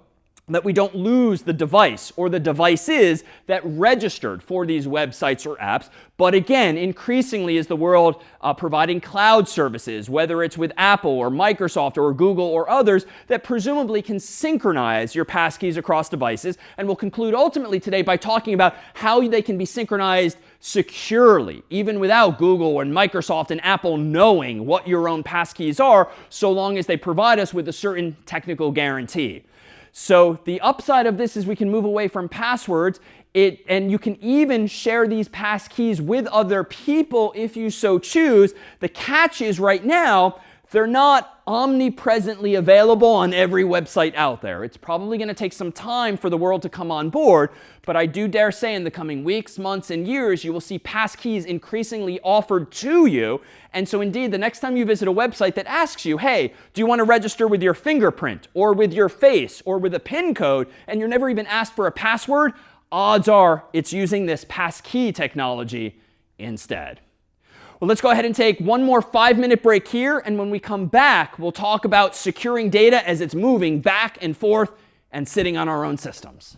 that we don't lose the device or the devices that registered for these websites or apps. But again, increasingly is the world providing cloud services, whether it's with Apple or Microsoft or Google or others, that presumably can synchronize your passkeys across devices. And we'll conclude ultimately today by talking about how they can be synchronized securely, even without Google and Microsoft and Apple knowing what your own passkeys are, so long as they provide us with a certain technical guarantee. So the upside of this is we can move away from passwords, and you can even share these pass keys with other people if you so choose. The catch is right now, They're not omnipresently available on every website out there. It's probably going to take some time for the world to come on board, but I do dare say in the coming weeks, months, and years, you will see passkeys increasingly offered to you. And so indeed, the next time you visit a website that asks you, hey, do you want to register with your fingerprint or with your face or with a PIN code, and you're never even asked for a password, odds are it's using this passkey technology instead. Well, let's go ahead and take one more 5-minute break here. And when we come back, we'll talk about securing data as it's moving back and forth and sitting on our own systems.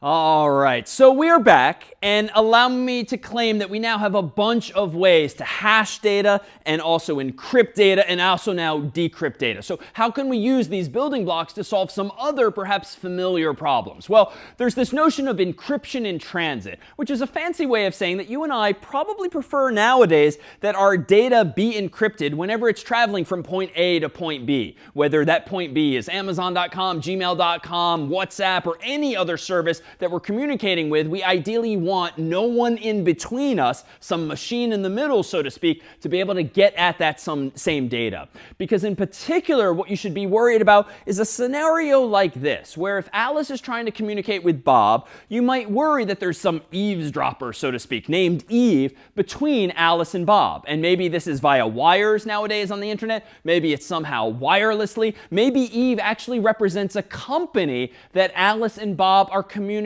All right, so we're back, and allow me to claim that we now have a bunch of ways to hash data and also encrypt data and also now decrypt data. So how can we use these building blocks to solve some other perhaps familiar problems? Well, there's this notion of encryption in transit, which is a fancy way of saying that you and I probably prefer nowadays that our data be encrypted whenever it's traveling from point A to point B, whether that point B is Amazon.com, Gmail.com, WhatsApp, or any other service that we're communicating with. We ideally want no one in between us, some machine in the middle, so to speak, to be able to get at that same data. Because in particular, what you should be worried about is a scenario like this, where if Alice is trying to communicate with Bob, you might worry that there's some eavesdropper, so to speak, named Eve, between Alice and Bob. And maybe this is via wires nowadays on the internet. Maybe it's somehow wirelessly. Maybe Eve actually represents a company that Alice and Bob are communicating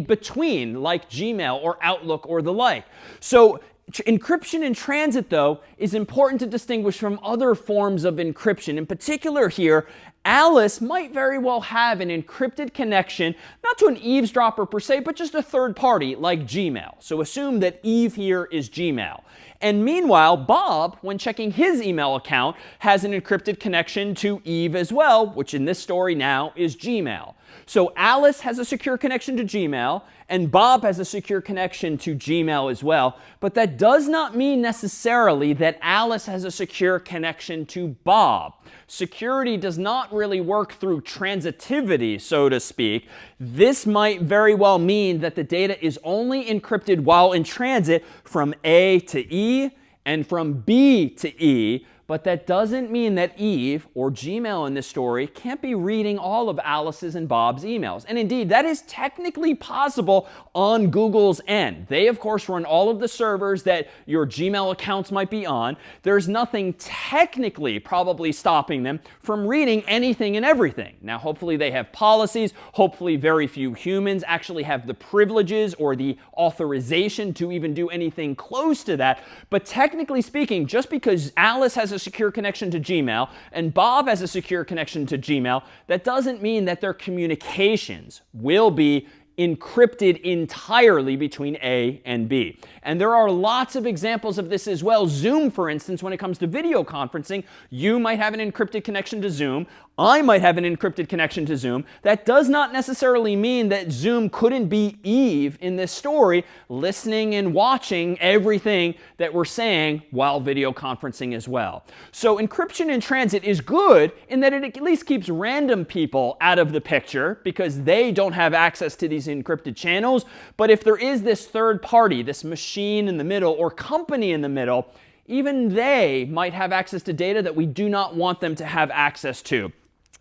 between, like Gmail or Outlook or the like. So encryption in transit, though, is important to distinguish from other forms of encryption. In particular here, Alice might very well have an encrypted connection, not to an eavesdropper per se, but just a third party like Gmail. So assume that Eve here is Gmail. And meanwhile, Bob, when checking his email account, has an encrypted connection to Eve as well, which in this story now is Gmail. So Alice has a secure connection to Gmail, and Bob has a secure connection to Gmail as well. But that does not mean necessarily that Alice has a secure connection to Bob. Security does not really work through transitivity, so to speak. This might very well mean that the data is only encrypted while in transit from A to E and from B to E. But that doesn't mean that Eve, or Gmail in this story, can't be reading all of Alice's and Bob's emails. And indeed, that is technically possible on Google's end. They, of course, run all of the servers that your Gmail accounts might be on. There's nothing technically probably stopping them from reading anything and everything. Now, hopefully they have policies. Hopefully very few humans actually have the privileges or the authorization to even do anything close to that. But technically speaking, just because Alice has a secure connection to Gmail and Bob has a secure connection to Gmail, that doesn't mean that their communications will be encrypted entirely between A and B. And there are lots of examples of this as well. Zoom, for instance, when it comes to video conferencing, you might have an encrypted connection to Zoom. I might have an encrypted connection to Zoom. That does not necessarily mean that Zoom couldn't be Eve in this story, listening and watching everything that we're saying while video conferencing as well. So encryption in transit is good in that it at least keeps random people out of the picture because they don't have access to these encrypted channels. But if there is this third party, this machine in the middle or company in the middle, even they might have access to data that we do not want them to have access to.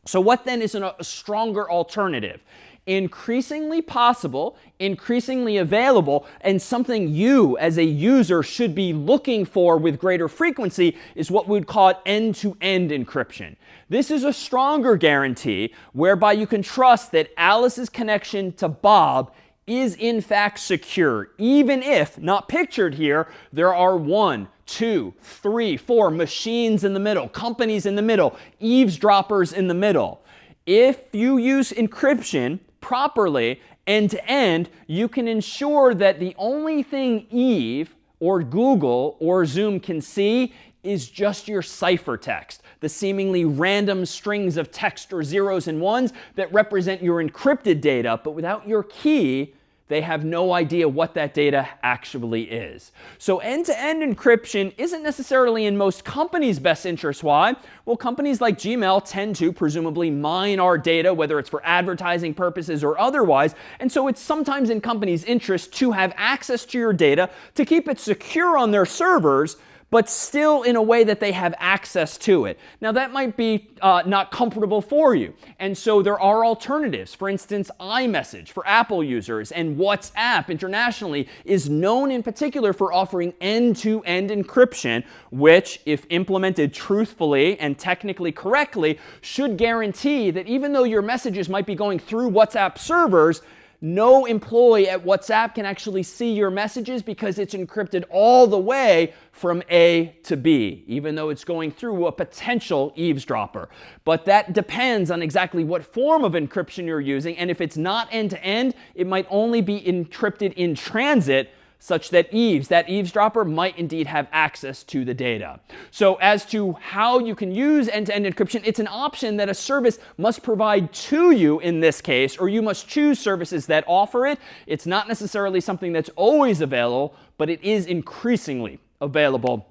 So what then is a stronger alternative? Increasingly possible, increasingly available, and something you as a user should be looking for with greater frequency is what we would call end-to-end encryption. This is a stronger guarantee whereby you can trust that Alice's connection to Bob is in fact secure, even if, not pictured here, there are 1, 2, 3, 4 machines in the middle, companies in the middle, eavesdroppers in the middle. If you use encryption properly, end to end, you can ensure that the only thing Eve or Google or Zoom can see is just your ciphertext, the seemingly random strings of text or zeros and ones that represent your encrypted data, but without your key, they have no idea what that data actually is. So end-to-end encryption isn't necessarily in most companies' best interest. Why? Well, companies like Gmail tend to presumably mine our data, whether it's for advertising purposes or otherwise. And so it's sometimes in companies' interest to have access to your data to keep it secure on their servers. but still in a way that they have access to it. Now that might be not comfortable for you, and so there are alternatives. For instance, iMessage for Apple users and WhatsApp internationally is known in particular for offering end-to-end encryption, which, if implemented truthfully and technically correctly, should guarantee that even though your messages might be going through WhatsApp servers, no employee at WhatsApp can actually see your messages because it's encrypted all the way from A to B, even though it's going through a potential eavesdropper. But that depends on exactly what form of encryption you're using, and if it's not end-to-end, it might only be encrypted in transit, such that that eavesdropper might indeed have access to the data. So as to how you can use end-to-end encryption, it's an option that a service must provide to you in this case, or you must choose services that offer it. It's not necessarily something that's always available, but it is increasingly available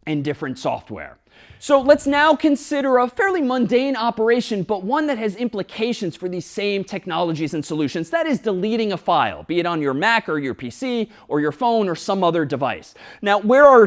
in different software. So let's now consider a fairly mundane operation, but one that has implications for these same technologies and solutions. That is deleting a file, be it on your Mac or your PC or your phone or some other device. Now, where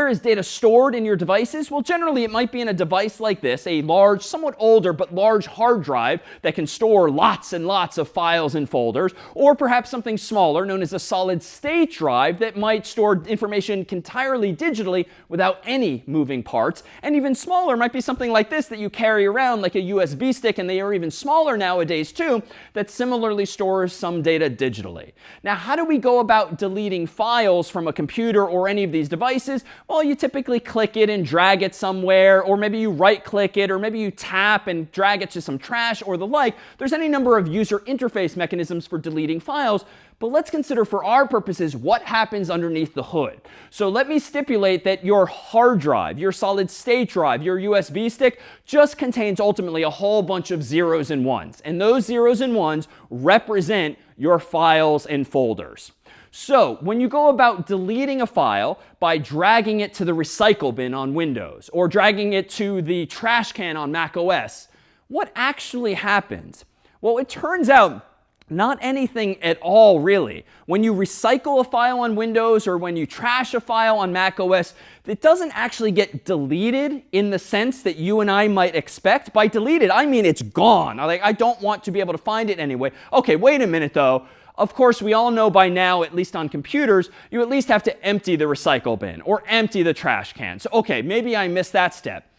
is data stored in your devices? Well, generally, it might be in a device like this, a large, somewhat older, but large hard drive that can store lots and lots of files and folders, or perhaps something smaller known as a solid-state drive that might store information entirely digitally without any moving parts. And even smaller might be something like this that you carry around, like a USB stick, and they are even smaller nowadays too, that similarly stores some data digitally. Now, how do we go about deleting files from a computer or any of these devices? Well, you typically click it and drag it somewhere, or maybe you right-click it, or maybe you tap and drag it to some trash or the like. There's any number of user interface mechanisms for deleting files. But let's consider for our purposes what happens underneath the hood. So let me stipulate that your hard drive, your solid state drive, your USB stick just contains ultimately a whole bunch of zeros and ones. And those zeros and ones represent your files and folders. So when you go about deleting a file by dragging it to the recycle bin on Windows or dragging it to the trash can on Mac OS, what actually happens? Well, it turns out not anything at all, really. When you recycle a file on Windows or when you trash a file on Mac OS, it doesn't actually get deleted in the sense that you and I might expect. By deleted, I mean it's gone. I don't want to be able to find it anyway. Okay, wait a minute, though. Of course, we all know by now, at least on computers, you at least have to empty the recycle bin or empty the trash can. So, okay, maybe I missed that step.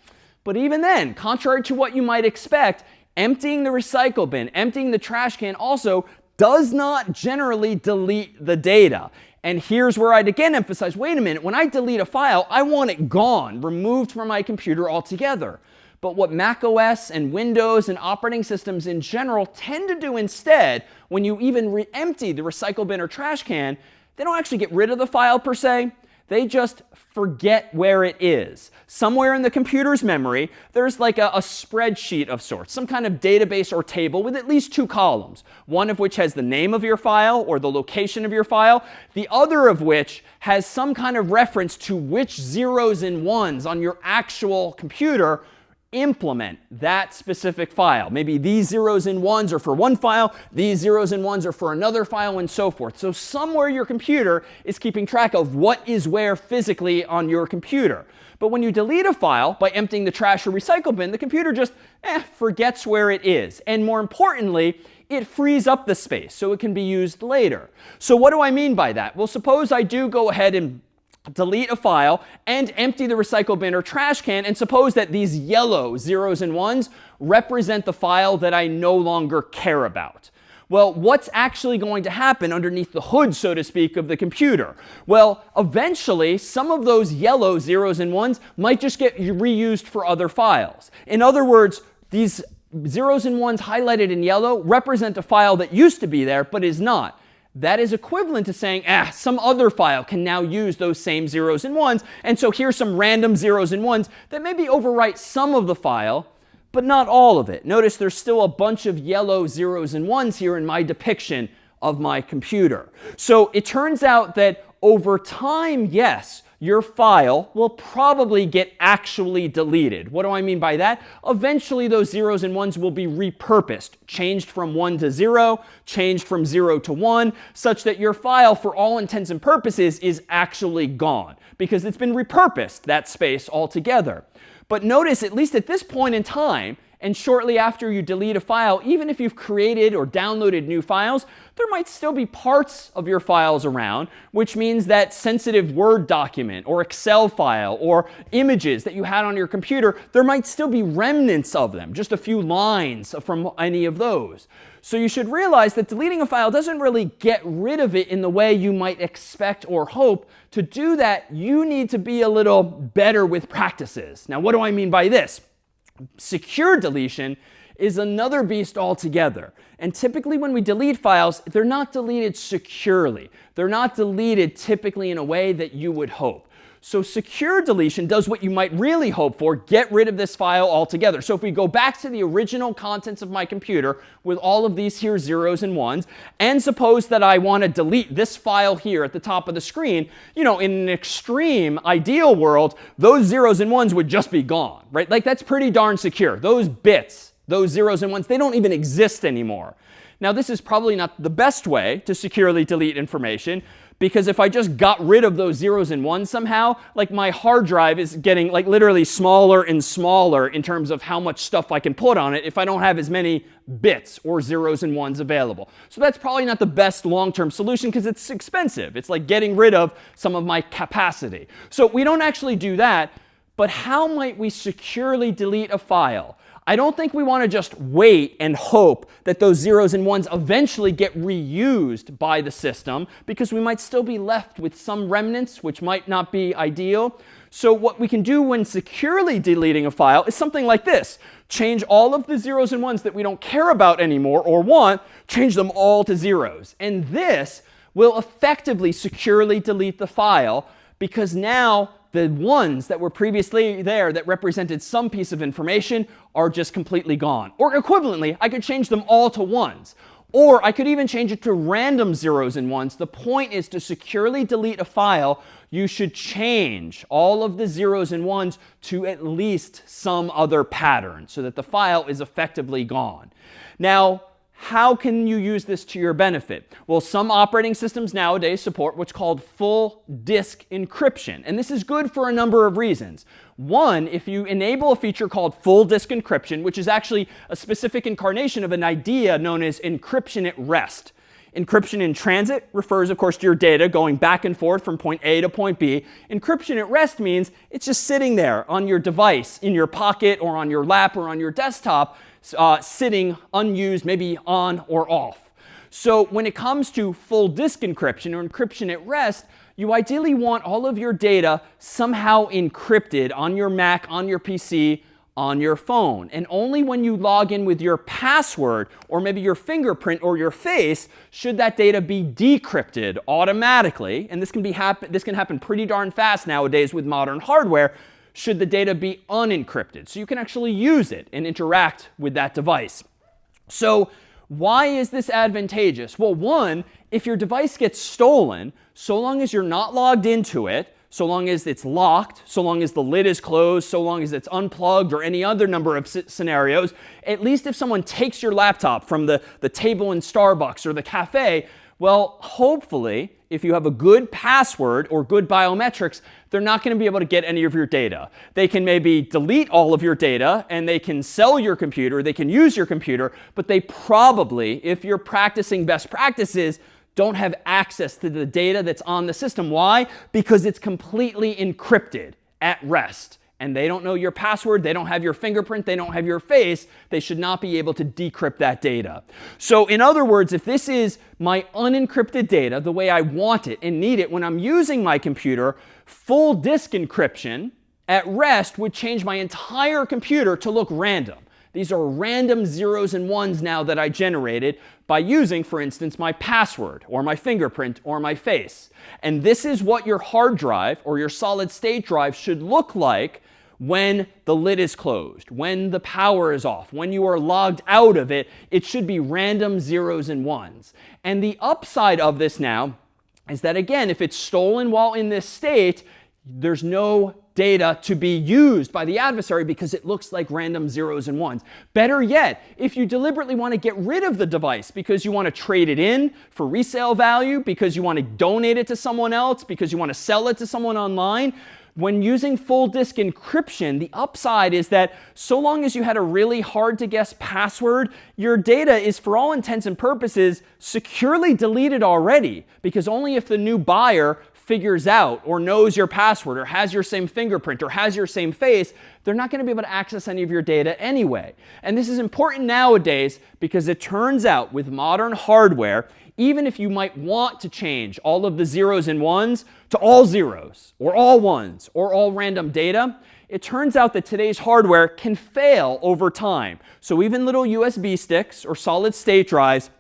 But even then, contrary to what you might expect, emptying the recycle bin, emptying the trash can also does not generally delete the data. And here's where I'd again emphasize, wait a minute, when I delete a file, I want it gone, removed from my computer altogether. But what Mac OS and Windows and operating systems in general tend to do instead, when you even empty the recycle bin or trash can, they don't actually get rid of the file per se. They just forget where it is. Somewhere in the computer's memory, there's like a spreadsheet of sorts, some kind of database or table with at least two columns, one of which has the name of your file or the location of your file, the other of which has some kind of reference to which zeros and ones on your actual computer implement that specific file. Maybe these zeros and ones are for one file, these zeros and ones are for another file, and so forth. So somewhere your computer is keeping track of what is where physically on your computer. But when you delete a file by emptying the trash or recycle bin, the computer just forgets where it is. And more importantly, it frees up the space so it can be used later. So what do I mean by that? Well, suppose I do go ahead and delete a file and empty the recycle bin or trash can, and suppose that these yellow zeros and ones represent the file that I no longer care about. Well, what's actually going to happen underneath the hood, so to speak, of the computer? Well, eventually, some of those yellow zeros and ones might just get reused for other files. In other words, these zeros and ones highlighted in yellow represent a file that used to be there but is not. That is equivalent to saying, some other file can now use those same zeros and ones. And so here's some random zeros and ones that maybe overwrite some of the file, but not all of it. Notice there's still a bunch of yellow zeros and ones here in my depiction of my computer. So it turns out that over time, yes, your file will probably get actually deleted. What do I mean by that? Eventually, those zeros and ones will be repurposed, changed from 1 to 0, changed from 0 to 1, such that your file, for all intents and purposes, is actually gone, because it's been repurposed, that space altogether. But notice, at least at this point in time, and shortly after you delete a file, even if you've created or downloaded new files, there might still be parts of your files around, which means that sensitive Word document or Excel file or images that you had on your computer, there might still be remnants of them, just a few lines from any of those. So you should realize that deleting a file doesn't really get rid of it in the way you might expect or hope. To do that, you need to be a little better with practices. Now, what do I mean by this? Secure deletion is another beast altogether. And typically when we delete files, they're not deleted securely. They're not deleted typically in a way that you would hope. So secure deletion does what you might really hope for, get rid of this file altogether. So if we go back to the original contents of my computer with all of these here zeros and ones, and suppose that I want to delete this file here at the top of the screen, you know, in an extreme ideal world, those zeros and ones would just be gone, right? Like that's pretty darn secure. Those bits, those zeros and ones, they don't even exist anymore. Now this is probably not the best way to securely delete information, because if I just got rid of those zeros and ones somehow, like my hard drive is getting like literally smaller and smaller in terms of how much stuff I can put on it if I don't have as many bits or zeros and ones available. So that's probably not the best long-term solution because it's expensive. It's like getting rid of some of my capacity. So we don't actually do that. But how might we securely delete a file? I don't think we want to just wait and hope that those zeros and ones eventually get reused by the system, because we might still be left with some remnants, which might not be ideal. So what we can do when securely deleting a file is something like this. Change all of the zeros and ones that we don't care about anymore or want, change them all to zeros. And this will effectively securely delete the file, because now the ones that were previously there that represented some piece of information are just completely gone. Or equivalently, I could change them all to ones. Or I could even change it to random zeros and ones. The point is, to securely delete a file, you should change all of the zeros and ones to at least some other pattern so that the file is effectively gone. Now, how can you use this to your benefit? Well, some operating systems nowadays support what's called full disk encryption. And this is good for a number of reasons. One, if you enable a feature called full disk encryption, which is actually a specific incarnation of an idea known as encryption at rest. Encryption in transit refers, of course, to your data going back and forth from point A to point B. Encryption at rest means it's just sitting there on your device, in your pocket or on your lap or on your desktop, sitting unused, maybe on or off. So when it comes to full disk encryption or encryption at rest, you ideally want all of your data somehow encrypted on your Mac, on your PC, on your phone. And only when you log in with your password or maybe your fingerprint or your face should that data be decrypted automatically. And this can happen pretty darn fast nowadays with modern hardware, should the data be unencrypted. So you can actually use it and interact with that device. So why is this advantageous? Well, one, if your device gets stolen, so long as you're not logged into it, so long as it's locked, so long as the lid is closed, so long as it's unplugged, or any other number of scenarios, at least if someone takes your laptop from the table in Starbucks or the cafe, well, hopefully, if you have a good password or good biometrics, they're not going to be able to get any of your data. They can maybe delete all of your data, and they can sell your computer, they can use your computer, but they probably, if you're practicing best practices, don't have access to the data that's on the system. Why? Because it's completely encrypted at rest. And they don't know your password, they don't have your fingerprint, they don't have your face. They should not be able to decrypt that data. So in other words, if this is my unencrypted data, the way I want it and need it when I'm using my computer, full disk encryption at rest would change my entire computer to look random. These are random zeros and ones now that I generated by using, for instance, my password or my fingerprint or my face. And this is what your hard drive or your solid state drive should look like when the lid is closed, when the power is off, when you are logged out of it. It should be random zeros and ones. And the upside of this now is that, again, if it's stolen while in this state, there's no data to be used by the adversary because it looks like random zeros and ones. Better yet, if you deliberately want to get rid of the device because you want to trade it in for resale value, because you want to donate it to someone else, because you want to sell it to someone online, when using full disk encryption, the upside is that so long as you had a really hard to guess password, your data is, for all intents and purposes, securely deleted already, because only if the new buyer figures out or knows your password or has your same fingerprint or has your same face, they're not going to be able to access any of your data anyway. And this is important nowadays because it turns out with modern hardware, even if you might want to change all of the zeros and ones to all zeros or all ones or all random data, it turns out that today's hardware can fail over time. So even little USB sticks or solid state drives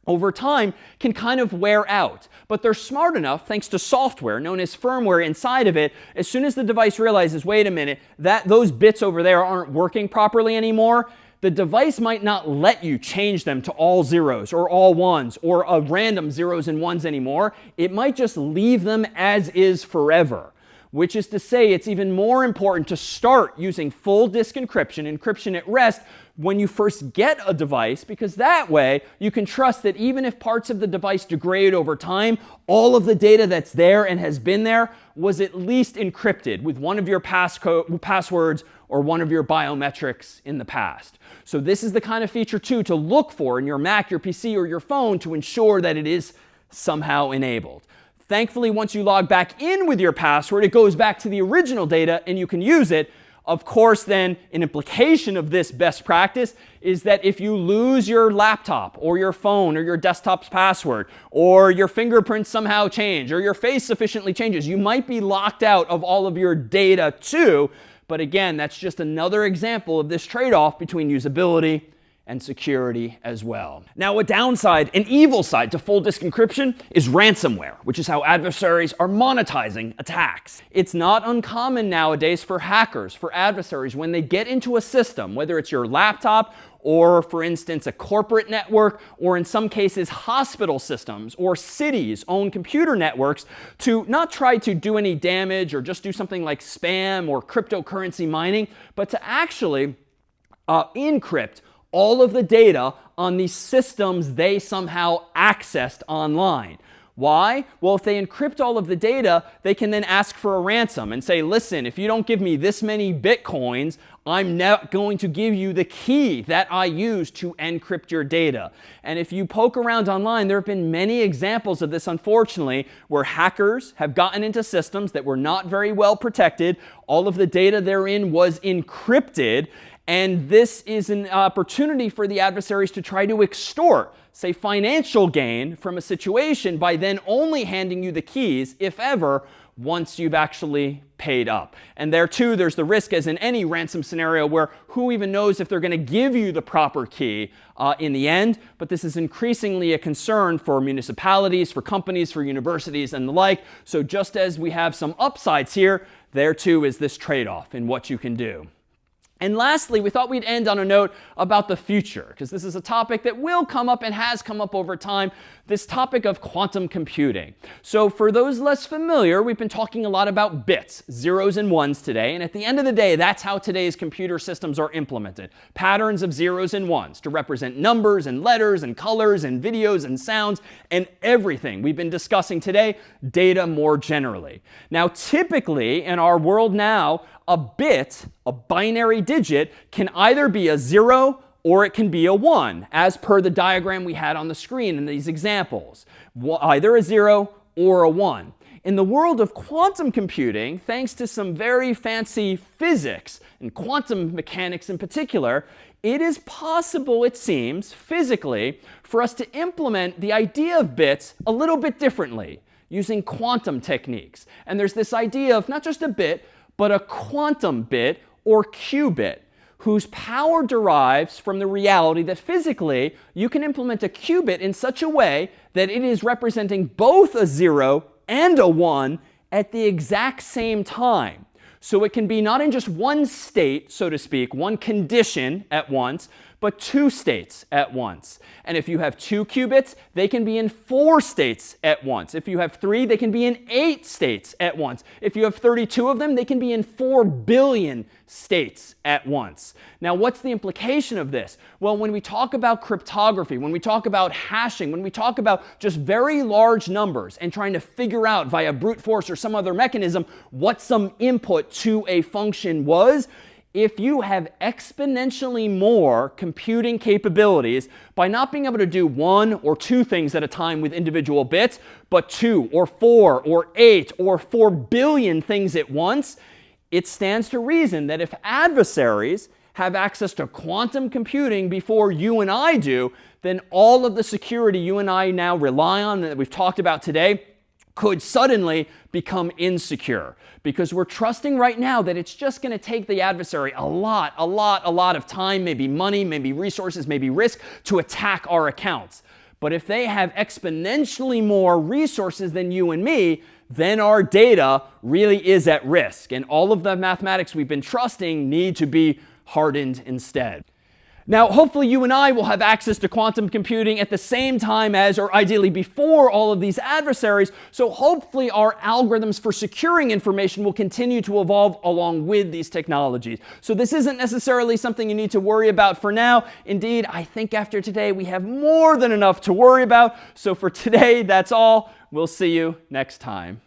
over time can kind of wear out. But they're smart enough, thanks to software known as firmware inside of it, as soon as the device realizes, wait a minute, that those bits over there aren't working properly anymore, the device might not let you change them to all zeros or all ones or a random zeros and ones anymore. It might just leave them as is forever. Which is to say, it's even more important to start using full disk encryption, encryption at rest, when you first get a device, because that way you can trust that even if parts of the device degrade over time, all of the data that's there and has been there was at least encrypted with one of your passwords or one of your biometrics in the past. So this is the kind of feature, too, to look for in your Mac, your PC, or your phone to ensure that it is somehow enabled. Thankfully, once you log back in with your password, it goes back to the original data and you can use it. Of course, then, an implication of this best practice is that if you lose your laptop or your phone or your desktop's password or your fingerprints somehow change or your face sufficiently changes, you might be locked out of all of your data too. But again, that's just another example of this trade-off between usability and security as well. Now, a downside, an evil side to full disk encryption is ransomware, which is how adversaries are monetizing attacks. It's not uncommon nowadays for hackers, for adversaries, when they get into a system, whether it's your laptop or, for instance, a corporate network, or in some cases, hospital systems or cities' own computer networks, to not try to do any damage or just do something like spam or cryptocurrency mining, but to actually encrypt all of the data on these systems they somehow accessed online. Why? Well, if they encrypt all of the data, they can then ask for a ransom and say, listen, if you don't give me this many bitcoins, I'm not going to give you the key that I use to encrypt your data. And if you poke around online, there have been many examples of this, unfortunately, where hackers have gotten into systems that were not very well protected. All of the data therein was encrypted. And this is an opportunity for the adversaries to try to extort, say, financial gain from a situation by then only handing you the keys, if ever, once you've actually paid up. And there, too, there's the risk, as in any ransom scenario, where who even knows if they're going to give you the proper key in the end. But this is increasingly a concern for municipalities, for companies, for universities, and the like. So just as we have some upsides here, there, too, is this trade-off in what you can do. And lastly, we thought we'd end on a note about the future, because this is a topic that will come up and has come up over time, this topic of quantum computing. So for those less familiar, we've been talking a lot about bits, zeros and ones today. And at the end of the day, that's how today's computer systems are implemented. Patterns of zeros and ones to represent numbers and letters and colors and videos and sounds and everything we've been discussing today, data more generally. Now, typically in our world now, a bit, a binary digit, can either be a 0 or it can be a 1, as per the diagram we had on the screen in these examples. Either a 0 or a 1. In the world of quantum computing, thanks to some very fancy physics and quantum mechanics in particular, it is possible, it seems, physically, for us to implement the idea of bits a little bit differently, using quantum techniques. And there's this idea of not just a bit, but a quantum bit or qubit, whose power derives from the reality that physically you can implement a qubit in such a way that it is representing both a 0 and a 1 at the exact same time. So it can be not in just one state, so to speak, one condition at once, but 2 states at once. And if you have 2 qubits, they can be in 4 states at once. If you have 3, they can be in 8 states at once. If you have 32 of them, they can be in 4 billion states at once. Now, what's the implication of this? Well, when we talk about cryptography, when we talk about hashing, when we talk about just very large numbers and trying to figure out via brute force or some other mechanism what some input to a function was, if you have exponentially more computing capabilities by not being able to do 1 or 2 things at a time with individual bits, but 2 or 4 or 8 or 4 billion things at once, it stands to reason that if adversaries have access to quantum computing before you and I do, then all of the security you and I now rely on that we've talked about today could suddenly become insecure, because we're trusting right now that it's just going to take the adversary a lot of time, maybe money, maybe resources, maybe risk to attack our accounts. But if they have exponentially more resources than you and me, then our data really is at risk. And all of the mathematics we've been trusting need to be hardened instead. Now, hopefully you and I will have access to quantum computing at the same time as, or ideally before, all of these adversaries. So hopefully our algorithms for securing information will continue to evolve along with these technologies. So this isn't necessarily something you need to worry about for now. Indeed, I think after today we have more than enough to worry about. So for today, that's all. We'll see you next time.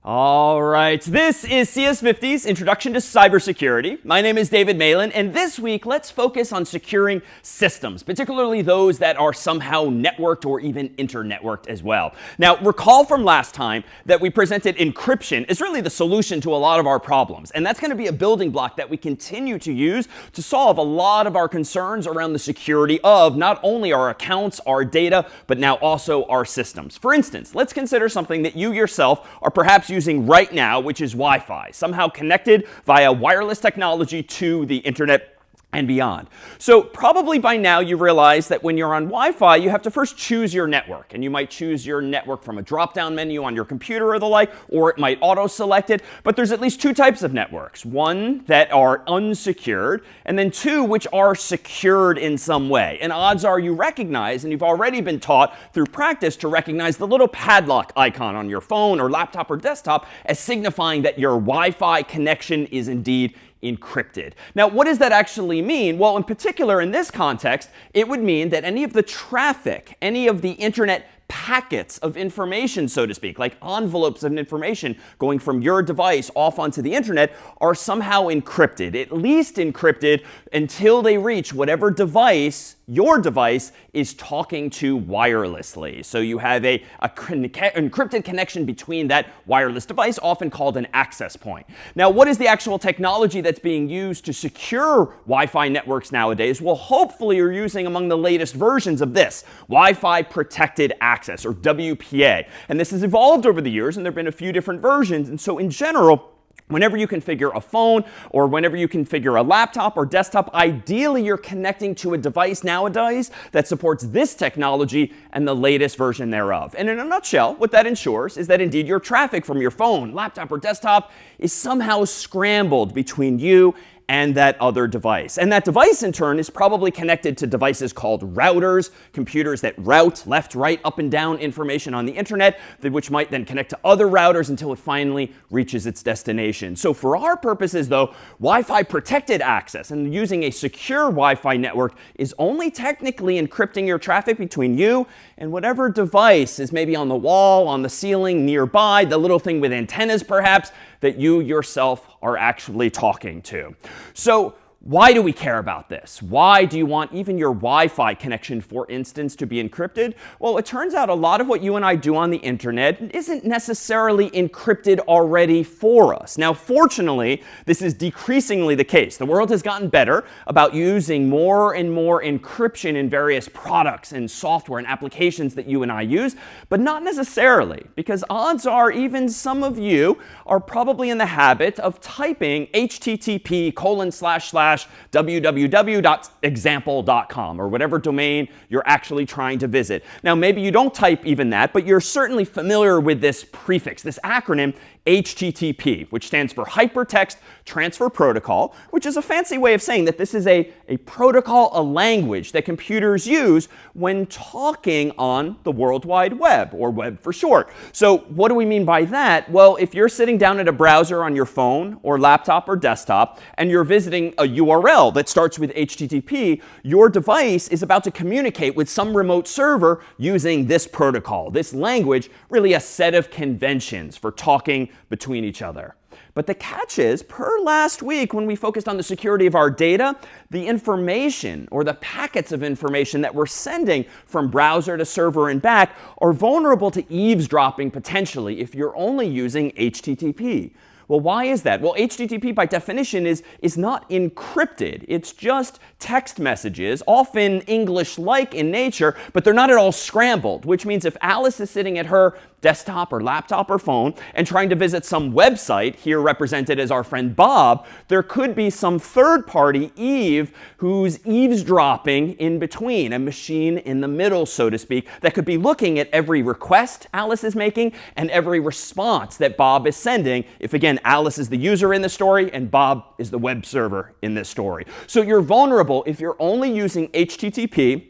All right, this is CS50's Introduction to Cybersecurity. My name is David Malan, and this week let's focus on securing systems, particularly those that are somehow networked or even internetworked as well. Now, recall from last time that we presented encryption as really the solution to a lot of our problems, and that's going to be a building block that we continue to use to solve a lot of our concerns around the security of not only our accounts, our data, but now also our systems. For instance, let's consider something that you yourself are perhaps using right now, which is Wi-Fi, somehow connected via wireless technology to the internet and beyond. So probably by now you realize that when you're on Wi-Fi, you have to first choose your network. And you might choose your network from a drop-down menu on your computer or the like, or it might auto-select it. But there's at least 2 types of networks. One that are unsecured, and then 2 which are secured in some way. And odds are you recognize, and you've already been taught through practice to recognize the little padlock icon on your phone or laptop or desktop as signifying that your Wi-Fi connection is indeed encrypted. Now, what does that actually mean? Well, in particular, in this context, it would mean that any of the traffic, any of the internet packets of information, so to speak, like envelopes of information going from your device off onto the internet, are somehow encrypted, at least encrypted until they reach whatever device your device is talking to wirelessly. So you have a encrypted connection between that wireless device, often called an access point. Now, what is the actual technology that's being used to secure Wi-Fi networks nowadays? Well, hopefully you're using among the latest versions of this, Wi-Fi Protected Access, or WPA. And this has evolved over the years, and there have been a few different versions. And so in general, whenever you configure a phone or whenever you configure a laptop or desktop, ideally you're connecting to a device nowadays that supports this technology and the latest version thereof. And in a nutshell, what that ensures is that indeed your traffic from your phone, laptop, or desktop is somehow scrambled between you and that other device. And that device, in turn, is probably connected to devices called routers, computers that route left, right, up, and down information on the internet, which might then connect to other routers until it finally reaches its destination. So for our purposes, though, Wi-Fi protected access and using a secure Wi-Fi network is only technically encrypting your traffic between you and whatever device is maybe on the wall, on the ceiling, nearby, the little thing with antennas perhaps, that you yourself are actually talking to. So Why do we care about this? Why do you want even your Wi-Fi connection, for instance, to be encrypted? Well, it turns out a lot of what you and I do on the internet isn't necessarily encrypted already for us. Now, fortunately, this is decreasingly the case. The world has gotten better about using more and more encryption in various products and software and applications that you and I use, but not necessarily, because odds are even some of you are probably in the habit of typing http://www.example.com or whatever domain you're actually trying to visit. Now, maybe you don't type even that, but you're certainly familiar with this prefix, this acronym HTTP, which stands for Hypertext Transfer Protocol, which is a fancy way of saying that this is a protocol, a language that computers use when talking on the World Wide Web, or web for short. So what do we mean by that? Well, if you're sitting down at a browser on your phone or laptop or desktop, and you're visiting a URL that starts with HTTP, your device is about to communicate with some remote server using this protocol, this language, really a set of conventions for talking between each other. But the catch is, per last week when we focused on the security of our data, the information or the packets of information that we're sending from browser to server and back are vulnerable to eavesdropping potentially if you're only using HTTP. Well, why is that? Well, HTTP by definition is not encrypted. It's just text messages, often English-like in nature, but they're not at all scrambled, which means if Alice is sitting at her desktop or laptop or phone and trying to visit some website, here represented as our friend Bob, there could be some third party, Eve, who's eavesdropping in between, a machine in the middle, so to speak, that could be looking at every request Alice is making and every response that Bob is sending, if again, Alice is the user in the story and Bob is the web server in this story. So you're vulnerable if you're only using HTTP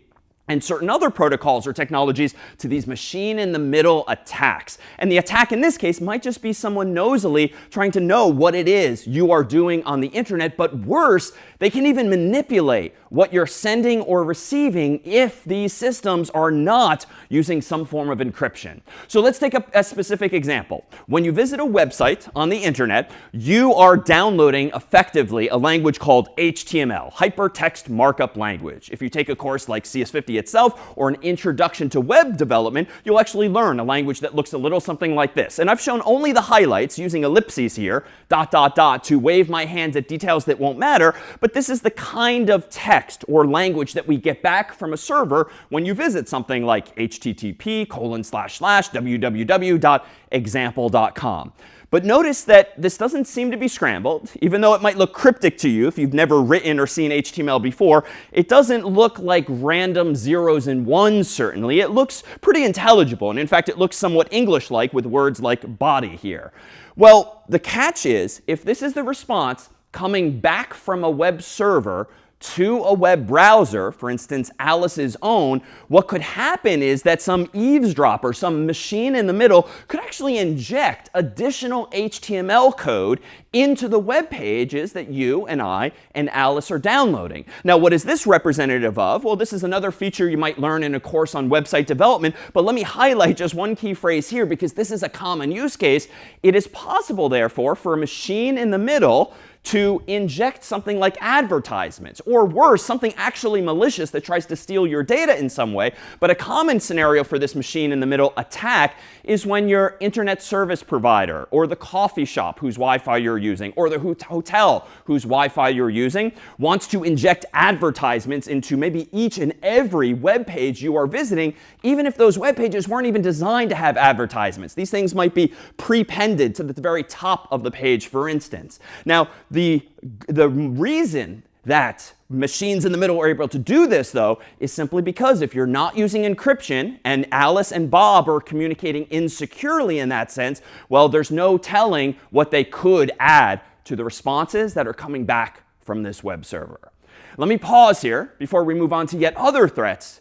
and certain other protocols or technologies to these machine-in-the-middle attacks. And the attack in this case might just be someone nosily trying to know what it is you are doing on the internet. But worse, they can even manipulate what you're sending or receiving if these systems are not using some form of encryption. So let's take a specific example. When you visit a website on the internet, you are downloading effectively a language called HTML, Hypertext Markup Language. If you take a course like CS50 itself or an introduction to web development, you'll actually learn a language that looks a little something like this. And I've shown only the highlights using ellipses here, ... to wave my hands at details that won't matter. But this is the kind of text or language that we get back from a server when you visit something like http://www.example.com. But notice that this doesn't seem to be scrambled. Even though it might look cryptic to you if you've never written or seen HTML before, it doesn't look like random zeros and ones, certainly. It looks pretty intelligible. And in fact, it looks somewhat English-like with words like body here. Well, the catch is, if this is the response coming back from a web server to a web browser, for instance, Alice's own, what could happen is that some eavesdropper, some machine in the middle, could actually inject additional HTML code into the web pages that you and I and Alice are downloading. Now, what is this representative of? Well, this is another feature you might learn in a course on website development, but let me highlight just one key phrase here because this is a common use case. It is possible, therefore, for a machine in the middle to inject something like advertisements, or worse, something actually malicious that tries to steal your data in some way. But a common scenario for this machine in the middle attack is when your internet service provider, or the coffee shop whose Wi-Fi you're using, or the hotel whose Wi-Fi you're using, wants to inject advertisements into maybe each and every web page you are visiting, even if those web pages weren't even designed to have advertisements. These things might be prepended to the very top of the page, for instance. Now, the reason that machines in the middle are able to do this, though, is simply because if you're not using encryption and Alice and Bob are communicating insecurely in that sense, well, there's no telling what they could add to the responses that are coming back from this web server. Let me pause here before we move on to yet other threats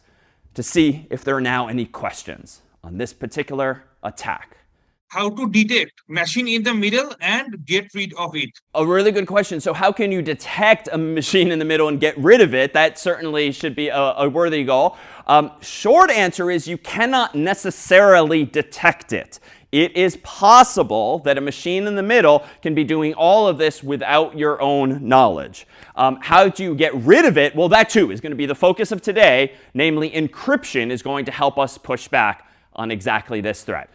to see if there are now any questions on this particular attack.
How to detect machine in the middle and get rid of it?
A really good question. So how can you detect a machine in the middle and get rid of it? That certainly should be a worthy goal. Short answer is you cannot necessarily detect it. It is possible that a machine in the middle can be doing all of this without your own knowledge. How do you get rid of it? Well, that too is going to be the focus of today. Namely, encryption is going to help us push back on exactly this threat.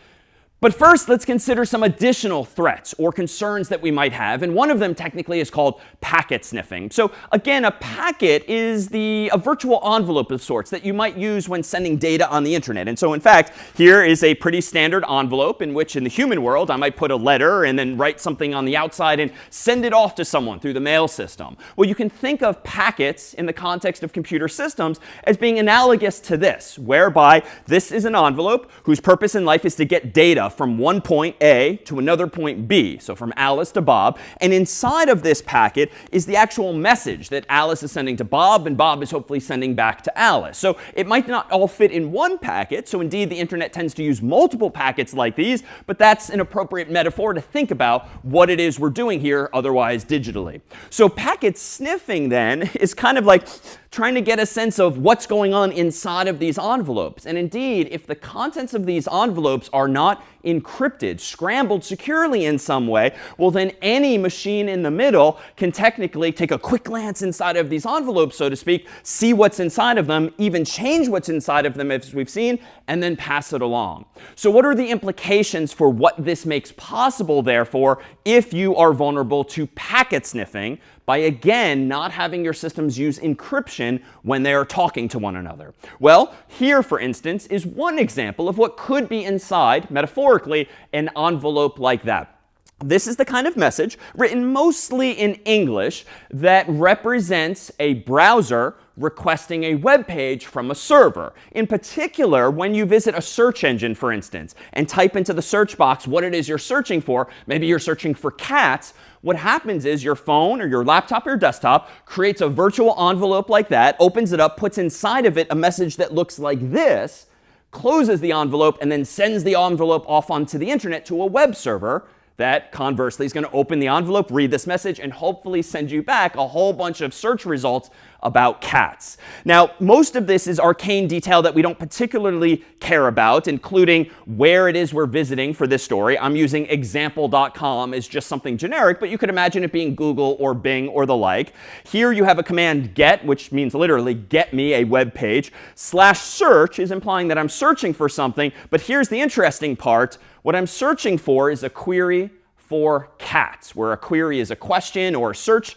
But first, let's consider some additional threats or concerns that we might have. And one of them technically is called packet sniffing. So again, a packet is a virtual envelope of sorts that you might use when sending data on the internet. And so in fact, here is a pretty standard envelope in which in the human world, I might put a letter and then write something on the outside and send it off to someone through the mail system. Well, you can think of packets in the context of computer systems as being analogous to this, whereby this is an envelope whose purpose in life is to get data from one point A to another point B, so from Alice to Bob. And inside of this packet is the actual message that Alice is sending to Bob, and Bob is hopefully sending back to Alice. So it might not all fit in one packet. So indeed, the internet tends to use multiple packets like these, but that's an appropriate metaphor to think about what it is we're doing here, otherwise digitally. So packet sniffing then is kind of like trying to get a sense of what's going on inside of these envelopes. And indeed, if the contents of these envelopes are not encrypted, scrambled securely in some way, well then any machine in the middle can technically take a quick glance inside of these envelopes, so to speak, see what's inside of them, even change what's inside of them as we've seen, and then pass it along. So what are the implications for what this makes possible, therefore, if you are vulnerable to packet sniffing by, again, not having your systems use encryption when they are talking to one another? Well, here, for instance, is one example of what could be inside, metaphorically, an envelope like that. This is the kind of message, written mostly in English, that represents a browser requesting a web page from a server. In particular, when you visit a search engine, for instance, and type into the search box what it is you're searching for, maybe you're searching for cats, what happens is your phone or your laptop or your desktop creates a virtual envelope like that, opens it up, puts inside of it a message that looks like this, closes the envelope, and then sends the envelope off onto the internet to a web server that conversely is going to open the envelope, read this message, and hopefully send you back a whole bunch of search results about cats. Now, most of this is arcane detail that we don't particularly care about, including where it is we're visiting for this story. I'm using example.com as just something generic, but you could imagine it being Google or Bing or the like. Here you have a command get, which means literally get me a web page. /search is implying that I'm searching for something, but here's the interesting part. What I'm searching for is a query for cats, where a query is a question or a search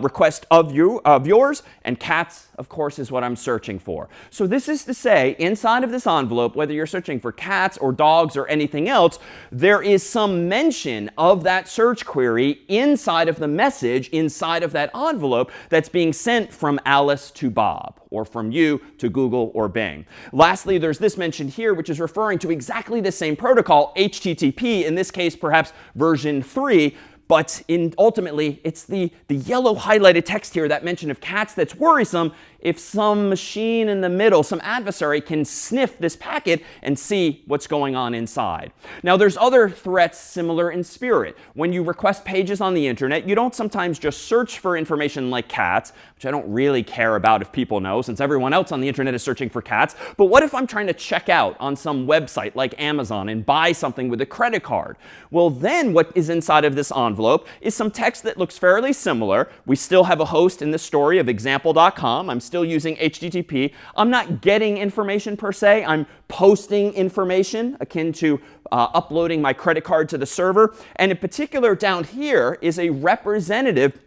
request of yours, and cats, of course, is what I'm searching for. So this is to say, inside of this envelope, whether you're searching for cats or dogs or anything else, there is some mention of that search query inside of the message inside of that envelope that's being sent from Alice to Bob, or from you to Google or Bing. Lastly, there's this mention here, which is referring to exactly the same protocol, HTTP, in this case, perhaps version 3, but ultimately, it's the yellow highlighted text here, that mention of cats, that's worrisome if some machine in the middle, some adversary, can sniff this packet and see what's going on inside. Now, there's other threats similar in spirit. When you request pages on the internet, you don't sometimes just search for information like cats, which I don't really care about if people know, since everyone else on the internet is searching for cats. But what if I'm trying to check out on some website like Amazon and buy something with a credit card? Well, then what is inside of this envelope is some text that looks fairly similar. We still have a host in this story of example.com. I'm still using HTTP. I'm not getting information per se. I'm posting information akin to uploading my credit card to the server. And in particular, down here is a representative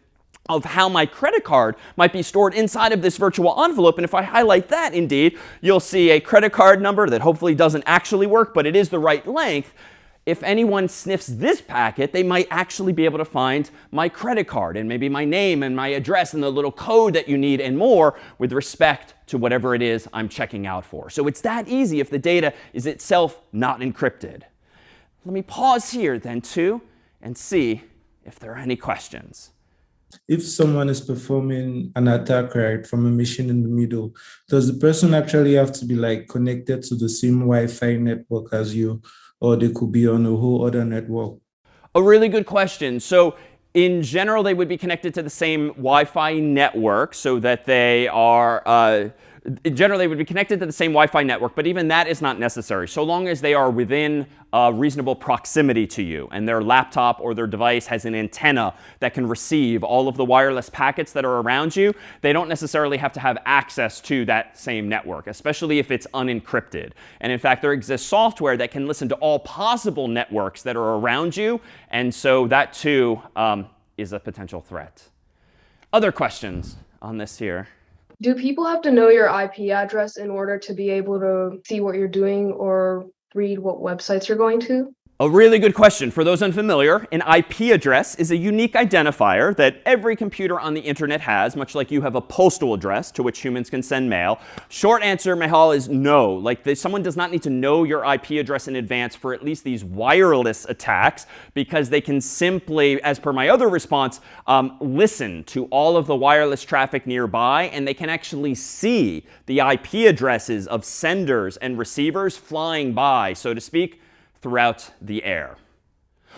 of how my credit card might be stored inside of this virtual envelope. And if I highlight that, indeed, you'll see a credit card number that hopefully doesn't actually work, but it is the right length. If anyone sniffs this packet, they might actually be able to find my credit card and maybe my name and my address and the little code that you need and more with respect to whatever it is I'm checking out for. So it's that easy if the data is itself not encrypted. Let me pause here then too and see if there are any questions.
If someone is performing an attack right from a machine in the middle, does the person actually have to be like connected to the same Wi-Fi network as you? Or they could be on a whole other network?
A really good question. So in general, they would be connected to the same Wi-Fi network so that they are Generally, they would be connected to the same Wi-Fi network, but even that is not necessary. So long as they are within reasonable proximity to you and their laptop or their device has an antenna that can receive all of the wireless packets that are around you, they don't necessarily have to have access to that same network, especially if it's unencrypted. And in fact, there exists software that can listen to all possible networks that are around you, and so that too is a potential threat. Other questions on this here?
Do people have to know your IP address in order to be able to see what you're doing or read what websites you're going to?
A really good question. For those unfamiliar, an IP address is a unique identifier that every computer on the internet has, much like you have a postal address to which humans can send mail. Short answer, Mehal, is no. Like someone does not need to know your IP address in advance for at least these wireless attacks, because they can simply, as per my other response, listen to all of the wireless traffic nearby, and they can actually see the IP addresses of senders and receivers flying by, so to speak, throughout the air.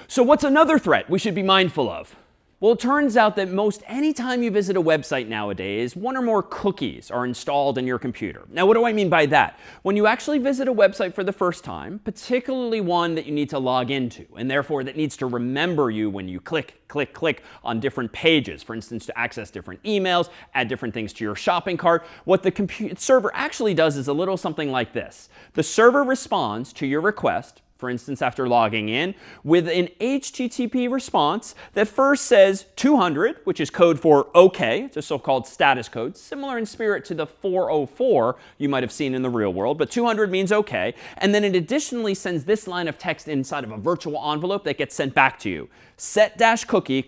So what's another threat we should be mindful of? Well, it turns out that most anytime you visit a website nowadays, one or more cookies are installed in your computer. Now, what do I mean by that? When you actually visit a website for the first time, particularly one that you need to log into, and therefore that needs to remember you when you click on different pages, for instance, to access different emails, add different things to your shopping cart, what the server actually does is a little something like this. The server responds to your request, for instance, after logging in, with an HTTP response that first says 200, which is code for OK. It's a so-called status code, similar in spirit to the 404 you might have seen in the real world, but 200 means OK. And then it additionally sends this line of text inside of a virtual envelope that gets sent back to you. Set-cookie,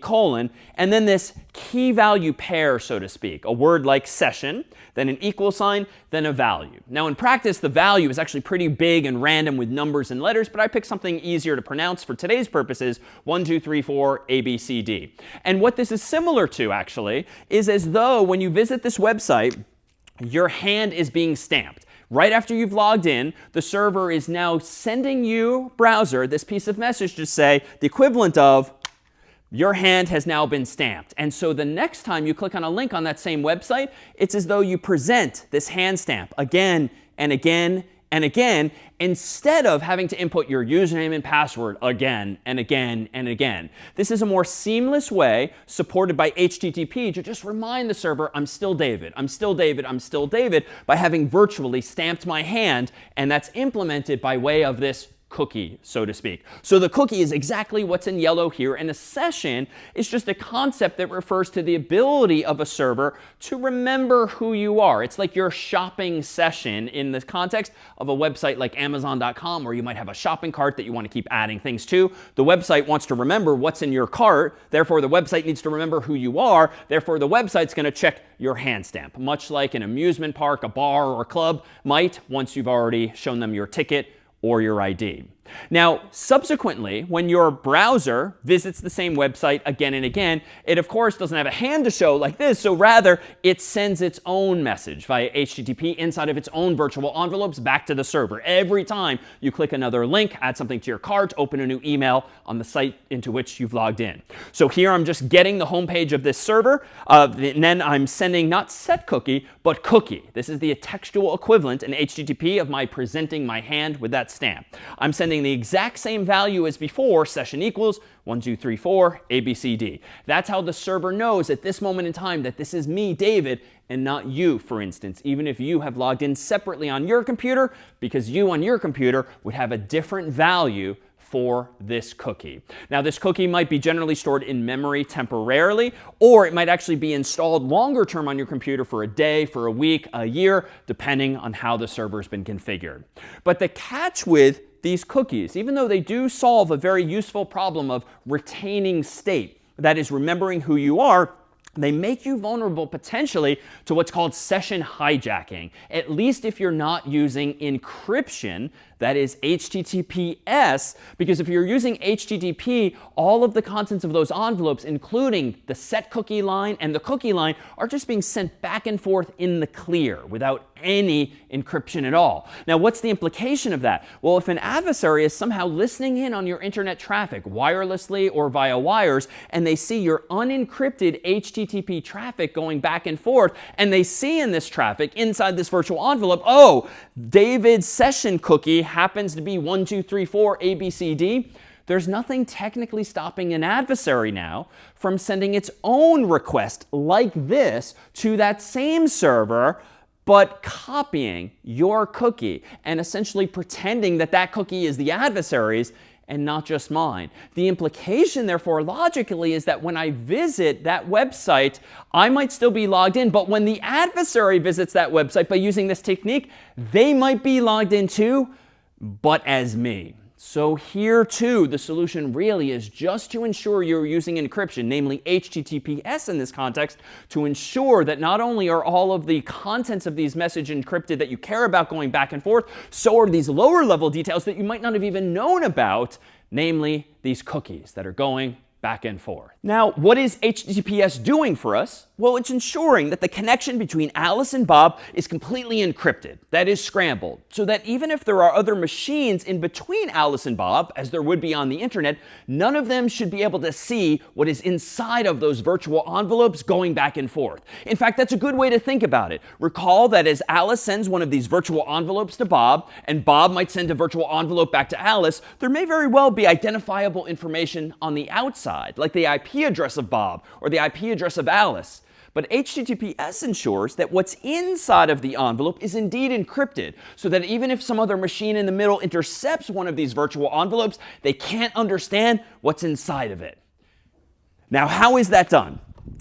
and then this key value pair, so to speak, a word like session, then an equal sign, then a value. Now, in practice, the value is actually pretty big and random with numbers and letters, but I picked something easier to pronounce for today's purposes, 1, 2, 3, 4, A, B, C, D. And what this is similar to, actually, is as though when you visit this website, your hand is being stamped. Right after you've logged in, the server is now sending you, browser, this piece of message to say the equivalent of, your hand has now been stamped. And so the next time you click on a link on that same website, it's as though you present this hand stamp again and again and again, instead of having to input your username and password again and again and again. This is a more seamless way, supported by HTTP, to just remind the server, I'm still David, I'm still David, I'm still David, by having virtually stamped my hand, and that's implemented by way of this cookie, so to speak. So the cookie is exactly what's in yellow here, and a session is just a concept that refers to the ability of a server to remember who you are. It's like your shopping session in the context of a website like Amazon.com, where you might have a shopping cart that you want to keep adding things to. The website wants to remember what's in your cart, therefore the website needs to remember who you are, therefore the website's going to check your hand stamp, much like an amusement park, a bar, or a club might once you've already shown them your ticket or your ID. Now, subsequently, when your browser visits the same website again and again, it of course doesn't have a hand to show like this, so rather it sends its own message via HTTP inside of its own virtual envelopes back to the server. Every time you click another link, add something to your cart, open a new email on the site into which you've logged in. So here I'm just getting the home page of this server, and then I'm sending not set cookie, but cookie. This is the textual equivalent in HTTP of my presenting my hand with that stamp. I'm sending the exact same value as before, session equals 1, 2, 3, 4, A, B, C, D. That's how the server knows at this moment in time that this is me, David, and not you, for instance, even if you have logged in separately on your computer, because you on your computer would have a different value for this cookie. Now, this cookie might be generally stored in memory temporarily, or it might actually be installed longer term on your computer for a day, for a week, a year, depending on how the server's been configured. But the catch with these cookies, even though they do solve a very useful problem of retaining state, that is, remembering who you are, they make you vulnerable potentially to what's called session hijacking, at least if you're not using encryption, that is HTTPS, because if you're using HTTP, all of the contents of those envelopes, including the set cookie line and the cookie line, are just being sent back and forth in the clear without any encryption at all. Now, what's the implication of that? Well, if an adversary is somehow listening in on your internet traffic, wirelessly or via wires, and they see your unencrypted HTTP HTTP traffic going back and forth, and they see in this traffic inside this virtual envelope, oh, David's session cookie happens to be 1234 ABCD, there's nothing technically stopping an adversary now from sending its own request like this to that same server, but copying your cookie and essentially pretending that that cookie is the adversary's and not just mine. The implication, therefore, logically, is that when I visit that website, I might still be logged in, but when the adversary visits that website by using this technique, they might be logged in too, but as me. So here, too, the solution really is just to ensure you're using encryption, namely HTTPS in this context, to ensure that not only are all of the contents of these messages encrypted that you care about going back and forth, so are these lower level details that you might not have even known about, namely these cookies that are going back and forth. Now, what is HTTPS doing for us? Well, it's ensuring that the connection between Alice and Bob is completely encrypted, that is scrambled, so that even if there are other machines in between Alice and Bob, as there would be on the internet, none of them should be able to see what is inside of those virtual envelopes going back and forth. In fact, that's a good way to think about it. Recall that as Alice sends one of these virtual envelopes to Bob, and Bob might send a virtual envelope back to Alice, there may very well be identifiable information on the outside, like the IP address of Bob or the IP address of Alice. But HTTPS ensures that what's inside of the envelope is indeed encrypted, so that even if some other machine in the middle intercepts one of these virtual envelopes, they can't understand what's inside of it. Now, how is that done?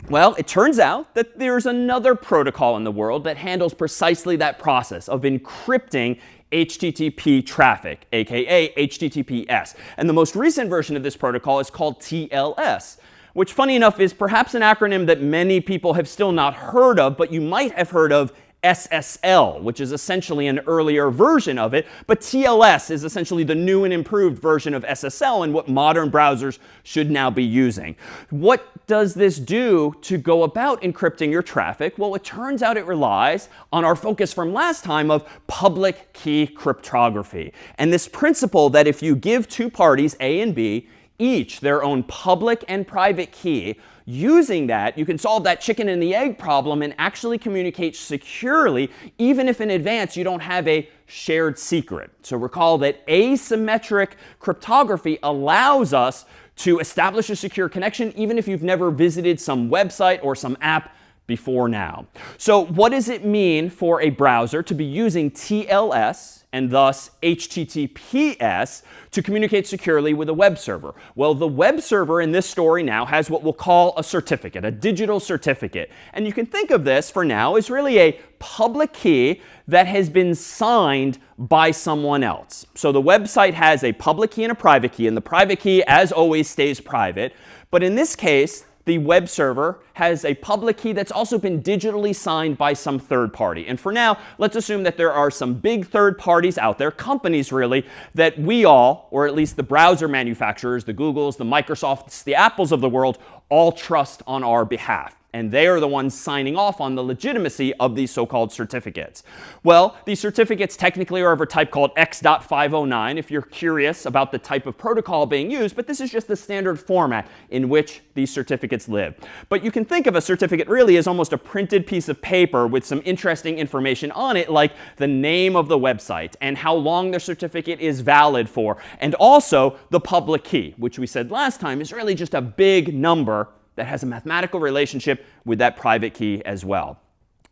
Well, it turns out that there's another protocol in the world that handles precisely that process of encrypting HTTP traffic, aka HTTPS. And the most recent version of this protocol is called TLS, which, funny enough, is perhaps an acronym that many people have still not heard of, but you might have heard of SSL, which is essentially an earlier version of it. But TLS is essentially the new and improved version of SSL and what modern browsers should now be using. What does this do to go about encrypting your traffic? Well, it turns out it relies on our focus from last time of public key cryptography. And this principle that if you give two parties, A and B, each their own public and private key, using that, you can solve that chicken and the egg problem and actually communicate securely, even if in advance you don't have a shared secret. So recall that asymmetric cryptography allows us to establish a secure connection, even if you've never visited some website or some app before now. So what does it mean for a browser to be using TLS and thus HTTPS to communicate securely with a web server? Well, the web server in this story now has what we'll call a certificate, a digital certificate. And you can think of this for now as really a public key that has been signed by someone else. So the website has a public key and a private key, and the private key, as always, stays private. But in this case, the web server has a public key that's also been digitally signed by some third party. And for now, let's assume that there are some big third parties out there, companies really, that we all, or at least the browser manufacturers, the Googles, the Microsofts, the Apples of the world, all trust on our behalf. And they are the ones signing off on the legitimacy of these so-called certificates. Well, these certificates technically are of a type called X.509 if you're curious about the type of protocol being used, but this is just the standard format in which these certificates live. But you can think of a certificate really as almost a printed piece of paper with some interesting information on it, like the name of the website and how long the certificate is valid for, and also the public key, which we said last time is really just a big number that has a mathematical relationship with that private key as well.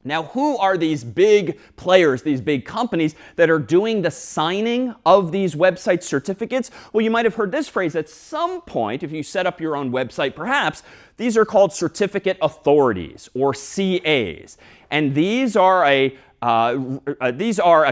Now, who are these big players, these big companies that are doing the signing of these website certificates? Well, you might have heard this phrase at some point if you set up your own website, perhaps. These are called certificate authorities, or CAs. And these are a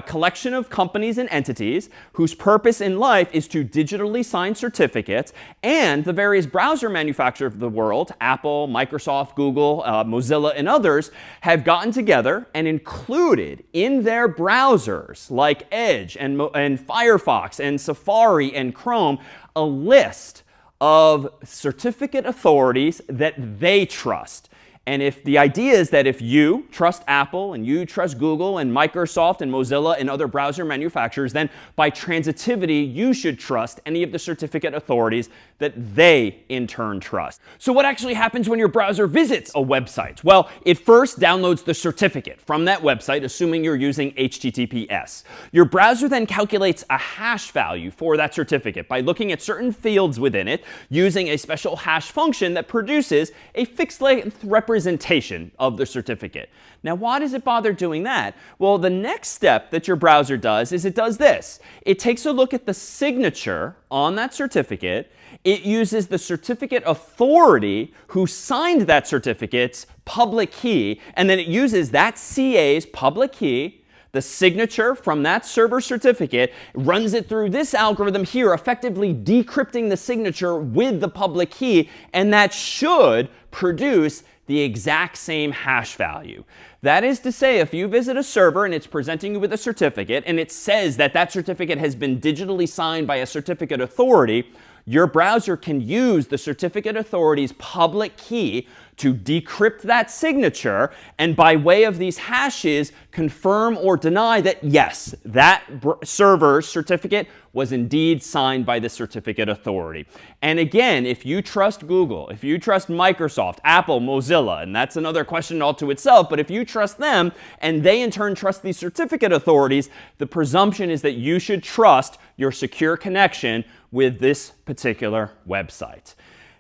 collection of companies and entities whose purpose in life is to digitally sign certificates, and the various browser manufacturers of the world, Apple, Microsoft, Google, Mozilla, and others, have gotten together and included in their browsers, like Edge and Firefox and Safari and Chrome, a list of certificate authorities that they trust. And if the idea is that if you trust Apple and you trust Google and Microsoft and Mozilla and other browser manufacturers, then by transitivity, you should trust any of the certificate authorities that they in turn trust. So what actually happens when your browser visits a website? Well, it first downloads the certificate from that website, assuming you're using HTTPS. Your browser then calculates a hash value for that certificate by looking at certain fields within it using a special hash function that produces a fixed length representation of the certificate. Now, why does it bother doing that? Well, the next step that your browser does is it does this. It takes a look at the signature on that certificate. It uses the certificate authority who signed that certificate's public key, and then it uses that CA's public key, the signature from that server certificate, runs it through this algorithm here, effectively decrypting the signature with the public key, and that should produce the exact same hash value. That is to say, if you visit a server and it's presenting you with a certificate and it says that that certificate has been digitally signed by a certificate authority, your browser can use the certificate authority's public key to decrypt that signature, and by way of these hashes, confirm or deny that, yes, that server's certificate was indeed signed by the certificate authority. And again, if you trust Google, if you trust Microsoft, Apple, Mozilla, and that's another question all to itself, but if you trust them and they in turn trust these certificate authorities, the presumption is that you should trust your secure connection with this particular website.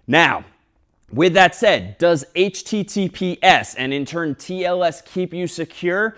Now, with that said, does HTTPS and in turn TLS keep you secure?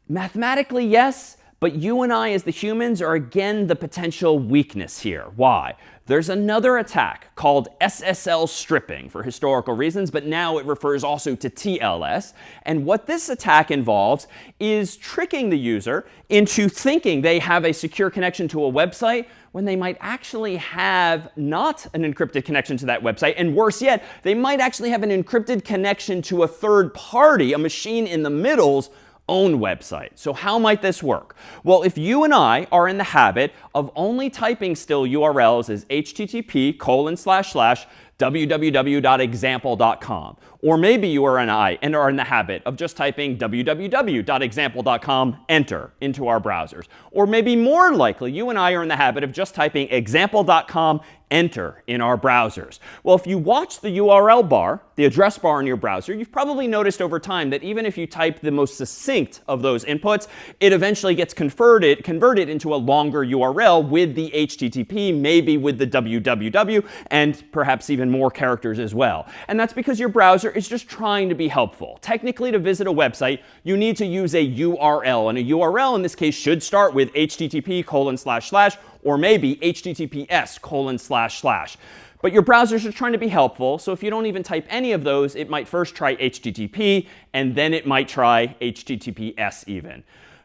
Mathematically, yes, but you and I as the humans are again the potential weakness here. Why? There's another attack called SSL stripping for historical reasons, but now it refers also to TLS. And what this attack involves is tricking the user into thinking they have a secure connection to a website when they might actually have not an encrypted connection to that website. And worse yet, they might actually have an encrypted connection to a third party, a machine in the middle's own website. So how might this work? Well, if you and I are in the habit of only typing still URLs as http://www.example.com, or maybe you are and are in the habit of just typing www.example.com, enter, into our browsers. Or maybe more likely, you and I are in the habit of just typing example.com, enter, in our browsers. Well, if you watch the URL bar, the address bar in your browser, you've probably noticed over time that even if you type the most succinct of those inputs, it eventually gets converted into a longer URL with the HTTP, maybe with the www, and perhaps even more characters as well. And that's because your browser is just trying to be helpful. Technically, to visit a website, you need to use a URL. And a URL in this case should start with http:// or maybe https://. But your browsers are trying to be helpful, so if you don't even type any of those, it might first try HTTP, and then it might try HTTPS even.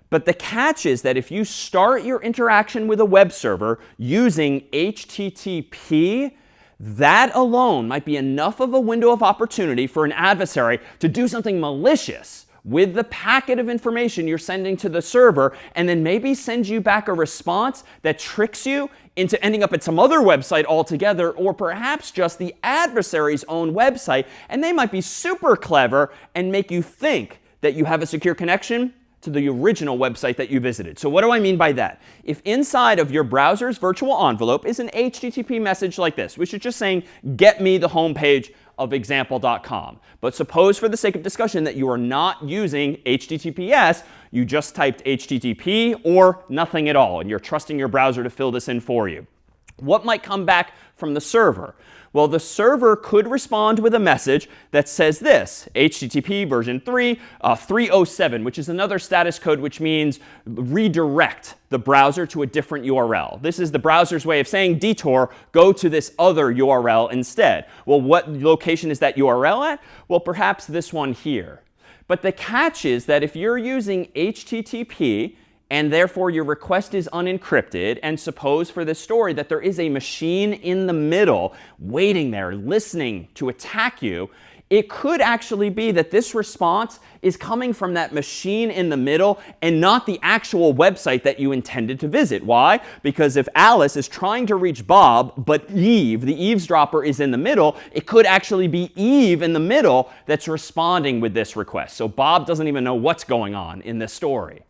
But the catch is that if you start your interaction with a web server using HTTP, that alone might be enough of a window of opportunity for an adversary to do something malicious with the packet of information you're sending to the server, and then maybe send you back a response that tricks you into ending up at some other website altogether, or perhaps just the adversary's own website. And they might be super clever and make you think that you have a secure connection to the original website that you visited. So what do I mean by that? If inside of your browser's virtual envelope is an HTTP message like this, which is just saying, get me the home page of example.com. But suppose for the sake of discussion that you are not using HTTPS, you just typed HTTP or nothing at all, and you're trusting your browser to fill this in for you. What might come back from the server? Well, the server could respond with a message that says this, HTTP version 3.307, which is another status code which means redirect the browser to a different URL. This is the browser's way of saying, detour, go to this other URL instead. Well, what location is that URL at? Well, perhaps this one here. But the catch is that if you're using HTTP, and therefore your request is unencrypted, and suppose for this story that there is a machine in the middle waiting there, listening to attack you, it could actually be that this response is coming from that machine in the middle and not the actual website that you intended to visit. Why? Because if Alice is trying to reach Bob, but Eve, the eavesdropper, is in the middle, it could actually be Eve in the middle that's responding with this request. So Bob doesn't even know what's going on in this story.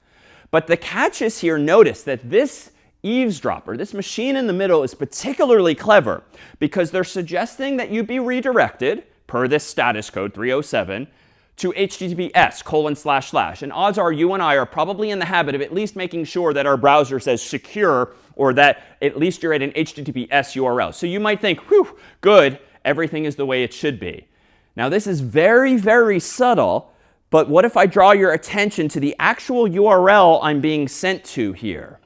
But the catch is here, notice that this eavesdropper, this machine in the middle, is particularly clever because they're suggesting that you be redirected, per this status code 307, to https://. And odds are you and I are probably in the habit of at least making sure that our browser says secure, or that at least you're at an HTTPS URL. So you might think, whew, good, everything is the way it should be. Now this is very, very subtle, but what if I draw your attention to the actual URL I'm being sent to here?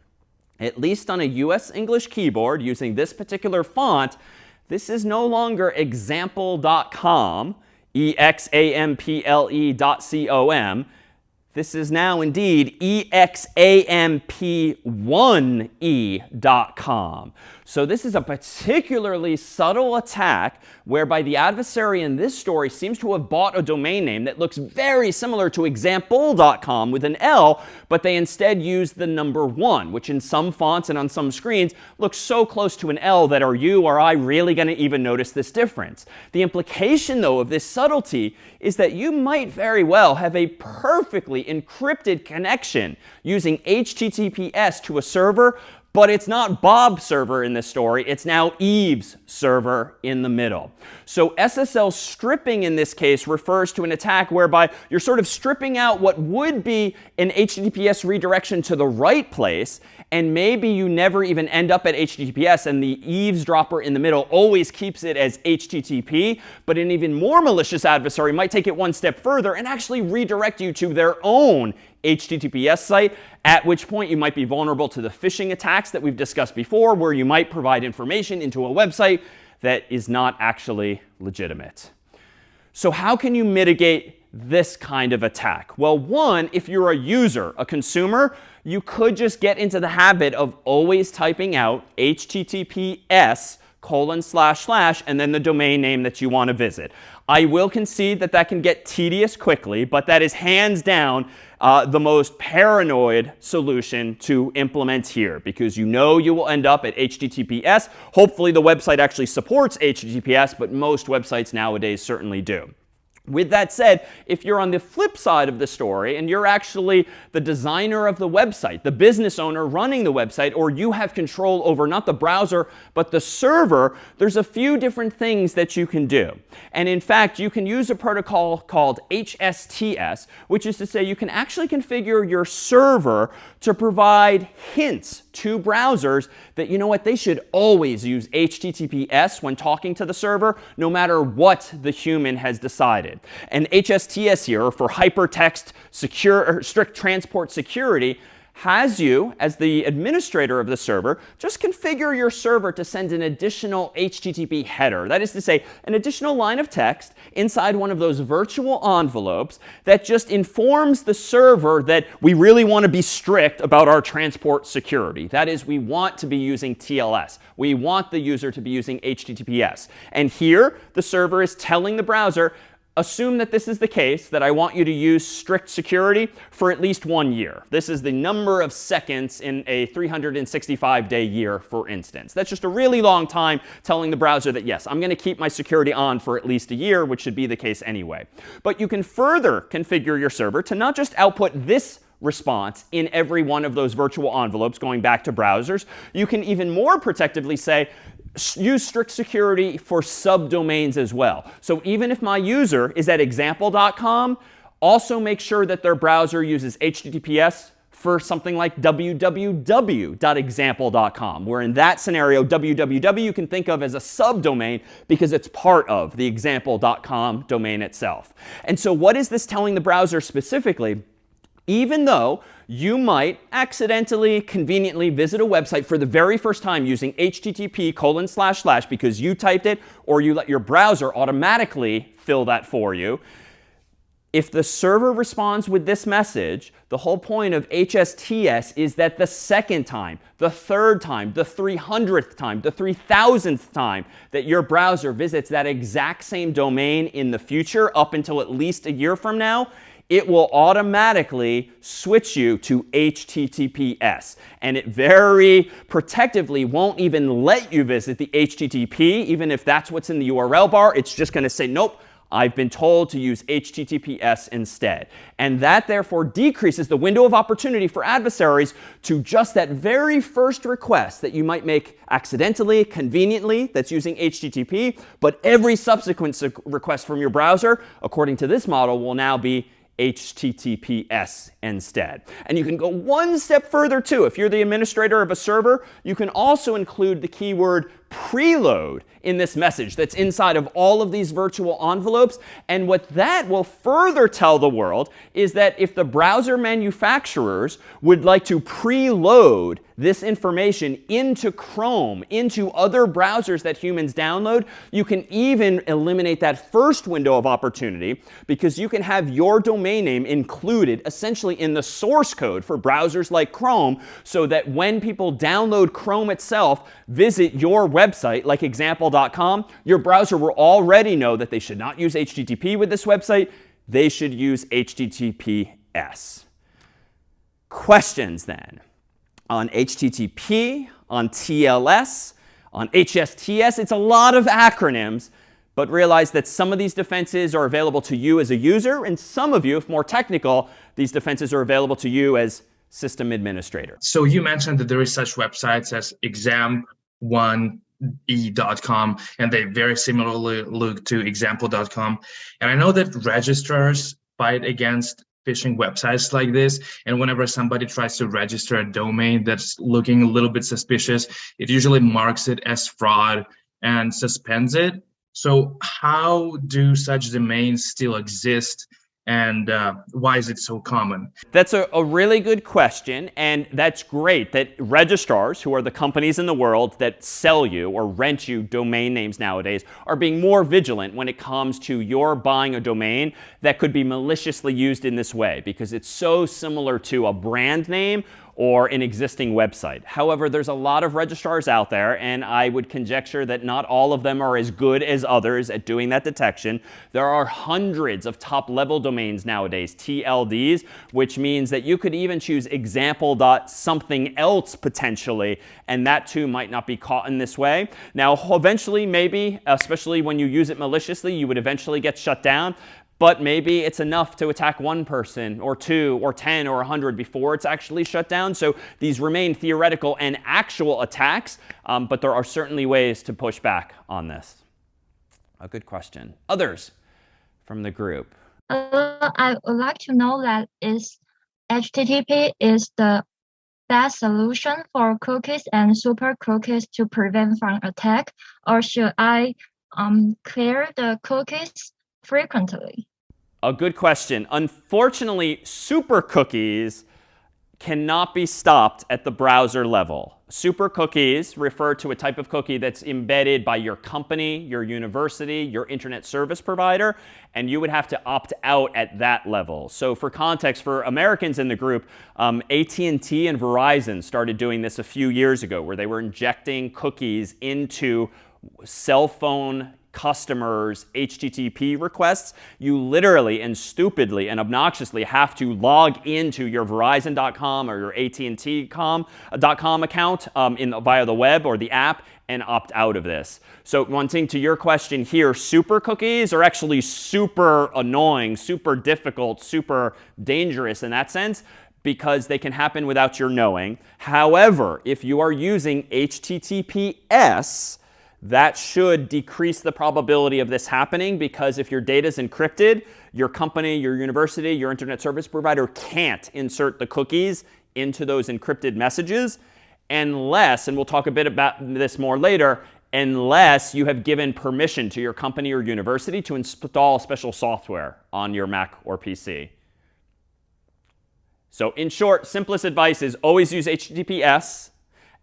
At least on a US English keyboard using this particular font, this is no longer example.com, example.com. This is now indeed examp1e.com. So this is a particularly subtle attack whereby the adversary in this story seems to have bought a domain name that looks very similar to example.com with an L, but they instead use the number 1, which in some fonts and on some screens looks so close to an L that are you or I really going to even notice this difference? The implication, though, of this subtlety is that you might very well have a perfectly encrypted connection using HTTPS to a server, but it's not Bob's server in this story. It's now Eve's server in the middle. So SSL stripping in this case refers to an attack whereby you're sort of stripping out what would be an HTTPS redirection to the right place, and maybe you never even end up at HTTPS, and the eavesdropper in the middle always keeps it as HTTP. But an even more malicious adversary might take it one step further and actually redirect you to their own HTTPS site, at which point you might be vulnerable to the phishing attacks that we've discussed before, where you might provide information into a website that is not actually legitimate. So how can you mitigate this kind of attack? Well, one, if you're a user, a consumer, you could just get into the habit of always typing out HTTPS:/ and then the domain name that you want to visit. I will concede that that can get tedious quickly, but that is hands down the most paranoid solution to implement here, because you know you will end up at HTTPS. Hopefully the website actually supports HTTPS, but most websites nowadays certainly do. With that said, if you're on the flip side of the story and you're actually the designer of the website, the business owner running the website, or you have control over not the browser but the server, there's a few different things that you can do. And in fact, you can use a protocol called HSTS, which is to say you can actually configure your server to provide hints to browsers that, you know what, they should always use HTTPS when talking to the server, no matter what the human has decided. And HSTS here, for hypertext secure, strict transport security, has you, as the administrator of the server, just configure your server to send an additional HTTP header. That is to say, an additional line of text inside one of those virtual envelopes that just informs the server that we really want to be strict about our transport security. That is, we want to be using TLS. We want the user to be using HTTPS. And here, the server is telling the browser, assume that this is the case, that I want you to use strict security for at least 1 year. This is the number of seconds in a 365-day year, for instance. That's just a really long time telling the browser that, yes, I'm going to keep my security on for at least a year, which should be the case anyway. But you can further configure your server to not just output this response in every one of those virtual envelopes going back to browsers. You can even more protectively say, use strict security for subdomains as well. So even if my user is at example.com, also make sure that their browser uses HTTPS for something like www.example.com, where in that scenario, www you can think of as a subdomain because it's part of the example.com domain itself. And so what is this telling the browser specifically? Even though you might accidentally, conveniently visit a website for the very first time using http:// because you typed it or you let your browser automatically fill that for you, If the server responds with this message, the whole point of HSTS is that the second time, the third time, the 300th time, the 3000th time that your browser visits that exact same domain in the future, up until at least a year from now, it will automatically switch you to HTTPS. And it very protectively won't even let you visit the HTTP, even if that's what's in the URL bar. It's just going to say, nope, I've been told to use HTTPS instead. And that therefore decreases the window of opportunity for adversaries to just that very first request that you might make accidentally, conveniently, that's using HTTP. But every subsequent request from your browser, according to this model, will now be HTTPS instead. And you can go one step further too. If you're the administrator of a server, you can also include the keyword preload in this message that's inside of all of these virtual envelopes. And what that will further tell the world is that if the browser manufacturers would like to preload this information into Chrome, into other browsers that humans download, you can even eliminate that first window of opportunity, because you can have your domain name included essentially in the source code for browsers like Chrome, so that when people download Chrome itself, visit your website like example.com, your browser will already know that they should not use HTTP with this website. They should use HTTPS. Questions then on HTTP, on TLS, on HSTS? It's a lot of acronyms, but realize that some of these defenses are available to you as a user, and some of you, if more technical, these defenses are available to you as system administrator.
So you mentioned that there is such websites as exam1e.com, and they very similarly look to example.com. And I know that registrars fight against phishing websites like this, and whenever somebody tries to register a domain that's looking a little bit suspicious, it usually marks it as fraud and suspends it. So how do such domains still exist, and why is it so common?
That's a really good question, and that's great that registrars, who are the companies in the world that sell you or rent you domain names nowadays, are being more vigilant when it comes to your buying a domain that could be maliciously used in this way, because it's so similar to a brand name or an existing website. However, there's a lot of registrars out there, and I would conjecture that not all of them are as good as others at doing that detection. There are hundreds of top-level domains nowadays, TLDs, which means that you could even choose example.something else potentially, and that too might not be caught in this way. Now, eventually, maybe, especially when you use it maliciously, you would eventually get shut down. But maybe it's enough to attack one person or two or 10 or 100 before it's actually shut down. So these remain theoretical and actual attacks, but there are certainly ways to push back on this. A good question. Others from the group?
I would like to know that is HTTP is the best solution for cookies and super cookies to prevent from attack, or should I clear the cookies frequently?
A good question. Unfortunately, super cookies cannot be stopped at the browser level. Super cookies refer to a type of cookie that's embedded by your company, your university, your internet service provider, and you would have to opt out at that level. So for context, for Americans in the group, AT&T and Verizon started doing this a few years ago, where they were injecting cookies into cell phone customers' HTTP requests. You literally and stupidly and obnoxiously have to log into your Verizon.com or your AT&T.com account via the web or the app and opt out of this. So one thing to your question here, super cookies are actually super annoying, super difficult, super dangerous in that sense, because they can happen without your knowing. However, if you are using HTTPS, that should decrease the probability of this happening, because if your data is encrypted, your company, your university, your internet service provider can't insert the cookies into those encrypted messages unless, and we'll talk a bit about this more later, unless you have given permission to your company or university to install special software on your Mac or PC. So in short, simplest advice is always use HTTPS,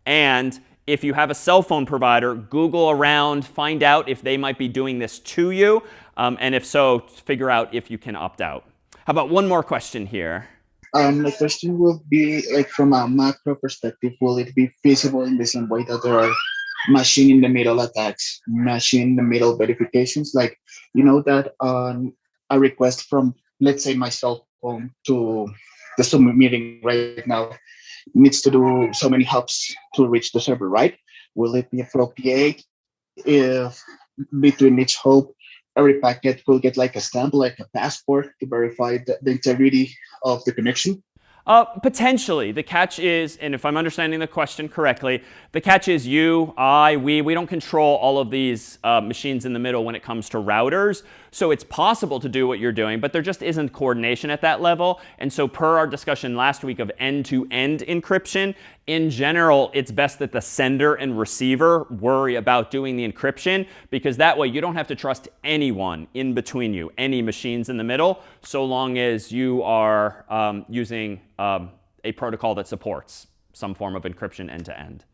and if you have a cell phone provider, Google around, find out if they might be doing this to you, and if so, figure out if you can opt out. How about one more question here?
My question will be like from a macro perspective, will it be feasible in the same way that there are machine in the middle attacks, machine in the middle verifications? Like, you know, that a request from, let's say, my cell phone to the Zoom meeting right now needs to do so many hops to reach the server, right? Will it be appropriate if between each hop every packet will get like a stamp, like a passport to verify the integrity of the connection?
Potentially. The catch is, and if I'm understanding the question correctly, the catch is you, I, we don't control all of these machines in the middle when it comes to routers. So it's possible to do what you're doing, but there just isn't coordination at that level. And so per our discussion last week of end-to-end encryption, in general, it's best that the sender and receiver worry about doing the encryption, because that way you don't have to trust anyone in between you, any machines in the middle, so long as you are using a protocol that supports some form of encryption end-to-end.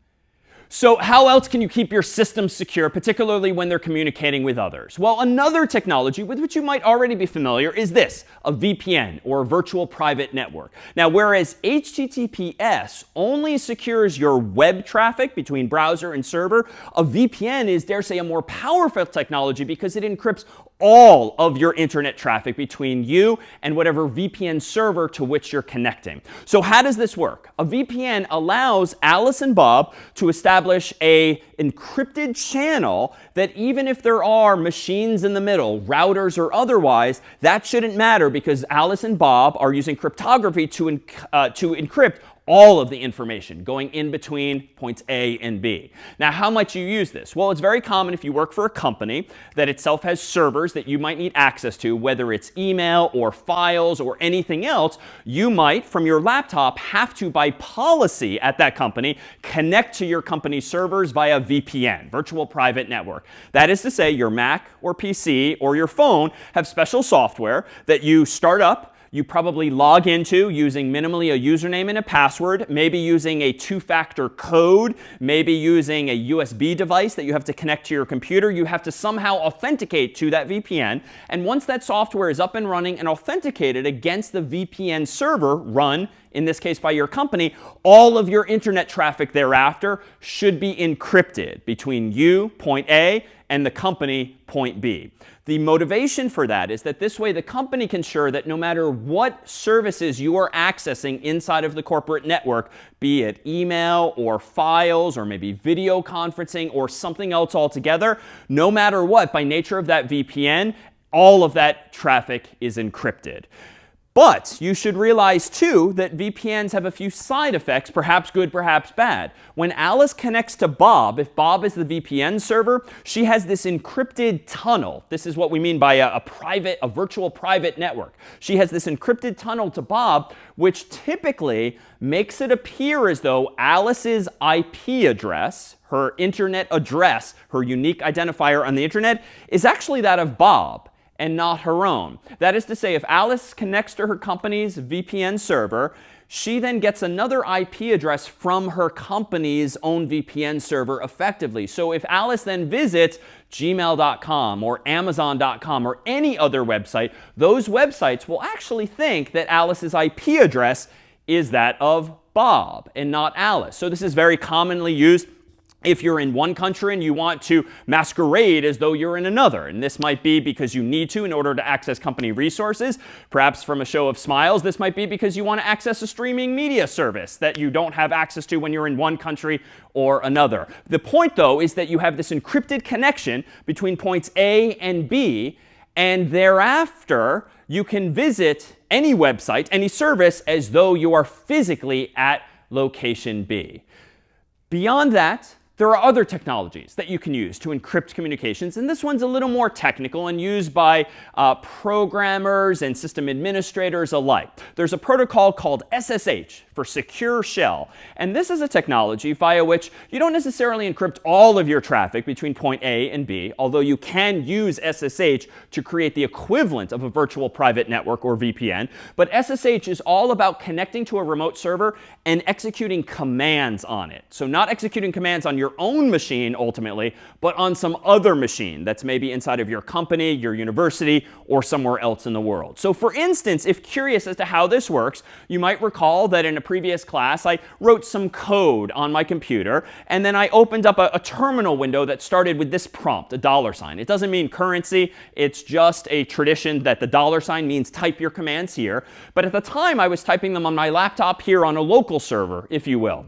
So how else can you keep your system secure, particularly when they're communicating with others? Well, another technology with which you might already be familiar is this, a VPN, or a virtual private network. Now, whereas HTTPS only secures your web traffic between browser and server, a VPN is, dare say, a more powerful technology because it encrypts all of your internet traffic between you and whatever VPN server to which you're connecting. So how does this work? A VPN allows Alice and Bob to establish an encrypted channel that even if there are machines in the middle, routers or otherwise, that shouldn't matter because Alice and Bob are using cryptography to encrypt all of the information going in between points A and B. Now, how might you use this? Well, it's very common if you work for a company that itself has servers that you might need access to, whether it's email or files or anything else. You might, from your laptop, have to, by policy at that company, connect to your company's servers via VPN, virtual private network. That is to say, your Mac or PC or your phone have special software that you start up. You probably log into using minimally a username and a password, maybe using a two-factor code, maybe using a USB device that you have to connect to your computer. You have to somehow authenticate to that VPN. And once that software is up and running and authenticated against the VPN server run, in this case by your company, all of your internet traffic thereafter should be encrypted between you, point A, and the company, point B. The motivation for that is that this way the company can ensure that no matter what services you are accessing inside of the corporate network, be it email or files or maybe video conferencing or something else altogether, no matter what, by nature of that VPN, all of that traffic is encrypted. But you should realize, too, that VPNs have a few side effects, perhaps good, perhaps bad. When Alice connects to Bob, if Bob is the VPN server, she has this encrypted tunnel. This is what we mean by a virtual private network. She has this encrypted tunnel to Bob, which typically makes it appear as though Alice's IP address, her internet address, her unique identifier on the internet, is actually that of Bob and not her own. That is to say, if Alice connects to her company's VPN server, she then gets another IP address from her company's own VPN server effectively. So if Alice then visits gmail.com or amazon.com or any other website, those websites will actually think that Alice's IP address is that of Bob and not Alice. So this is very commonly used if you're in one country and you want to masquerade as though you're in another. And this might be because you need to in order to access company resources. Perhaps from a show of smiles, this might be because you want to access a streaming media service that you don't have access to when you're in one country or another. The point, though, is that you have this encrypted connection between points A and B, and thereafter you can visit any website, any service, as though you are physically at location B. Beyond that, there are other technologies that you can use to encrypt communications, and this one's a little more technical and used by programmers and system administrators alike. There's a protocol called SSH for Secure Shell, and this is a technology via which you don't necessarily encrypt all of your traffic between point A and B, although you can use SSH to create the equivalent of a virtual private network or VPN. But SSH is all about connecting to a remote server and executing commands on it. So not executing commands on your your own machine ultimately, but on some other machine that's maybe inside of your company, your university, or somewhere else in the world. So for instance, if curious as to how this works, you might recall that in a previous class I wrote some code on my computer, and then I opened up a terminal window that started with this prompt, a $sign. It doesn't mean currency. It's just a tradition that the $sign means type your commands here. But at the time, I was typing them on my laptop here on a local server, if you will.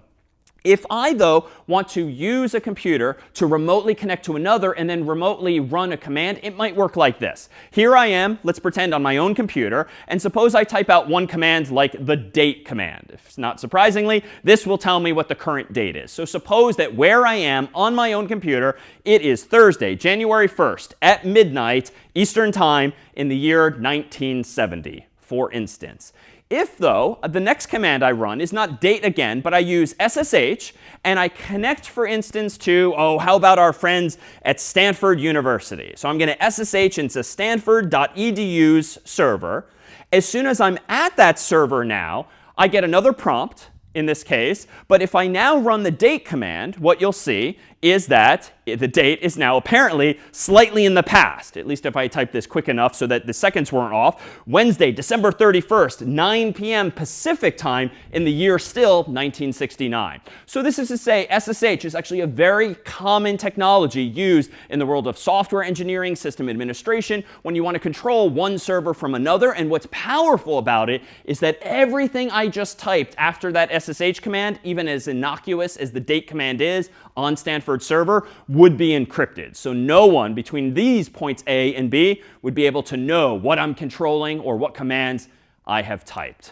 If I, though, want to use a computer to remotely connect to another and then remotely run a command, it might work like this. Here I am, let's pretend on my own computer, and suppose I type out one command like the date command. If not surprisingly, this will tell me what the current date is. So suppose that where I am on my own computer, it is Thursday, January 1st at midnight Eastern Time in the year 1970, for instance. If, though, the next command I run is not date again, but I use SSH, and I connect, for instance, to, how about our friends at Stanford University? So I'm going to SSH into stanford.edu's server. As soon as I'm at that server now, I get another prompt in this case. But if I now run the date command, what you'll see is that the date is now apparently slightly in the past, at least if I type this quick enough so that the seconds weren't off. Wednesday, December 31st, 9 p.m. Pacific time in the year still 1969. So this is to say SSH is actually a very common technology used in the world of software engineering, system administration, when you want to control one server from another. And what's powerful about it is that everything I just typed after that SSH command, even as innocuous as the date command is on Stanford server, would be encrypted. So no one between these points A and B would be able to know what I'm controlling or what commands I have typed.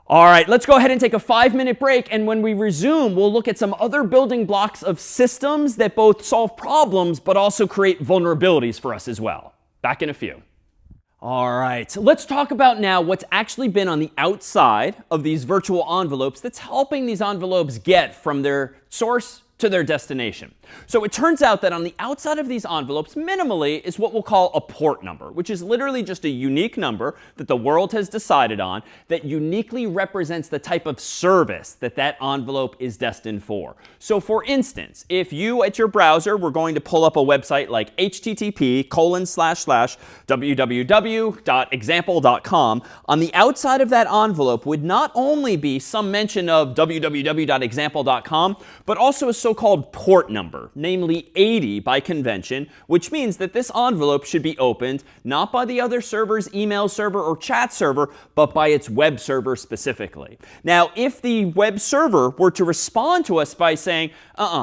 All right, let's go ahead and take a 5-minute break. And when we resume, we'll look at some other building blocks of systems that both solve problems but also create vulnerabilities for us as well. Back in a few. All right, let's talk about now what's actually been on the outside of these virtual envelopes that's helping these envelopes get from their source to their destination. So it turns out that on the outside of these envelopes, minimally, is what we'll call a port number, which is literally just a unique number that the world has decided on that uniquely represents the type of service that that envelope is destined for. So for instance, if you at your browser were going to pull up a website like http://www.example.com, on the outside of that envelope would not only be some mention of www.example.com, but also a so-called port number, namely 80 by convention, which means that this envelope should be opened not by the other server's email server or chat server, but by its web server specifically. Now, if the web server were to respond to us by saying,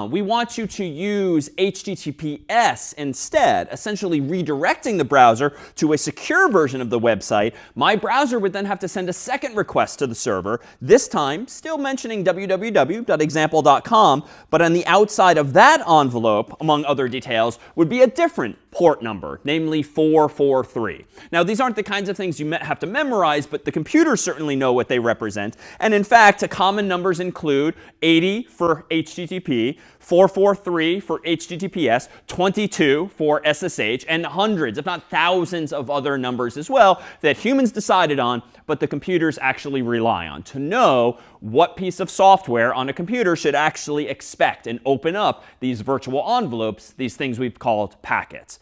we want you to use HTTPS instead, essentially redirecting the browser to a secure version of the website, my browser would then have to send a second request to the server, this time still mentioning www.example.com, but on the outside of that envelope, among other details, would be a different port number, namely 443. Now, these aren't the kinds of things you have to memorize, but the computers certainly know what they represent. And in fact, common numbers include 80 for HTTP, 443 for HTTPS, 22 for SSH, and hundreds, if not thousands of other numbers as well that humans decided on, but the computers actually rely on to know what piece of software on a computer should actually expect and open up these virtual envelopes, these things we've called packets.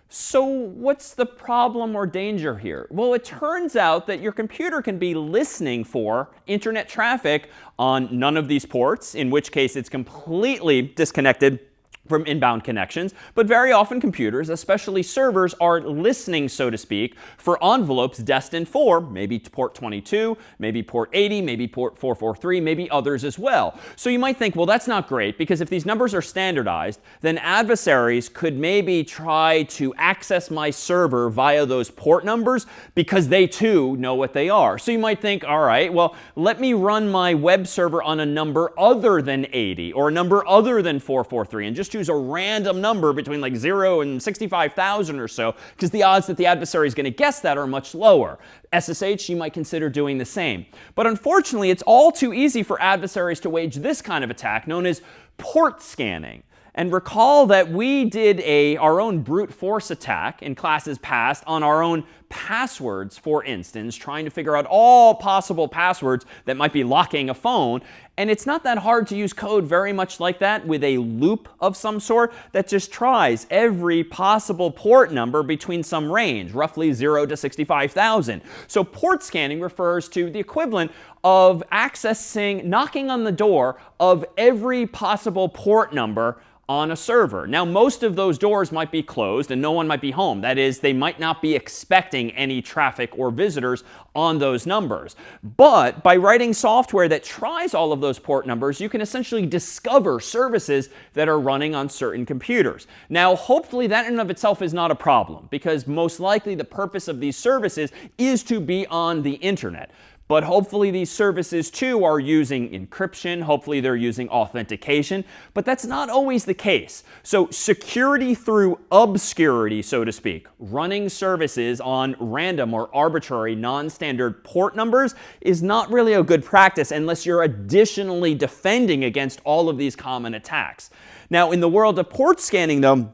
So what's the problem or danger here? Well, it turns out that your computer can be listening for internet traffic on none of these ports, in which case it's completely disconnected from inbound connections. But very often computers, especially servers, are listening, so to speak, for envelopes destined for maybe port 22, maybe port 80, maybe port 443, maybe others as well. So you might think, well, that's not great, because if these numbers are standardized, then adversaries could maybe try to access my server via those port numbers because they too know what they are. So you might think, all right, well, let me run my web server on a number other than 80 or a number other than 443 and just choose a random number between like 0 and 65,000 or so, because the odds that the adversary is going to guess that are much lower. SSH, you might consider doing the same. But unfortunately, it's all too easy for adversaries to wage this kind of attack known as port scanning. And recall that we did our own brute force attack in classes past on our own passwords, for instance, trying to figure out all possible passwords that might be locking a phone. And it's not that hard to use code very much like that with a loop of some sort that just tries every possible port number between some range, roughly 0 to 65,000. So port scanning refers to the equivalent of knocking on the door of every possible port number on a server. Now, most of those doors might be closed and no one might be home. That is, they might not be expecting any traffic or visitors on those numbers. But by writing software that tries all of those port numbers, you can essentially discover services that are running on certain computers. Now, hopefully that in and of itself is not a problem, because most likely the purpose of these services is to be on the internet. But hopefully these services too are using encryption. Hopefully they're using authentication. But that's not always the case. So security through obscurity, so to speak, running services on random or arbitrary non-standard port numbers is not really a good practice unless you're additionally defending against all of these common attacks. Now, in the world of port scanning, though,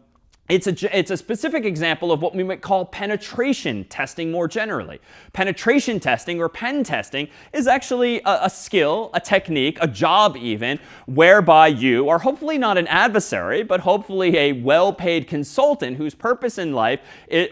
it's a specific example of what we might call penetration testing more generally. Penetration testing, or pen testing, is actually a skill, a technique, a job even, whereby you are hopefully not an adversary, but hopefully a well-paid consultant whose purpose in life,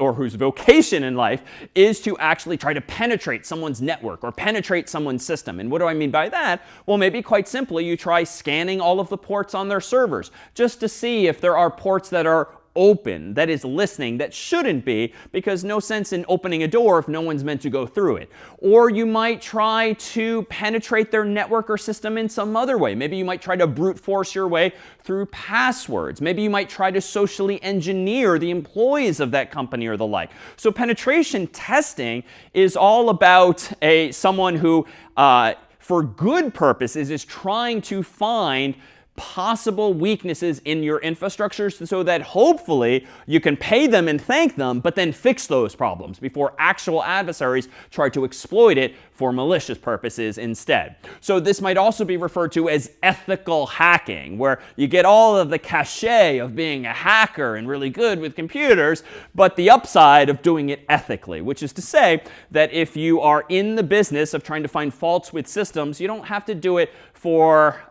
or whose vocation in life, is to actually try to penetrate someone's network or penetrate someone's system. And what do I mean by that? Well, maybe quite simply, you try scanning all of the ports on their servers just to see if there are ports that are open, that is listening, that shouldn't be, because no sense in opening a door if no one's meant to go through it. Or you might try to penetrate their network or system in some other way. Maybe you might try to brute force your way through passwords. Maybe you might try to socially engineer the employees of that company or the like. So penetration testing is all about someone who, for good purposes, is trying to find possible weaknesses in your infrastructure so that hopefully you can pay them and thank them, but then fix those problems before actual adversaries try to exploit it for malicious purposes instead. So this might also be referred to as ethical hacking, where you get all of the cachet of being a hacker and really good with computers, but the upside of doing it ethically, which is to say that if you are in the business of trying to find faults with systems, you don't have to do it for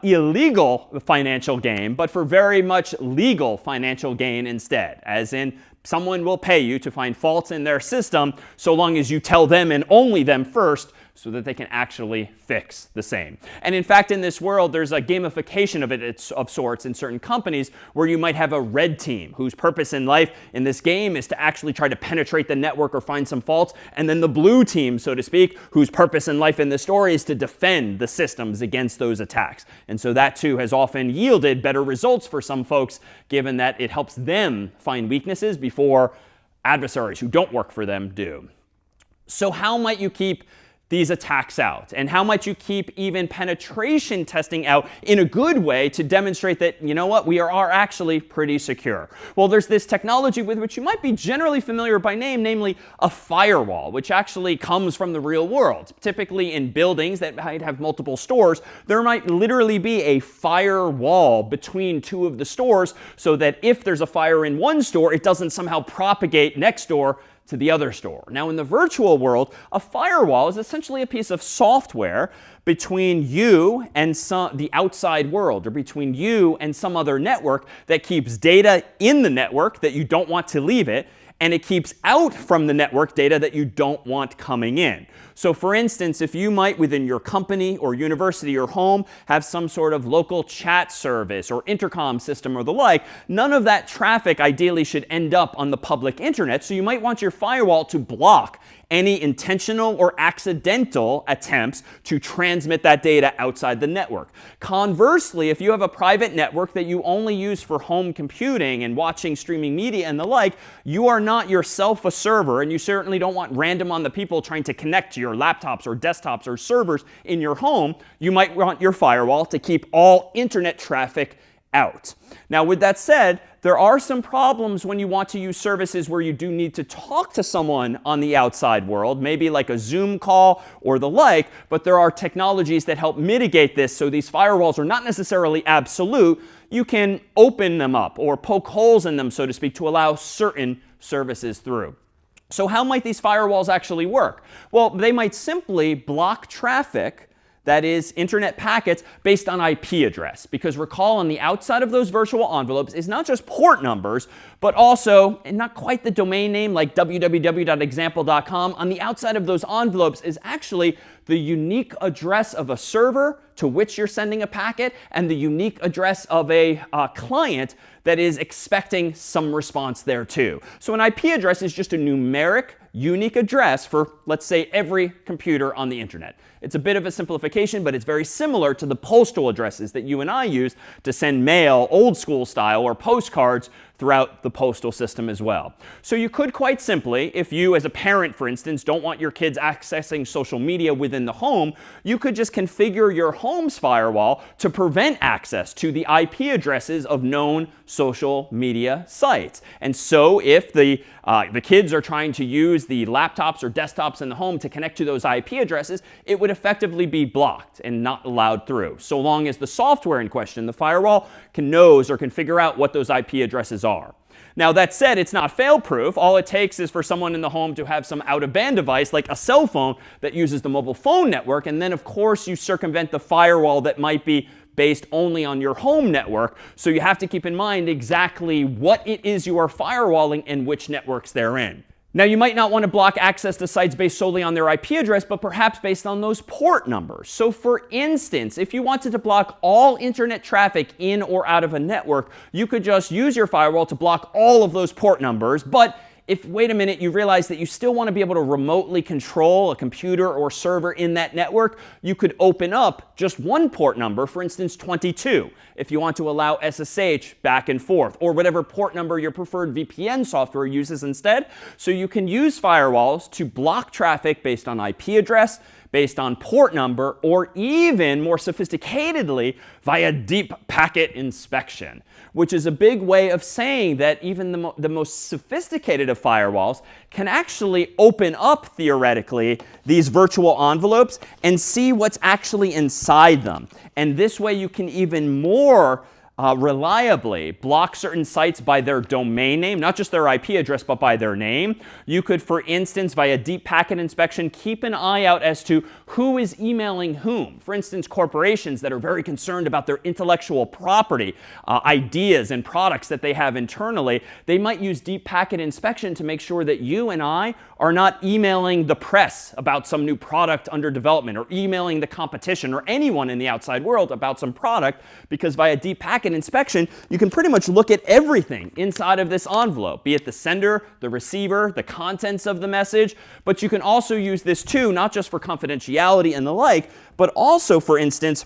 illegal financial gain, but for very much legal financial gain instead. As in, someone will pay you to find faults in their system so long as you tell them and only them first, so that they can actually fix the same. And in fact, in this world, there's a gamification of it of sorts in certain companies where you might have a red team whose purpose in life in this game is to actually try to penetrate the network or find some faults, and then the blue team, so to speak, whose purpose in life in this story is to defend the systems against those attacks. And so that too has often yielded better results for some folks, given that it helps them find weaknesses before adversaries who don't work for them do. So how might you keep these attacks out? And how might you keep even penetration testing out in a good way to demonstrate that, you know what, we are actually pretty secure? Well, there's this technology with which you might be generally familiar by name, namely a firewall, which actually comes from the real world. Typically in buildings that might have multiple stores, there might literally be a firewall between two of the stores so that if there's a fire in one store, it doesn't somehow propagate next door to the other store. Now, in the virtual world, a firewall is essentially a piece of software between you and the outside world, or between you and some other network that keeps data in the network that you don't want to leave it, and it keeps out from the network data that you don't want coming in. So for instance, if you might within your company or university or home have some sort of local chat service or intercom system or the like, none of that traffic ideally should end up on the public internet. So you might want your firewall to block any intentional or accidental attempts to transmit that data outside the network. Conversely, if you have a private network that you only use for home computing and watching streaming media and the like, you are not yourself a server, and you certainly don't want random on the people trying to connect to your laptops or desktops or servers in your home. You might want your firewall to keep all internet traffic out. Now, with that said, there are some problems when you want to use services where you do need to talk to someone on the outside world, maybe like a Zoom call or the like, but there are technologies that help mitigate this, so these firewalls are not necessarily absolute. You can open them up or poke holes in them, so to speak, to allow certain services through. So how might these firewalls actually work? Well, they might simply block traffic, that is, internet packets based on IP address. Because recall, on the outside of those virtual envelopes is not just port numbers, but also, and not quite the domain name like www.example.com, on the outside of those envelopes is actually the unique address of a server to which you're sending a packet, and the unique address of a client that is expecting some response there too. So an IP address is just a numeric, unique address for, let's say, every computer on the internet. It's a bit of a simplification, but it's very similar to the postal addresses that you and I use to send mail, old school style, or postcards throughout the postal system as well. So you could quite simply, if you as a parent, for instance, don't want your kids accessing social media within the home, you could just configure your home's firewall to prevent access to the IP addresses of known social media sites. And so if the kids are trying to use the laptops or desktops in the home to connect to those IP addresses, it would effectively be blocked and not allowed through, so long as the software in question, the firewall, knows or can figure out what those IP addresses are. Now, that said, it's not fail-proof. All it takes is for someone in the home to have some out-of-band device, like a cell phone, that uses the mobile phone network. And then, of course, you circumvent the firewall that might be based only on your home network. So you have to keep in mind exactly what it is you are firewalling and which networks they're in. Now, you might not want to block access to sites based solely on their IP address, but perhaps based on those port numbers. So for instance, if you wanted to block all internet traffic in or out of a network, you could just use your firewall to block all of those port numbers. But if, wait a minute, you realize that you still want to be able to remotely control a computer or server in that network, you could open up just one port number, for instance, 22, if you want to allow SSH back and forth, or whatever port number your preferred VPN software uses instead. So you can use firewalls to block traffic based on IP address, based on port number, or even more sophisticatedly via deep packet inspection, which is a big way of saying that even the most sophisticated of firewalls can actually open up, theoretically, these virtual envelopes and see what's actually inside them. And this way you can even more reliably block certain sites by their domain name, not just their IP address, but by their name. You could, for instance, via deep packet inspection, keep an eye out as to who is emailing whom. For instance, corporations that are very concerned about their intellectual property, ideas and products that they have internally, they might use deep packet inspection to make sure that you and I are not emailing the press about some new product under development, or emailing the competition or anyone in the outside world about some product, because via deep packet inspection, you can pretty much look at everything inside of this envelope, be it the sender, the receiver, the contents of the message. But you can also use this too, not just for confidentiality and the like, but also, for instance,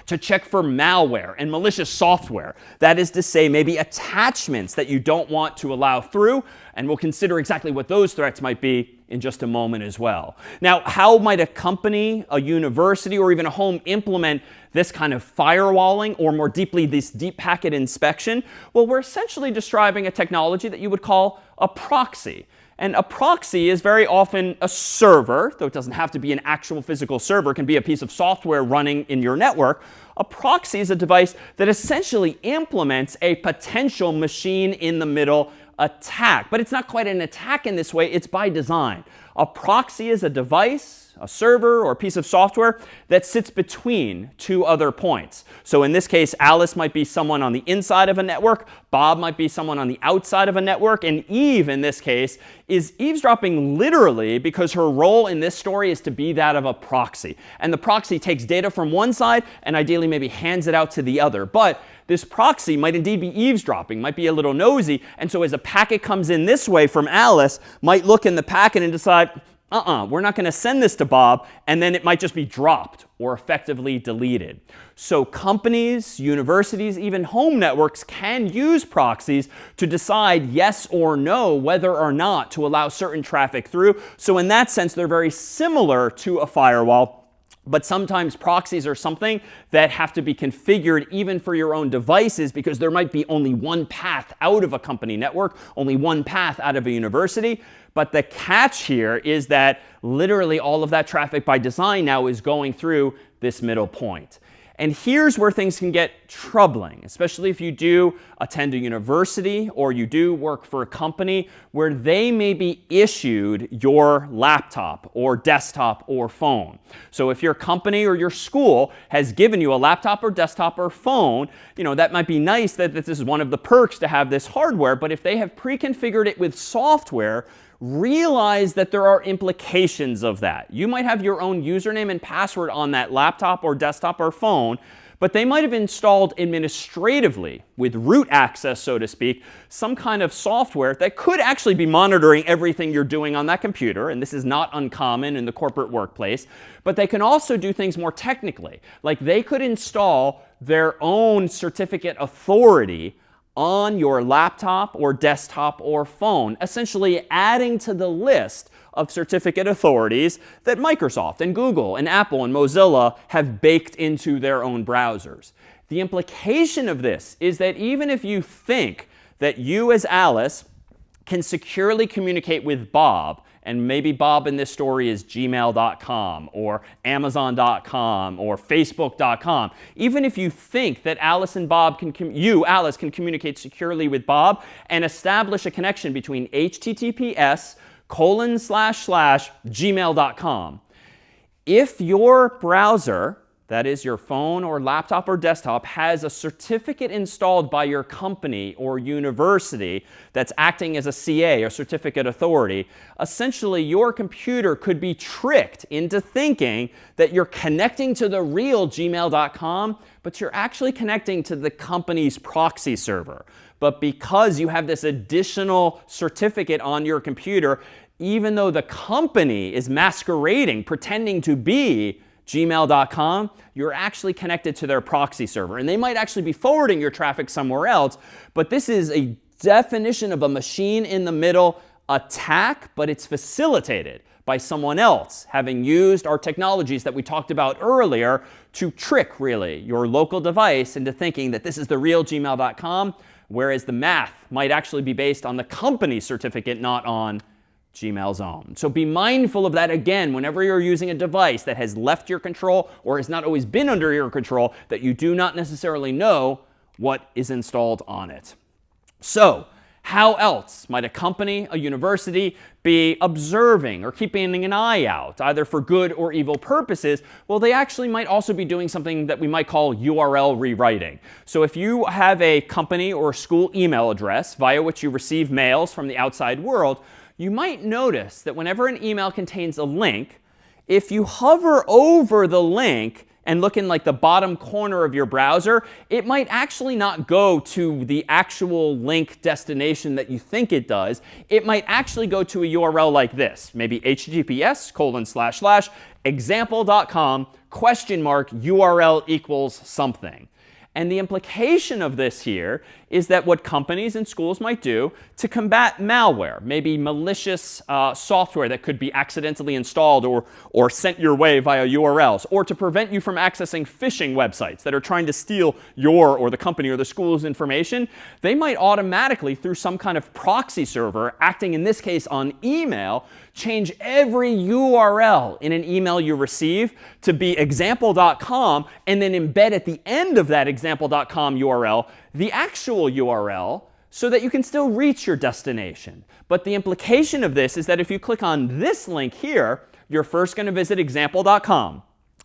to check for malware and malicious software. That is to say, maybe attachments that you don't want to allow through. And we'll consider exactly what those threats might be in just a moment as well. Now, how might a company, a university, or even a home implement this kind of firewalling, or more deeply, this deep packet inspection? Well, we're essentially describing a technology that you would call a proxy. And a proxy is very often a server, though it doesn't have to be an actual physical server. It can be a piece of software running in your network. A proxy is a device that essentially implements a potential machine in the middle attack. But it's not quite an attack in this way. It's by design. A proxy is a device, a server, or a piece of software that sits between two other points. So in this case, Alice might be someone on the inside of a network. Bob might be someone on the outside of a network. And Eve, in this case, is eavesdropping literally because her role in this story is to be that of a proxy. And the proxy takes data from one side and ideally maybe hands it out to the other. But this proxy might indeed be eavesdropping, might be a little nosy. And so as a packet comes in this way from Alice, might look in the packet and decide, we're not going to send this to Bob, and then it might just be dropped or effectively deleted. So companies, universities, even home networks can use proxies to decide yes or no whether or not to allow certain traffic through. So in that sense, they're very similar to a firewall. But sometimes proxies are something that have to be configured even for your own devices, because there might be only one path out of a company network, only one path out of a university. But the catch here is that literally all of that traffic by design now is going through this middle point. And here's where things can get troubling, especially if you do attend a university or you do work for a company where they may be issued your laptop or desktop or phone. So if your company or your school has given you a laptop or desktop or phone, that might be nice that this is one of the perks to have this hardware. But if they have pre-configured it with software, realize that there are implications of that. You might have your own username and password on that laptop or desktop or phone, but they might have installed administratively, with root access, so to speak, some kind of software that could actually be monitoring everything you're doing on that computer. And this is not uncommon in the corporate workplace. But they can also do things more technically. Like they could install their own certificate authority on your laptop or desktop or phone, essentially adding to the list of certificate authorities that Microsoft and Google and Apple and Mozilla have baked into their own browsers. The implication of this is that even if you think that you as Alice can securely communicate with Bob, and maybe Bob in this story is gmail.com or amazon.com or facebook.com. Even if you think that Alice and Bob Alice, can communicate securely with Bob and establish a connection between https://gmail.com. If your browser, that is your phone or laptop or desktop, has a certificate installed by your company or university that's acting as a CA, or certificate authority, essentially your computer could be tricked into thinking that you're connecting to the real gmail.com, but you're actually connecting to the company's proxy server. But because you have this additional certificate on your computer, even though the company is masquerading, pretending to be gmail.com, you're actually connected to their proxy server. And they might actually be forwarding your traffic somewhere else, but this is a definition of a machine in the middle attack, but it's facilitated by someone else having used our technologies that we talked about earlier to trick, really, your local device into thinking that this is the real gmail.com, whereas the math might actually be based on the company certificate, not on Gmail's own. So be mindful of that again whenever you're using a device that has left your control or has not always been under your control, that you do not necessarily know what is installed on it. So how else might a company, a university, be observing or keeping an eye out, either for good or evil purposes? Well, they actually might also be doing something that we might call URL rewriting. So if you have a company or school email address via which you receive mails from the outside world, you might notice that whenever an email contains a link, if you hover over the link and look in like the bottom corner of your browser, it might actually not go to the actual link destination that you think it does. It might actually go to a URL like this, maybe https://example.com URL equals something. And the implication of this here is that what companies and schools might do to combat malware, maybe malicious software that could be accidentally installed or sent your way via URLs, or to prevent you from accessing phishing websites that are trying to steal your or the company or the school's information, they might automatically, through some kind of proxy server, acting in this case on email, change every URL in an email you receive to be example.com, and then embed at the end of that example.com URL the actual URL so that you can still reach your destination. But the implication of this is that if you click on this link here, you're first going to visit example.com.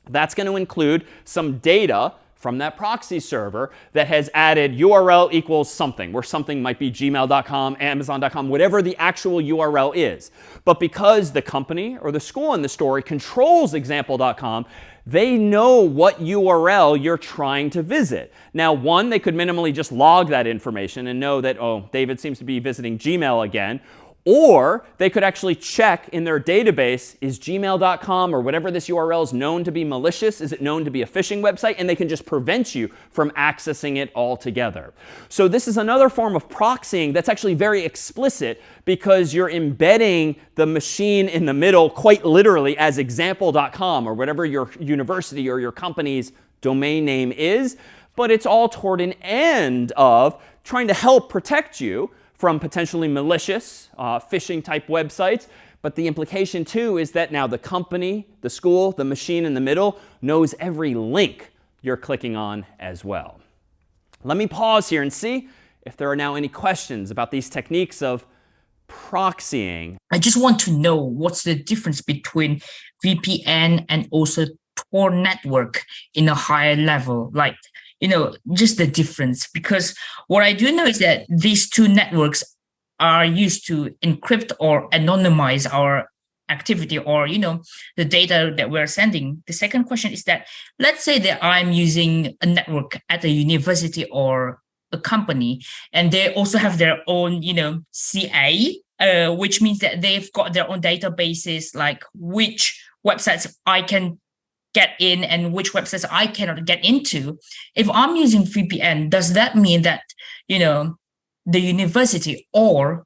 That's going to include some data from that proxy server that has added URL equals something, where something might be gmail.com, amazon.com, whatever the actual URL is. But because the company or the school in the story controls example.com, they know what URL you're trying to visit. Now, one, they could minimally just log that information and know that, oh, David seems to be visiting Gmail again. Or they could actually check in their database, is gmail.com or whatever this URL is known to be malicious? Is it known to be a phishing website? And they can just prevent you from accessing it altogether. So this is another form of proxying that's actually very explicit because you're embedding the machine in the middle quite literally as example.com or whatever your university or your company's domain name is. But it's all toward an end of trying to help protect you from potentially malicious phishing type websites. But the implication too is that now the company, the school, the machine in the middle knows every link you're clicking on as well. Let me pause here and see if there are now any questions about these techniques of proxying.
I just want to know what's the difference between VPN and also Tor network in a higher level, like, just the difference. Because what I do know is that these two networks are used to encrypt or anonymize our activity or, the data that we're sending. The second question is that, let's say that I'm using a network at a university or a company, and they also have their own, CA, which means that they've got their own databases, like which websites I can get in and which websites I cannot get into. If I'm using VPN, does that mean that, the university or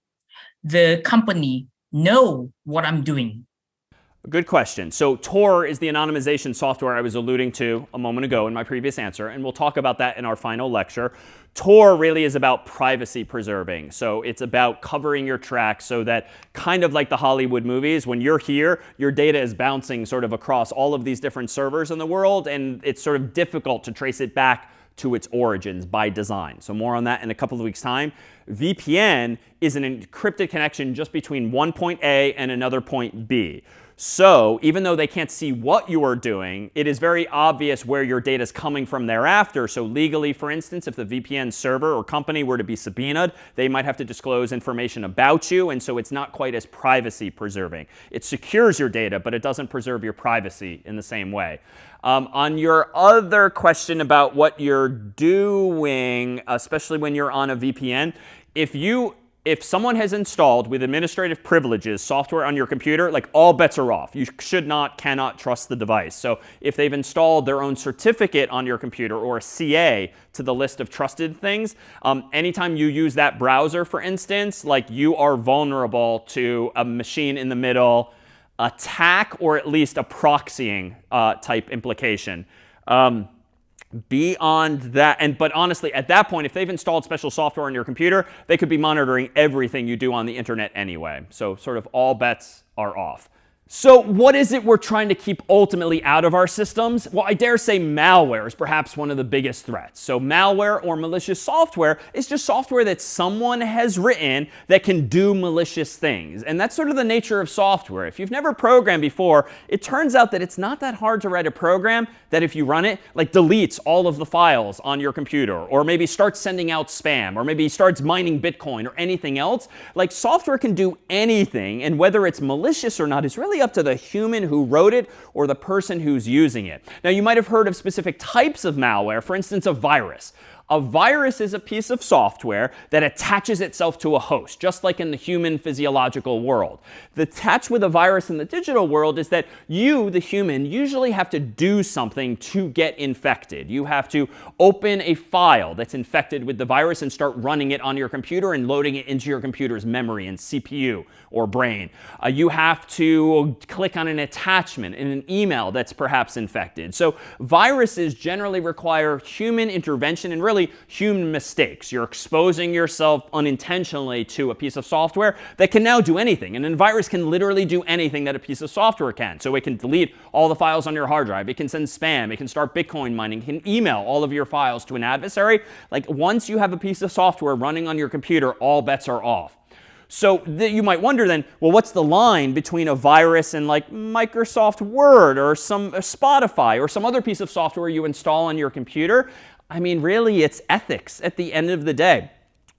the company know what I'm doing?
Good question. So Tor is the anonymization software I was alluding to a moment ago in my previous answer, and we'll talk about that in our final lecture. Tor really is about privacy preserving. So it's about covering your tracks so that, kind of like the Hollywood movies, when you're here, your data is bouncing sort of across all of these different servers in the world, and it's sort of difficult to trace it back to its origins by design. So more on that in a couple of weeks' time. VPN is an encrypted connection just between one point A and another point B. So even though they can't see what you are doing, it is very obvious where your data is coming from thereafter. So legally, for instance, if the VPN server or company were to be subpoenaed, they might have to disclose information about you. And so it's not quite as privacy preserving. It secures your data, but it doesn't preserve your privacy in the same way. On your other question about what you're doing, especially when you're on a VPN, if someone has installed with administrative privileges software on your computer, like all bets are off. You cannot trust the device. So if they've installed their own certificate on your computer or a CA to the list of trusted things, anytime you use that browser, for instance, like you are vulnerable to a machine in the middle attack or at least a proxying type implication. Beyond that, but honestly, at that point, if they've installed special software on your computer, they could be monitoring everything you do on the internet anyway. So sort of all bets are off. So what is it we're trying to keep ultimately out of our systems? Well, I dare say malware is perhaps one of the biggest threats. So malware or malicious software is just software that someone has written that can do malicious things. And that's sort of the nature of software. If you've never programmed before, it turns out that it's not that hard to write a program that if you run it, like deletes all of the files on your computer, or maybe starts sending out spam, or maybe starts mining Bitcoin or anything else. Like software can do anything, and whether it's malicious or not is really up to the human who wrote it or the person who's using it. Now, you might have heard of specific types of malware, for instance, a virus. A virus is a piece of software that attaches itself to a host, just like in the human physiological world. The catch with a virus in the digital world is that you, the human, usually have to do something to get infected. You have to open a file that's infected with the virus and start running it on your computer and loading it into your computer's memory and CPU or brain. You have to click on an attachment in an email that's perhaps infected. So viruses generally require human intervention and really human mistakes. You're exposing yourself unintentionally to a piece of software that can now do anything. And a virus can literally do anything that a piece of software can. So it can delete all the files on your hard drive. It can send spam. It can start Bitcoin mining. It can email all of your files to an adversary. Like once you have a piece of software running on your computer, all bets are off. So you might wonder then, well, what's the line between a virus and like Microsoft Word or Spotify or some other piece of software you install on your computer? I mean, really, it's ethics at the end of the day.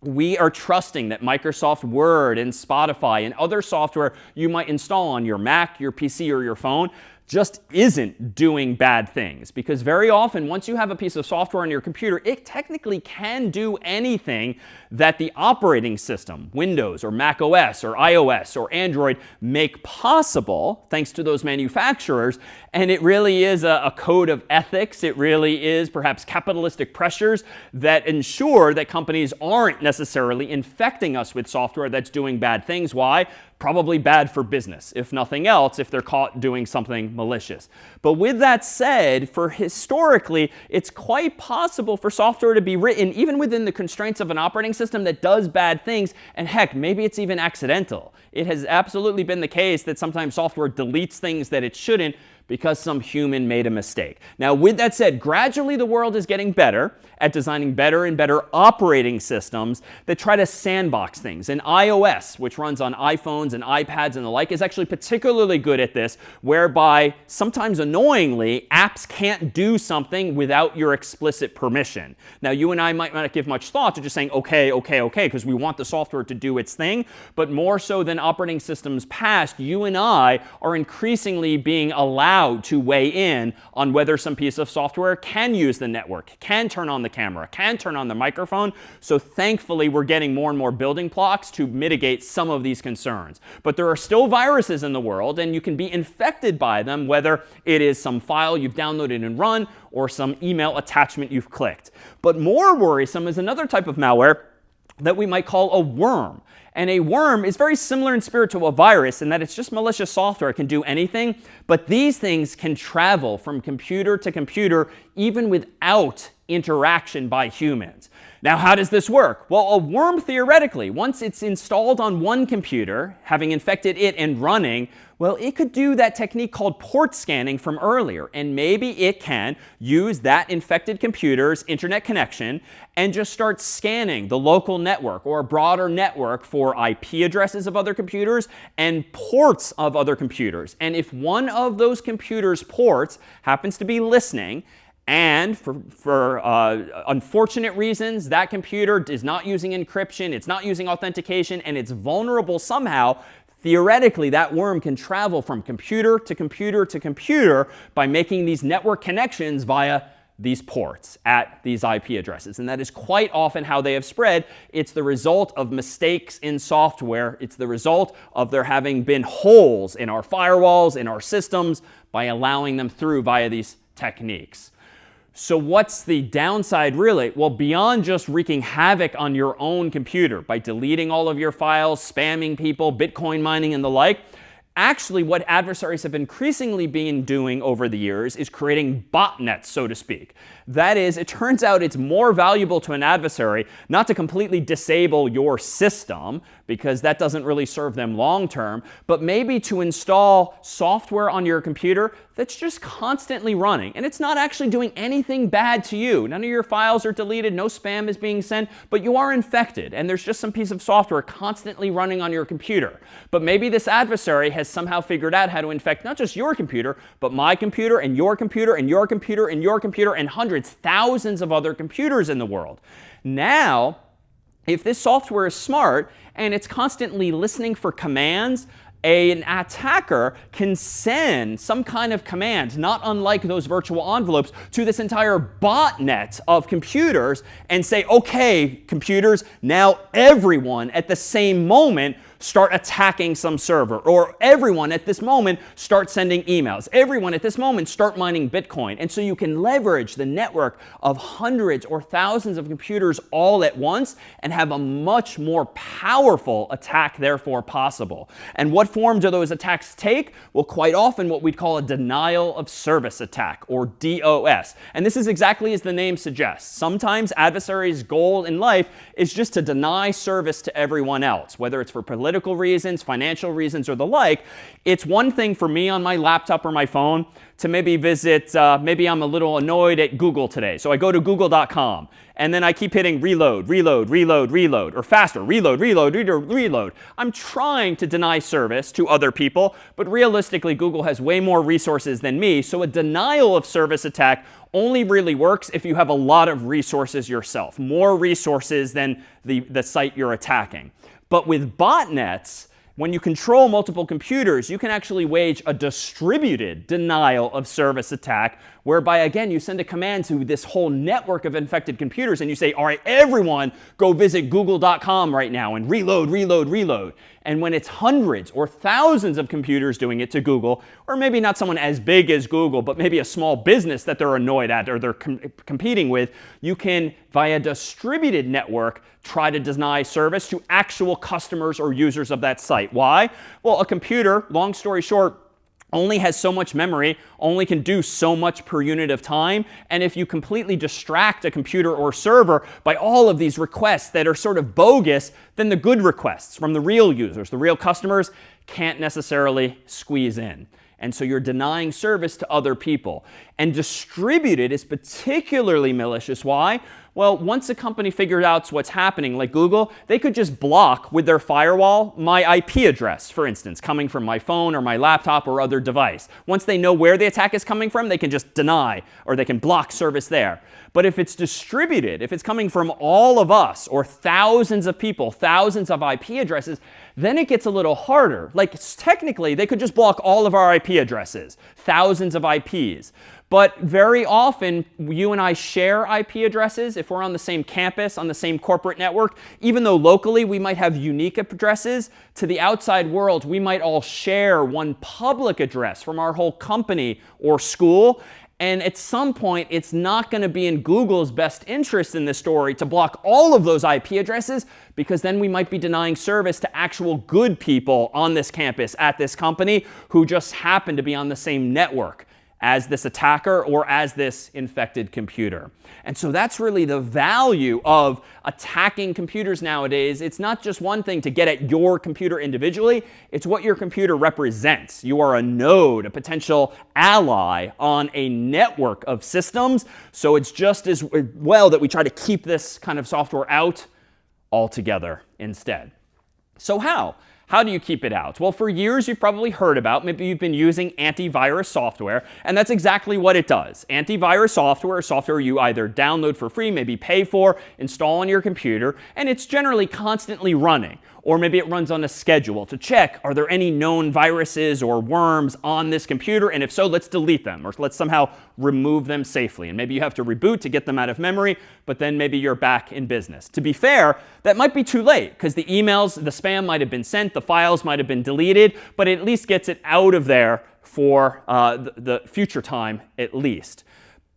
We are trusting that Microsoft Word and Spotify and other software you might install on your Mac, your PC, or your phone, just isn't doing bad things. Because very often, once you have a piece of software on your computer, it technically can do anything that the operating system, Windows or Mac OS or iOS or Android, make possible, thanks to those manufacturers. And it really is a code of ethics. It really is perhaps capitalistic pressures that ensure that companies aren't necessarily infecting us with software that's doing bad things. Why? Probably bad for business, if nothing else, if they're caught doing something malicious. But with that said, for historically, it's quite possible for software to be written, even within the constraints of an operating system, that does bad things. And heck, maybe it's even accidental. It has absolutely been the case that sometimes software deletes things that it shouldn't because some human made a mistake. Now, with that said, gradually the world is getting better at designing better and better operating systems that try to sandbox things. And iOS, which runs on iPhones and iPads and the like, is actually particularly good at this, whereby sometimes annoyingly, apps can't do something without your explicit permission. Now, you and I might not give much thought to just saying, OK, OK, OK, because we want the software to do its thing. But more so than operating systems past, you and I are increasingly being allowed to weigh in on whether some piece of software can use the network, can turn on the camera, can turn on the microphone. So thankfully, we're getting more and more building blocks to mitigate some of these concerns. But there are still viruses in the world, and you can be infected by them, whether it is some file you've downloaded and run or some email attachment you've clicked. But more worrisome is another type of malware that we might call a worm. And a worm is very similar in spirit to a virus in that it's just malicious software. It can do anything. But these things can travel from computer to computer even without interaction by humans. Now, how does this work? Well, a worm, theoretically, once it's installed on one computer, having infected it and running, well, it could do that technique called port scanning from earlier. And maybe it can use that infected computer's internet connection and just start scanning the local network or a broader network for IP addresses of other computers and ports of other computers. And if one of those computers' ports happens to be listening, and for unfortunate reasons, that computer is not using encryption, it's not using authentication, and it's vulnerable somehow, theoretically, that worm can travel from computer to computer to computer by making these network connections via these ports at these IP addresses. And that is quite often how they have spread. It's the result of mistakes in software. It's the result of there having been holes in our firewalls, in our systems, by allowing them through via these techniques. So what's the downside, really? Well, beyond just wreaking havoc on your own computer by deleting all of your files, spamming people, Bitcoin mining, and the like, actually what adversaries have increasingly been doing over the years is creating botnets, so to speak. That is, it turns out it's more valuable to an adversary not to completely disable your system, because that doesn't really serve them long term, but maybe to install software on your computer that's just constantly running. And it's not actually doing anything bad to you. None of your files are deleted, no spam is being sent, but you are infected. And there's just some piece of software constantly running on your computer. But maybe this adversary has somehow figured out how to infect not just your computer, but my computer and your computer and your computer and your computer and hundreds, thousands of other computers in the world. Now, if this software is smart and it's constantly listening for commands, an attacker can send some kind of command, not unlike those virtual envelopes, to this entire botnet of computers and say, OK, computers, now everyone at the same moment start attacking some server. Or everyone at this moment start sending emails. Everyone at this moment start mining Bitcoin. And so you can leverage the network of hundreds or thousands of computers all at once and have a much more powerful attack, therefore, possible. And what form do those attacks take? Well, quite often what we'd call a denial of service attack, or DOS. And this is exactly as the name suggests. Sometimes adversaries' goal in life is just to deny service to everyone else, whether it's for political reasons, financial reasons, or the like. It's one thing for me on my laptop or my phone to maybe visit, maybe I'm a little annoyed at Google today. So I go to google.com, and then I keep hitting reload, reload, reload, reload, or faster, reload, reload, reload, reload. I'm trying to deny service to other people, but realistically, Google has way more resources than me. So a denial of service attack only really works if you have a lot of resources yourself, more resources than the site you're attacking. But with botnets, When you control multiple computers, you can actually wage a distributed denial of service attack, whereby, again, you send a command to this whole network of infected computers, and you say, all right, everyone go visit google.com right now and reload, reload, reload. And when it's hundreds or thousands of computers doing it to Google, or maybe not someone as big as Google, but maybe a small business that they're annoyed at or they're competing with, you can, via distributed network, try to deny service to actual customers or users of that site. Why? Well, a computer, long story short, only has so much memory, only can do so much per unit of time. And if you completely distract a computer or server by all of these requests that are sort of bogus, then the good requests from the real users, the real customers, can't necessarily squeeze in. And so you're denying service to other people. And distributed is particularly malicious. Why? Well, once a company figures out what's happening, like Google, they could just block with their firewall my IP address, for instance, coming from my phone or my laptop or other device. Once they know where the attack is coming from, they can just deny or they can block service there. But if it's distributed, if it's coming from all of us or thousands of people, thousands of IP addresses, then it gets a little harder. Like technically, they could just block all of our IP addresses, thousands of IPs. But very often, you and I share IP addresses if we're on the same campus, on the same corporate network. Even though locally we might have unique addresses, to the outside world, we might all share one public address from our whole company or school. And at some point, it's not going to be in Google's best interest in this story to block all of those IP addresses, because then we might be denying service to actual good people on this campus at this company who just happen to be on the same network as this attacker or as this infected computer. And so that's really the value of attacking computers nowadays. It's not just one thing to get at your computer individually. It's what your computer represents. You are a node, a potential ally on a network of systems. So it's just as well that we try to keep this kind of software out altogether instead. So how? How do you keep it out? Well, for years you've probably heard about, maybe you've been using antivirus software, and that's exactly what it does. Antivirus software is software you either download for free, maybe pay for, install on your computer, and it's generally constantly running. Or maybe it runs on a schedule to check, are there any known viruses or worms on this computer? And if so, let's delete them, or let's somehow remove them safely. And maybe you have to reboot to get them out of memory, but then maybe you're back in business. To be fair, that might be too late, because the emails, the spam might have been sent, the files might have been deleted, but it at least gets it out of there for the future time at least.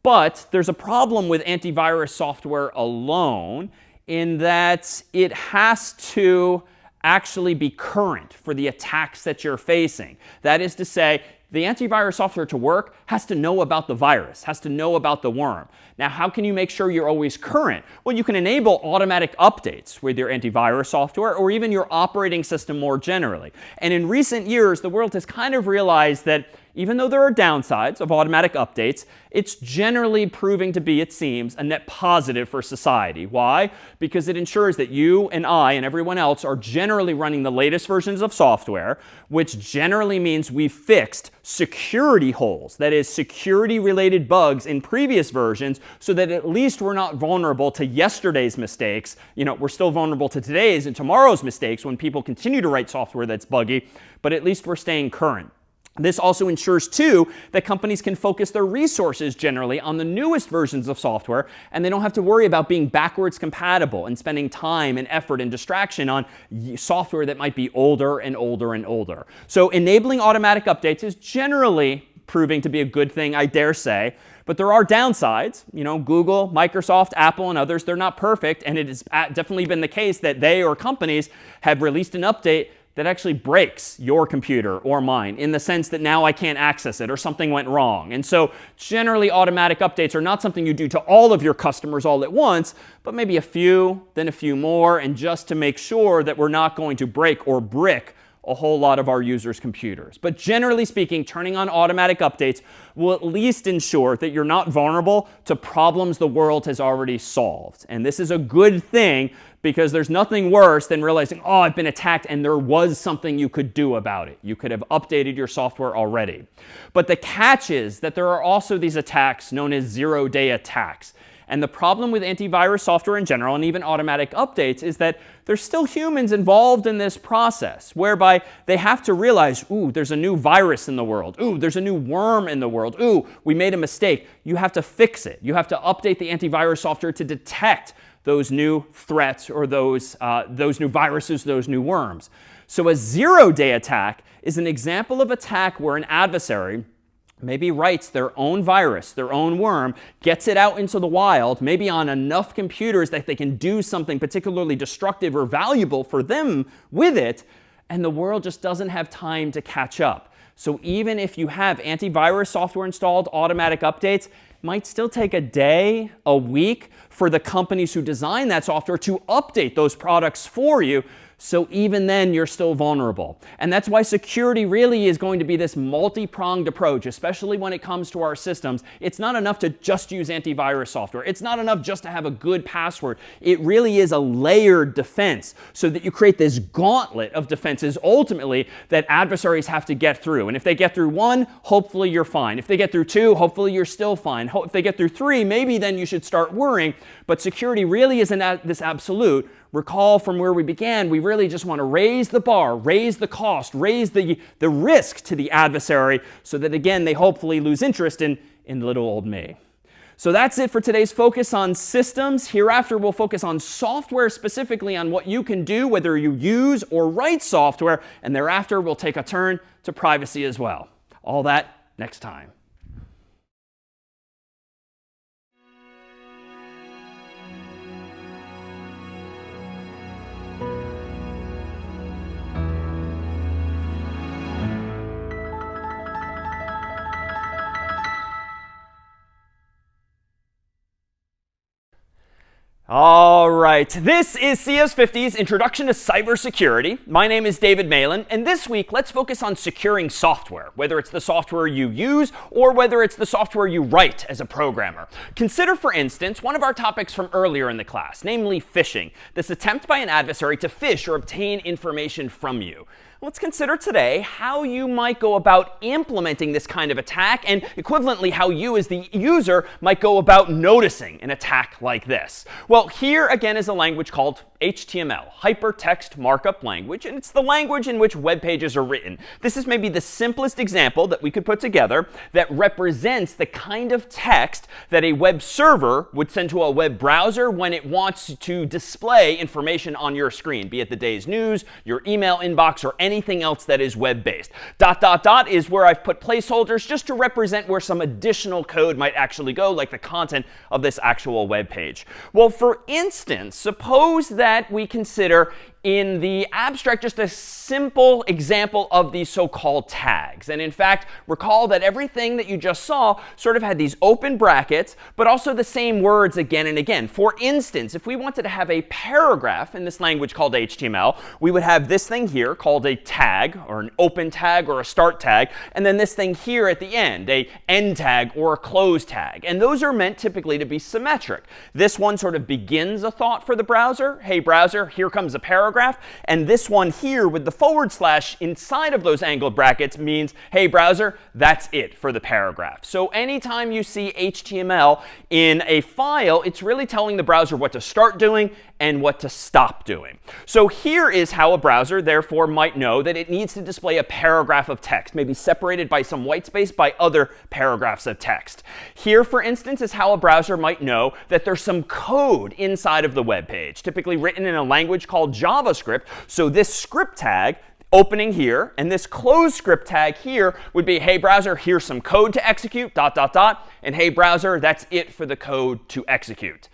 But there's a problem with antivirus software alone, in that it has to actually be current for the attacks that you're facing. That is to say, the antivirus software to work has to know about the virus, has to know about the worm. Now, how can you make sure you're always current? Well, you can enable automatic updates with your antivirus software or even your operating system more generally. And in recent years, the world has kind of realized that even though there are downsides of automatic updates, it's generally proving to be, it seems, a net positive for society. Why? Because it ensures that you and I and everyone else are generally running the latest versions of software, which generally means we've fixed security holes, that is, security-related bugs in previous versions, so that at least we're not vulnerable to yesterday's mistakes. You know, we're still vulnerable to today's and tomorrow's mistakes when people continue to write software that's buggy, but at least we're staying current. This also ensures, too, that companies can focus their resources generally on the newest versions of software, and they don't have to worry about being backwards compatible and spending time and effort and distraction on software that might be older and older and older. So enabling automatic updates is generally proving to be a good thing, I dare say. But there are downsides. You know, Google, Microsoft, Apple, and others, they're not perfect. And it has definitely been the case that they or companies have released an update that actually breaks your computer or mine, in the sense that now I can't access it or something went wrong. And so generally automatic updates are not something you do to all of your customers all at once, but maybe a few, then a few more, and just to make sure that we're not going to break or brick a whole lot of our users' computers. But generally speaking, turning on automatic updates will at least ensure that you're not vulnerable to problems the world has already solved. And this is a good thing, because there's nothing worse than realizing, oh, I've been attacked and there was something you could do about it. You could have updated your software already. But the catch is that there are also these attacks known as zero-day attacks. And the problem with antivirus software in general, and even automatic updates, is that there's still humans involved in this process, whereby they have to realize, ooh, there's a new virus in the world. Ooh, there's a new worm in the world. Ooh, we made a mistake. You have to fix it. You have to update the antivirus software to detect those new threats or those new viruses, those new worms. So a zero-day attack is an example of attack where an adversary maybe writes their own virus, their own worm, gets it out into the wild, maybe on enough computers that they can do something particularly destructive or valuable for them with it, and the world just doesn't have time to catch up. So even if you have antivirus software installed, automatic updates, it might still take a day, a week for the companies who design that software to update those products for you. So even then, you're still vulnerable. And that's why security really is going to be this multi-pronged approach, especially when it comes to our systems. It's not enough to just use antivirus software. It's not enough just to have a good password. It really is a layered defense so that you create this gauntlet of defenses ultimately that adversaries have to get through. And if they get through one, hopefully you're fine. If they get through two, hopefully you're still fine. If they get through three, maybe then you should start worrying. But security really isn't this absolute. Recall from where we began, we really just want to raise the bar, raise the cost, raise the risk to the adversary so that, again, they hopefully lose interest in little old me. So that's it for today's focus on systems. Hereafter, we'll focus on software, specifically on what you can do, whether you use or write software. And thereafter, we'll take a turn to privacy as well. All that next time. All right, this is CS50's Introduction to Cybersecurity. My name is David Malan, and this week let's focus on securing software, whether it's the software you use or whether it's the software you write as a programmer. Consider, for instance, one of our topics from earlier in the class, namely phishing, this attempt by an adversary to phish or obtain information from you. Let's consider today how you might go about implementing this kind of attack, and equivalently how you as the user might go about noticing an attack like this. Well, here again is a language called HTML, Hypertext Markup Language, and it's the language in which web pages are written. This is maybe the simplest example that we could put together that represents the kind of text that a web server would send to a web browser when it wants to display information on your screen, be it the day's news, your email inbox, or anything else that is web-based. ... is where I've put placeholders just to represent where some additional code might actually go, like the content of this actual web page. Well, for instance, suppose that we consider in the abstract just a simple example of these so-called tags. And in fact, recall that everything that you just saw sort of had these open brackets, but also the same words again and again. For instance, if we wanted to have a paragraph in this language called HTML, we would have this thing here called a tag, or an open tag, or a start tag, and then this thing here at the end, a end tag or a close tag. And those are meant typically to be symmetric. This one sort of begins a thought for the browser. Hey, browser, here comes a paragraph. And this one here with the / inside of those angled brackets means, hey, browser, that's it for the paragraph. So anytime you see HTML in a file, it's really telling the browser what to start doing and what to stop doing. So here is how a browser, therefore, might know that it needs to display a paragraph of text, maybe separated by some white space by other paragraphs of text. Here, for instance, is how a browser might know that there's some code inside of the web page, typically written in a language called JavaScript. So this script tag opening here, and this close script tag here would be, hey, browser, here's some code to execute, ... and hey, browser, that's it for the code to execute.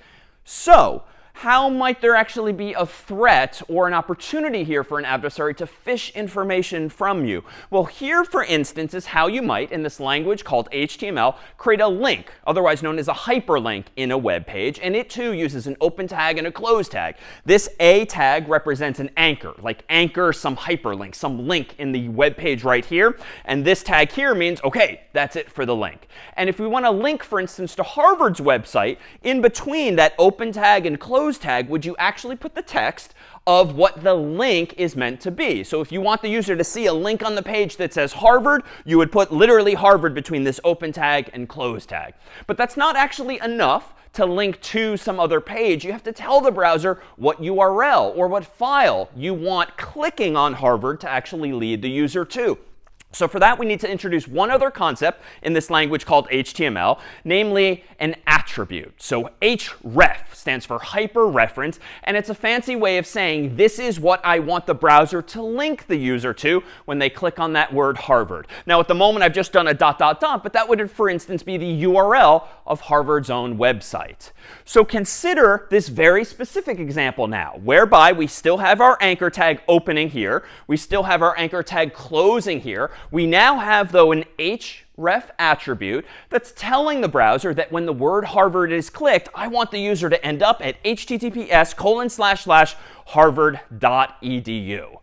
So how might there actually be a threat or an opportunity here for an adversary to phish information from you? Well, here, for instance, is how you might, in this language called HTML, create a link, otherwise known as a hyperlink, in a web page. And it, too, uses an open tag and a close tag. This A tag represents an anchor, like anchor some hyperlink, some link in the web page right here. And this tag here means, OK, that's it for the link. And if we want to link, for instance, to Harvard's website, in between that open tag and close tag, would you actually put the text of what the link is meant to be. So if you want the user to see a link on the page that says Harvard, you would put literally Harvard between this open tag and close tag. But that's not actually enough to link to some other page. You have to tell the browser what URL or what file you want clicking on Harvard to actually lead the user to. So for that, we need to introduce one other concept in this language called HTML, namely an attribute. So href stands for hyperreference, and it's a fancy way of saying this is what I want the browser to link the user to when they click on that word Harvard. Now, at the moment, I've just done a ... but that would, for instance, be the URL of Harvard's own website. So consider this very specific example now, whereby we still have our anchor tag opening here. We still have our anchor tag closing here. We now have, though, an href attribute that's telling the browser that when the word Harvard is clicked, I want the user to end up at https://harvard.edu.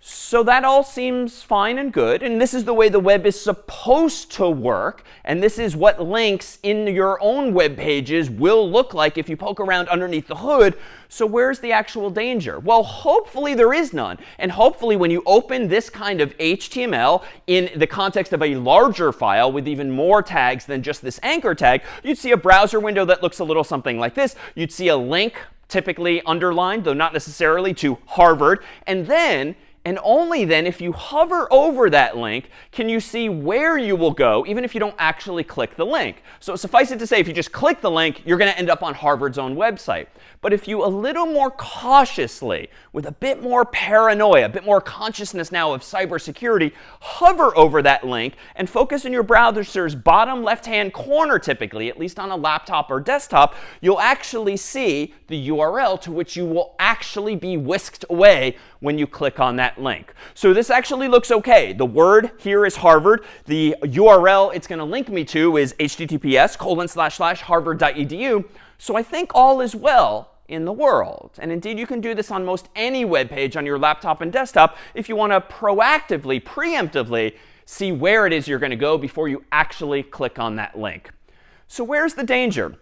So that all seems fine and good, and this is the way the web is supposed to work, and this is what links in your own web pages will look like if you poke around underneath the hood. So where's the actual danger? Well, hopefully there is none, and hopefully when you open this kind of HTML in the context of a larger file with even more tags than just this anchor tag, you'd see a browser window that looks a little something like this. You'd see a link, typically underlined, though not necessarily, to Harvard, and then and only then, if you hover over that link, can you see where you will go, even if you don't actually click the link. So suffice it to say, if you just click the link, you're going to end up on Harvard's own website. But if you a little more cautiously, with a bit more paranoia, a bit more consciousness now of cybersecurity, hover over that link and focus in your browser's bottom left-hand corner, typically, at least on a laptop or desktop, you'll actually see the URL to which you will actually be whisked away when you click on that link. So this actually looks OK. The word here is Harvard. The URL it's going to link me to is https://harvard.edu. So I think all is well in the world. And indeed, you can do this on most any web page on your laptop and desktop if you want to proactively, preemptively see where it is you're going to go before you actually click on that link. So where's the danger?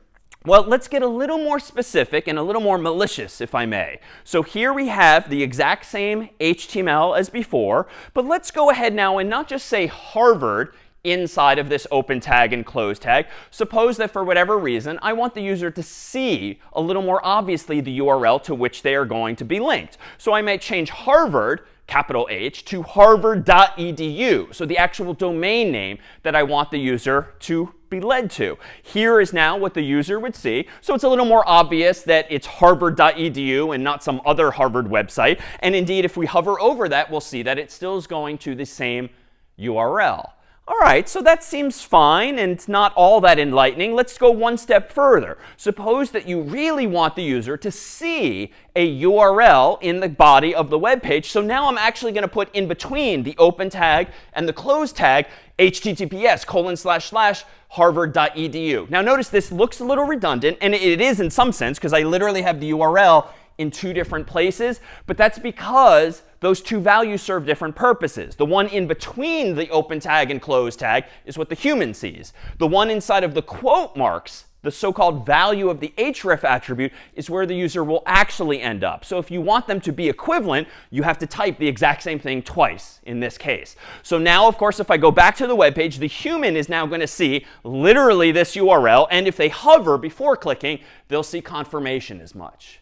Well, let's get a little more specific and a little more malicious, if I may. So here we have the exact same HTML as before, but let's go ahead now and not just say Harvard inside of this open tag and close tag. Suppose that for whatever reason, I want the user to see a little more obviously the URL to which they are going to be linked. So I might change Harvard, capital H, to harvard.edu. So the actual domain name that I want the user to be led to. Here is now what the user would see. So it's a little more obvious that it's harvard.edu and not some other Harvard website. And indeed, if we hover over that, we'll see that it still is going to the same URL. All right, so that seems fine and not all that enlightening. Let's go one step further. Suppose that you really want the user to see a URL in the body of the web page. So now I'm actually going to put in between the open tag and the close tag https://harvard.edu. Now notice this looks a little redundant, and it is in some sense because I literally have the URL in two different places, but that's because those two values serve different purposes. The one in between the open tag and close tag is what the human sees. The one inside of the quote marks, the so-called value of the href attribute, is where the user will actually end up. So if you want them to be equivalent, you have to type the exact same thing twice in this case. So now, of course, if I go back to the web page, the human is now going to see literally this URL, and if they hover before clicking, they'll see confirmation as much.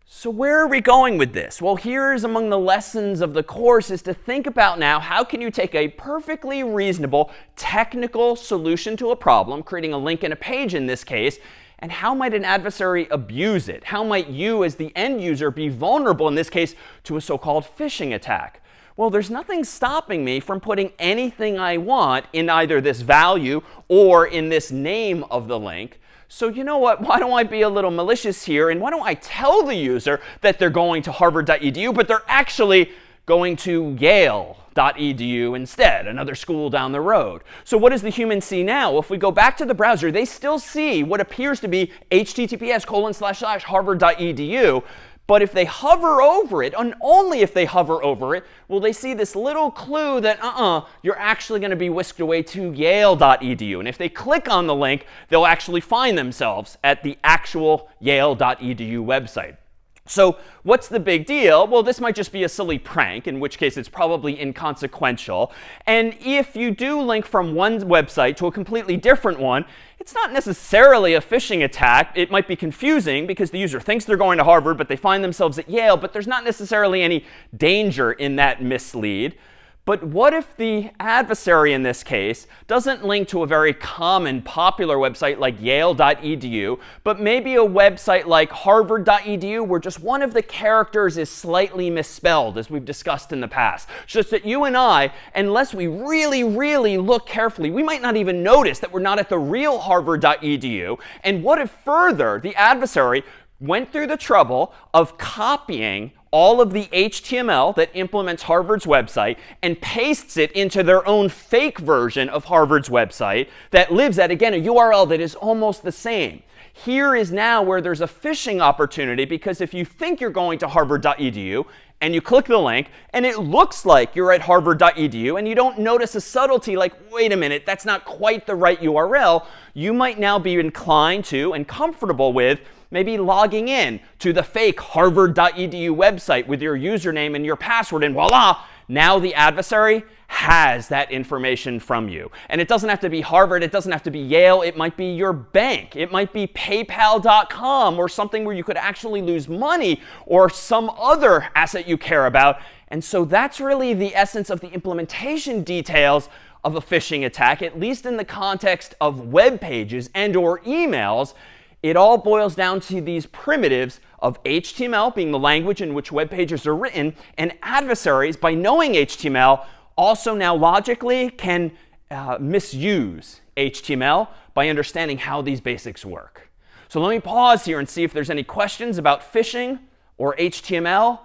So where are we going with this? Well, here's among the lessons of the course is to think about now how can you take a perfectly reasonable technical solution to a problem, creating a link in a page in this case, and how might an adversary abuse it? How might you as the end user be vulnerable in this case to a so-called phishing attack? Well, there's nothing stopping me from putting anything I want in either this value or in this name of the link. So you know what? Why don't I be a little malicious here? And why don't I tell the user that they're going to harvard.edu, but they're actually going to yale.edu instead, another school down the road. So what does the human see now? If we go back to the browser, they still see what appears to be https://harvard.edu. But if they hover over it, and only if they hover over it, will they see this little clue that, you're actually going to be whisked away to yale.edu. And if they click on the link, they'll actually find themselves at the actual yale.edu website. So what's the big deal? Well, this might just be a silly prank, in which case it's probably inconsequential. And if you do link from one website to a completely different one, it's not necessarily a phishing attack. It might be confusing because the user thinks they're going to Harvard, but they find themselves at Yale. But there's not necessarily any danger in that mislead. But what if the adversary in this case doesn't link to a very common, popular website like yale.edu, but maybe a website like harvard.edu where just one of the characters is slightly misspelled, as we've discussed in the past? Just that you and I, unless we really, really look carefully, we might not even notice that we're not at the real harvard.edu. And what if further the adversary went through the trouble of copying all of the HTML that implements Harvard's website and pastes it into their own fake version of Harvard's website that lives at, again, a URL that is almost the same? Here is now where there's a phishing opportunity, because if you think you're going to harvard.edu and you click the link and it looks like you're at harvard.edu and you don't notice a subtlety like, wait a minute, that's not quite the right URL, you might now be inclined to and comfortable with maybe logging in to the fake harvard.edu website with your username and your password, and voila, now the adversary has that information from you. And it doesn't have to be Harvard. It doesn't have to be Yale. It might be your bank. It might be PayPal.com or something where you could actually lose money, or some other asset you care about. And so that's really the essence of the implementation details of a phishing attack, at least in the context of web pages and or emails. It all boils down to these primitives of HTML being the language in which web pages are written, and adversaries, by knowing HTML, also now logically can misuse HTML by understanding how these basics work. So let me pause here and see if there's any questions about phishing or HTML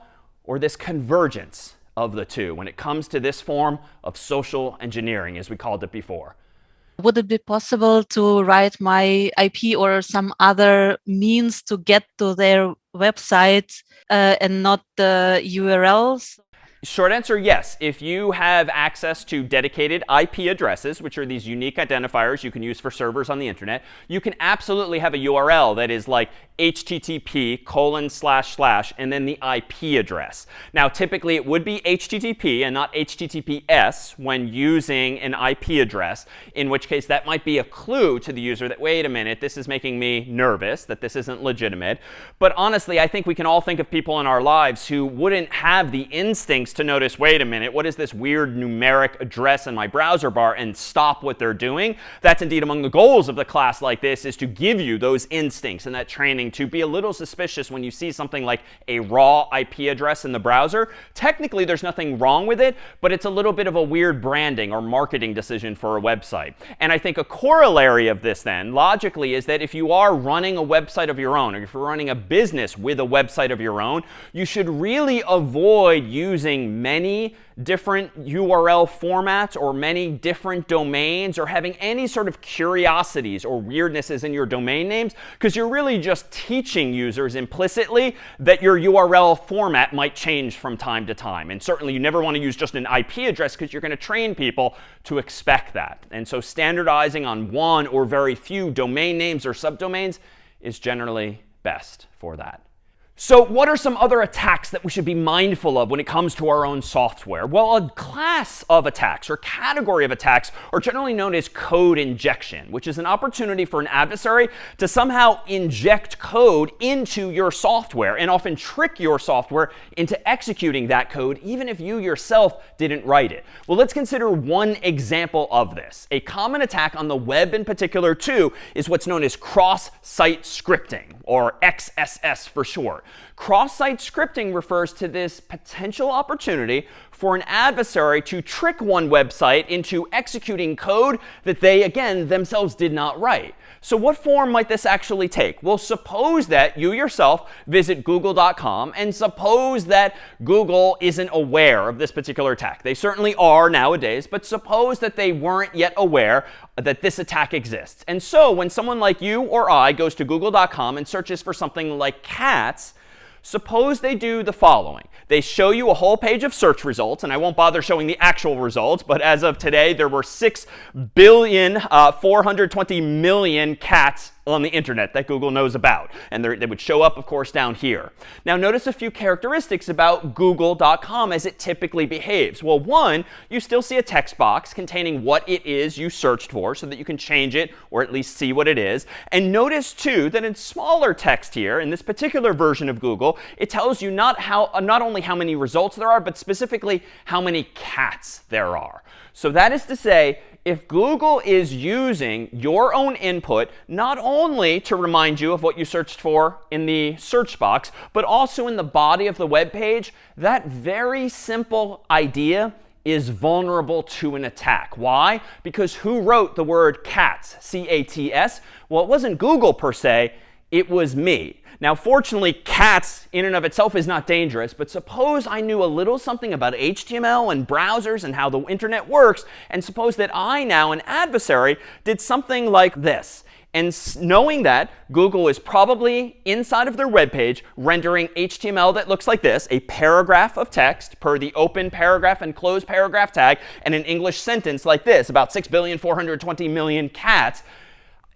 or this convergence of the two when it comes to this form of social engineering, as we called it before.
Would it be possible to write my IP or some other means to get to their website and not the URLs?
Short answer, yes. If you have access to dedicated IP addresses, which are these unique identifiers you can use for servers on the internet, you can absolutely have a URL that is like http:// and then the IP address. Now, typically it would be HTTP and not HTTPS when using an IP address, in which case that might be a clue to the user that, wait a minute, this is making me nervous, that this isn't legitimate. But honestly, I think we can all think of people in our lives who wouldn't have the instincts to notice, wait a minute, what is this weird numeric address in my browser bar, and stop what they're doing. That's indeed among the goals of the class like this, is to give you those instincts and that training to be a little suspicious when you see something like a raw IP address in the browser. Technically, there's nothing wrong with it, but it's a little bit of a weird branding or marketing decision for a website. And I think a corollary of this then, logically, is that if you are running a website of your own, or if you're running a business with a website of your own, you should really avoid using many different URL formats or many different domains, or having any sort of curiosities or weirdnesses in your domain names, because you're really just teaching users implicitly that your URL format might change from time to time. And certainly you never want to use just an IP address, because you're going to train people to expect that. And so standardizing on one or very few domain names or subdomains is generally best for that. So what are some other attacks that we should be mindful of when it comes to our own software? Well, a class of attacks or category of attacks are generally known as code injection, which is an opportunity for an adversary to somehow inject code into your software and often trick your software into executing that code, even if you yourself didn't write it. Well, let's consider one example of this. A common attack on the web in particular, too, is what's known as cross-site scripting, or XSS for short. Cross-site scripting refers to this potential opportunity for an adversary to trick one website into executing code that they, again, themselves did not write. So what form might this actually take? Well, suppose that you yourself visit google.com, and suppose that Google isn't aware of this particular attack. They certainly are nowadays, but suppose that they weren't yet aware that this attack exists. And so when someone like you or I goes to google.com and searches for something like cats, suppose they do the following. They show you a whole page of search results, and I won't bother showing the actual results, but as of today, there were 6,420,000,000 cats on the internet that Google knows about. And they would show up, of course, down here. Now, notice a few characteristics about google.com as it typically behaves. Well, one, you still see a text box containing what it is you searched for so that you can change it or at least see what it is. And notice, too, that in smaller text here, in this particular version of Google, it tells you not only how many results there are, but specifically how many cats there are. So that is to say, if Google is using your own input, not only to remind you of what you searched for in the search box, but also in the body of the web page, that very simple idea is vulnerable to an attack. Why? Because who wrote the word cats, C-A-T-S? Well, it wasn't Google per se, it was me. Now, fortunately, cats in and of itself is not dangerous, but suppose I knew a little something about HTML and browsers and how the internet works, and suppose that I now, an adversary, did something like this. And knowing that Google is probably inside of their web page rendering HTML that looks like this, a paragraph of text per the open paragraph and close paragraph tag, and an English sentence like this, about 6,420,000,000 cats.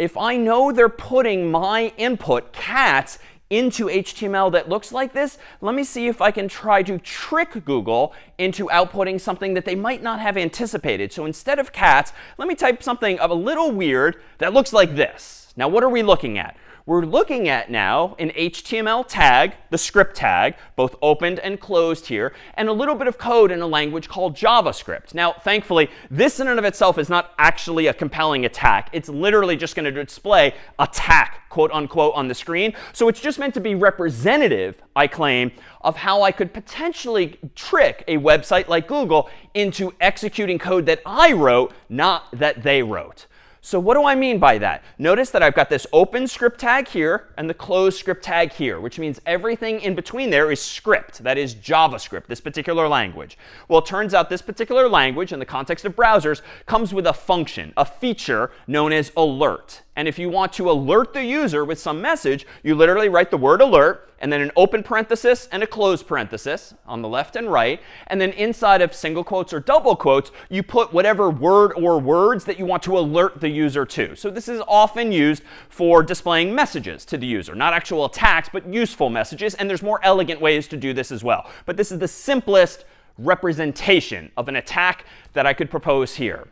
If I know they're putting my input, cats, into HTML that looks like this, let me see if I can try to trick Google into outputting something that they might not have anticipated. So instead of cats, let me type something a little weird that looks like this. Now, what are we looking at? We're looking at now an HTML tag, the script tag, both opened and closed here, and a little bit of code in a language called JavaScript. Now, thankfully, this in and of itself is not actually a compelling attack. It's literally just going to display attack, quote unquote, on the screen. So it's just meant to be representative, I claim, of how I could potentially trick a website like Google into executing code that I wrote, not that they wrote. So what do I mean by that? Notice that I've got this open script tag here and the closed script tag here, which means everything in between there is script. That is JavaScript, this particular language. Well, it turns out this particular language, in the context of browsers, comes with a function, a feature known as alert. And if you want to alert the user with some message, you literally write the word alert, and then an open parenthesis and a closed parenthesis on the left and right. And then inside of single quotes or double quotes, you put whatever word or words that you want to alert the user to. So this is often used for displaying messages to the user. Not actual attacks, but useful messages. And there's more elegant ways to do this as well. But this is the simplest representation of an attack that I could propose here.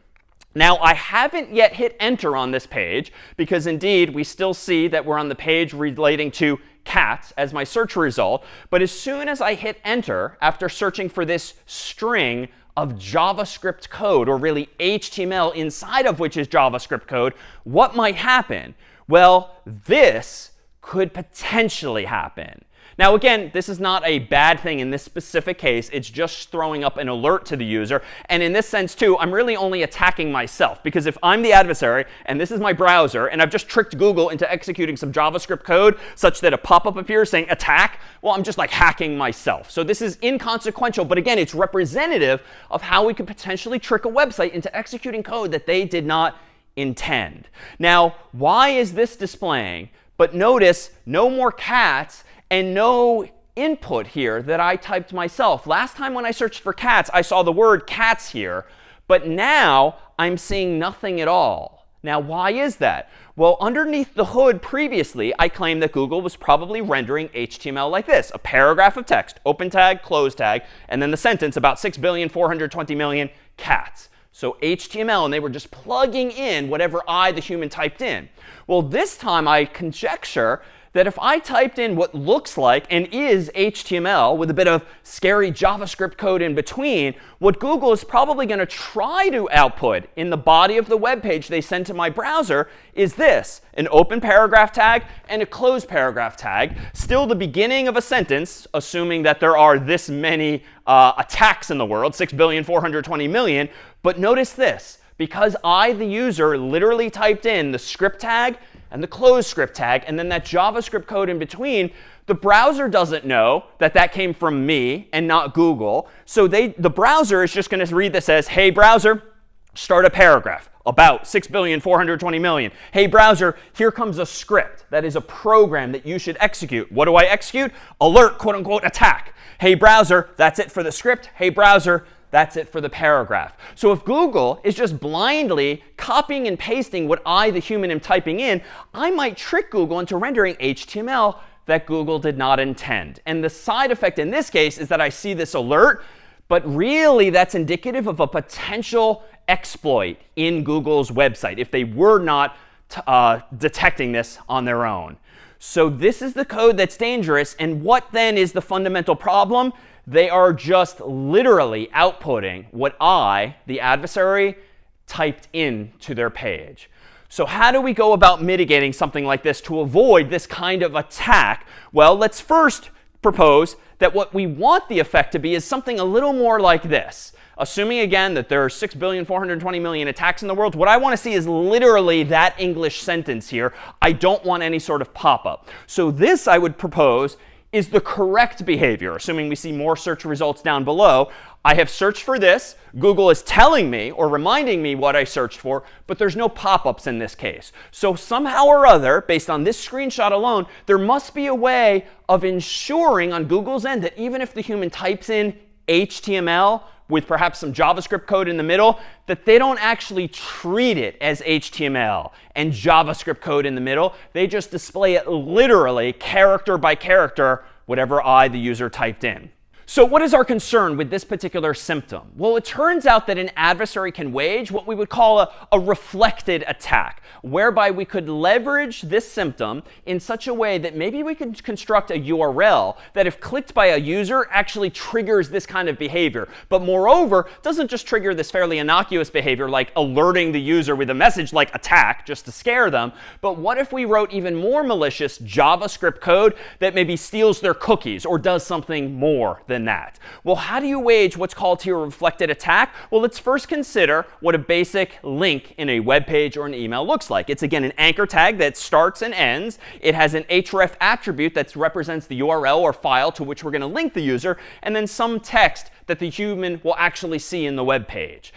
Now, I haven't yet hit enter on this page because indeed we still see that we're on the page relating to cats as my search result. But as soon as I hit enter, after searching for this string of JavaScript code, or really HTML inside of which is JavaScript code, what might happen? Well, this could potentially happen. Now, again, this is not a bad thing in this specific case. It's just throwing up an alert to the user. And in this sense, too, I'm really only attacking myself. Because if I'm the adversary, and this is my browser, and I've just tricked Google into executing some JavaScript code such that a pop-up appears saying attack, well, I'm just like hacking myself. So this is inconsequential. But again, it's representative of how we could potentially trick a website into executing code that they did not intend. Now, why is this displaying? But notice no more cats and no input here that I typed myself. Last time when I searched for cats, I saw the word cats here. But now I'm seeing nothing at all. Now, why is that? Well, underneath the hood previously, I claimed that Google was probably rendering HTML like this. A paragraph of text, open tag, close tag, and then the sentence about 6,420,000,000 cats. So HTML, and they were just plugging in whatever I, the human, typed in. Well, this time I conjecture that if I typed in what looks like and is HTML with a bit of scary JavaScript code in between, what Google is probably going to try to output in the body of the web page they send to my browser is this: an open paragraph tag and a closed paragraph tag. Still the beginning of a sentence, assuming that there are this many attacks in the world, 6,420,000,000. But notice this. Because I, the user, literally typed in the script tag and the closed script tag, and then that JavaScript code in between, the browser doesn't know that that came from me and not Google. So the browser is just going to read this as, hey, browser, start a paragraph about 6,420,000,000. Hey, browser, here comes a script. That is a program that you should execute. What do I execute? Alert, quote unquote, attack. Hey, browser, that's it for the script. Hey, browser, That's it for the paragraph. So if Google is just blindly copying and pasting what I, the human, am typing in, I might trick Google into rendering HTML that Google did not intend. And the side effect in this case is that I see this alert, but really that's indicative of a potential exploit in Google's website if they were not detecting this on their own. So this is the code that's dangerous. And what then is the fundamental problem? They are just literally outputting what I, the adversary, typed into their page. So how do we go about mitigating something like this to avoid this kind of attack? Well, let's first propose that what we want the effect to be is something a little more like this. Assuming, again, that there are 6,420,000,000 attacks in the world, what I want to see is literally that English sentence here. I don't want any sort of pop-up. So this, I would propose, is the correct behavior, assuming we see more search results down below. I have searched for this. Google is telling me or reminding me what I searched for, but there's no pop-ups in this case. So somehow or other, based on this screenshot alone, there must be a way of ensuring on Google's end that even if the human types in HTML with perhaps some JavaScript code in the middle, that they don't actually treat it as HTML and JavaScript code in the middle. They just display it literally, character by character, whatever I, the user, typed in. So what is our concern with this particular symptom? Well, it turns out that an adversary can wage what we would call a reflected attack, whereby we could leverage this symptom in such a way that maybe we could construct a URL that, if clicked by a user, actually triggers this kind of behavior. But moreover, doesn't just trigger this fairly innocuous behavior like alerting the user with a message like attack just to scare them. But what if we wrote even more malicious JavaScript code that maybe steals their cookies or does something more than that? Well, how do you wage what's called here a reflected attack? Well, let's first consider what a basic link in a web page or an email looks like. It's, again, an anchor tag that starts and ends. It has an href attribute that represents the URL or file to which we're going to link the user, and then some text that the human will actually see in the web page.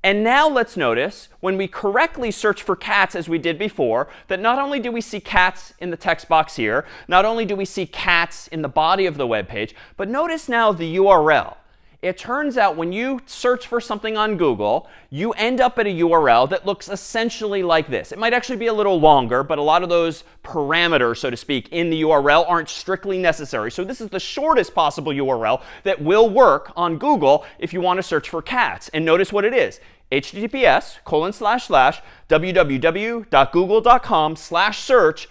And now let's notice, when we correctly search for cats as we did before, that not only do we see cats in the text box here, not only do we see cats in the body of the web page, but notice now the URL. It turns out when you search for something on Google, you end up at a URL that looks essentially like this. It might actually be a little longer, but a lot of those parameters, so to speak, in the URL aren't strictly necessary. So this is the shortest possible URL that will work on Google if you want to search for cats. And notice what it is. https://www.google.com/search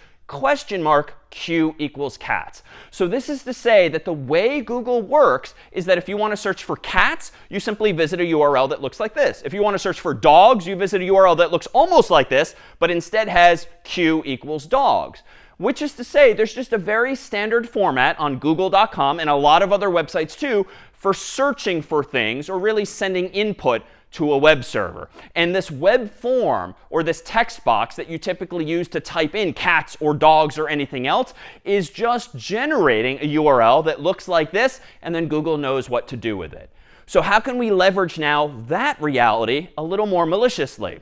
Q equals cats. So this is to say that the way Google works is that if you want to search for cats, you simply visit a URL that looks like this. If you want to search for dogs, you visit a URL that looks almost like this, but instead has Q equals dogs. Which is to say there's just a very standard format on google.com and a lot of other websites too for searching for things or really sending input to a web server. And this web form or this text box that you typically use to type in cats or dogs or anything else is just generating a URL that looks like this, and then Google knows what to do with it. So how can we leverage now that reality a little more maliciously?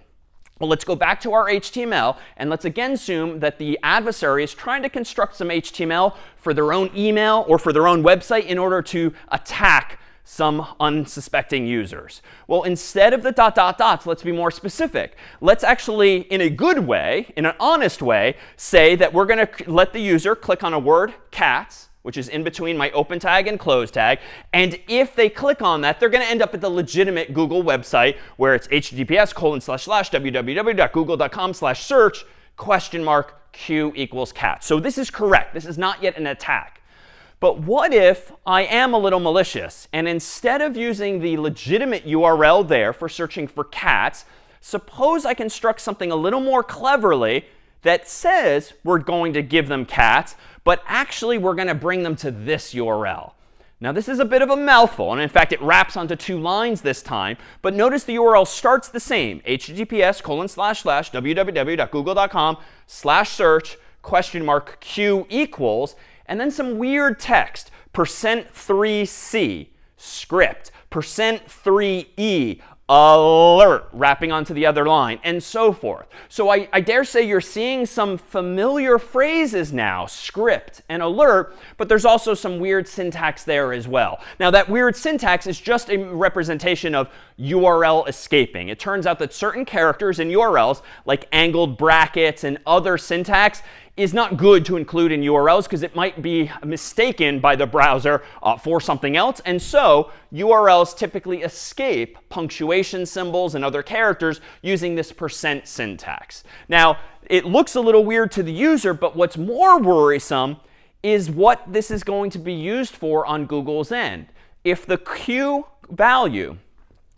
Well, let's go back to our HTML, and let's again assume that the adversary is trying to construct some HTML for their own email or for their own website in order to attack some unsuspecting users. Well, instead of the ... let's be more specific. Let's actually, in a good way, in an honest way, say that we're going to let the user click on a word, cats, which is in between my open tag and close tag. And if they click on that, they're going to end up at the legitimate Google website where it's https://www.google.com/search Q equals cats. So this is correct. This is not yet an attack. But what if I am a little malicious, and instead of using the legitimate URL there for searching for cats, suppose I construct something a little more cleverly that says we're going to give them cats, but actually we're going to bring them to this URL. Now this is a bit of a mouthful, and in fact it wraps onto 2 lines this time, but notice the URL starts the same, https://www.google.com/search Q equals, and then some weird text, %3c, script, %3e, alert, wrapping onto the other line, and so forth. So I dare say you're seeing some familiar phrases now, script and alert, but there's also some weird syntax there as well. Now, that weird syntax is just a representation of URL escaping. It turns out that certain characters in URLs, like angled brackets and other syntax, is not good to include in URLs because it might be mistaken by the browser for something else. And so URLs typically escape punctuation symbols and other characters using this % syntax. Now, it looks a little weird to the user, but what's more worrisome is what this is going to be used for on Google's end. If the Q value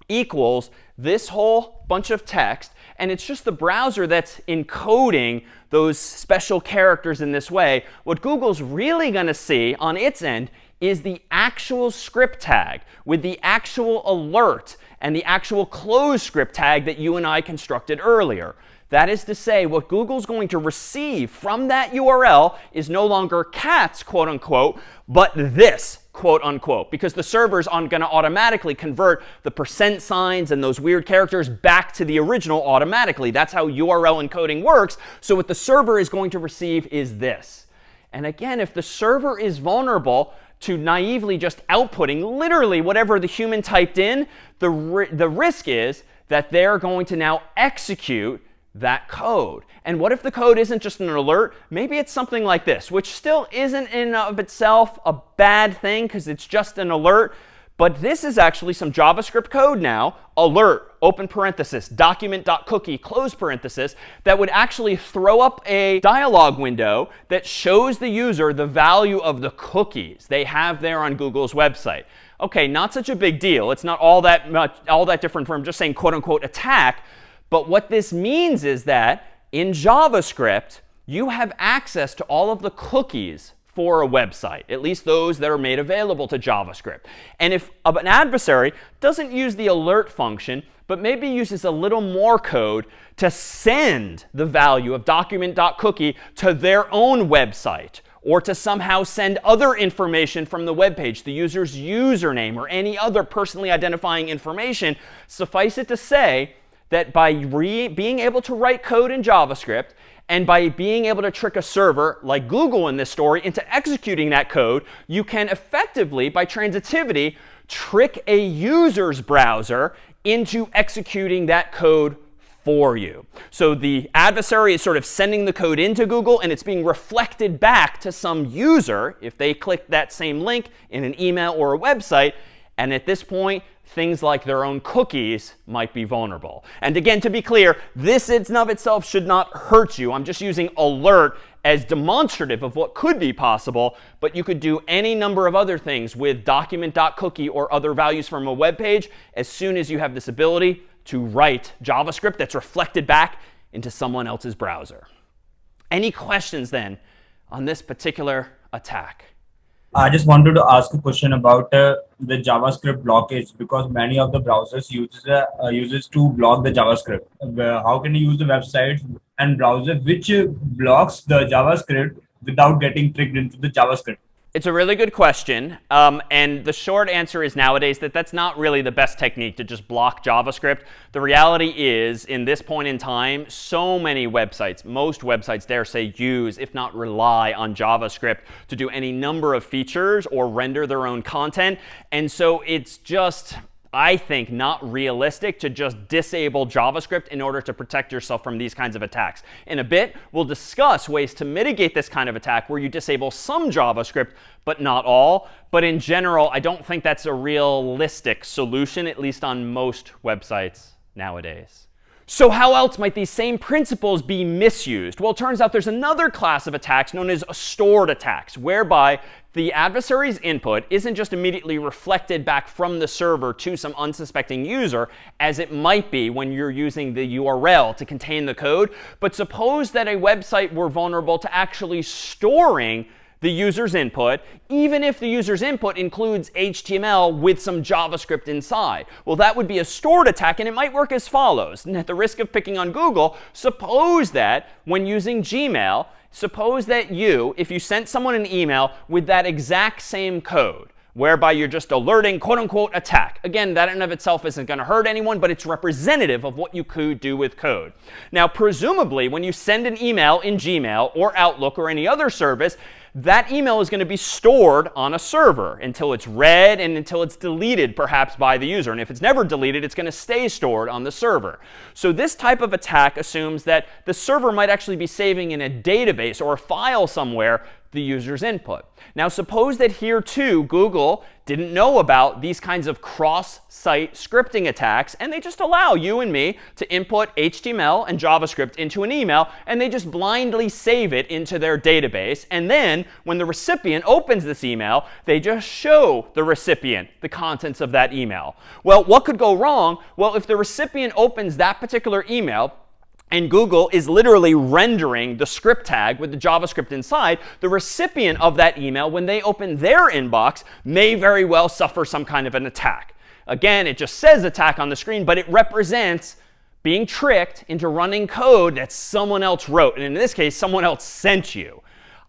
equals this whole bunch of text, and it's just the browser that's encoding those special characters in this way, what Google's really going to see on its end is the actual script tag with the actual alert and the actual close script tag that you and I constructed earlier. That is to say, what Google's going to receive from that URL is no longer cats, quote unquote, but this, quote unquote, because the server's going to automatically convert the % signs and those weird characters back to the original automatically. That's how URL encoding works. So what the server is going to receive is this. And again, if the server is vulnerable to naively just outputting literally whatever the human typed in, the risk is that they're going to now execute that code. And what if the code isn't just an alert? Maybe it's something like this, which still isn't in and of itself a bad thing because it's just an alert. But this is actually some JavaScript code now, alert, open parenthesis, document.cookie, close parenthesis, that would actually throw up a dialog window that shows the user the value of the cookies they have there on Google's website. Okay, not such a big deal. It's not all that different from just saying quote unquote attack. But what this means is that in JavaScript, you have access to all of the cookies for a website, at least those that are made available to JavaScript. And if an adversary doesn't use the alert function, but maybe uses a little more code to send the value of document.cookie to their own website, or to somehow send other information from the web page, the user's username, or any other personally identifying information, suffice it to say that by being able to write code in JavaScript and by being able to trick a server, like Google in this story, into executing that code, you can effectively, by transitivity, trick a user's browser into executing that code for you. So the adversary is sort of sending the code into Google, and it's being reflected back to some user if they click that same link in an email or a website. And at this point, things like their own cookies might be vulnerable. And again, to be clear, this in and of itself should not hurt you. I'm just using alert as demonstrative of what could be possible, but you could do any number of other things with document.cookie or other values from a web page as soon as you have this ability to write JavaScript that's reflected back into someone else's browser. Any questions then on this particular attack?
I just wanted to ask a question about the JavaScript blockage, because many of the browsers uses to block the JavaScript. How can you use the website and browser which blocks the JavaScript without getting tricked into the JavaScript?
It's a really good question. And the short answer is nowadays that that's not really the best technique to just block JavaScript. The reality is, in this point in time, so many websites, most websites dare say use, if not rely on JavaScript to do any number of features or render their own content. And so it's just, I think, not realistic to just disable JavaScript in order to protect yourself from these kinds of attacks. In a bit, we'll discuss ways to mitigate this kind of attack where you disable some JavaScript, but not all. But in general, I don't think that's a realistic solution, at least on most websites nowadays. So how else might these same principles be misused? Well, it turns out there's another class of attacks known as stored attacks, whereby the adversary's input isn't just immediately reflected back from the server to some unsuspecting user, as it might be when you're using the URL to contain the code. But suppose that a website were vulnerable to actually storing the user's input, even if the user's input includes HTML with some JavaScript inside. Well, that would be a stored attack, and it might work as follows. And at the risk of picking on Google, suppose that when using Gmail, suppose that if you sent someone an email with that exact same code, whereby you're just alerting quote unquote attack. Again, that in and of itself isn't going to hurt anyone, but it's representative of what you could do with code. Now, presumably, when you send an email in Gmail or Outlook or any other service, that email is going to be stored on a server until it's read and until it's deleted, perhaps by the user. And if it's never deleted, it's going to stay stored on the server. So this type of attack assumes that the server might actually be saving in a database or a file somewhere the user's input. Now, suppose that here too, Google didn't know about these kinds of cross-site scripting attacks, and they just allow you and me to input HTML and JavaScript into an email, and they just blindly save it into their database. And then when the recipient opens this email, they just show the recipient the contents of that email. Well, what could go wrong? Well, if the recipient opens that particular email, and Google is literally rendering the script tag with the JavaScript inside, the recipient of that email, when they open their inbox, may very well suffer some kind of an attack. Again, it just says attack on the screen, but it represents being tricked into running code that someone else wrote. And in this case, someone else sent you.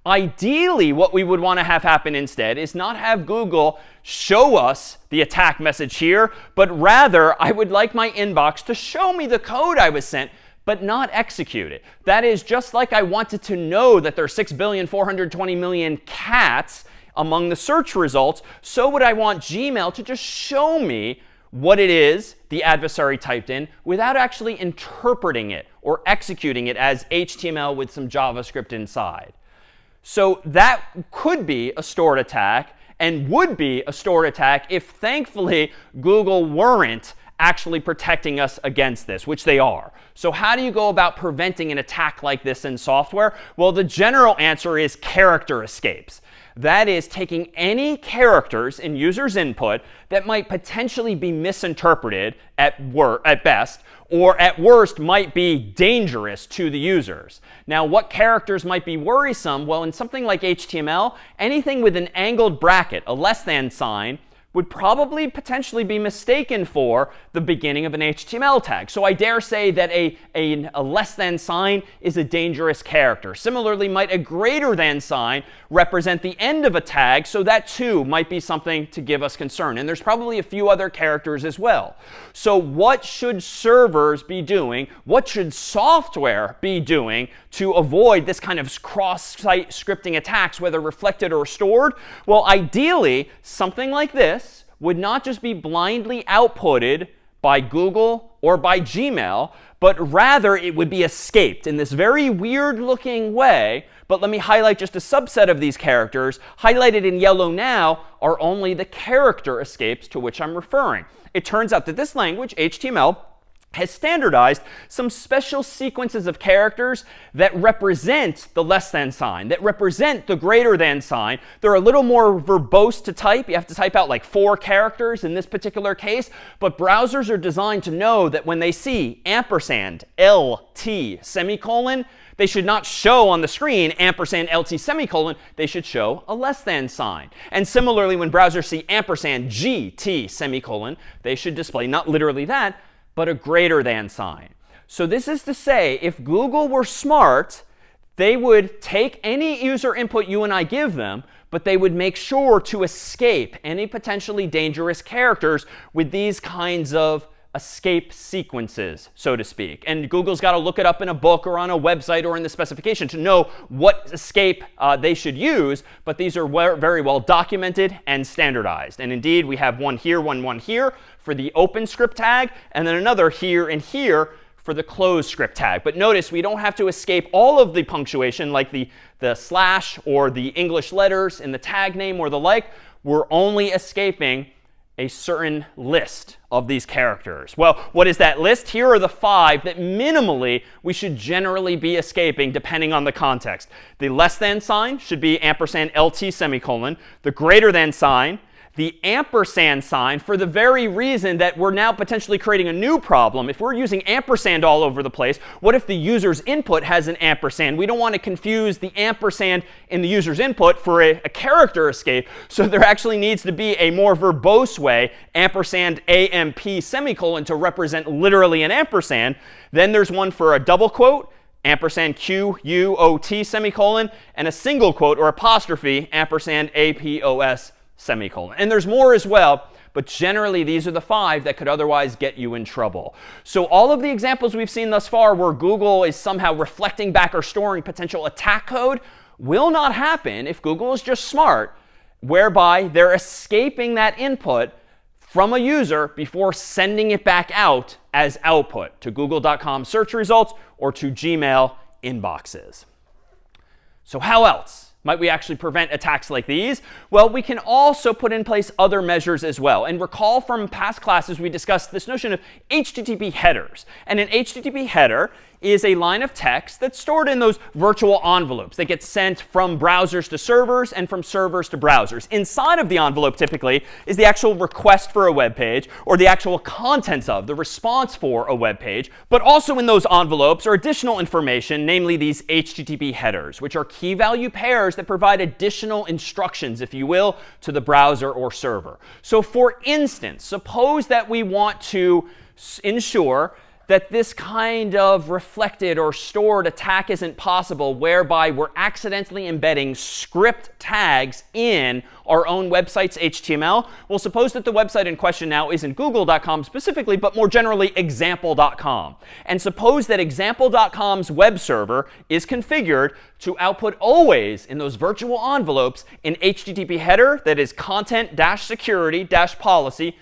Ideally, what we would want to have happen instead is not have Google show us the attack message here, but rather I would like my inbox to show me the code I was sent, but not execute it. That is, just like I wanted to know that there are 6,420,000,000 cats among the search results, so would I want Gmail to just show me what it is the adversary typed in without actually interpreting it or executing it as HTML with some JavaScript inside. So that could be a stored attack and would be a stored attack if, thankfully, Google weren't actually protecting us against this, which they are. So how do you go about preventing an attack like this in software? Well, the general answer is character escapes. That is, taking any characters in users' input that might potentially be misinterpreted at best, or at worst might be dangerous to the users. Now, what characters might be worrisome? Well, in something like HTML, anything with an angled bracket, a less than sign, would probably potentially be mistaken for the beginning of an HTML tag. So I dare say that a less than sign is a dangerous character. Similarly, might a greater than sign represent the end of a tag, so that too might be something to give us concern. And there's probably a few other characters as well. So what should servers be doing? What should software be doing to avoid this kind of cross-site scripting attacks, whether reflected or stored? Well, ideally, something like this would not just be blindly outputted by Google or by Gmail, but rather it would be escaped in this very weird looking way. But let me highlight just a subset of these characters. Highlighted in yellow now are only the character escapes to which I'm referring. It turns out that this language, HTML, has standardized some special sequences of characters that represent the less than sign, that represent the greater than sign. They're a little more verbose to type. You have to type out like 4 characters in this particular case. But browsers are designed to know that when they see ampersand, LT, semicolon, they should not show on the screen ampersand LT semicolon. They should show a less than sign. And similarly, when browsers see ampersand GT semicolon, they should display not literally that, but a greater than sign. So this is to say, if Google were smart, they would take any user input you and I give them, but they would make sure to escape any potentially dangerous characters with these kinds of escape sequences, so to speak. And Google's got to look it up in a book or on a website or in the specification to know what escape they should use, but these are very well documented and standardized. And indeed, we have one here for the open script tag, and then another here and here for the closed script tag. But notice we don't have to escape all of the punctuation like the slash or the English letters in the tag name or the like. We're only escaping a certain list of these characters. Well, what is that list? Here are the 5 that minimally we should generally be escaping depending on the context. The less than sign should be ampersand LT semicolon. The greater than sign, the ampersand sign, for the very reason that we're now potentially creating a new problem. If we're using ampersand all over the place, what if the user's input has an ampersand? We don't want to confuse the ampersand in the user's input for a character escape. So there actually needs to be a more verbose way, ampersand AMP semicolon, to represent literally an ampersand. Then there's one for a double quote, ampersand QUOT semicolon, and a single quote or apostrophe, ampersand APOS semicolon. And there's more as well, but generally these are the 5 that could otherwise get you in trouble. So all of the examples we've seen thus far where Google is somehow reflecting back or storing potential attack code will not happen if Google is just smart, whereby they're escaping that input from a user before sending it back out as output to google.com search results or to Gmail inboxes. So how else might we actually prevent attacks like these? Well, we can also put in place other measures as well. And recall from past classes, we discussed this notion of HTTP headers. And an HTTP header is a line of text that's stored in those virtual envelopes that get sent from browsers to servers and from servers to browsers. Inside of the envelope, typically, is the actual request for a web page or the actual contents of the response for a web page. But also in those envelopes are additional information, namely these HTTP headers, which are key value pairs that provide additional instructions, if you will, to the browser or server. So for instance, suppose that we want to ensure that this kind of reflected or stored attack isn't possible, whereby we're accidentally embedding script tags in our own website's HTML. Well, suppose that the website in question now isn't google.com specifically, but more generally example.com. And suppose that example.com's web server is configured to output always in those virtual envelopes an HTTP header that is content-security-policy :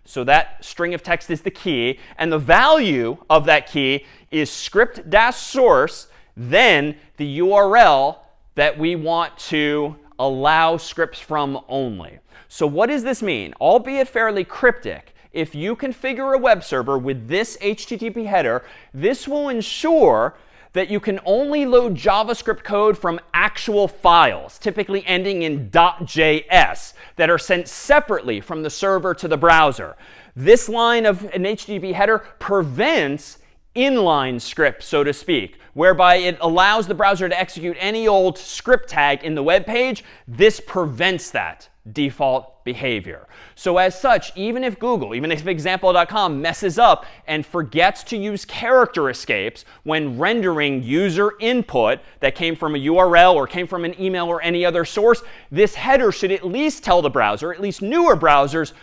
so that string of text is the key, and the value of that key is script-source, then the URL that we want to allow scripts from only. So what does this mean? Albeit fairly cryptic, if you configure a web server with this HTTP header, this will ensure that you can only load JavaScript code from actual files, typically ending in .js, that are sent separately from the server to the browser. This line of an HTTP header prevents inline script, so to speak, whereby it allows the browser to execute any old script tag in the web page. This prevents that default behavior. So as such, even if Google, even if example.com messes up and forgets to use character escapes when rendering user input that came from a URL or came from an email or any other source, this header should at least tell the browser, at least newer browsers,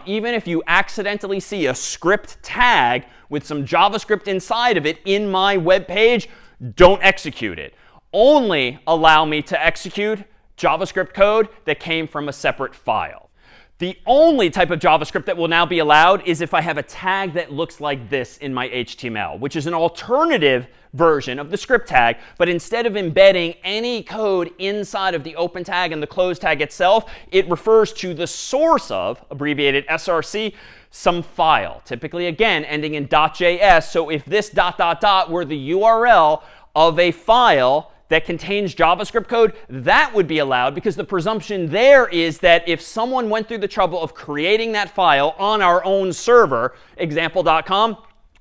even if you accidentally see a script tag with some JavaScript inside of it in my web page, don't execute it. Only allow me to execute JavaScript code that came from a separate file. The only type of JavaScript that will now be allowed is if I have a tag that looks like this in my HTML, which is an alternative version of the script tag. But instead of embedding any code inside of the open tag and the close tag itself, it refers to the source of, abbreviated SRC, some file, typically, again, ending in .js. So if this ... were the URL of a file that contains JavaScript code, that would be allowed, because the presumption there is that if someone went through the trouble of creating that file on our own server, example.com,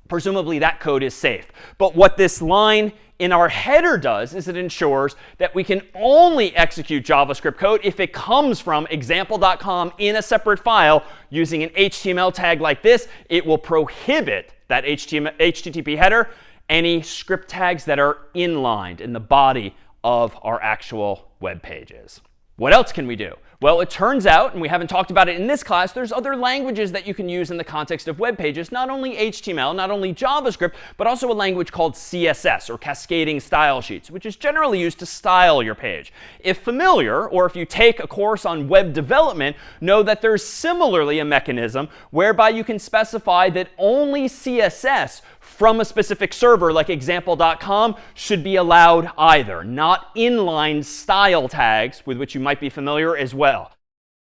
presumably that code is safe. But what this line in our header does is it ensures that we can only execute JavaScript code if it comes from example.com in a separate file using an HTML tag like this. It will prohibit that HTTP header any script tags that are inlined in the body of our actual web pages. What else can we do? Well, it turns out, and we haven't talked about it in this class, there's other languages that you can use in the context of web pages, not only HTML, not only JavaScript, but also a language called CSS, or Cascading Style Sheets, which is generally used to style your page. If familiar, or if you take a course on web development, know that there's similarly a mechanism whereby you can specify that only CSS from a specific server like example.com should be allowed either, not inline style tags with which you might be familiar as well.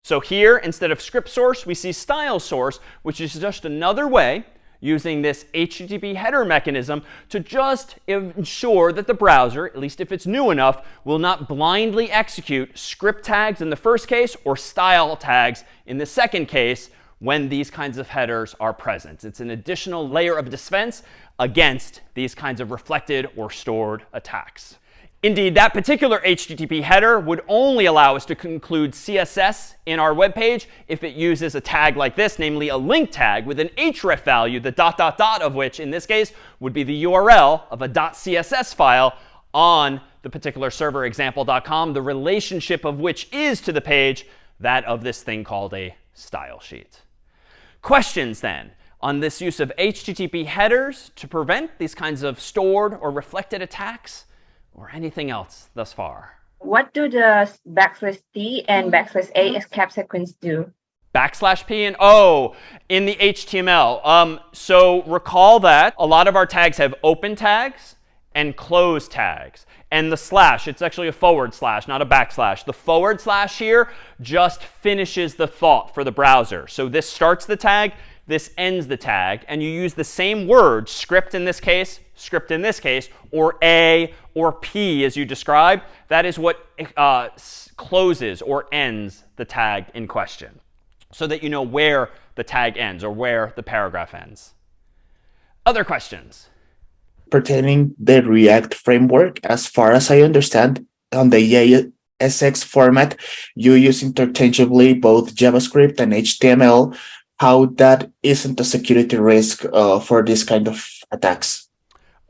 So here, instead of script source, we see style source, which is just another way using this HTTP header mechanism to just ensure that the browser, at least if it's new enough, will not blindly execute script tags in the first case or style tags in the second case when these kinds of headers are present. It's an additional layer of defense against these kinds of reflected or stored attacks. Indeed, that particular HTTP header would only allow us to include CSS in our web page if it uses a tag like this, namely a link tag with an href value, the ... of which, in this case, would be the URL of a .css file on the particular server, example.com, the relationship of which is to the page that of this thing called a style sheet. Questions then on this use of HTTP headers to prevent these kinds of stored or reflected attacks, or anything else thus far?
What do the \T and \A escape sequence do?
\P and O in the HTML. So recall that a lot of our tags have open tags and close tags. And the slash, it's actually a forward slash, not a backslash. The forward slash here just finishes the thought for the browser. So this starts the tag, this ends the tag, and you use the same word, script in this case, or A or P as you described. That is what closes or ends the tag in question, so that you know where the tag ends or where the paragraph ends. Other questions?
Pertaining the React framework, as far as I understand, on the JSX format, you use interchangeably both JavaScript and HTML. How that isn't a security risk for this kind of attacks?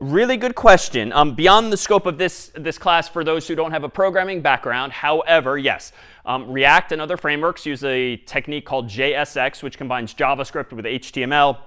Really good question. Beyond the scope of this class for those who don't have a programming background, however, yes, React and other frameworks use a technique called JSX, which combines JavaScript with HTML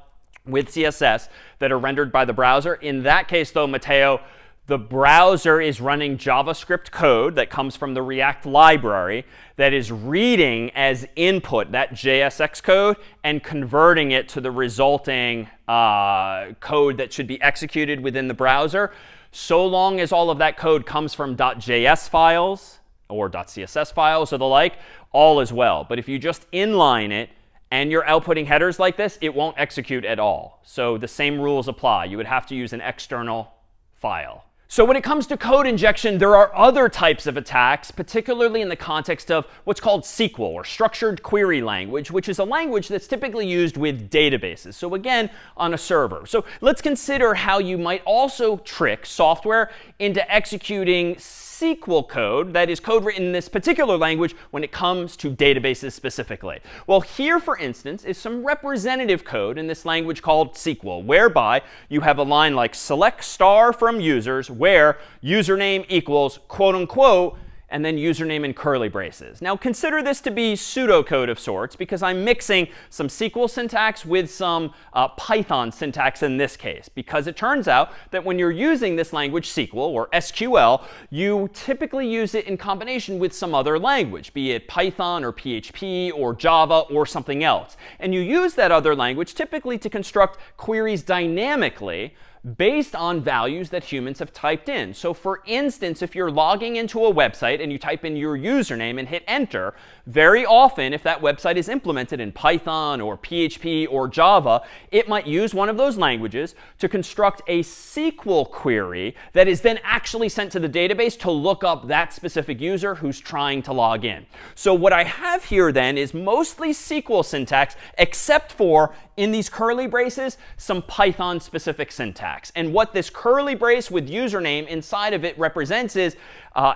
with CSS that are rendered by the browser. In that case, though, Matteo, the browser is running JavaScript code that comes from the React library that is reading as input that JSX code and converting it to the resulting code that should be executed within the browser. So long as all of that code comes from .js files or .css files or the like, all is well. But if you just inline it, and you're outputting headers like this, it won't execute at all. So the same rules apply. You would have to use an external file. So when it comes to code injection, there are other types of attacks, particularly in the context of what's called SQL, or structured query language, which is a language that's typically used with databases. So again, on a server. So let's consider how you might also trick software into executing SQL code, that is code written in this particular language, when it comes to databases specifically. Well, here, for instance, is some representative code in this language called SQL, whereby you have a line like select star from users, where username equals quote unquote, and then username in curly braces. Now consider this to be pseudocode of sorts, because I'm mixing some SQL syntax with some Python syntax in this case, because it turns out that when you're using this language SQL or SQL, you typically use it in combination with some other language, be it Python or PHP or Java or something else. And you use that other language typically to construct queries dynamically based on values that humans have typed in. So for instance, if you're logging into a website and you type in your username and hit enter, very often if that website is implemented in Python or PHP or Java, it might use one of those languages to construct a SQL query that is then actually sent to the database to look up that specific user who's trying to log in. So what I have here then is mostly SQL syntax, except for, in these curly braces, some Python specific syntax. And what this curly brace with username inside of it represents is,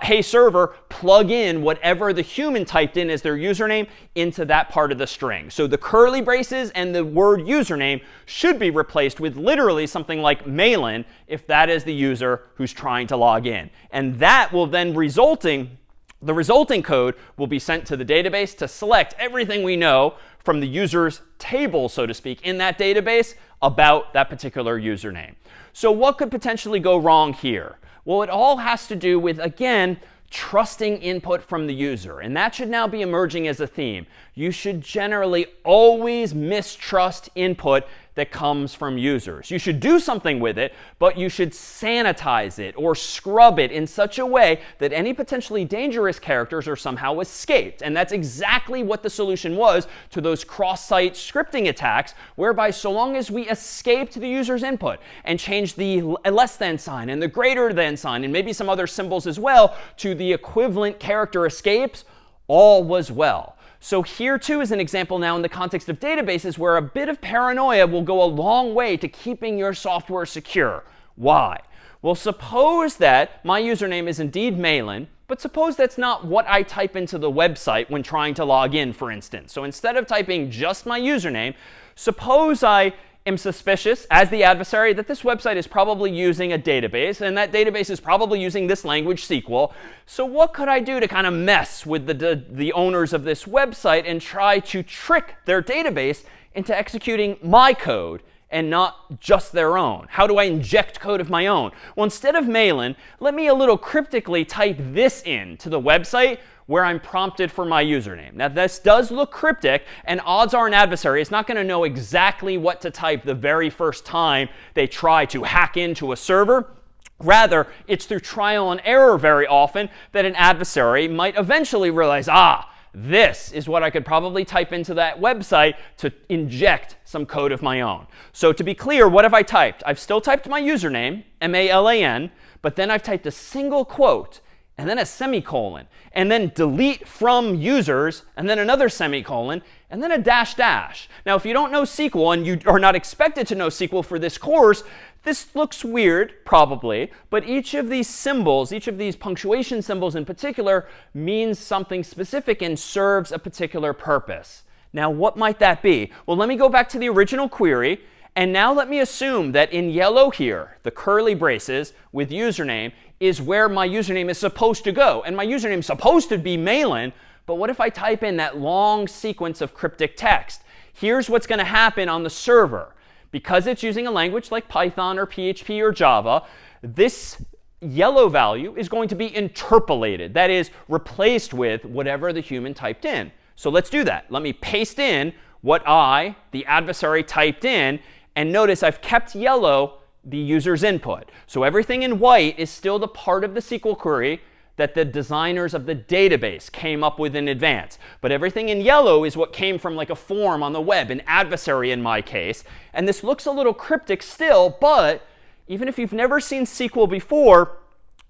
hey server, plug in whatever the human typed in as their username into that part of the string. So the curly braces and the word username should be replaced with literally something like Malan if that is the user who's trying to log in. And that will then the resulting code will be sent to the database to select everything we know from the user's table, so to speak, in that database about that particular username. So what could potentially go wrong here? Well, it all has to do with, again, trusting input from the user. And that should now be emerging as a theme. You should generally always mistrust input that comes from users. You should do something with it, but you should sanitize it or scrub it in such a way that any potentially dangerous characters are somehow escaped. And that's exactly what the solution was to those cross-site scripting attacks, whereby so long as we escaped the user's input and changed the less than sign and the greater than sign and maybe some other symbols as well to the equivalent character escapes, all was well. So here, too, is an example now in the context of databases where a bit of paranoia will go a long way to keeping your software secure. Why? Well, suppose that my username is indeed Malan, but suppose that's not what I type into the website when trying to log in, for instance. So instead of typing just my username, suppose I am suspicious, as the adversary, that this website is probably using a database, and that database is probably using this language SQL. So what could I do to kind of mess with the owners of this website and try to trick their database into executing my code and not just their own? How do I inject code of my own? Well, instead of Malan, let me a little cryptically type this in to the website where I'm prompted for my username. Now, this does look cryptic, and odds are an adversary is not going to know exactly what to type the very first time they try to hack into a server. Rather, it's through trial and error very often that an adversary might eventually realize, this is what I could probably type into that website to inject some code of my own. So to be clear, what have I typed? I've still typed my username, Malan, but then I've typed a single quote, and then a semicolon, and then delete from users, and then another semicolon, and then a dash dash. Now, if you don't know SQL, and you are not expected to know SQL for this course, this looks weird, probably, but each of these symbols, each of these punctuation symbols in particular, means something specific and serves a particular purpose. Now, what might that be? Well, let me go back to the original query, and now let me assume that in yellow here, the curly braces with username is where my username is supposed to go. And my username is supposed to be Malan, but what if I type in that long sequence of cryptic text? Here's what's going to happen on the server. Because it's using a language like Python or PHP or Java, this yellow value is going to be interpolated. That is, replaced with whatever the human typed in. So let's do that. Let me paste in what I, the adversary, typed in. And notice I've kept yellow the user's input. So everything in white is still the part of the SQL query that the designers of the database came up with in advance. But everything in yellow is what came from like a form on the web, an adversary in my case. And this looks a little cryptic still, but even if you've never seen SQL before,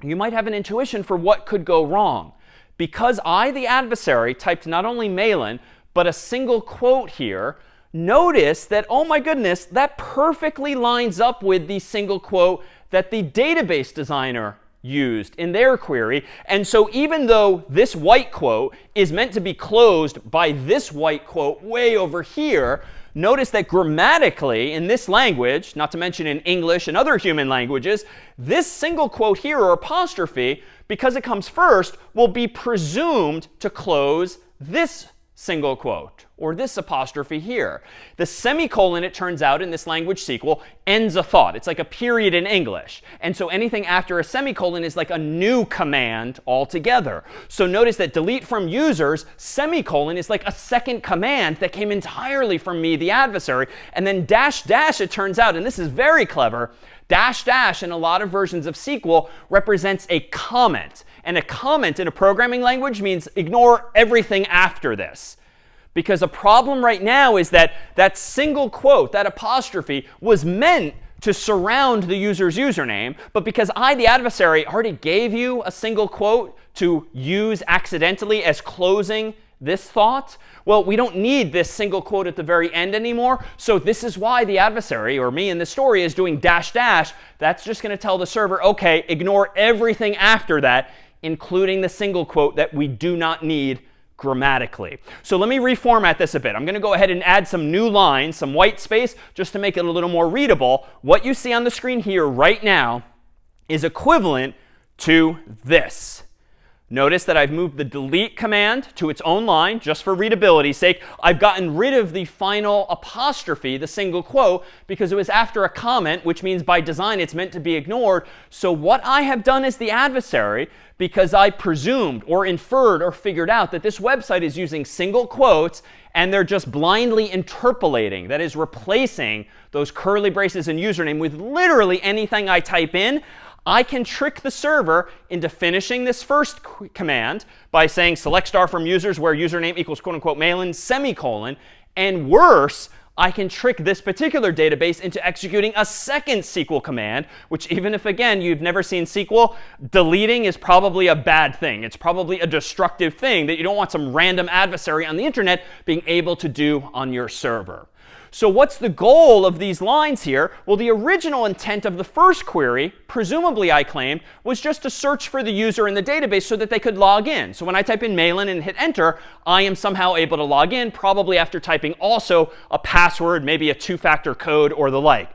you might have an intuition for what could go wrong. Because I, the adversary, typed not only Malan, but a single quote here, notice that, oh my goodness, that perfectly lines up with the single quote that the database designer used in their query. And so even though this white quote is meant to be closed by this white quote way over here, notice that grammatically in this language, not to mention in English and other human languages, this single quote here, or apostrophe, because it comes first, will be presumed to close this single quote, or this apostrophe here. The semicolon, it turns out, in this language SQL, ends a thought. It's like a period in English. And so anything after a semicolon is like a new command altogether. So notice that delete from users, semicolon, is like a second command that came entirely from me, the adversary. And then dash dash, it turns out, and this is very clever, dash dash in a lot of versions of SQL represents a comment. And a comment in a programming language means ignore everything after this. Because a problem right now is that that single quote, that apostrophe, was meant to surround the user's username. But because I, the adversary, already gave you a single quote to use accidentally as closing this thought, well, we don't need this single quote at the very end anymore. So this is why the adversary, or me in this story, is doing dash dash. That's just going to tell the server, OK, ignore everything after that, including the single quote that we do not need grammatically. So let me reformat this a bit. I'm going to go ahead and add some new lines, some white space, just to make it a little more readable. What you see on the screen here right now is equivalent to this. Notice that I've moved the delete command to its own line, just for readability's sake. I've gotten rid of the final apostrophe, the single quote, because it was after a comment, which means by design it's meant to be ignored. So what I have done as the adversary, because I presumed or inferred or figured out that this website is using single quotes and they're just blindly interpolating, that is, replacing those curly braces and username with literally anything I type in, I can trick the server into finishing this first command by saying select star from users where username equals quote unquote Malan, semicolon. And worse, I can trick this particular database into executing a second SQL command, which even if, again, you've never seen SQL, deleting is probably a bad thing. It's probably a destructive thing that you don't want some random adversary on the internet being able to do on your server. So what's the goal of these lines here? Well, the original intent of the first query, presumably I claimed, was just to search for the user in the database so that they could log in. So when I type in Malan and hit enter, I am somehow able to log in, probably after typing also a password, maybe a two-factor code or the like.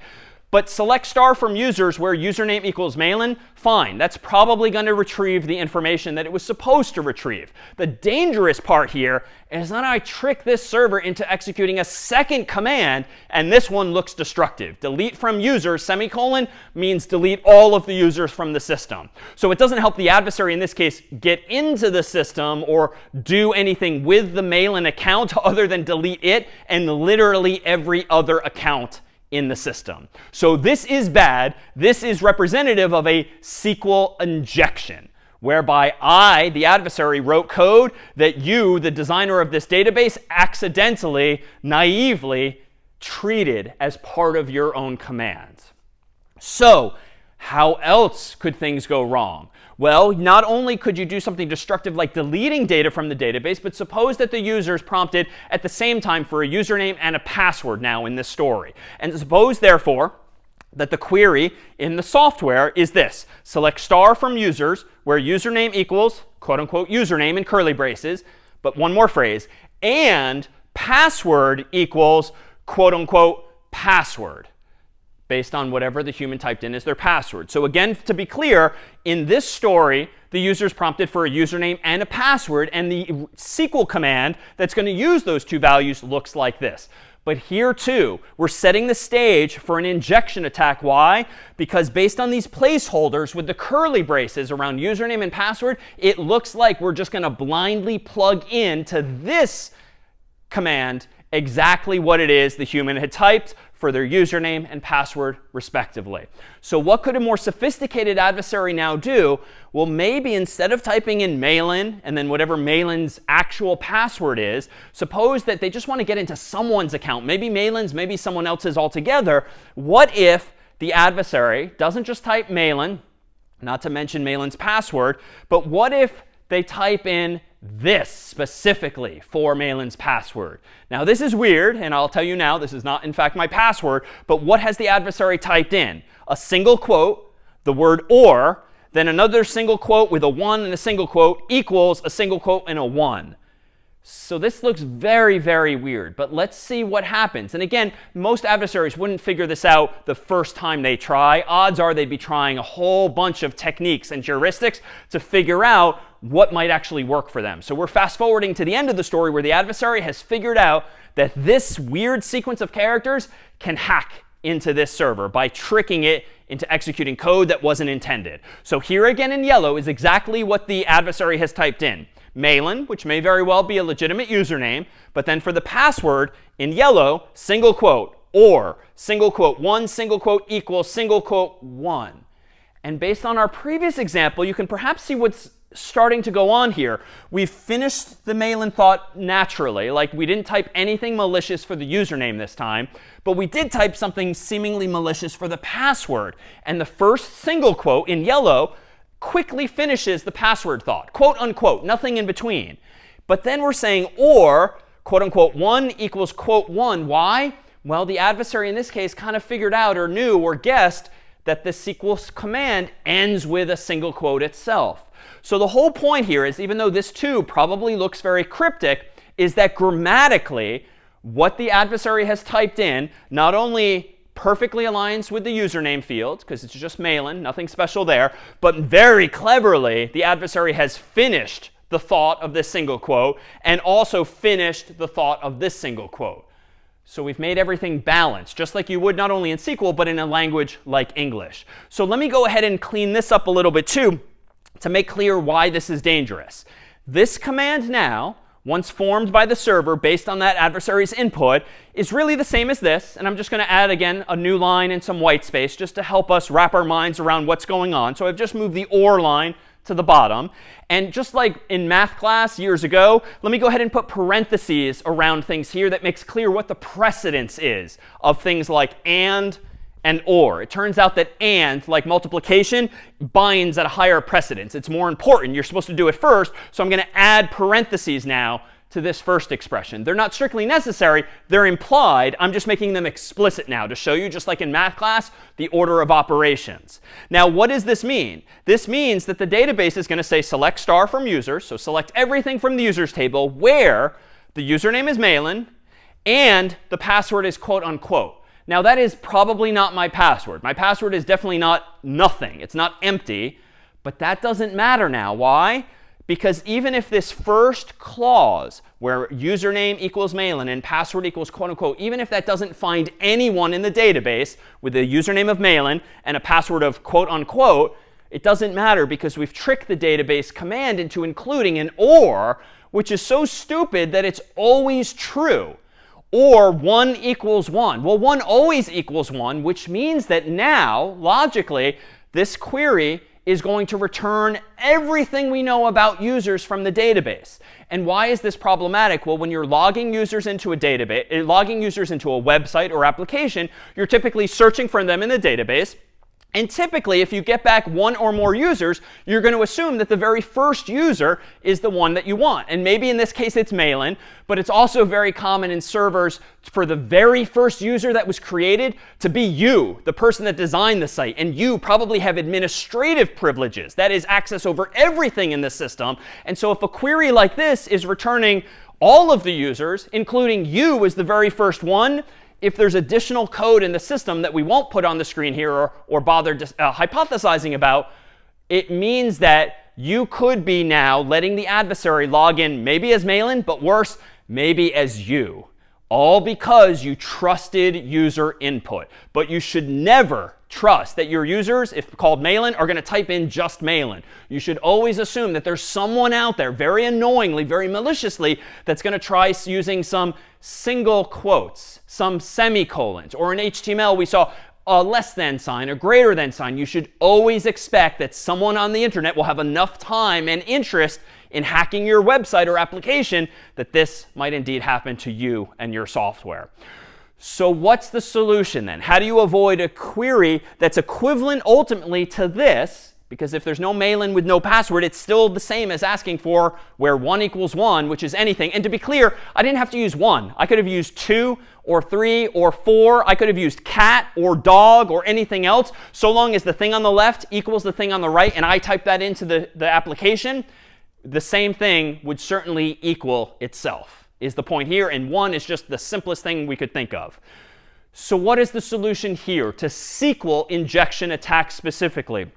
But select star from users where username equals Malan, fine. That's probably going to retrieve the information that it was supposed to retrieve. The dangerous part here is that I trick this server into executing a second command, and this one looks destructive. Delete from users, semicolon, means delete all of the users from the system. So it doesn't help the adversary, in this case, get into the system or do anything with the Malan account other than delete it and literally every other account in the system. So this is bad. This is representative of a SQL injection, whereby I, the adversary, wrote code that you, the designer of this database, accidentally, naively treated as part of your own commands. So how else could things go wrong? Well, not only could you do something destructive like deleting data from the database, but suppose that the user is prompted at the same time for a username and a password now in this story. And suppose, therefore, that the query in the software is this. Select star from users where username equals, quote unquote, username in curly braces, but one more phrase, and password equals, quote unquote, password, based on whatever the human typed in as their password. So again, to be clear, in this story, the user is prompted for a username and a password, and the SQL command that's going to use those two values looks like this. But here, too, we're setting the stage for an injection attack. Why? Because based on these placeholders with the curly braces around username and password, it looks like we're just going to blindly plug into this command exactly what it is the human had typed for their username and password, respectively. So what could a more sophisticated adversary now do? Well, maybe instead of typing in Malan and then whatever Malan's actual password is, suppose that they just want to get into someone's account, maybe Malan's, maybe someone else's altogether. What if the adversary doesn't just type Malan, not to mention Malan's password, but what if they type in this specifically for Malan's password? Now this is weird, and I'll tell you now, this is not in fact my password, but what has the adversary typed in? A single quote, the word or, then another single quote with a 1 and a single quote equals a single quote and a 1. So this looks very, very weird, but let's see what happens. And again, most adversaries wouldn't figure this out the first time they try. Odds are they'd be trying a whole bunch of techniques and heuristics to figure out what might actually work for them. So we're fast forwarding to the end of the story where the adversary has figured out that this weird sequence of characters can hack into this server by tricking it into executing code that wasn't intended. So here again in yellow is exactly what the adversary has typed in. Malan, which may very well be a legitimate username, but then for the password in yellow, single quote, or single quote 1, single quote equals single quote 1. And based on our previous example, you can perhaps see what's starting to go on here. We've finished the Malan thought naturally, like we didn't type anything malicious for the username this time, but we did type something seemingly malicious for the password. And the first single quote in yellow quickly finishes the password thought, quote unquote, nothing in between. But then we're saying or, quote unquote, 1 equals quote 1. Why? Well, the adversary in this case kind of figured out or knew or guessed that the SQL command ends with a single quote itself. So the whole point here is, even though this too probably looks very cryptic, is that grammatically what the adversary has typed in not only perfectly aligns with the username field, because it's just Malan, nothing special there, but very cleverly the adversary has finished the thought of this single quote and also finished the thought of this single quote. So we've made everything balanced, just like you would not only in SQL, but in a language like English. So let me go ahead and clean this up a little bit too to make clear why this is dangerous. This command now, once formed by the server based on that adversary's input, is really the same as this. And I'm just going to add, again, a new line and some white space just to help us wrap our minds around what's going on. So I've just moved the or line to the bottom. And just like in math class years ago, let me go ahead and put parentheses around things here that makes clear what the precedence is of things like and or. It turns out that and, like multiplication, binds at a higher precedence. It's more important. You're supposed to do it first. So I'm going to add parentheses now to this first expression. They're not strictly necessary, they're implied. I'm just making them explicit now to show you, just like in math class, the order of operations. Now, what does this mean? This means that the database is going to say select star from users, so select everything from the users table where the username is Malan and the password is quote unquote. Now, that is probably not my password. My password is definitely not nothing. It's not empty. But that doesn't matter now. Why? Because even if this first clause, where username equals Malan and password equals quote unquote, even if that doesn't find anyone in the database with the username of Malan and a password of quote unquote, it doesn't matter because we've tricked the database command into including an or, which is so stupid that it's always true. Or 1 equals 1. Well, 1 always equals 1, which means that now, logically, this query is going to return everything we know about users from the database. And why is this problematic? Well, when you're logging users into a database, logging users into a website or application, you're typically searching for them in the database. And typically, if you get back one or more users, you're going to assume that the very first user is the one that you want. And maybe in this case, it's Malan, but it's also very common in servers for the very first user that was created to be you, the person that designed the site. And you probably have administrative privileges, that is, access over everything in the system. And so if a query like this is returning all of the users, including you as the very first one, if there's additional code in the system that we won't put on the screen here or bother hypothesizing about, it means that you could be now letting the adversary log in maybe as Malan, but worse, maybe as you. All because you trusted user input. But you should never trust that your users, if called Malan, are going to type in just Malan. You should always assume that there's someone out there, very annoyingly, very maliciously, that's going to try using some single quotes, some semicolons, or in HTML we saw a less than sign, a greater than sign. You should always expect that someone on the internet will have enough time and interest in hacking your website or application that this might indeed happen to you and your software. So what's the solution then? How do you avoid a query that's equivalent ultimately to this? Because if there's no Malan with no password, it's still the same as asking for where 1 equals 1, which is anything. And to be clear, I didn't have to use 1. I could have used 2 or 3 or 4. I could have used cat or dog or anything else, so long as the thing on the left equals the thing on the right, and I type that into the application, the same thing would certainly equal itself, is the point here. And 1 is just the simplest thing we could think of. So what is the solution here to SQL injection attacks specifically?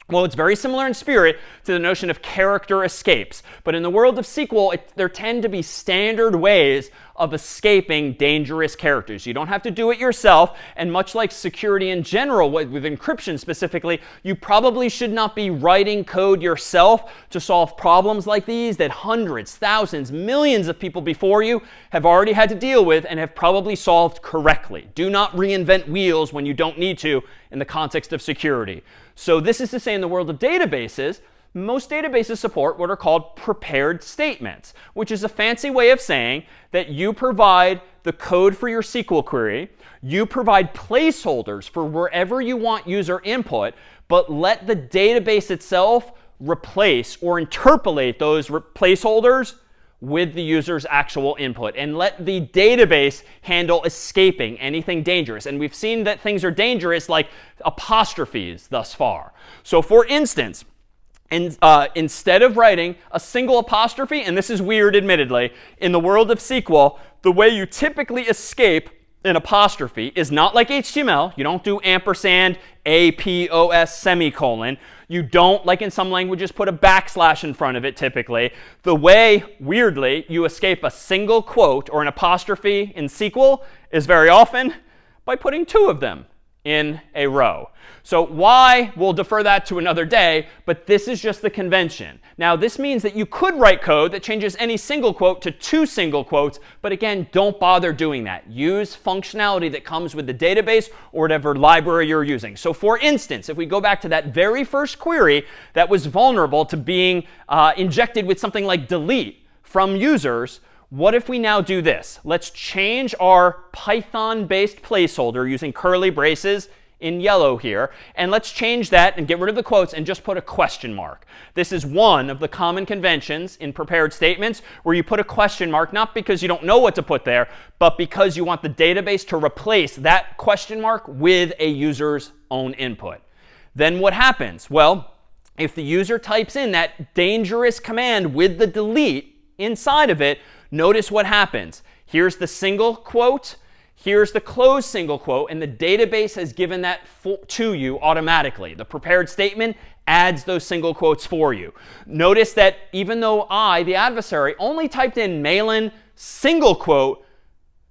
Well, it's very similar in spirit to the notion of character escapes. But in the world of SQL, there tend to be standard ways of escaping dangerous characters. You don't have to do it yourself. And much like security in general, with encryption specifically, you probably should not be writing code yourself to solve problems like these that hundreds, thousands, millions of people before you have already had to deal with and have probably solved correctly. Do not reinvent wheels when you don't need to in the context of security. So this is to say, in the world of databases, most databases support what are called prepared statements, which is a fancy way of saying that you provide the code for your SQL query, you provide placeholders for wherever you want user input, but let the database itself replace or interpolate those placeholders with the user's actual input, and let the database handle escaping anything dangerous. And we've seen that things are dangerous, like apostrophes thus far. So for instance, instead of writing a single apostrophe, and this is weird admittedly, in the world of SQL, the way you typically escape an apostrophe is not like HTML. You don't do ampersand, APOS semicolon. You don't, like in some languages, put a backslash in front of it typically. The way, weirdly, you escape a single quote or an apostrophe in SQL is very often by putting 2 of them in a row. So why? We'll defer that to another day, but this is just the convention. Now, this means that you could write code that changes any single quote to 2 single quotes, but again, don't bother doing that. Use functionality that comes with the database or whatever library you're using. So for instance, if we go back to that very first query that was vulnerable to being injected with something like delete from users, what if we now do this? Let's change our Python-based placeholder using curly braces in yellow here. And let's change that and get rid of the quotes and just put a question mark. This is one of the common conventions in prepared statements where you put a question mark, not because you don't know what to put there, but because you want the database to replace that question mark with a user's own input. Then what happens? Well, if the user types in that dangerous command with the delete inside of it, notice what happens. Here's the single quote. Here's the closed single quote. And the database has given that to you automatically. The prepared statement adds those single quotes for you. Notice that even though I, the adversary, only typed in Malan single quote,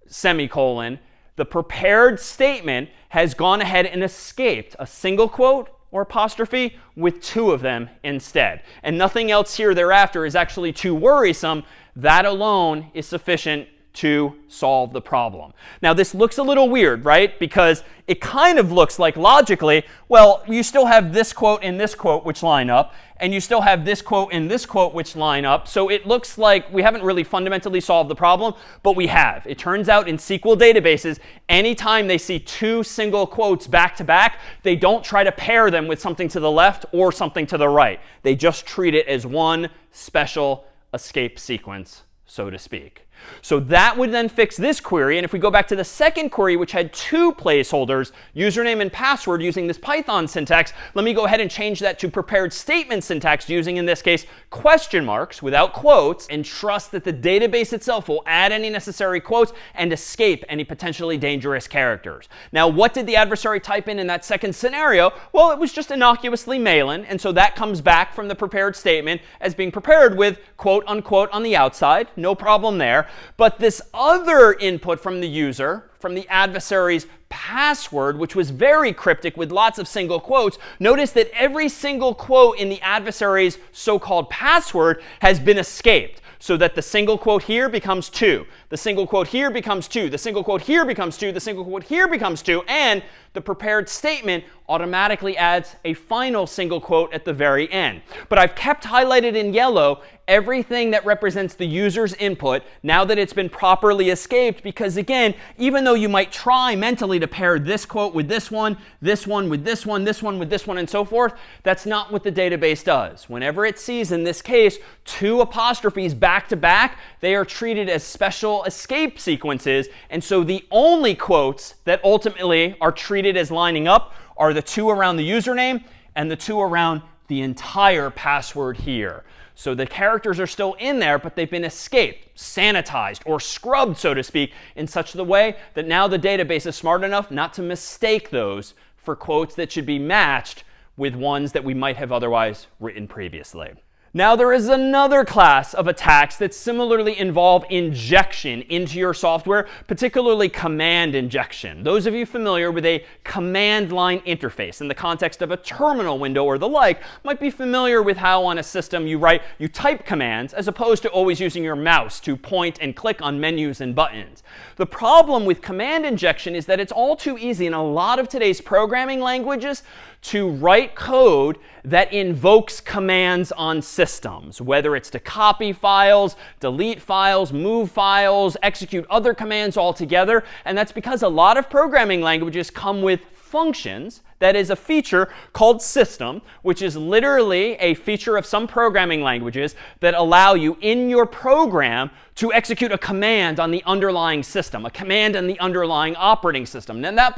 semicolon, the prepared statement has gone ahead and escaped a single quote or apostrophe with two of them instead. And nothing else here thereafter is actually too worrisome. That alone is sufficient to solve the problem. Now, this looks a little weird, right? Because it kind of looks like logically, well, you still have this quote and this quote which line up, and you still have this quote and this quote which line up. So it looks like we haven't really fundamentally solved the problem, but we have. It turns out in SQL databases, anytime they see two single quotes back to back, they don't try to pair them with something to the left or something to the right. They just treat it as one special escape sequence, so to speak. So that would then fix this query. And if we go back to the second query, which had two placeholders, username and password using this Python syntax, let me go ahead and change that to prepared statement syntax using, in this case, question marks without quotes, and trust that the database itself will add any necessary quotes and escape any potentially dangerous characters. Now, what did the adversary type in that second scenario? Well, it was just innocuously Malan. And so that comes back from the prepared statement as being prepared with quote unquote on the outside. No problem there. But this other input from the user, from the adversary's password, which was very cryptic with lots of single quotes, notice that every single quote in the adversary's so-called password has been escaped. So that the single quote here becomes 2. The single quote here becomes 2. The single quote here becomes 2. The single quote here becomes 2. And the prepared statement automatically adds a final single quote at the very end. But I've kept highlighted in yellow everything that represents the user's input now that it's been properly escaped, because again, even though you might try mentally to pair this quote with this one with this one, this one with this one, and so forth, that's not what the database does. Whenever it sees, in this case, two apostrophes back to back, they are treated as special escape sequences. And so the only quotes that ultimately are treated as lining up are the two around the username and the two around the entire password here. So the characters are still in there, but they've been escaped, sanitized, or scrubbed, so to speak, in such a way that now the database is smart enough not to mistake those for quotes that should be matched with ones that we might have otherwise written previously. Now, there is another class of attacks that similarly involve injection into your software, particularly command injection. Those of you familiar with a command line interface in the context of a terminal window or the like might be familiar with how on a system you type commands as opposed to always using your mouse to point and click on menus and buttons. The problem with command injection is that it's all too easy in a lot of today's programming languages to write code that invokes commands on systems, whether it's to copy files, delete files, move files, execute other commands altogether. And that's because a lot of programming languages come with functions. That is a feature called system, which is literally a feature of some programming languages that allow you in your program to execute a command on the underlying system, a command on the underlying operating system. And that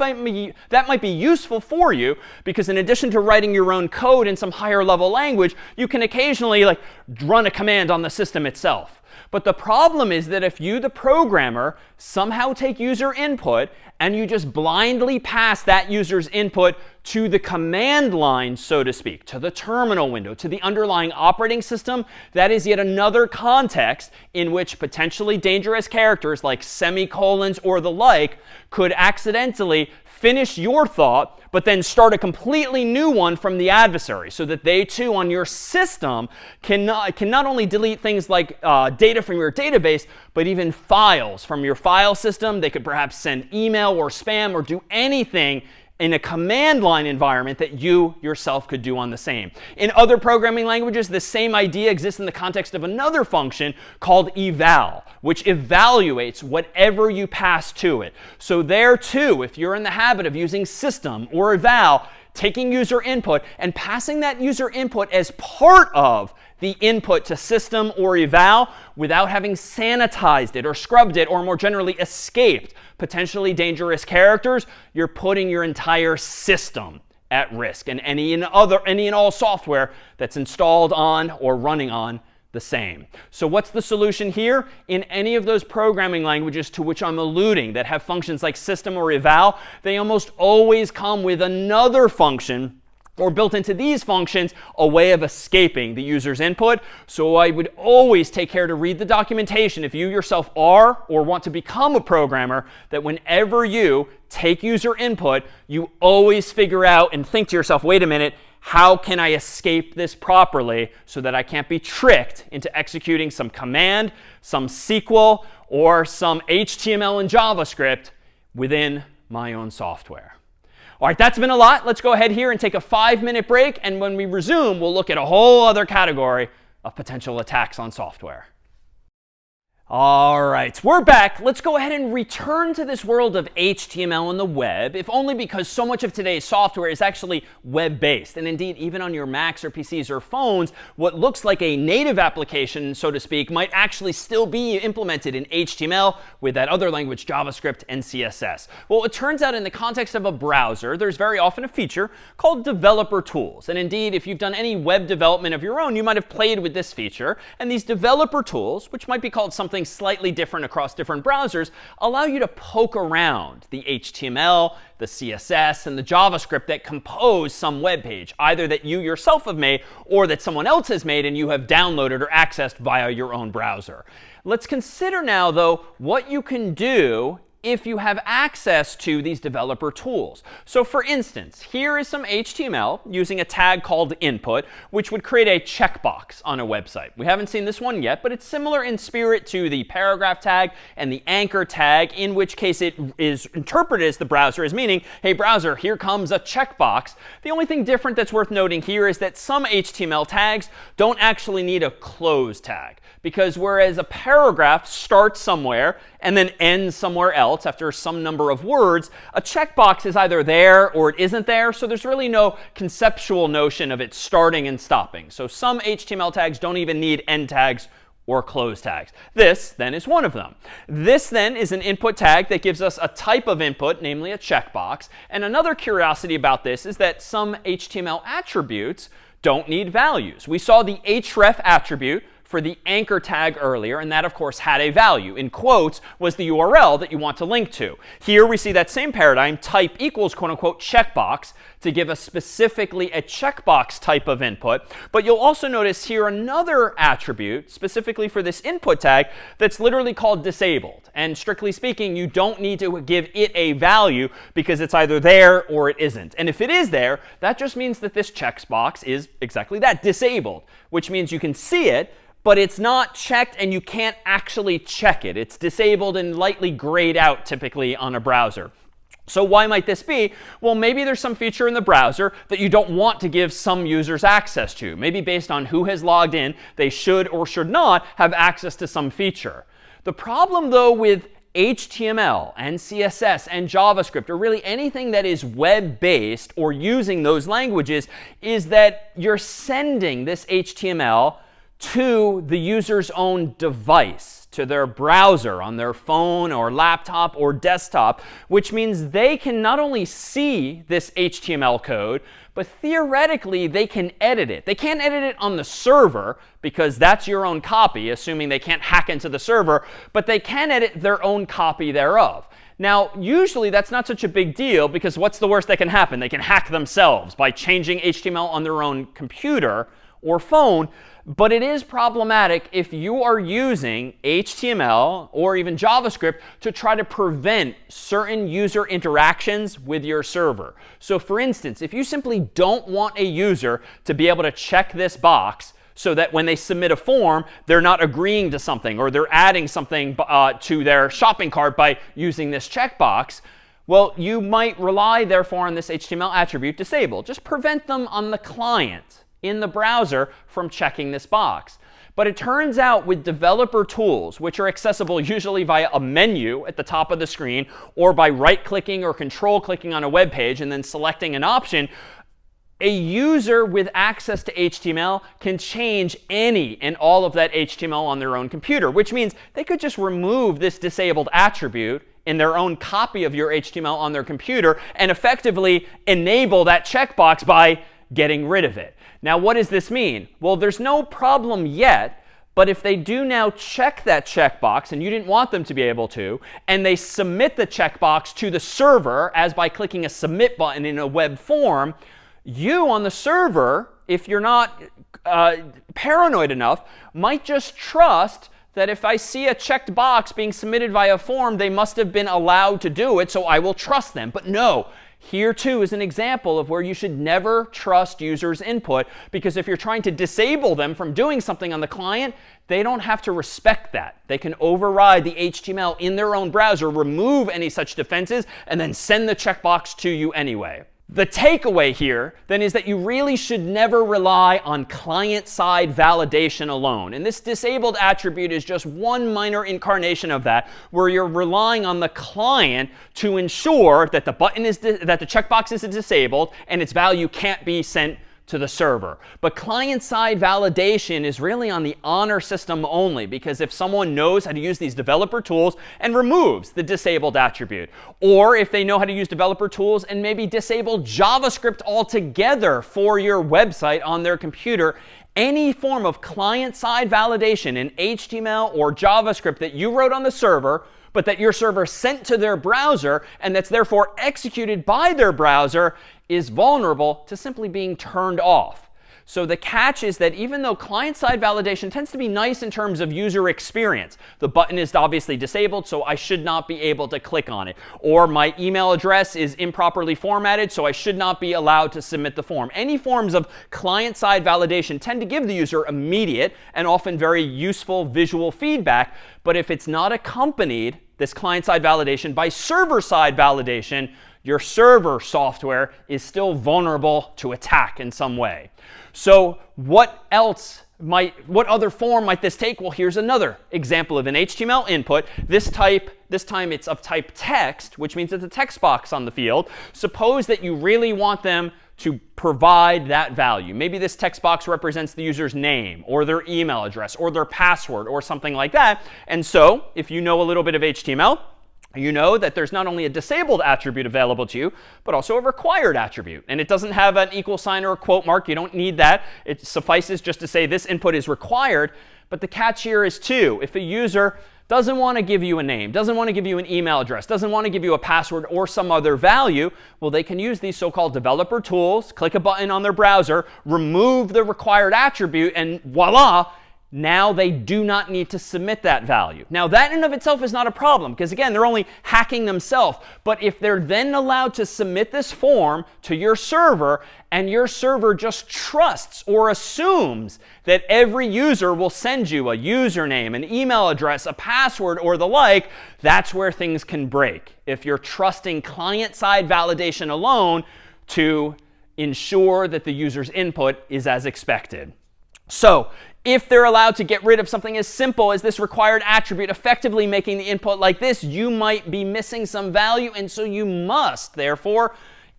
might be useful for you because in addition to writing your own code in some higher level language, you can occasionally run a command on the system itself. But the problem is that if you, the programmer, somehow take user input and you just blindly pass that user's input to the command line, so to speak, to the terminal window, to the underlying operating system, that is yet another context in which potentially dangerous characters like semicolons or the like could accidentally finish your thought, but then start a completely new one from the adversary so that they too on your system can not only delete things like data from your database, but even files from your file system. They could perhaps send email or spam or do anything in a command line environment that you yourself could do on the same. In other programming languages, the same idea exists in the context of another function called eval, which evaluates whatever you pass to it. So there too, if you're in the habit of using system or eval, taking user input and passing that user input as part of the input to system or eval without having sanitized it or scrubbed it or more generally escaped potentially dangerous characters, you're putting your entire system at risk and any and all software that's installed on or running on the same. So what's the solution here? In any of those programming languages to which I'm alluding that have functions like system or eval, they almost always come with another function or built into these functions, a way of escaping the user's input. So I would always take care to read the documentation if you yourself are or want to become a programmer, that whenever you take user input, you always figure out and think to yourself, wait a minute, how can I escape this properly so that I can't be tricked into executing some command, some SQL, or some HTML and JavaScript within my own software. All right, that's been a lot. Let's go ahead here and take a 5-minute break. And when we resume, we'll look at a whole other category of potential attacks on software. All right, we're back. Let's go ahead and return to this world of HTML and the web, if only because so much of today's software is actually web-based. And indeed, even on your Macs or PCs or phones, what looks like a native application, so to speak, might actually still be implemented in HTML with that other language, JavaScript and CSS. Well, it turns out in the context of a browser, there's very often a feature called developer tools. And indeed, if you've done any web development of your own, you might have played with this feature. And these developer tools, which might be called something slightly different across different browsers, allow you to poke around the HTML, the CSS, and the JavaScript that compose some web page, either that you yourself have made or that someone else has made and you have downloaded or accessed via your own browser. Let's consider now, though, what you can do if you have access to these developer tools. So for instance, here is some HTML using a tag called input, which would create a checkbox on a website. We haven't seen this one yet, but it's similar in spirit to the paragraph tag and the anchor tag, in which case it is interpreted as the browser as meaning, hey browser, here comes a checkbox. The only thing different that's worth noting here is that some HTML tags don't actually need a close tag. Because whereas a paragraph starts somewhere and then ends somewhere else after some number of words, a checkbox is either there or it isn't there. So there's really no conceptual notion of it starting and stopping. So some HTML tags don't even need end tags or close tags. This, then, is one of them. This, then, is an input tag that gives us a type of input, namely a checkbox. And another curiosity about this is that some HTML attributes don't need values. We saw the href attribute for the anchor tag earlier, and that, of course, had a value. In quotes was the URL that you want to link to. Here we see that same paradigm, type equals quote-unquote checkbox, to give us specifically a checkbox type of input. But you'll also notice here another attribute, specifically for this input tag, that's literally called disabled. And strictly speaking, you don't need to give it a value because it's either there or it isn't. And if it is there, that just means that this checkbox is exactly that, disabled, which means you can see it, but it's not checked and you can't actually check it. It's disabled and lightly grayed out typically on a browser. So why might this be? Well, maybe there's some feature in the browser that you don't want to give some users access to. Maybe based on who has logged in, they should or should not have access to some feature. The problem, though, with HTML and CSS and JavaScript, or really anything that is web-based or using those languages, is that you're sending this HTML to the user's own device, to their browser on their phone or laptop or desktop, which means they can not only see this HTML code, but theoretically they can edit it. They can't edit it on the server because that's your own copy, assuming they can't hack into the server, but they can edit their own copy thereof. Now, usually that's not such a big deal because what's the worst that can happen? They can hack themselves by changing HTML on their own computer or phone. But it is problematic if you are using HTML or even JavaScript to try to prevent certain user interactions with your server. So for instance, if you simply don't want a user to be able to check this box so that when they submit a form, they're not agreeing to something or they're adding something to their shopping cart by using this checkbox, Well, you might rely, therefore, on this HTML attribute disable. Just prevent them on the client in the browser from checking this box. But it turns out with developer tools, which are accessible usually via a menu at the top of the screen, or by right-clicking or control-clicking on a web page and then selecting an option, a user with access to HTML can change any and all of that HTML on their own computer, which means they could just remove this disabled attribute in their own copy of your HTML on their computer and effectively enable that checkbox by getting rid of it. Now, what does this mean? Well, there's no problem yet, but if they do now check that checkbox, and you didn't want them to be able to, and they submit the checkbox to the server, as by clicking a submit button in a web form, you on the server, if you're not paranoid enough, might just trust that if I see a checked box being submitted via form, they must have been allowed to do it, so I will trust them. But no, here too is an example of where you should never trust users' input, because if you're trying to disable them from doing something on the client, they don't have to respect that. They can override the HTML in their own browser, remove any such defenses, and then send the checkbox to you anyway. The takeaway here, then, is that you really should never rely on client-side validation alone. And this disabled attribute is just one minor incarnation of that, where you're relying on the client to ensure that the button is that the checkbox is disabled and its value can't be sent to the server. But client-side validation is really on the honor system only, because if someone knows how to use these developer tools and removes the disabled attribute, or if they know how to use developer tools and maybe disable JavaScript altogether for your website on their computer, any form of client-side validation in HTML or JavaScript that you wrote on the server, but that your server sent to their browser and that's therefore executed by their browser, is vulnerable to simply being turned off. So the catch is that even though client-side validation tends to be nice in terms of user experience, the button is obviously disabled, so I should not be able to click on it. Or my email address is improperly formatted, so I should not be allowed to submit the form. Any forms of client-side validation tend to give the user immediate and often very useful visual feedback. But if it's not accompanied, this client-side validation, by server-side validation, your server software is still vulnerable to attack in some way. So what other form might this take? Well, here's another example of an HTML input. This time it's of type text, which means it's a text box on the field. Suppose that you really want them to provide that value. Maybe this text box represents the user's name or their email address or their password or something like that. And so if you know a little bit of HTML, you know that there's not only a disabled attribute available to you, but also a required attribute. And it doesn't have an equal sign or a quote mark. You don't need that. It suffices just to say this input is required. But the catch here is too, if a user doesn't want to give you a name, doesn't want to give you an email address, doesn't want to give you a password or some other value, well, they can use these so-called developer tools, click a button on their browser, remove the required attribute, and voila, now they do not need to submit that value. Now, that in of itself is not a problem, because again, they're only hacking themselves. But if they're then allowed to submit this form to your server, and your server just trusts or assumes that every user will send you a username, an email address, a password, or the like, that's where things can break. If you're trusting client-side validation alone to ensure that the user's input is as expected. So if they're allowed to get rid of something as simple as this required attribute, effectively making the input like this, you might be missing some value. And so you must, therefore,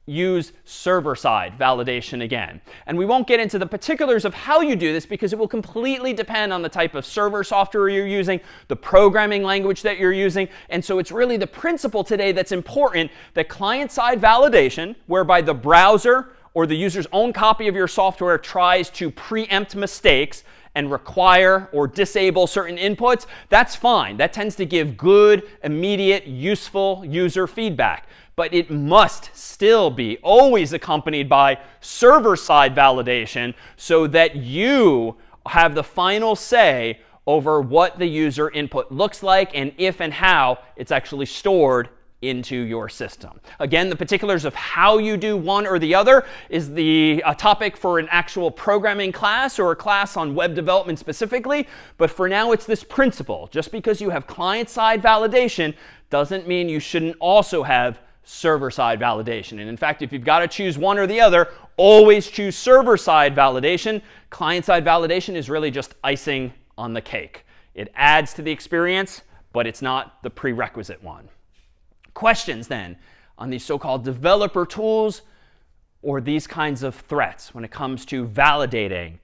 use server-side validation again. And we won't get into the particulars of how you do this, because it will completely depend on the type of server software you're using, the programming language that you're using. And so it's really the principle today that's important, that client-side validation, whereby the browser or the user's own copy of your software tries to preempt mistakes and require or disable certain inputs, that's fine. That tends to give good, immediate, useful user feedback. But it must still be always accompanied by server-side validation, so that you have the final say over what the user input looks like and if and how it's actually stored into your system. Again, the particulars of how you do one or the other is a topic for an actual programming class or a class on web development specifically. But for now, it's this principle. Just because you have client-side validation doesn't mean you shouldn't also have server-side validation. And in fact, if you've got to choose one or the other, always choose server-side validation. Client-side validation is really just icing on the cake. It adds to the experience, but it's not the prerequisite one. Questions then on these so-called developer tools or these kinds of threats when it comes to validating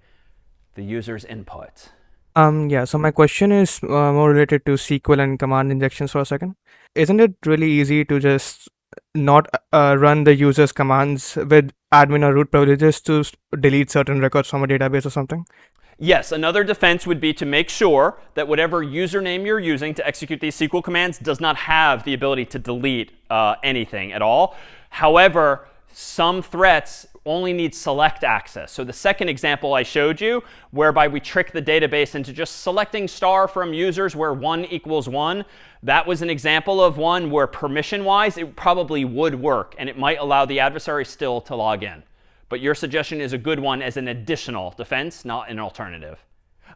the user's input?
Yeah, so my question is more related to SQL and command injections for a second. Isn't it really easy to just not run the user's commands with admin or root privileges to delete certain records from a database or something?
Yes, another defense would be to make sure that whatever username you're using to execute these SQL commands does not have the ability to delete anything at all. However, some threats only need select access. So the second example I showed you, whereby we trick the database into just selecting star from users where 1 equals 1, that was an example of one where permission-wise it probably would work, and it might allow the adversary still to log in. But your suggestion is a good one as an additional defense, not an alternative.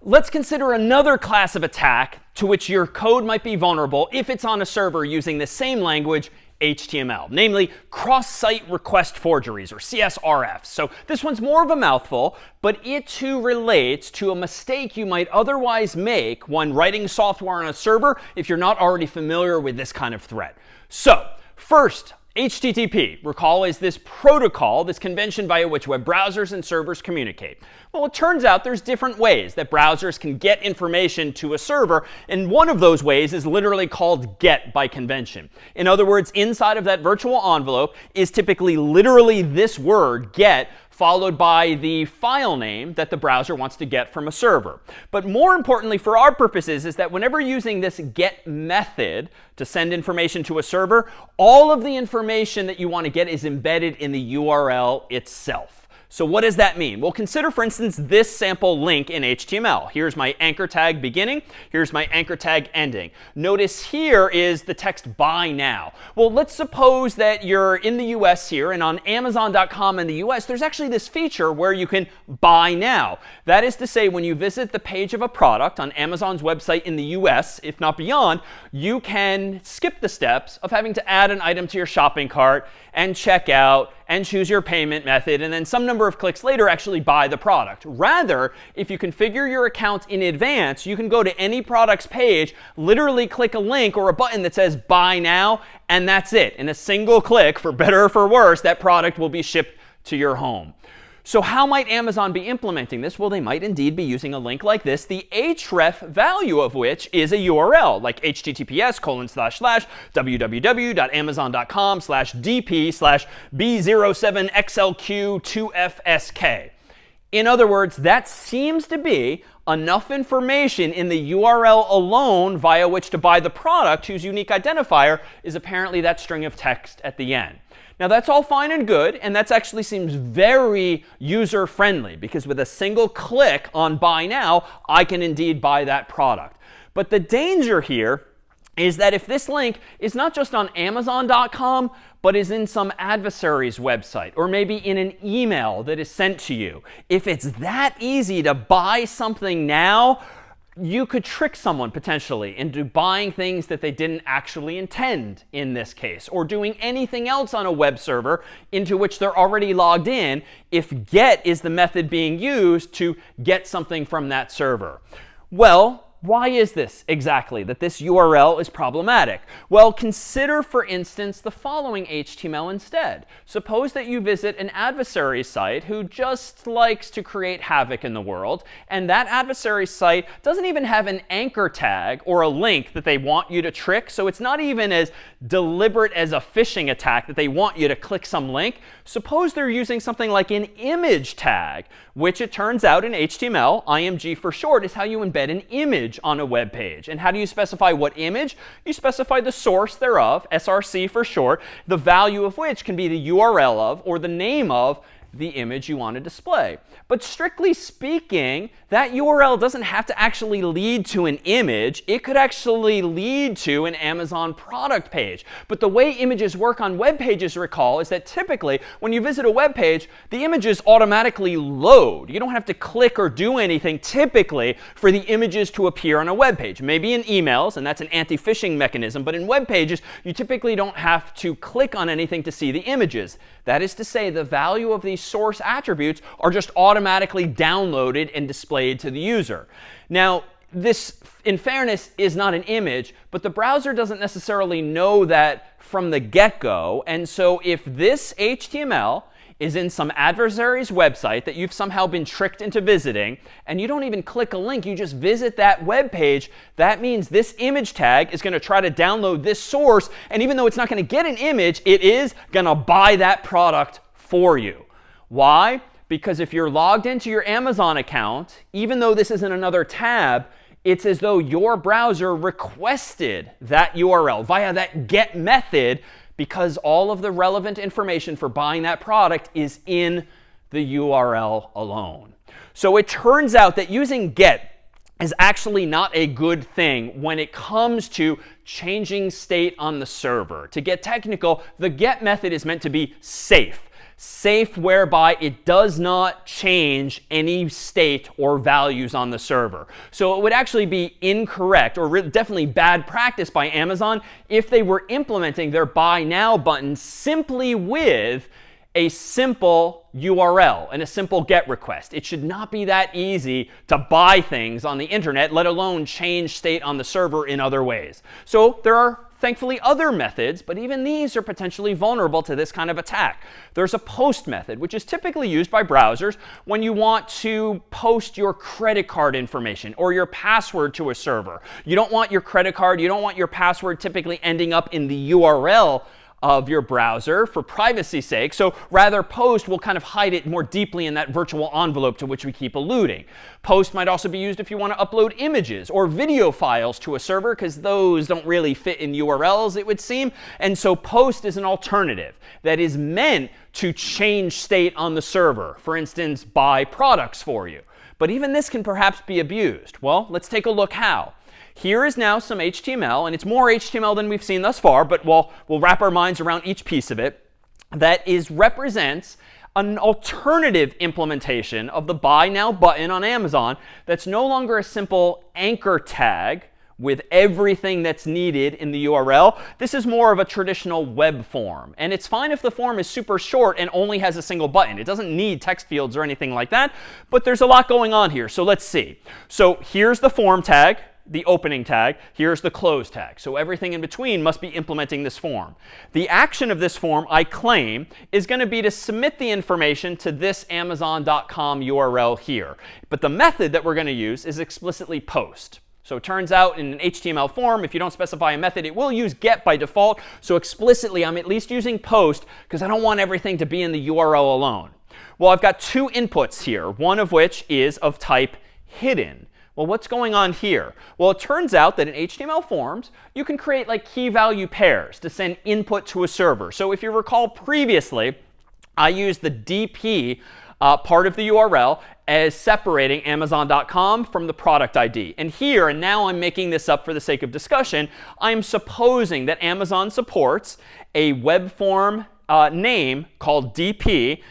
Let's consider another class of attack to which your code might be vulnerable if it's on a server using the same language, HTML, namely cross-site request forgeries, or CSRFs. So this one's more of a mouthful, but it too relates to a mistake you might otherwise make when writing software on a server if you're not already familiar with this kind of threat. So first, HTTP, recall, is this protocol, this convention via which web browsers and servers communicate. Well, it turns out there's different ways that browsers can get information to a server, and one of those ways is literally called GET by convention. In other words, inside of that virtual envelope is typically literally this word, GET, followed by the file name that the browser wants to get from a server. But more importantly for our purposes is that whenever using this GET method to send information to a server, all of the information that you want to get is embedded in the URL itself. So what does that mean? Well, consider, for instance, this sample link in HTML. Here's my anchor tag beginning. Here's my anchor tag ending. Notice here is the text buy now. Well, let's suppose that you're in the US here, and on Amazon.com in the US, there's actually this feature where you can buy now. That is to say, when you visit the page of a product on Amazon's website in the US, if not beyond, you can skip the steps of having to add an item to your shopping cart and check out and choose your payment method, and then some number of clicks later actually buy the product. Rather, if you configure your account in advance, you can go to any product's page, literally click a link or a button that says buy now, and that's it. In a single click, for better or for worse, that product will be shipped to your home. So how might Amazon be implementing this? Well, they might indeed be using a link like this, the href value of which is a URL, like https://www.amazon.com/dp/b07xlq2fsk. In other words, that seems to be enough information in the URL alone via which to buy the product whose unique identifier is apparently that string of text at the end. Now that's all fine and good, and that actually seems very user-friendly, because with a single click on buy now, I can indeed buy that product. But the danger here is that if this link is not just on Amazon.com, but is in some adversary's website, or maybe in an email that is sent to you, if it's that easy to buy something now, you could trick someone potentially into buying things that they didn't actually intend in this case, or doing anything else on a web server into which they're already logged in if GET is the method being used to get something from that server. Well, why is this exactly, that this URL is problematic? Well, consider, for instance, the following HTML instead. Suppose that you visit an adversary site who just likes to create havoc in the world, and that adversary site doesn't even have an anchor tag or a link that they want you to trick, so it's not even as deliberate as a phishing attack that they want you to click some link. Suppose they're using something like an image tag, which it turns out in HTML, IMG for short, is how you embed an image on a web page. And how do you specify what image? You specify the source thereof, src for short, the value of which can be the URL of or the name of the image you want to display. But strictly speaking, that URL doesn't have to actually lead to an image. It could actually lead to an Amazon product page. But the way images work on web pages, recall, is that typically when you visit a web page, the images automatically load. You don't have to click or do anything typically for the images to appear on a web page. Maybe in emails, and that's an anti-phishing mechanism, but in web pages, you typically don't have to click on anything to see the images. That is to say, the value of these source attributes are just automatically downloaded and displayed to the user. Now, this, in fairness, is not an image, but the browser doesn't necessarily know that from the get-go. And so if this HTML is in some adversary's website that you've somehow been tricked into visiting, and you don't even click a link, you just visit that web page, that means this image tag is going to try to download this source, and even though it's not going to get an image, it is going to buy that product for you. Why? Because if you're logged into your Amazon account, even though this is in another tab, it's as though your browser requested that URL via that GET method, because all of the relevant information for buying that product is in the URL alone. So it turns out that using GET is actually not a good thing when it comes to changing state on the server. To get technical, the GET method is meant to be safe. Safe whereby it does not change any state or values on the server. So it would actually be incorrect, or definitely bad practice by Amazon, if they were implementing their buy now button simply with a simple URL and a simple GET request. It should not be that easy to buy things on the internet, let alone change state on the server in other ways. So there are thankfully other methods, but even these are potentially vulnerable to this kind of attack. There's a post method, which is typically used by browsers when you want to post your credit card information or your password to a server. You don't want your credit card, you don't want your password typically ending up in the URL of your browser for privacy's sake. So rather, post will kind of hide it more deeply in that virtual envelope to which we keep alluding. Post might also be used if you want to upload images or video files to a server, because those don't really fit in URLs, it would seem. And so post is an alternative that is meant to change state on the server. For instance, buy products for you. But even this can perhaps be abused. Well, let's take a look how. Here is now some HTML, and it's more HTML than we've seen thus far, but we'll wrap our minds around each piece of it, that represents an alternative implementation of the Buy Now button on Amazon that's no longer a simple anchor tag with everything that's needed in the URL. This is more of a traditional web form. And it's fine if the form is super short and only has a single button. It doesn't need text fields or anything like that, but there's a lot going on here. So let's see. So here's the form tag, the opening tag. Here's the close tag. So everything in between must be implementing this form. The action of this form, I claim, is going to be to submit the information to this Amazon.com URL here. But the method that we're going to use is explicitly post. So it turns out in an HTML form, if you don't specify a method, it will use get by default. So explicitly, I'm at least using post because I don't want everything to be in the URL alone. Well, I've got two inputs here, one of which is of type hidden. Well, what's going on here? Well, it turns out that in HTML forms, you can create like key value pairs to send input to a server. So if you recall previously, I used the DP part of the URL as separating Amazon.com from the product ID. And here, and now I'm making this up for the sake of discussion, I'm supposing that Amazon supports a web form name called DP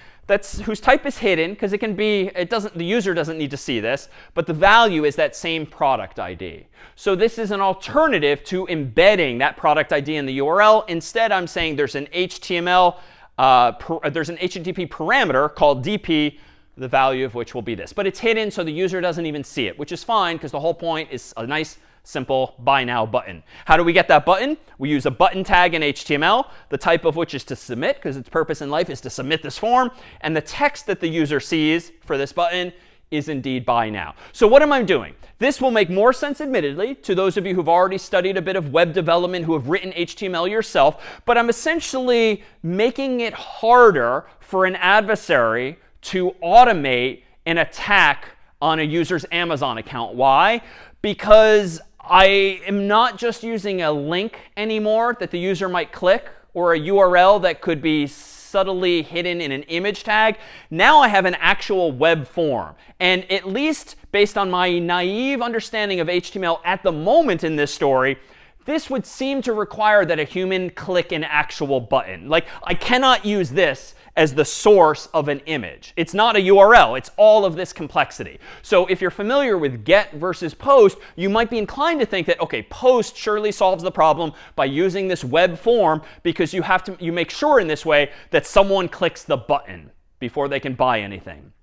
whose type is hidden, because it can be, the user doesn't need to see this, but the value is that same product ID. So this is an alternative to embedding that product ID in the URL. Instead, I'm saying there's an HTTP parameter called DP, the value of which will be this. But it's hidden, so the user doesn't even see it, which is fine, because the whole point is a nice, simple Buy Now button. How do we get that button? We use a button tag in HTML, the type of which is to submit, because its purpose in life is to submit this form. And the text that the user sees for this button is indeed Buy Now. So what am I doing? This will make more sense, admittedly, to those of you who've already studied a bit of web development, who have written HTML yourself. But I'm essentially making it harder for an adversary to automate an attack on a user's Amazon account. Why? Because I am not just using a link anymore that the user might click, or a URL that could be subtly hidden in an image tag. Now I have an actual web form. And at least based on my naive understanding of HTML at the moment in this story, this would seem to require that a human click an actual button. Like, I cannot use this as the source of an image. It's not a URL. It's all of this complexity. So if you're familiar with get versus post, you might be inclined to think that, OK, post surely solves the problem by using this web form, because you make sure in this way that someone clicks the button before they can buy anything.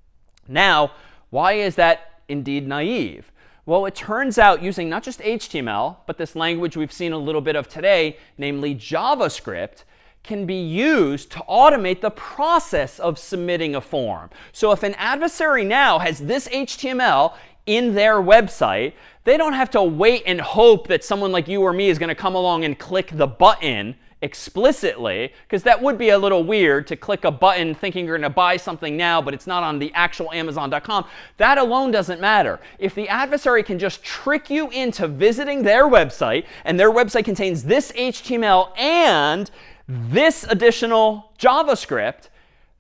Now, why is that indeed naive? Well, it turns out using not just HTML, but this language we've seen a little bit of today, namely JavaScript, can be used to automate the process of submitting a form. So if an adversary now has this HTML in their website, they don't have to wait and hope that someone like you or me is going to come along and click the button explicitly, because that would be a little weird to click a button thinking you're going to buy something now, but it's not on the actual Amazon.com. That alone doesn't matter. If the adversary can just trick you into visiting their website, and their website contains this HTML and this additional JavaScript,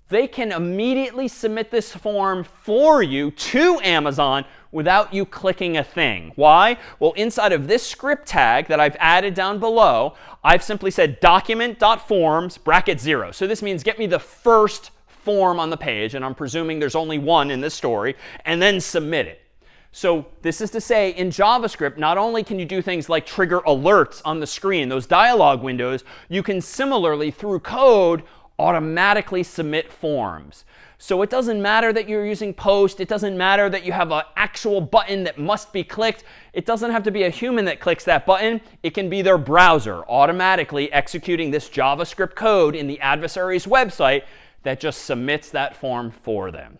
they can immediately submit this form for you to Amazon without you clicking a thing. Why? Well, inside of this script tag that I've added down below, I've simply said document.forms bracket 0. So this means get me the first form on the page, and I'm presuming there's only one in this story, and then submit it. So this is to say, in JavaScript, not only can you do things like trigger alerts on the screen, those dialog windows, you can similarly, through code, automatically submit forms. So it doesn't matter that you're using post. It doesn't matter that you have an actual button that must be clicked. It doesn't have to be a human that clicks that button. It can be their browser automatically executing this JavaScript code in the adversary's website that just submits that form for them.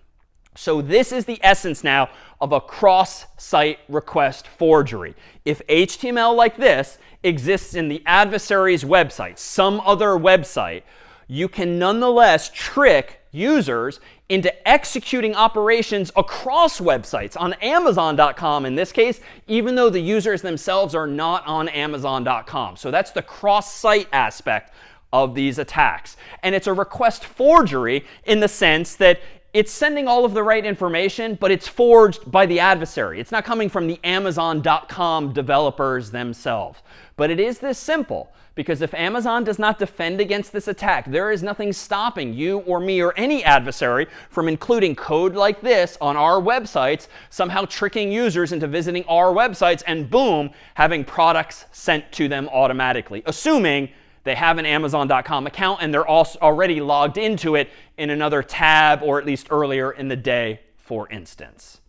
So this is the essence now of a cross-site request forgery. If HTML like this exists in the adversary's website, some other website, you can nonetheless trick users into executing operations across websites, on Amazon.com in this case, even though the users themselves are not on Amazon.com. So that's the cross-site aspect of these attacks. And it's a request forgery in the sense that it's sending all of the right information, but it's forged by the adversary. It's not coming from the Amazon.com developers themselves. But it is this simple, because if Amazon does not defend against this attack, there is nothing stopping you or me or any adversary from including code like this on our websites, somehow tricking users into visiting our websites, and boom, having products sent to them automatically, assuming they have an Amazon.com account and they're also already logged into it in another tab, or at least earlier in the day, for instance.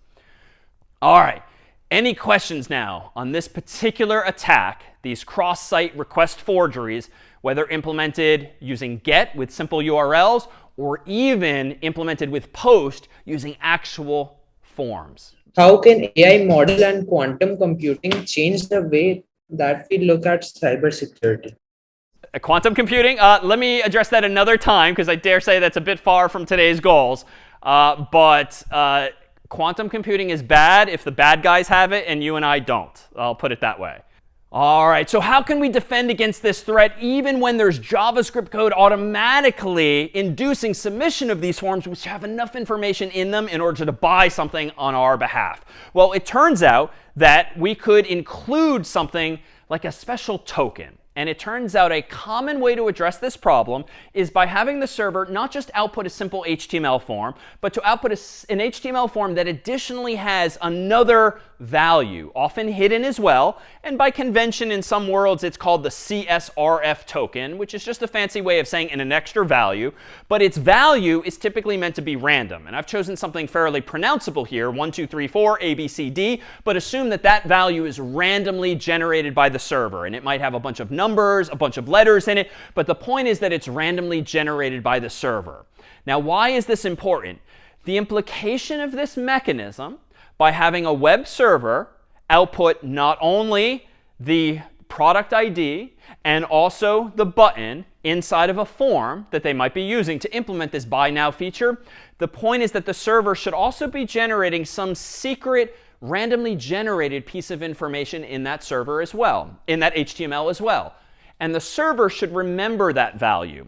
All right. Any questions now on this particular attack, these cross-site request forgeries, whether implemented using get with simple URLs or even implemented with post using actual forms?
How can AI model and quantum computing change the way that we look at cybersecurity?
Quantum computing? Let me address that another time, because I dare say that's a bit far from today's goals. But quantum computing is bad if the bad guys have it and you and I don't. I'll put it that way. All right, so how can we defend against this threat even when there's JavaScript code automatically inducing submission of these forms which have enough information in them in order to buy something on our behalf? Well, it turns out that we could include something like a special token. And it turns out a common way to address this problem is by having the server not just output a simple HTML form, but to output an HTML form that additionally has another value, often hidden as well. And by convention in some worlds, it's called the CSRF token, which is just a fancy way of saying an extra value. But its value is typically meant to be random. And I've chosen something fairly pronounceable here, 1, 2, 3, 4, A, B, C, D. But assume that that value is randomly generated by the server. And it might have a bunch of numbers, a bunch of letters in it. But the point is that it's randomly generated by the server. Now, why is this important? The implication of this mechanism, by having a web server output not only the product ID and also the button inside of a form that they might be using to implement this buy now feature, the point is that the server should also be generating some secret randomly generated piece of information in that server as well, in that HTML as well. And the server should remember that value.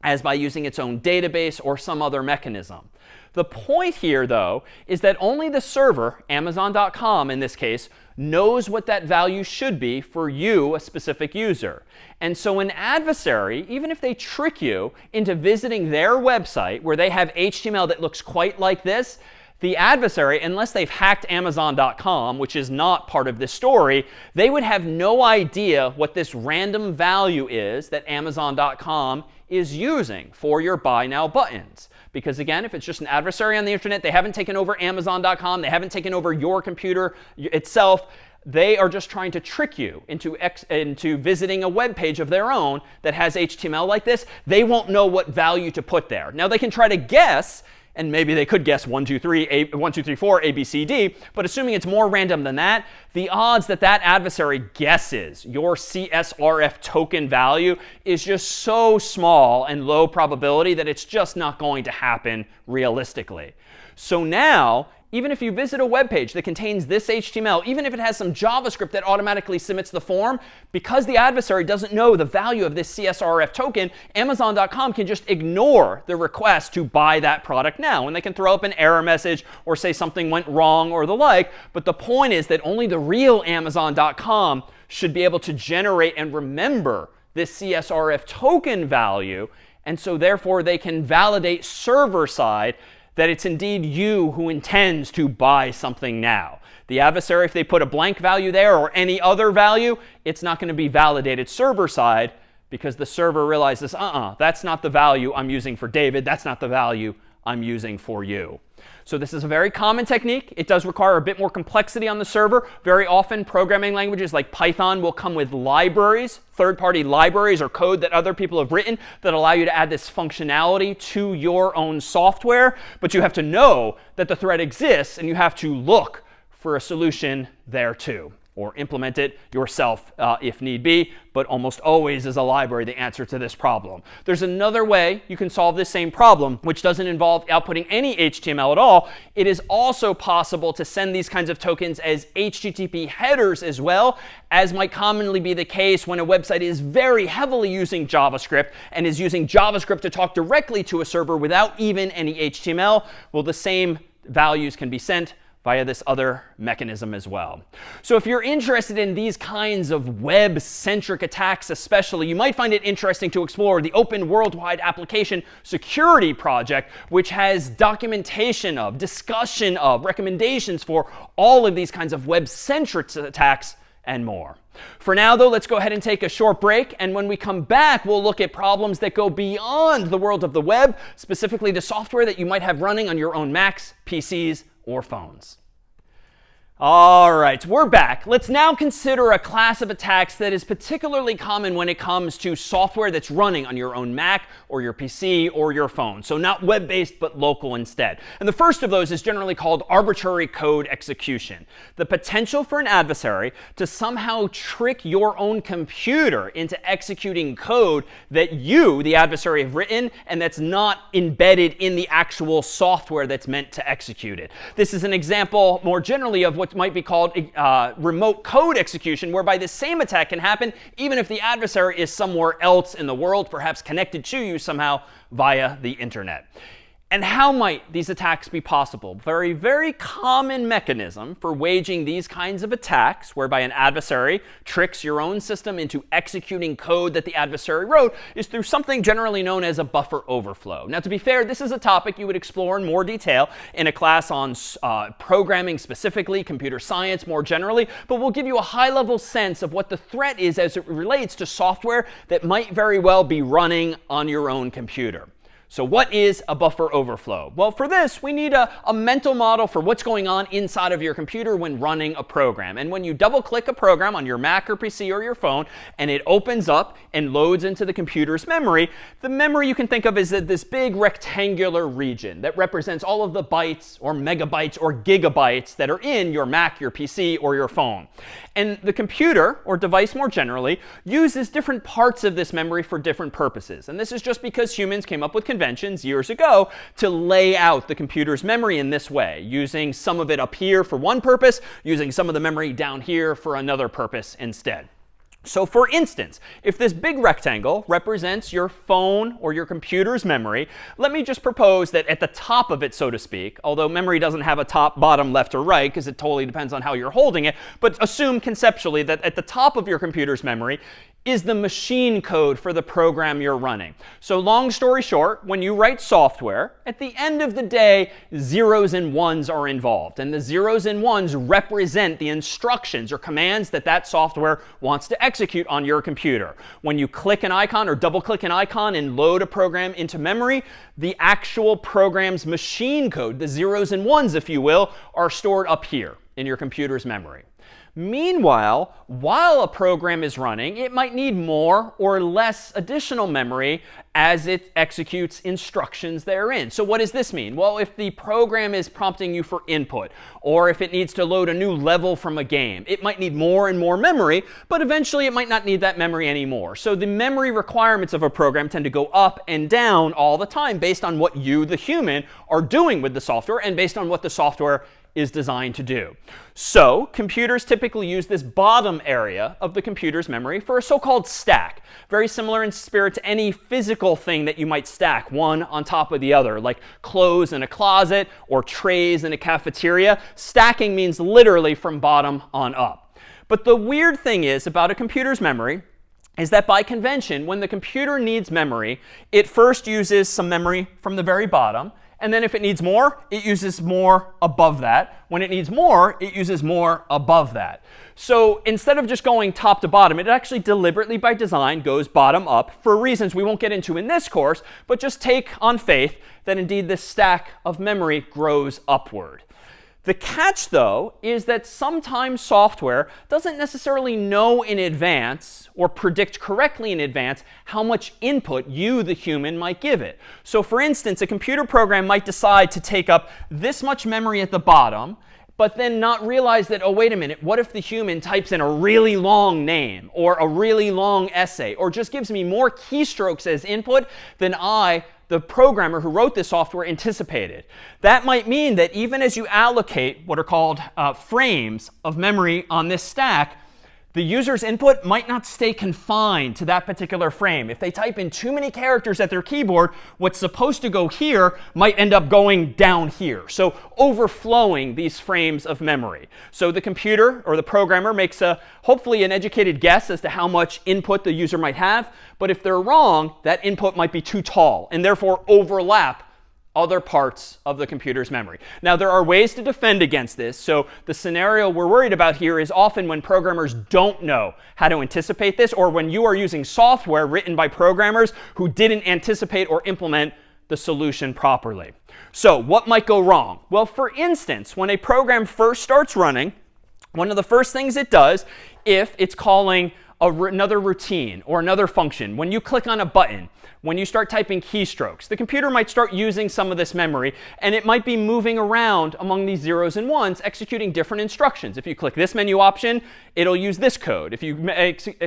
as by using its own database or some other mechanism. The point here, though, is that only the server, Amazon.com in this case, knows what that value should be for you, a specific user. And so an adversary, even if they trick you into visiting their website where they have HTML that looks quite like this, the adversary, unless they've hacked Amazon.com, which is not part of this story, they would have no idea what this random value is that Amazon.com is using for your buy now buttons. Because again, if it's just an adversary on the internet, they haven't taken over Amazon.com, they haven't taken over your computer itself. They are just trying to trick you into visiting a web page of their own that has HTML like this. They won't know what value to put there. Now they can try to guess, and maybe they could guess 1, 2, 3, 1, 2, 3, 4, A, B, C, D. But assuming it's more random than that, the odds that that adversary guesses your CSRF token value is just so small and low probability that it's just not going to happen realistically. So now, even if you visit a web page that contains this HTML, even if it has some JavaScript that automatically submits the form, because the adversary doesn't know the value of this CSRF token, Amazon.com can just ignore the request to buy that product now. And they can throw up an error message or say something went wrong or the like. But the point is that only the real Amazon.com should be able to generate and remember this CSRF token value. And so therefore, they can validate server side that it's indeed you who intends to buy something now. The adversary, if they put a blank value there or any other value, it's not going to be validated server side because the server realizes, that's not the value I'm using for David. That's not the value I'm using for you. So this is a very common technique. It does require a bit more complexity on the server. Very often, programming languages like Python will come with libraries, third-party libraries or code that other people have written that allow you to add this functionality to your own software. But you have to know that the threat exists, and you have to look for a solution there too, or implement it yourself if need be. But almost always is a library the answer to this problem. There's another way you can solve this same problem, which doesn't involve outputting any HTML at all. It is also possible to send these kinds of tokens as HTTP headers as well, as might commonly be the case when a website is very heavily using JavaScript and is using JavaScript to talk directly to a server without even any HTML. Well, the same values can be sent via this other mechanism as well. So if you're interested in these kinds of web-centric attacks especially, you might find it interesting to explore the Open Worldwide Application Security Project, which has documentation of, discussion of, recommendations for all of these kinds of web-centric attacks and more. For now, though, let's go ahead and take a short break. And when we come back, we'll look at problems that go beyond the world of the web, specifically the software that you might have running on your own Macs, PCs, or phones. All right, we're back. Let's now consider a class of attacks that is particularly common when it comes to software that's running on your own Mac or your PC or your phone. So not web-based, but local instead. And the first of those is generally called arbitrary code execution. The potential for an adversary to somehow trick your own computer into executing code that you, the adversary, have written and that's not embedded in the actual software that's meant to execute it. This is an example more generally of what might be called remote code execution, whereby the same attack can happen even if the adversary is somewhere else in the world, perhaps connected to you somehow via the internet. And how might these attacks be possible? Very, very common mechanism for waging these kinds of attacks, whereby an adversary tricks your own system into executing code that the adversary wrote, is through something generally known as a buffer overflow. Now, to be fair, this is a topic you would explore in more detail in a class on programming specifically, computer science more generally, but we'll give you a high-level sense of what the threat is as it relates to software that might very well be running on your own computer. So what is a buffer overflow? Well, for this, we need a mental model for what's going on inside of your computer when running a program. And when you double-click a program on your Mac or PC or your phone, and it opens up and loads into the computer's memory, the memory you can think of as this big rectangular region that represents all of the bytes or megabytes or gigabytes that are in your Mac, your PC, or your phone. And the computer, or device more generally, uses different parts of this memory for different purposes. And this is just because humans came up with conventions years ago to lay out the computer's memory in this way, using some of it up here for one purpose, using some of the memory down here for another purpose instead. So for instance, if this big rectangle represents your phone or your computer's memory, let me just propose that at the top of it, so to speak, although memory doesn't have a top, bottom, left, or right, because it totally depends on how you're holding it, but assume conceptually that at the top of your computer's memory is the machine code for the program you're running. So long story short, when you write software, at the end of the day, zeros and ones are involved. And the zeros and ones represent the instructions or commands that that software wants to execute on your computer. When you click an icon or double click an icon and load a program into memory, the actual program's machine code, the zeros and ones, if you will, are stored up here in your computer's memory. Meanwhile, while a program is running, it might need more or less additional memory as it executes instructions therein. So what does this mean? Well, if the program is prompting you for input, or if it needs to load a new level from a game, it might need more and more memory, but eventually it might not need that memory anymore. So the memory requirements of a program tend to go up and down all the time based on what you, the human, are doing with the software and based on what the software is designed to do. So computers typically use this bottom area of the computer's memory for a so-called stack. Very similar in spirit to any physical thing that you might stack one on top of the other, like clothes in a closet or trays in a cafeteria. Stacking means literally from bottom on up. But the weird thing is about a computer's memory is that by convention, when the computer needs memory, it first uses some memory from the very bottom. And then if it needs more, it uses more above that. When it needs more, it uses more above that. So instead of just going top to bottom, it actually deliberately by design goes bottom up for reasons we won't get into in this course, but just take on faith that indeed this stack of memory grows upward. The catch, though, is that sometimes software doesn't necessarily know in advance or predict correctly in advance how much input you, the human, might give it. So for instance, a computer program might decide to take up this much memory at the bottom, but then not realize that, oh, wait a minute, what if the human types in a really long name or a really long essay or just gives me more keystrokes as input than I, the programmer who wrote this software, anticipated. That might mean that even as you allocate what are called frames of memory on this stack, the user's input might not stay confined to that particular frame. If they type in too many characters at their keyboard, what's supposed to go here might end up going down here. So overflowing these frames of memory. So the computer or the programmer makes hopefully an educated guess as to how much input the user might have. But if they're wrong, that input might be too tall and therefore overlap other parts of the computer's memory. Now, there are ways to defend against this. So the scenario we're worried about here is often when programmers don't know how to anticipate this, or when you are using software written by programmers who didn't anticipate or implement the solution properly. So what might go wrong? Well, for instance, when a program first starts running, one of the first things it does, if it's calling another routine or another function, when you click on a button, when you start typing keystrokes, the computer might start using some of this memory, and it might be moving around among these zeros and ones, executing different instructions. If you click this menu option, it'll use this code. If you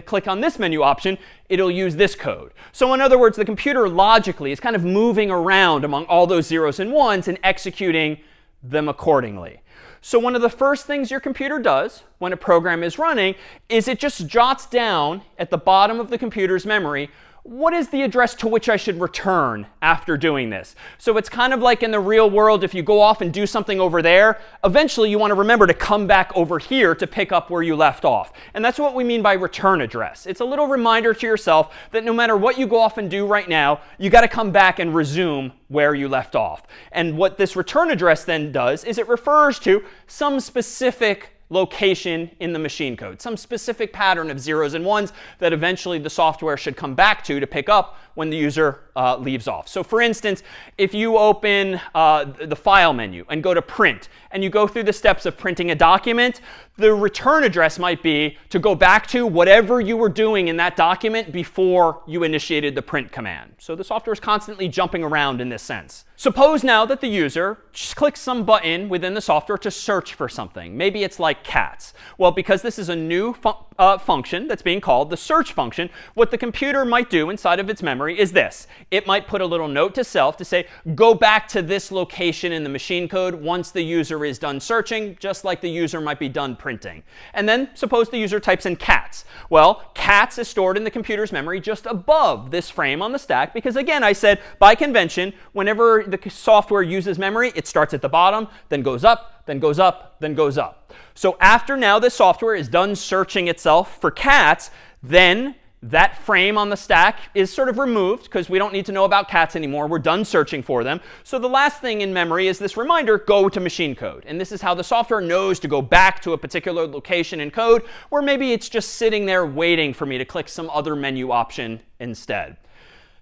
click on this menu option, it'll use this code. So in other words, the computer logically is kind of moving around among all those zeros and ones and executing them accordingly. So one of the first things your computer does when a program is running is it just jots down at the bottom of the computer's memory, what is the address to which I should return after doing this? So it's kind of like in the real world, if you go off and do something over there, eventually you want to remember to come back over here to pick up where you left off. And that's what we mean by return address. It's a little reminder to yourself that no matter what you go off and do right now, you got to come back and resume where you left off. And what this return address then does is it refers to some specific location in the machine code, some specific pattern of zeros and ones that eventually the software should come back to pick up when the user leaves off. So for instance, if you open the file menu and go to print, and you go through the steps of printing a document, the return address might be to go back to whatever you were doing in that document before you initiated the print command. So the software is constantly jumping around in this sense. Suppose now that the user just clicks some button within the software to search for something. Maybe it's like cats. Well, because this is a new function that's being called, the search function, what the computer might do inside of its memory is this. It might put a little note to self to say, go back to this location in the machine code once the user is done searching, just like the user might be done printing. And then suppose the user types in cats. Well, cats is stored in the computer's memory just above this frame on the stack, because again, I said by convention, whenever the software uses memory, it starts at the bottom, then goes up, then goes up, then goes up. So after now this software is done searching itself for cats, then that frame on the stack is sort of removed because we don't need to know about cats anymore. We're done searching for them. So the last thing in memory is this reminder, go to machine code. And this is how the software knows to go back to a particular location in code, where maybe it's just sitting there waiting for me to click some other menu option instead.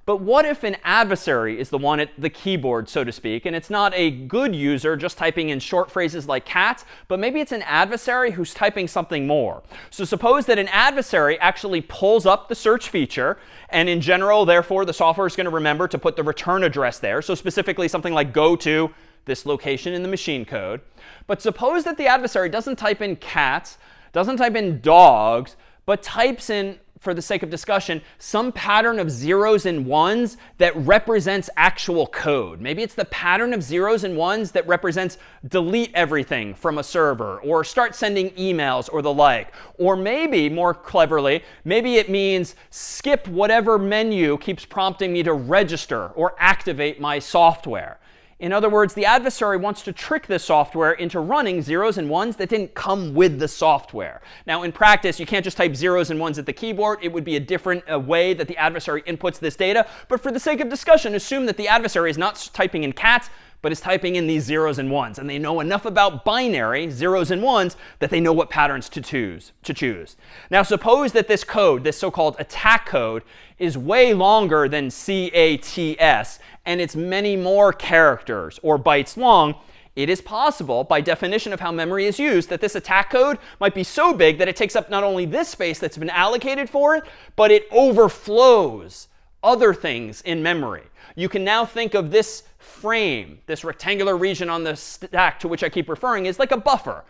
But what if an adversary is the one at the keyboard, so to speak, and it's not a good user just typing in short phrases like cat, but maybe it's an adversary who's typing something more. So suppose that an adversary actually pulls up the search feature, and in general, therefore, the software is going to remember to put the return address there. So specifically something like go to this location in the machine code. But suppose that the adversary doesn't type in cats, doesn't type in dogs, but types in, for the sake of discussion, some pattern of zeros and ones that represents actual code. Maybe it's the pattern of zeros and ones that represents delete everything from a server, or start sending emails, or the like. Or maybe, more cleverly, maybe it means skip whatever menu keeps prompting me to register or activate my software. In other words, the adversary wants to trick the software into running zeros and ones that didn't come with the software. Now, in practice, you can't just type zeros and ones at the keyboard. It would be a different way that the adversary inputs this data. But for the sake of discussion, assume that the adversary is not typing in cats, but is typing in these zeros and ones. And they know enough about binary, zeros and ones, that they know what patterns to choose. Now, suppose that this code, this so-called attack code, is way longer than CATS, and it's many more characters or bytes long. It is possible, by definition of how memory is used, that this attack code might be so big that it takes up not only this space that's been allocated for it, but it overflows other things in memory. You can now think of this frame, this rectangular region on the stack to which I keep referring, is like a buffer,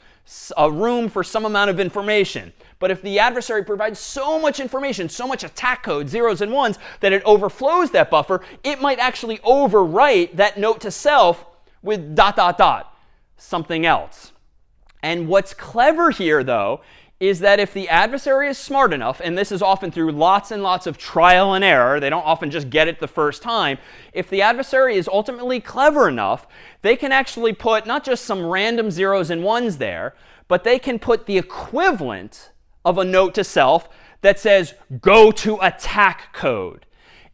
a room for some amount of information. But if the adversary provides so much information, so much attack code, zeros and ones, that it overflows that buffer, it might actually overwrite that note to self with ... something else. And what's clever here, though, is that if the adversary is smart enough, and this is often through lots and lots of trial and error, they don't often just get it the first time. If the adversary is ultimately clever enough, they can actually put not just some random zeros and ones there, but they can put the equivalent of a note to self that says, go to attack code.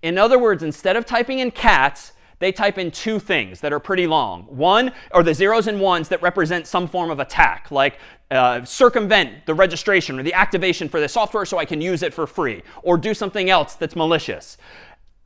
In other words, instead of typing in cats, they type in two things that are pretty long. One are the zeros and ones that represent some form of attack, like circumvent the registration or the activation for the software so I can use it for free, or do something else that's malicious.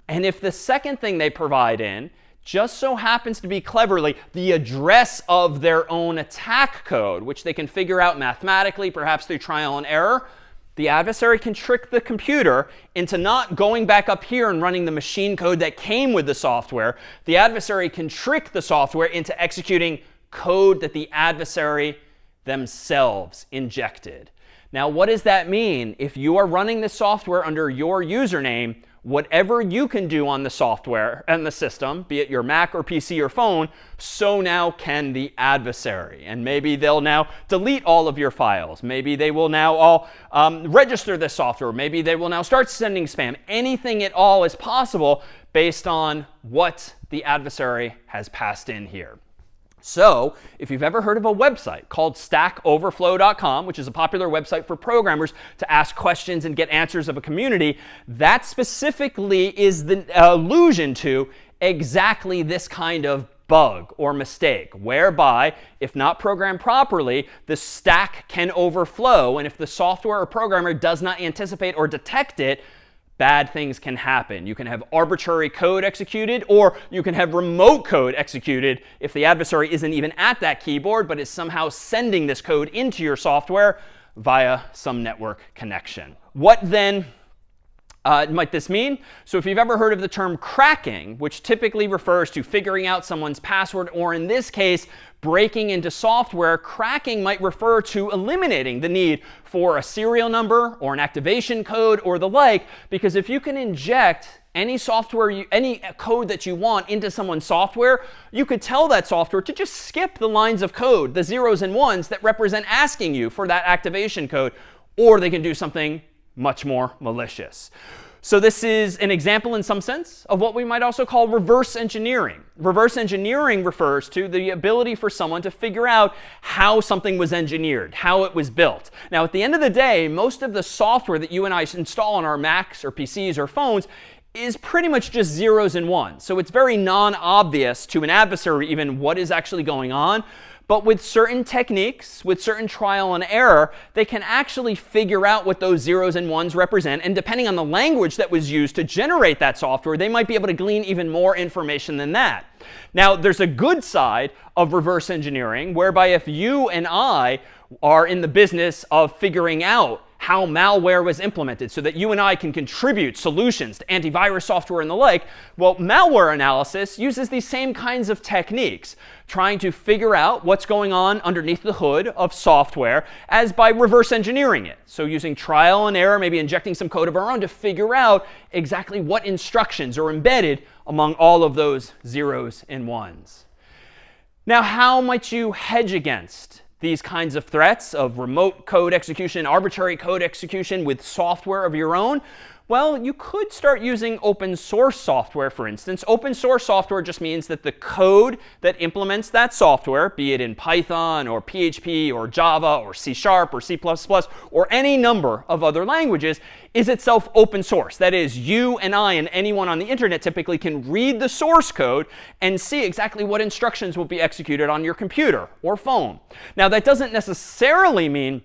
And if the second thing they provide in just so happens to be cleverly the address of their own attack code, which they can figure out mathematically, perhaps through trial and error, the adversary can trick the computer into not going back up here and running the machine code that came with the software. The adversary can trick the software into executing code that the adversary themselves injected. Now, what does that mean? If you are running the software under your username, whatever you can do on the software and the system, be it your Mac or PC or phone, so now can the adversary. And maybe they'll now delete all of your files. Maybe they will now all register the software. Maybe they will now start sending spam. Anything at all is possible based on what the adversary has passed in here. So if you've ever heard of a website called stackoverflow.com, which is a popular website for programmers to ask questions and get answers of a community, that specifically is the allusion to exactly this kind of bug or mistake, whereby, if not programmed properly, the stack can overflow. And if the software or programmer does not anticipate or detect it, bad things can happen. You can have arbitrary code executed, or you can have remote code executed if the adversary isn't even at that keyboard, but is somehow sending this code into your software via some network connection. What then might this mean? So if you've ever heard of the term cracking, which typically refers to figuring out someone's password, or in this case, breaking into software, cracking might refer to eliminating the need for a serial number or an activation code or the like, because if you can inject any software, any code that you want into someone's software, you could tell that software to just skip the lines of code, the zeros and ones that represent asking you for that activation code, or they can do something much more malicious. So this is an example in some sense of what we might also call reverse engineering. Reverse engineering refers to the ability for someone to figure out how something was engineered, how it was built. Now, at the end of the day, most of the software that you and I install on our Macs or PCs or phones is pretty much just zeros and ones. So it's very non-obvious to an adversary even what is actually going on. But with certain techniques, with certain trial and error, they can actually figure out what those zeros and ones represent. And depending on the language that was used to generate that software, they might be able to glean even more information than that. Now, there's a good side of reverse engineering, whereby if you and I are in the business of figuring out how malware was implemented so that you and I can contribute solutions to antivirus software and the like, well, malware analysis uses these same kinds of techniques, trying to figure out what's going on underneath the hood of software as by reverse engineering it. So using trial and error, maybe injecting some code of our own to figure out exactly what instructions are embedded among all of those zeros and ones. Now, how might you hedge against these kinds of threats of remote code execution, arbitrary code execution with software of your own? Well, you could start using open source software, for instance. Open source software just means that the code that implements that software, be it in Python or PHP or Java or C# or C++ or any number of other languages, is itself open source. That is, you and I and anyone on the internet typically can read the source code and see exactly what instructions will be executed on your computer or phone. Now, that doesn't necessarily mean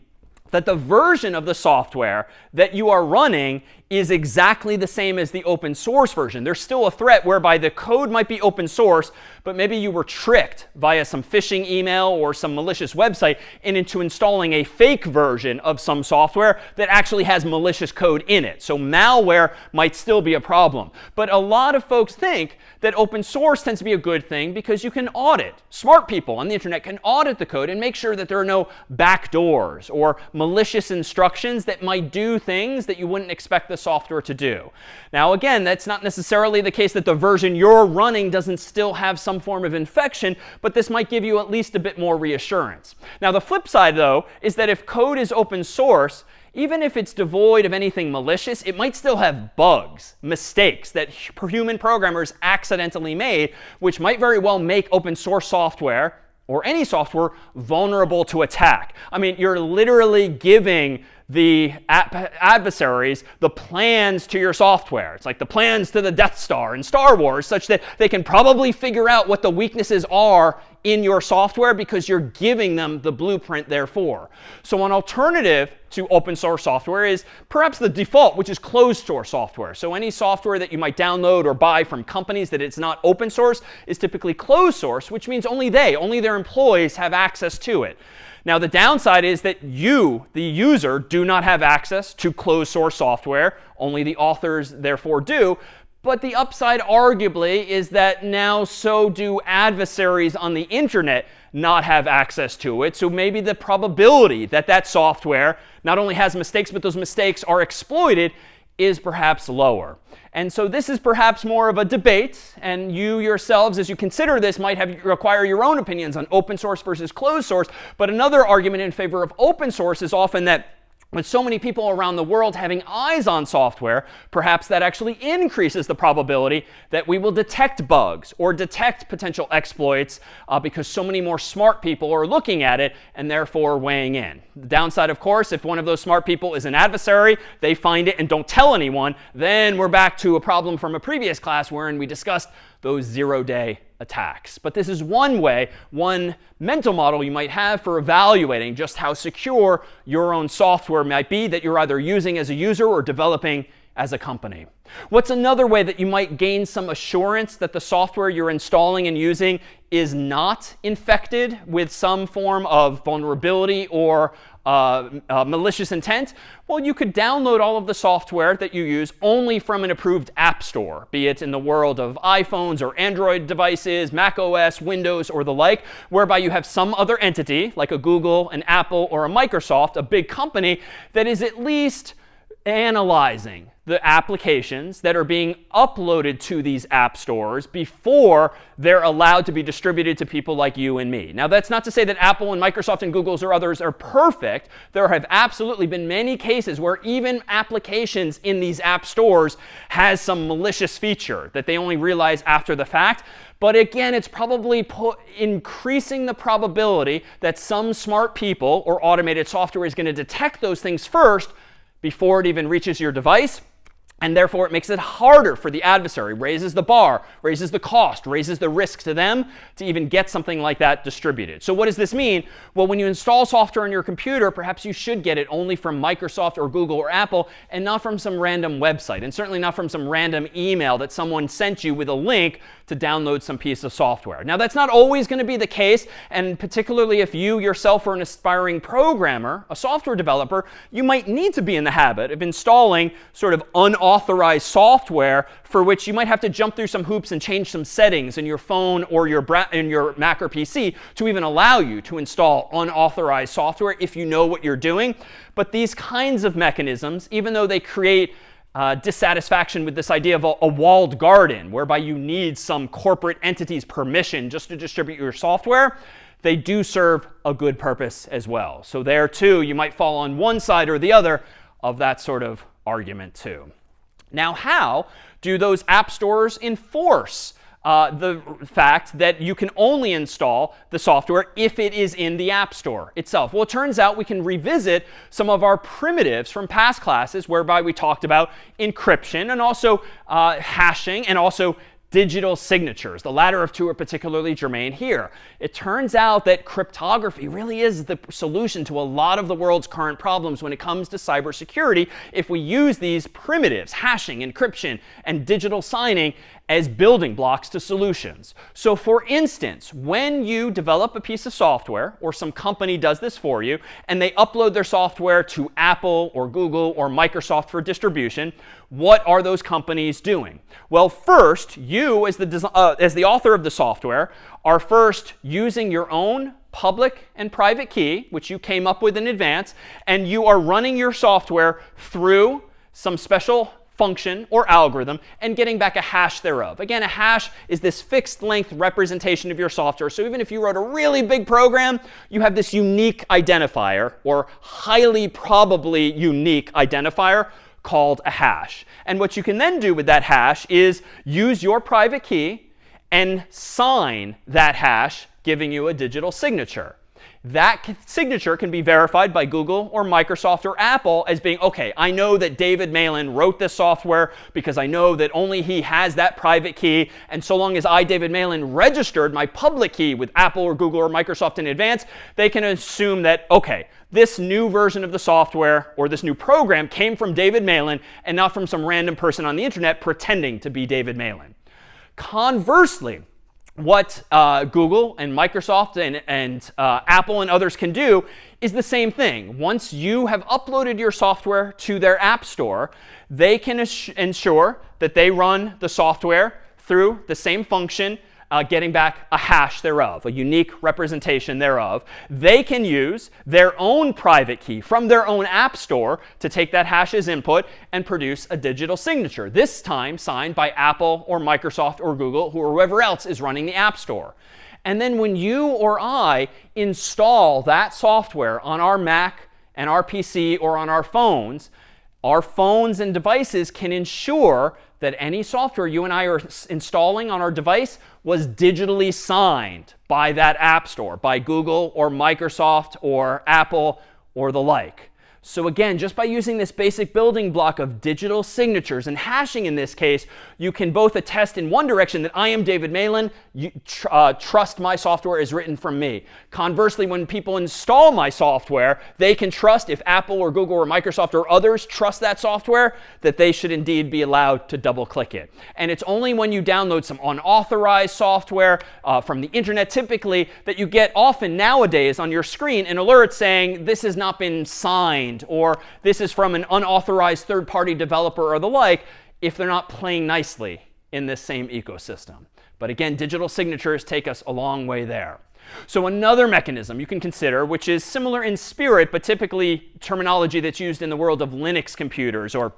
that the version of the software that you are running is exactly the same as the open source version. There's still a threat whereby the code might be open source, but maybe you were tricked via some phishing email or some malicious website into installing a fake version of some software that actually has malicious code in it. So malware might still be a problem. But a lot of folks think that open source tends to be a good thing because you can audit. Smart people on the internet can audit the code and make sure that there are no backdoors or malicious instructions that might do things that you wouldn't expect the software to do. Now, again, that's not necessarily the case that the version you're running doesn't still have some form of infection, but this might give you at least a bit more reassurance. Now, the flip side, though, is that if code is open source, even if it's devoid of anything malicious, it might still have bugs, mistakes that human programmers accidentally made, which might very well make open source software or any software vulnerable to attack. I mean, you're literally giving the adversaries the plans to your software. It's like the plans to the Death Star in Star Wars, such that they can probably figure out what the weaknesses are in your software because you're giving them the blueprint therefore. So an alternative to open source software is perhaps the default, which is closed source software. So any software that you might download or buy from companies that it's not open source is typically closed source, which means only their employees have access to it. Now, the downside is that you, the user, do not have access to closed source software. Only the authors, therefore, do. But the upside, arguably, is that now so do adversaries on the internet not have access to it. So maybe the probability that that software not only has mistakes, but those mistakes are exploited is perhaps lower. And so this is perhaps more of a debate, and you yourselves, as you consider this, might require your own opinions on open source versus closed source. But another argument in favor of open source is often that with so many people around the world having eyes on software, perhaps that actually increases the probability that we will detect bugs or detect potential exploits because so many more smart people are looking at it and therefore weighing in. The downside, of course, if one of those smart people is an adversary, they find it and don't tell anyone, then we're back to a problem from a previous class wherein we discussed those zero-day attacks. But this is one way, one mental model you might have for evaluating just how secure your own software might be that you're either using as a user or developing as a company. What's another way that you might gain some assurance that the software you're installing and using is not infected with some form of vulnerability or malicious intent? Well, you could download all of the software that you use only from an approved app store, be it in the world of iPhones or Android devices, Mac OS, Windows, or the like, whereby you have some other entity, like a Google, an Apple, or a Microsoft, a big company, that is at least analyzing the applications that are being uploaded to these app stores before they're allowed to be distributed to people like you and me. Now, that's not to say that Apple and Microsoft and Google's or others are perfect. There have absolutely been many cases where even applications in these app stores has some malicious feature that they only realize after the fact. But again, it's probably increasing the probability that some smart people or automated software is going to detect those things first before it even reaches your device. And therefore, it makes it harder for the adversary, raises the bar, raises the cost, raises the risk to them to even get something like that distributed. So what does this mean? Well, when you install software on your computer, perhaps you should get it only from Microsoft or Google or Apple and not from some random website, and certainly not from some random email that someone sent you with a link to download some piece of software. Now, that's not always going to be the case, and particularly if you yourself are an aspiring programmer, a software developer, you might need to be in the habit of installing sort of unauthorized software for which you might have to jump through some hoops and change some settings in your phone or in your Mac or PC to even allow you to install unauthorized software if you know what you're doing. But these kinds of mechanisms, even though they create dissatisfaction with this idea of a walled garden, whereby you need some corporate entity's permission just to distribute your software, they do serve a good purpose as well. So there, too, you might fall on one side or the other of that sort of argument, too. Now, how do those app stores enforce the fact that you can only install the software if it is in the App Store itself? Well, it turns out we can revisit some of our primitives from past classes whereby we talked about encryption and also hashing and also digital signatures. The latter of two are particularly germane here. It turns out that cryptography really is the solution to a lot of the world's current problems when it comes to cybersecurity if we use these primitives, hashing, encryption, and digital signing, as building blocks to solutions. So for instance, when you develop a piece of software, or some company does this for you, and they upload their software to Apple or Google or Microsoft for distribution, what are those companies doing? Well, first, you as the author of the software are first using your own public and private key, which you came up with in advance, and you are running your software through some special function or algorithm and getting back a hash thereof. Again, a hash is this fixed length representation of your software. So even if you wrote a really big program, you have this unique identifier or highly probably unique identifier called a hash. And what you can then do with that hash is use your private key and sign that hash, giving you a digital signature. That signature can be verified by Google or Microsoft or Apple as being, OK, I know that David Malan wrote this software because I know that only he has that private key. And so long as I, David Malan, registered my public key with Apple or Google or Microsoft in advance, they can assume that, OK, this new version of the software or this new program came from David Malan and not from some random person on the internet pretending to be David Malan. Conversely, what Google and Microsoft and Apple and others can do is the same thing. Once you have uploaded your software to their app store, they can ensure that they run the software through the same function, getting back a hash thereof, a unique representation thereof. They can use their own private key from their own app store to take that hash as input and produce a digital signature, this time signed by Apple or Microsoft or Google or whoever else is running the app store. And then when you or I install that software on our Mac and our PC or on our phones and devices can ensure that any software you and I are installing on our device was digitally signed by that app store, by Google or Microsoft or Apple or the like. So again, just by using this basic building block of digital signatures and hashing in this case, you can both attest in one direction that I am David Malan, trust my software is written from me. Conversely, when people install my software, they can trust, if Apple or Google or Microsoft or others trust that software, that they should indeed be allowed to double click it. And it's only when you download some unauthorized software from the internet typically that you get often nowadays on your screen an alert saying this has not been signed, or this is from an unauthorized third-party developer or the like, if they're not playing nicely in this same ecosystem. But again, digital signatures take us a long way there. So another mechanism you can consider, which is similar in spirit, but typically terminology that's used in the world of Linux computers or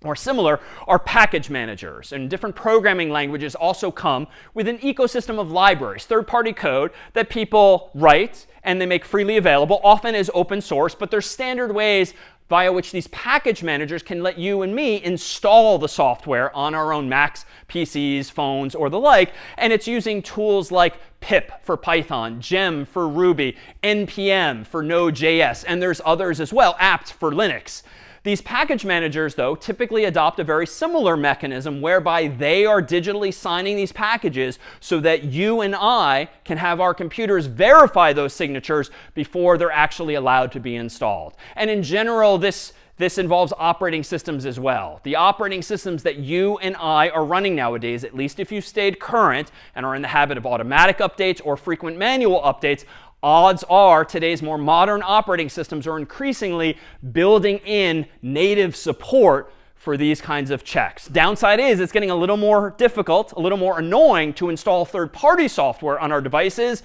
or similar, are package managers. And different programming languages also come with an ecosystem of libraries, third-party code that people write and they make freely available, often as open source, but there's standard ways via which these package managers can let you and me install the software on our own Macs, PCs, phones, or the like. And it's using tools like pip for Python, gem for Ruby, npm for Node.js, and there's others as well, apt for Linux. These package managers, though, typically adopt a very similar mechanism whereby they are digitally signing these packages so that you and I can have our computers verify those signatures before they're actually allowed to be installed. And in general, this involves operating systems as well. The operating systems that you and I are running nowadays, at least if you stayed current and are in the habit of automatic updates or frequent manual updates, odds are today's more modern operating systems are increasingly building in native support for these kinds of checks. Downside is it's getting a little more difficult, a little more annoying to install third-party software on our devices.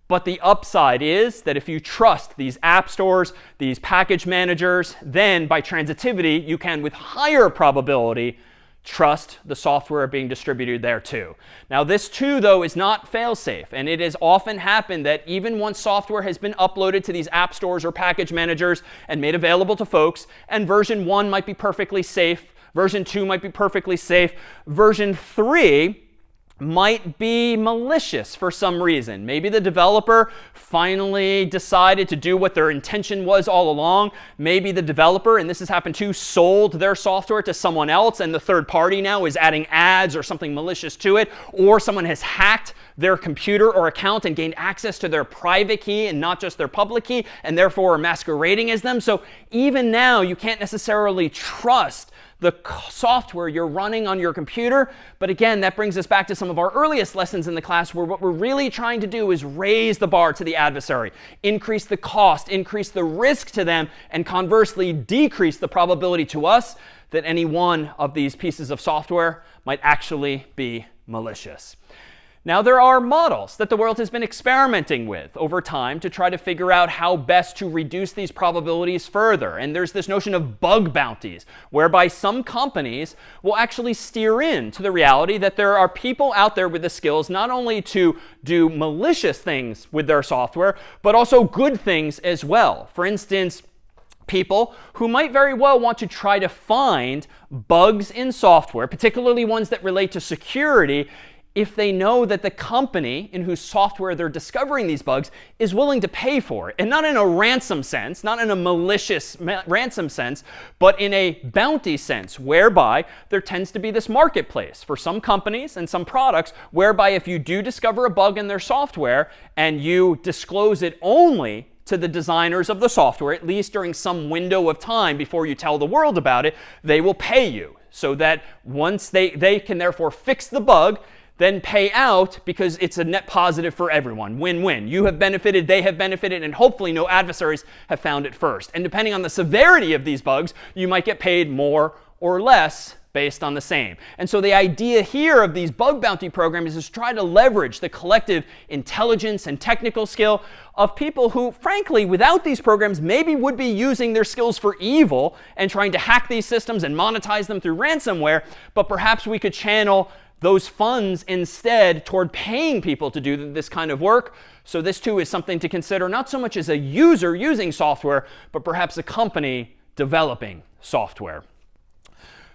But the upside is that if you trust these app stores, these package managers, then by transitivity, you can, with higher probability, trust the software being distributed there too. Now this too, though, is not fail-safe. And it has often happened that even once software has been uploaded to these app stores or package managers and made available to folks, and version 1 might be perfectly safe, version 2 might be perfectly safe, version 3 might be malicious for some reason. Maybe the developer finally decided to do what their intention was all along. Maybe the developer, and this has happened too, sold their software to someone else and the third party now is adding ads or something malicious to it. Or someone has hacked their computer or account and gained access to their private key and not just their public key, and therefore are masquerading as them. So even now, you can't necessarily trust the software you're running on your computer. But again, that brings us back to some of our earliest lessons in the class where what we're really trying to do is raise the bar to the adversary, increase the cost, increase the risk to them, and conversely decrease the probability to us that any one of these pieces of software might actually be malicious. Now, there are models that the world has been experimenting with over time to try to figure out how best to reduce these probabilities further. And there's this notion of bug bounties, whereby some companies will actually steer in to the reality that there are people out there with the skills not only to do malicious things with their software, but also good things as well. For instance, people who might very well want to try to find bugs in software, particularly ones that relate to security, if they know that the company in whose software they're discovering these bugs is willing to pay for it. And not in a ransom sense, not in a malicious ransom sense, but in a bounty sense, whereby there tends to be this marketplace for some companies and some products, whereby if you do discover a bug in their software and you disclose it only to the designers of the software, at least during some window of time before you tell the world about it, they will pay you. So that once they can therefore fix the bug, then pay out because it's a net positive for everyone. Win-win. You have benefited, they have benefited, and hopefully no adversaries have found it first. And depending on the severity of these bugs, you might get paid more or less based on the same. And so the idea here of these bug bounty programs is to try to leverage the collective intelligence and technical skill of people who, frankly, without these programs, maybe would be using their skills for evil and trying to hack these systems and monetize them through ransomware. But perhaps we could channel those funds instead toward paying people to do this kind of work. So this too is something to consider, not so much as a user using software, but perhaps a company developing software.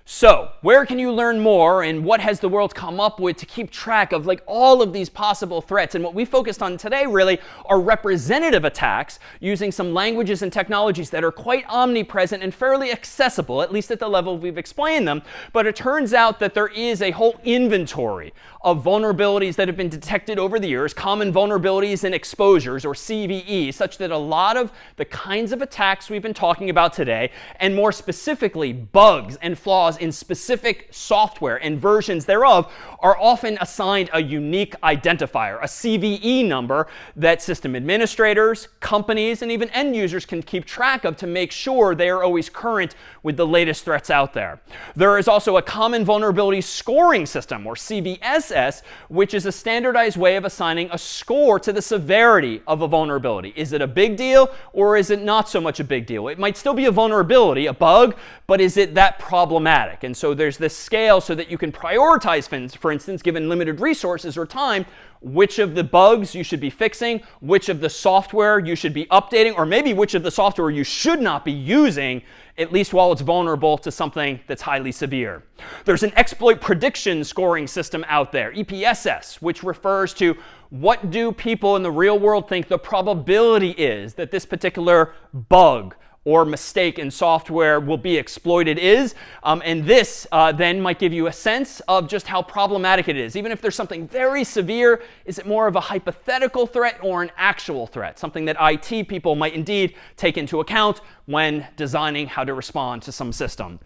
So where can you learn more, and what has the world come up with to keep track of all of these possible threats? And what we focused on today really are representative attacks using some languages and technologies that are quite omnipresent and fairly accessible, at least at the level we've explained them. But it turns out that there is a whole inventory of vulnerabilities that have been detected over the years, common vulnerabilities and exposures, or CVE, such that a lot of the kinds of attacks we've been talking about today, and more specifically bugs and flaws in specific software and versions thereof, are often assigned a unique identifier, a CVE number that system administrators, companies, and even end users can keep track of to make sure they are always current with the latest threats out there. There is also a common vulnerability scoring system, or CVSS, which is a standardized way of assigning a score to the severity of a vulnerability. Is it a big deal, or is it not so much a big deal? It might still be a vulnerability, a bug, but is it that problematic? problematic. And so there's this scale so that you can prioritize things, for instance, given limited resources or time, which of the bugs you should be fixing, which of the software you should be updating, or maybe which of the software you should not be using, at least while it's vulnerable to something that's highly severe. There's an exploit prediction scoring system out there, EPSS, which refers to what do people in the real world think the probability is that this particular bug or mistake in software will be exploited is. And this then might give you a sense of just how problematic it is. Even if there's something very severe, is it more of a hypothetical threat or an actual threat? Something that IT people might indeed take into account when designing how to respond to some system.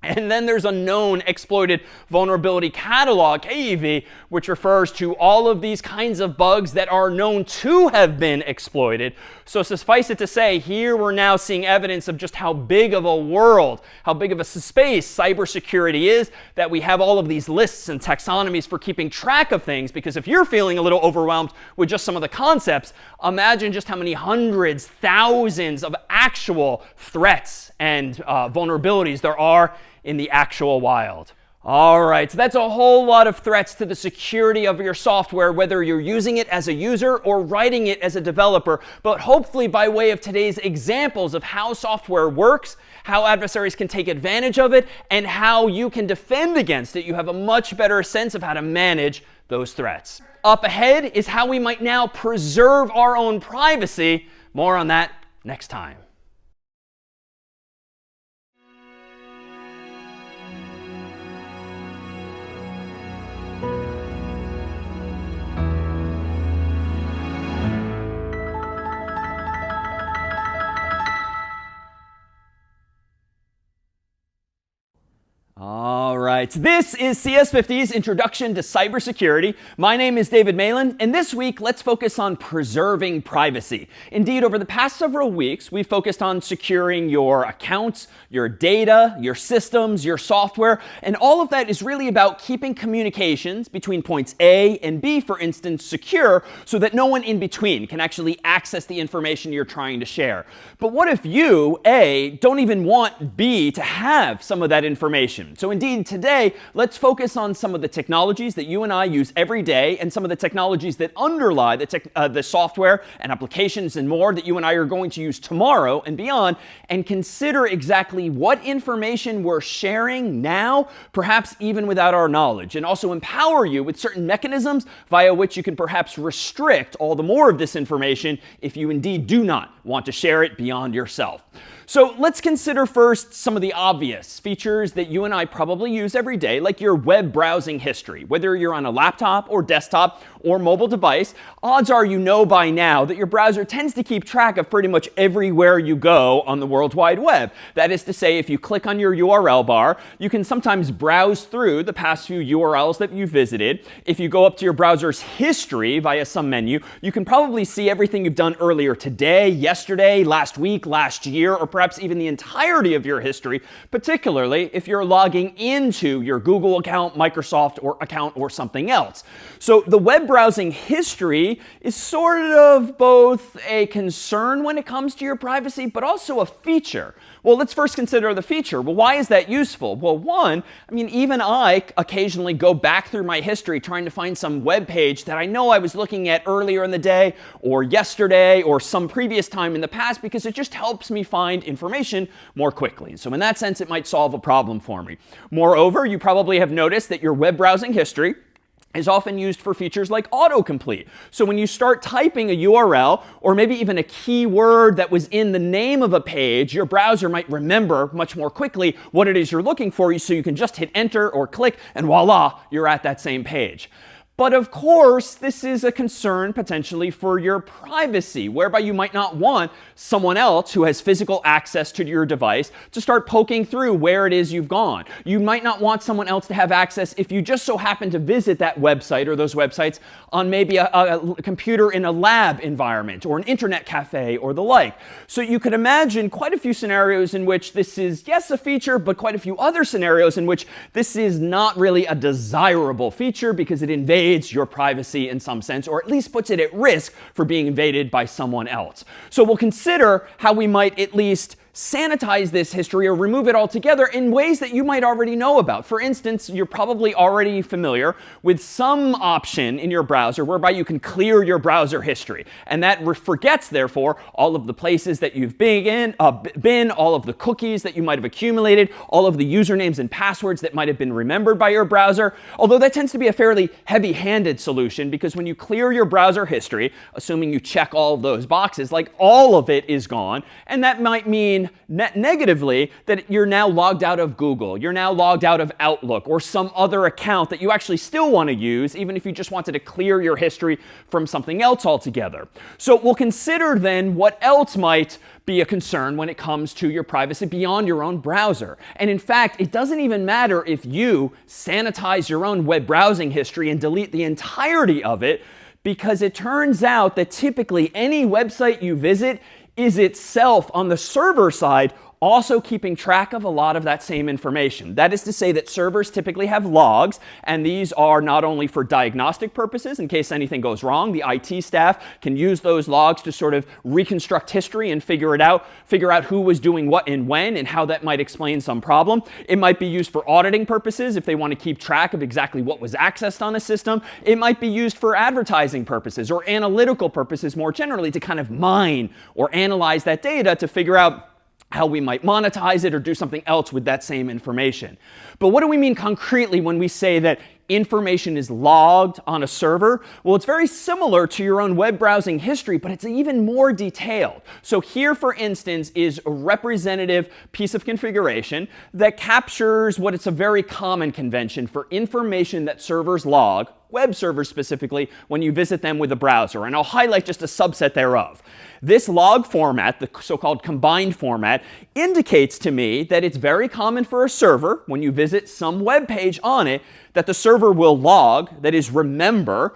And then there's a known exploited vulnerability catalog, KEV, which refers to all of these kinds of bugs that are known to have been exploited. So suffice it to say, here we're now seeing evidence of just how big of a world, how big of a space cybersecurity is, that we have all of these lists and taxonomies for keeping track of things. Because if you're feeling a little overwhelmed with just some of the concepts, imagine just how many hundreds, thousands of actual threats and vulnerabilities there are in the actual wild. All right, so that's a whole lot of threats to the security of your software, whether you're using it as a user or writing it as a developer. But hopefully by way of today's examples of how software works, how adversaries can take advantage of it, and how you can defend against it, you have a much better sense of how to manage those threats. Up ahead is how we might now preserve our own privacy. More on that next time. All right, this is CS50's Introduction to Cybersecurity. My name is David Malan, and this week, let's focus on preserving privacy. Indeed, over the past several weeks, we've focused on securing your accounts, your data, your systems, your software, and all of that is really about keeping communications between points A and B, for instance, secure, so that no one in between can actually access the information you're trying to share. But what if you, A, don't even want B to have some of that information? So indeed, today, let's focus on some of the technologies that you and I use every day and some of the technologies that underlie the software and applications and more that you and I are going to use tomorrow and beyond, and consider exactly what information we're sharing now, perhaps even without our knowledge, and also empower you with certain mechanisms via which you can perhaps restrict all the more of this information if you indeed do not want to share it beyond yourself. So let's consider first some of the obvious features that you and I probably use every day, like your web browsing history. Whether you're on a laptop or desktop or mobile device, odds are you know by now that your browser tends to keep track of pretty much everywhere you go on the World Wide Web. That is to say, if you click on your URL bar, you can sometimes browse through the past few URLs that you visited. If you go up to your browser's history via some menu, you can probably see everything you've done earlier today, yesterday, last week, last year, or perhaps even the entirety of your history, particularly if you're logging into your Google account, Microsoft account, or something else. So the web browsing history is sort of both a concern when it comes to your privacy, but also a feature. Well, let's first consider the feature. Well, why is that useful? Well, one, I mean, even I occasionally go back through my history trying to find some web page that I know I was looking at earlier in the day or yesterday or some previous time in the past, because it just helps me find information more quickly. So in that sense, it might solve a problem for me. Moreover, you probably have noticed that your web browsing history is often used for features like autocomplete. So when you start typing a URL, or maybe even a keyword that was in the name of a page, your browser might remember much more quickly what it is you're looking for, so you can just hit enter or click, and voila, you're at that same page. But of course, this is a concern potentially for your privacy, whereby you might not want someone else who has physical access to your device to start poking through where it is you've gone. You might not want someone else to have access if you just so happen to visit that website or those websites on maybe a computer in a lab environment or an internet cafe or the like. So you could imagine quite a few scenarios in which this is, yes, a feature, but quite a few other scenarios in which this is not really a desirable feature because it invades your privacy in some sense, or at least puts it at risk for being invaded by someone else. So we'll consider how we might at least sanitize this history or remove it altogether in ways that you might already know about. For instance, you're probably already familiar with some option in your browser whereby you can clear your browser history. And that forgets, therefore, all of the places that you've been, all of the cookies that you might have accumulated, all of the usernames and passwords that might have been remembered by your browser. Although that tends to be a fairly heavy-handed solution, because when you clear your browser history, assuming you check all of those boxes, like all of it is gone. And that might mean negatively that you're now logged out of Google, you're now logged out of Outlook, or some other account that you actually still want to use, even if you just wanted to clear your history from something else altogether. So we'll consider then what else might be a concern when it comes to your privacy beyond your own browser. And in fact, it doesn't even matter if you sanitize your own web browsing history and delete the entirety of it, because it turns out that typically any website you visit is itself, on the server side, also keeping track of a lot of that same information. That is to say that servers typically have logs, and these are not only for diagnostic purposes, in case anything goes wrong. The IT staff can use those logs to sort of reconstruct history and figure out who was doing what and when, and how that might explain some problem. It might be used for auditing purposes if they want to keep track of exactly what was accessed on a system. It might be used for advertising purposes or analytical purposes more generally, to kind of mine or analyze that data to figure out how we might monetize it or do something else with that same information. But what do we mean concretely when we say that information is logged on a server? Well, it's very similar to your own web browsing history, but it's even more detailed. So here, for instance, is a representative piece of configuration that captures what it's a very common convention for information that servers log, web servers specifically, when you visit them with a browser. And I'll highlight just a subset thereof. This log format, the so-called combined format, indicates to me that it's very common for a server, when you visit some web page on it, that the server will log, that is, remember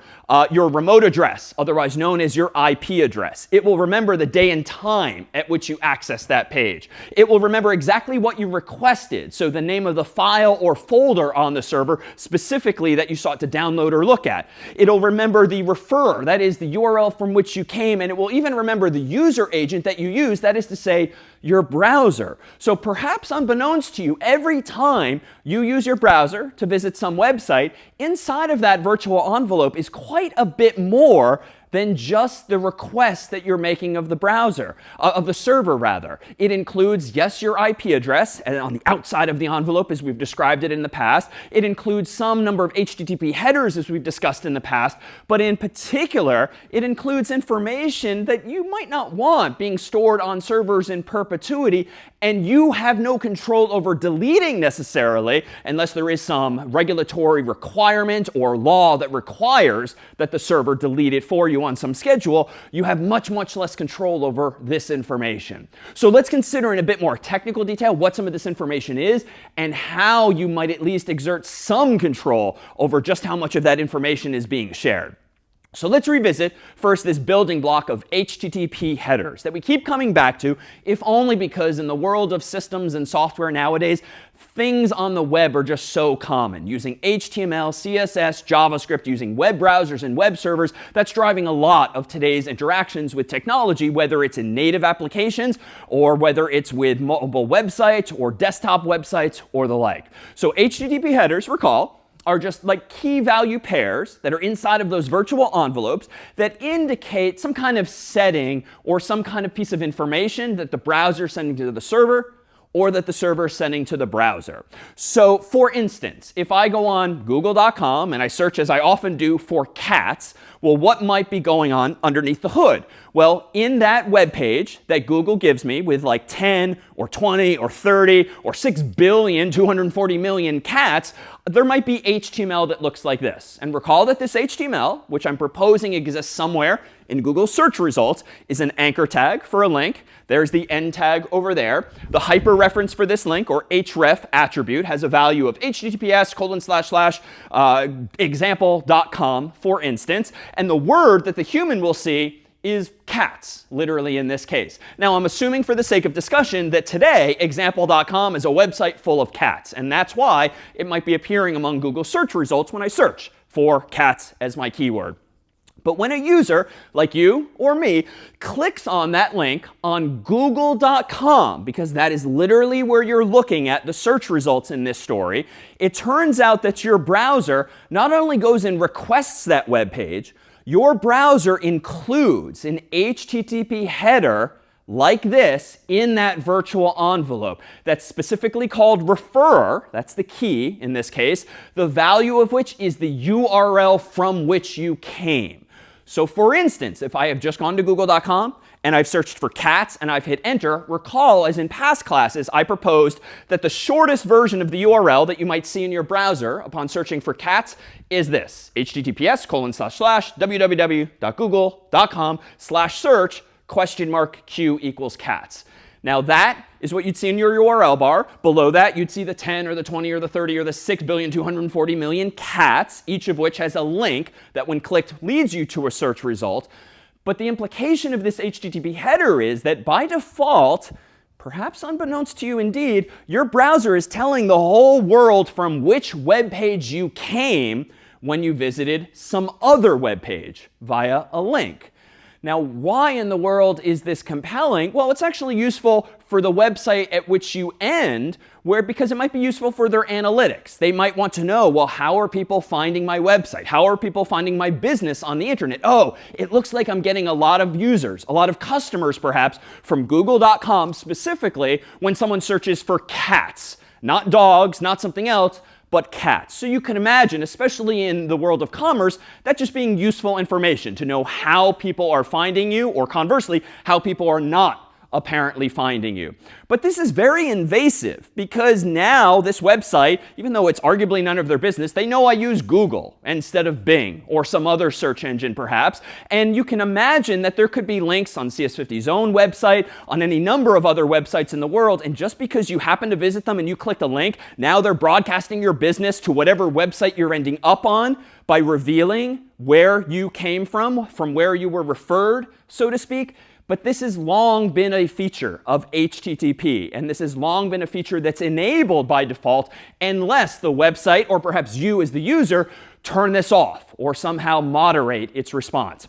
your remote address, otherwise known as your IP address. It will remember the day and time at which you access that page. It will remember exactly what you requested, so the name of the file or folder on the server specifically that you sought to download or look at. It'll remember the referrer, that is, the URL from which you came, and it will even remember the user agent that you use, that is to say, your browser. So perhaps unbeknownst to you, every time you use your browser to visit some website, inside of that virtual envelope is quite a bit more than just the request that you're making of the browser, of the server rather. It includes, yes, your IP address, and on the outside of the envelope as we've described it in the past. It includes some number of HTTP headers as we've discussed in the past, but in particular, it includes information that you might not want being stored on servers in perpetuity, and you have no control over deleting necessarily, unless there is some regulatory requirement or law that requires that the server delete it for you on some schedule. You have much, much less control over this information. So let's consider in a bit more technical detail what some of this information is and how you might at least exert some control over just how much of that information is being shared. So let's revisit first this building block of HTTP headers that we keep coming back to, if only because in the world of systems and software nowadays, things on the web are just so common. Using HTML, CSS, JavaScript, using web browsers and web servers, that's driving a lot of today's interactions with technology, whether it's in native applications or whether it's with mobile websites or desktop websites or the like. So HTTP headers, recall, are just like key value pairs that are inside of those virtual envelopes that indicate some kind of setting or some kind of piece of information that the browser is sending to the server or that the server is sending to the browser. So for instance, if I go on google.com and I search, as I often do, for cats, well, what might be going on underneath the hood? Well, in that web page that Google gives me with like 10 or 20 or 30 or 6,240,000,000 cats, there might be HTML that looks like this. And recall that this HTML, which I'm proposing exists somewhere in Google search results, is an anchor tag for a link. There's the end tag over there. The hyperreference for this link, or href attribute, has a value of https://example.com, for instance. And the word that the human will see is cats, literally in this case. Now, I'm assuming for the sake of discussion that today, example.com is a website full of cats. And that's why it might be appearing among Google search results when I search for cats as my keyword. But when a user, like you or me, clicks on that link on google.com, because that is literally where you're looking at the search results in this story, it turns out that your browser not only goes and requests that web page, your browser includes an HTTP header like this in that virtual envelope that's specifically called referrer. That's the key in this case, the value of which is the URL from which you came. So for instance, if I have just gone to google.com and I've searched for cats and I've hit enter, recall as in past classes, I proposed that the shortest version of the URL that you might see in your browser upon searching for cats is this, https://www.google.com/search $Q equals cats. Now that is what you'd see in your URL bar. Below that, you'd see the 10 or the 20 or the 30 or the 6,240,000,000 cats, each of which has a link that when clicked leads you to a search result. But the implication of this HTTP header is that by default, perhaps unbeknownst to you indeed, your browser is telling the whole world from which web page you came when you visited some other web page via a link. Now, why in the world is this compelling? Well, it's actually useful for the website at which you end, because it might be useful for their analytics. They might want to know, well, how are people finding my website? How are people finding my business on the internet? Oh, it looks like I'm getting a lot of users, a lot of customers perhaps, from google.com specifically when someone searches for cats. Not dogs, not something else, but cats. So you can imagine, especially in the world of commerce, that just being useful information to know how people are finding you, or conversely, how people are not apparently finding you. But this is very invasive because now this website, even though it's arguably none of their business, they know I use Google instead of Bing or some other search engine perhaps. And you can imagine that there could be links on CS50's own website, on any number of other websites in the world. And just because you happen to visit them and you clicked a link, now they're broadcasting your business to whatever website you're ending up on by revealing where you came from where you were referred, so to speak. But this has long been a feature of HTTP, and this has long been a feature that's enabled by default unless the website, or perhaps you as the user, turn this off or somehow moderate its response.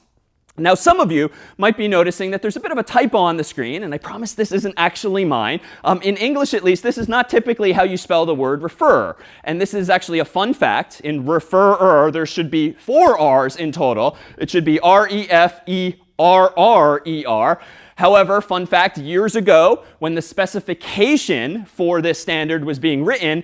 Now, some of you might be noticing that there's a bit of a typo on the screen, and I promise this isn't actually mine. In English, at least, this is not typically how you spell the word refer. And this is actually a fun fact. In referrer, there should be 4 R's in total. It should be REFERRER. However, fun fact, years ago, when the specification for this standard was being written,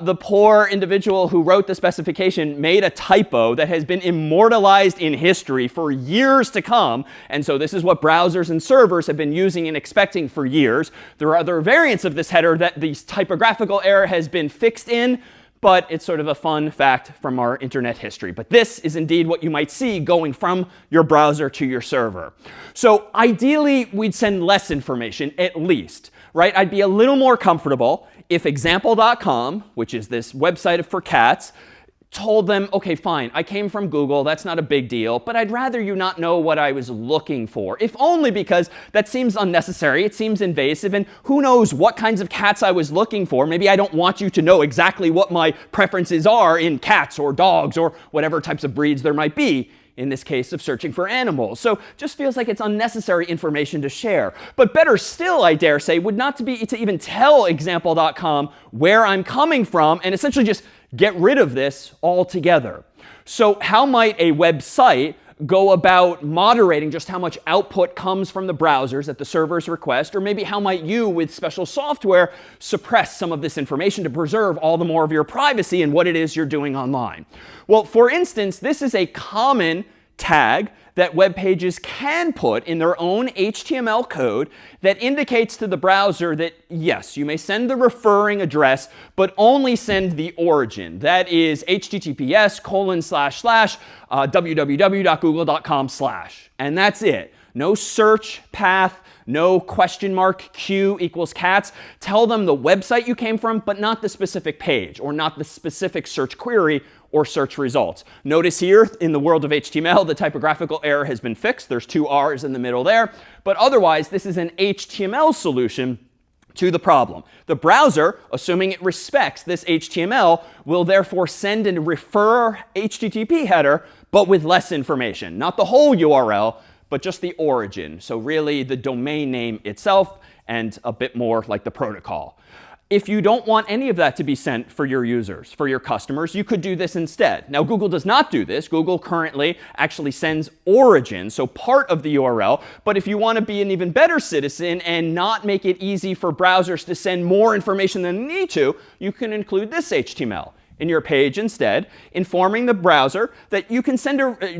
the poor individual who wrote the specification made a typo that has been immortalized in history for years to come. And so this is what browsers and servers have been using and expecting for years. There are other variants of this header that the typographical error has been fixed in, but it's sort of a fun fact from our internet history. But this is indeed what you might see going from your browser to your server. So ideally, we'd send less information, at least, right? I'd be a little more comfortable if example.com, which is this website for cats, told them, OK, fine, I came from Google. That's not a big deal. But I'd rather you not know what I was looking for, if only because that seems unnecessary. It seems invasive. And who knows what kinds of cats I was looking for. Maybe I don't want you to know exactly what my preferences are in cats or dogs or whatever types of breeds there might be in this case of searching for animals. So just feels like it's unnecessary information to share. But better still, I dare say, would not be to even tell example.com where I'm coming from and essentially just get rid of this altogether. So how might a website go about moderating just how much output comes from the browsers at the server's request? Or maybe how might you, with special software, suppress some of this information to preserve all the more of your privacy in what it is you're doing online? Well, for instance, this is a common tag that web pages can put in their own HTML code that indicates to the browser that, yes, you may send the referring address, but only send the origin. That is https://www.google.com/. And that's it. No search path, no Q equals cats. Tell them the website you came from, but not the specific page or not the specific search query or search results. Notice here in the world of HTML, the typographical error has been fixed. There's 2 R's in the middle there. But otherwise, this is an HTML solution to the problem. The browser, assuming it respects this HTML, will therefore send and refer HTTP header, but with less information. Not the whole URL, but just the origin. So really the domain name itself and a bit more like the protocol. If you don't want any of that to be sent for your users, for your customers, you could do this instead. Now, Google does not do this. Google currently actually sends origin, so part of the URL. But if you want to be an even better citizen and not make it easy for browsers to send more information than they need to, you can include this HTML in your page instead, informing the browser that you can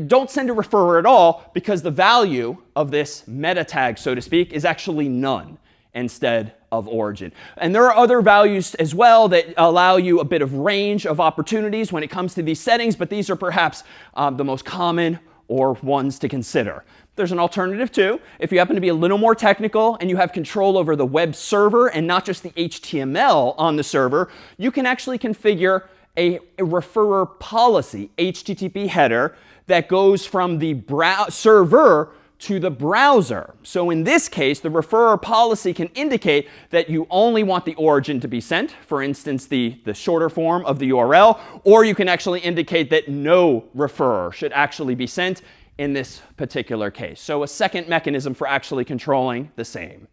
don't send a referrer at all because the value of this meta tag, so to speak, is actually none instead of origin. And there are other values as well that allow you a bit of range of opportunities when it comes to these settings, but these are perhaps the most common or ones to consider. There's an alternative too. If you happen to be a little more technical and you have control over the web server and not just the HTML on the server, you can actually configure a referrer policy HTTP header that goes from the server to the browser. So in this case, the referrer policy can indicate that you only want the origin to be sent, for instance, the shorter form of the URL, or you can actually indicate that no referrer should actually be sent in this particular case. So a second mechanism for actually controlling the same.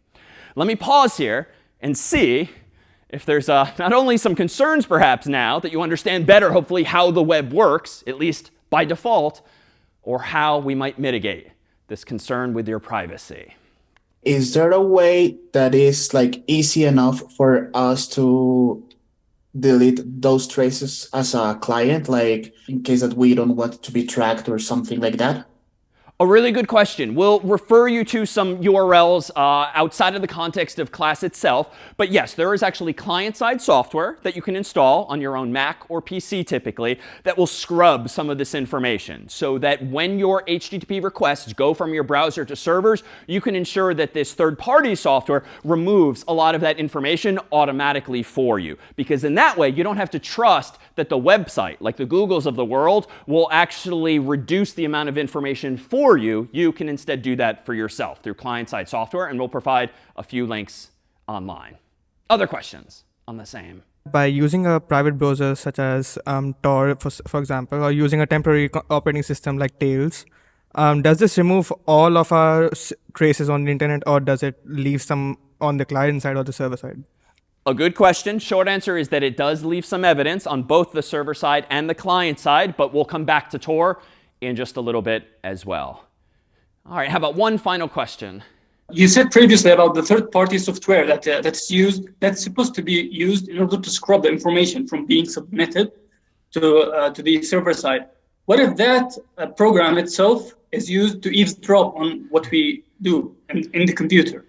Let me pause here and see if there's not only some concerns perhaps now that you understand better, hopefully, how the web works, at least by default, or how we might mitigate this concern with your privacy.
Is there a way that is like easy enough for us to delete those traces as a client, like in case that we don't want it to be tracked or something like that?
A really good question. We'll refer you to some URLs outside of the context of class itself. But yes, there is actually client-side software that you can install on your own Mac or PC typically that will scrub some of this information so that when your HTTP requests go from your browser to servers, you can ensure that this third-party software removes a lot of that information automatically for you. Because in that way, you don't have to trust that the website, like the Googles of the world, will actually reduce the amount of information for you. You can instead do that for yourself through client-side software, and we'll provide a few links online. Other questions on the same?
By using a private browser such as Tor, for example, or using a temporary operating system like Tails, does this remove all of our traces on the internet, or does it leave some on the client side or the server side?
A good question. Short answer is that it does leave some evidence on both the server side and the client side, but we'll come back to Tor in just a little bit as well. All right, how about one final question?
You said previously about the third-party software that's supposed to be used in order to scrub the information from being submitted to the server side. What if that program itself is used to eavesdrop on what we do in the computer?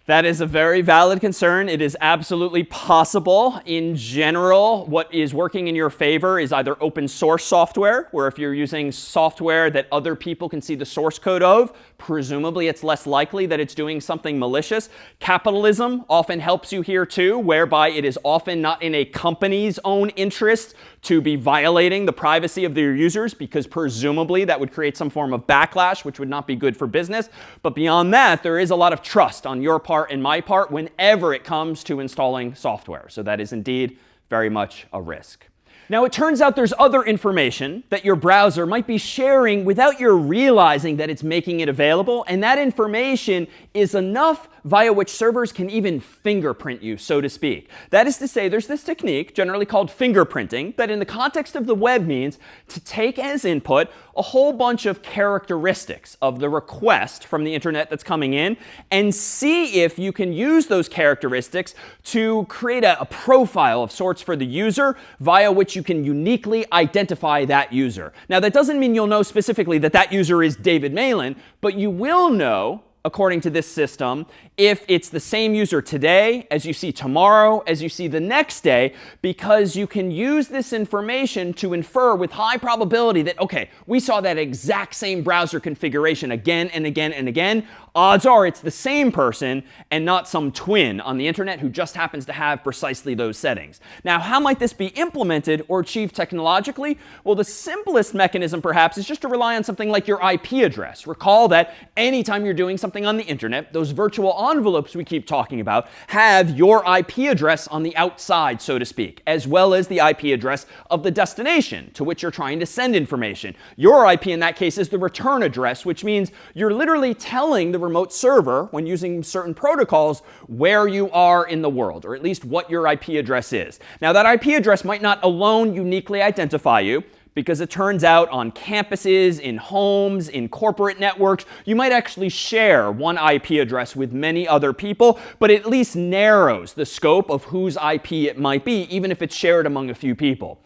That is a very valid concern. It is absolutely possible. In general, what is working in your favor is either open source software, where if you're using software that other people can see the source code of, presumably it's less likely that it's doing something malicious. Capitalism often helps you here too, whereby it is often not in a company's own interest to be violating the privacy of their users, because presumably that would create some form of backlash, which would not be good for business. But beyond that, there is a lot of trust on your part and my part whenever it comes to installing software. So that is indeed very much a risk. Now, it turns out there's other information that your browser might be sharing without your realizing that it's making it available. And that information is enough via which servers can even fingerprint you, so to speak. That is to say, there's this technique, generally called fingerprinting, that in the context of the web means to take as input a whole bunch of characteristics of the request from the internet that's coming in and see if you can use those characteristics to create a profile of sorts for the user via which you can uniquely identify that user. Now, that doesn't mean you'll know specifically that that user is David Malan, but you will know, according to this system, if it's the same user today, as you see tomorrow, as you see the next day, because you can use this information to infer with high probability that, okay, we saw that exact same browser configuration again and again and again. Odds are it's the same person and not some twin on the internet who just happens to have precisely those settings. Now, how might this be implemented or achieved technologically? Well, the simplest mechanism, perhaps, is just to rely on something like your IP address. Recall that anytime you're doing something something on the internet, those virtual envelopes we keep talking about have your IP address on the outside, so to speak, as well as the IP address of the destination to which you're trying to send information. Your IP in that case is the return address, which means you're literally telling the remote server, when using certain protocols, where you are in the world, or at least what your IP address is. Now, that IP address might not alone uniquely identify you, because it turns out on campuses, in homes, in corporate networks, you might actually share one IP address with many other people, but it at least narrows the scope of whose IP it might be, even if it's shared among a few people.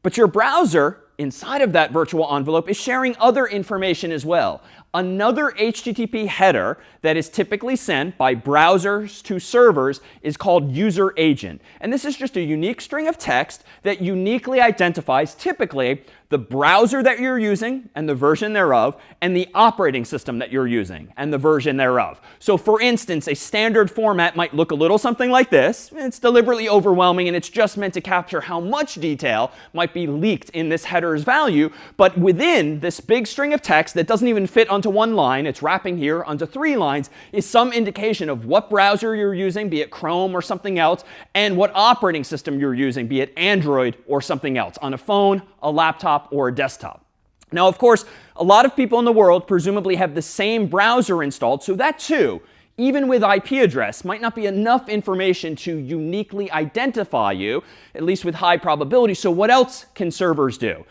But your browser, inside of that virtual envelope, is sharing other information as well. Another HTTP header that is typically sent by browsers to servers is called user agent. And this is just a unique string of text that uniquely identifies typically the browser that you're using and the version thereof, and the operating system that you're using and the version thereof. So for instance, a standard format might look a little something like this. It's deliberately overwhelming, and it's just meant to capture how much detail might be leaked in this header's value. But within this big string of text that doesn't even fit onto one line, it's wrapping here onto 3 lines, is some indication of what browser you're using, be it Chrome or something else, and what operating system you're using, be it Android or something else, on a phone, a laptop, or a desktop. Now, of course, a lot of people in the world presumably have the same browser installed, so that too, even with IP address, might not be enough information to uniquely identify you, at least with high probability. So what else can servers do?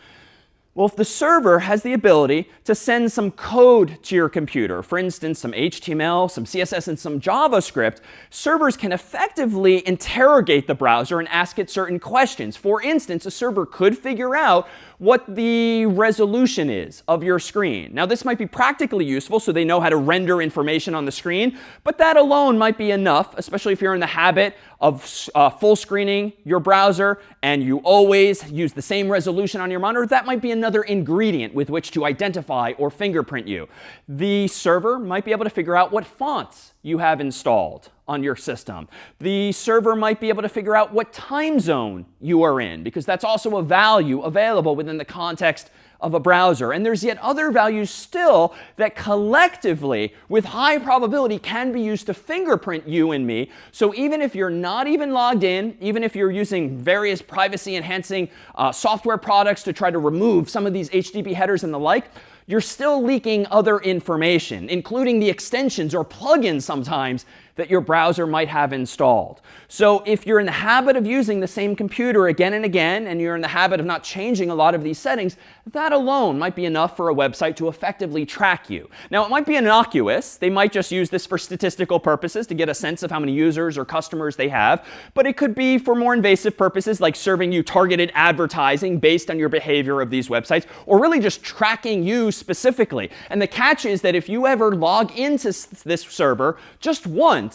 Well, if the server has the ability to send some code to your computer, for instance, some HTML, some CSS, and some JavaScript, servers can effectively interrogate the browser and ask it certain questions. For instance, a server could figure out what the resolution is of your screen. Now, this might be practically useful, so they know how to render information on the screen, but that alone might be enough, especially if you're in the habit of full screening your browser and you always use the same resolution on your monitor. That might be another ingredient with which to identify or fingerprint you. The server might be able to figure out what fonts you have installed on your system. The server might be able to figure out what time zone you are in, because that's also a value available within the context of a browser. And there's yet other values still that collectively, with high probability, can be used to fingerprint you and me. So even if you're not even logged in, even if you're using various privacy-enhancing software products to try to remove some of these HTTP headers and the like, you're still leaking other information, including the extensions or plugins sometimes that your browser might have installed. So if you're in the habit of using the same computer again and again, and you're in the habit of not changing a lot of these settings, that alone might be enough for a website to effectively track you. Now, it might be innocuous. They might just use this for statistical purposes to get a sense of how many users or customers they have. But it could be for more invasive purposes, like serving you targeted advertising based on your behavior of these websites, or really just tracking you specifically. And the catch is that if you ever log into this server just once,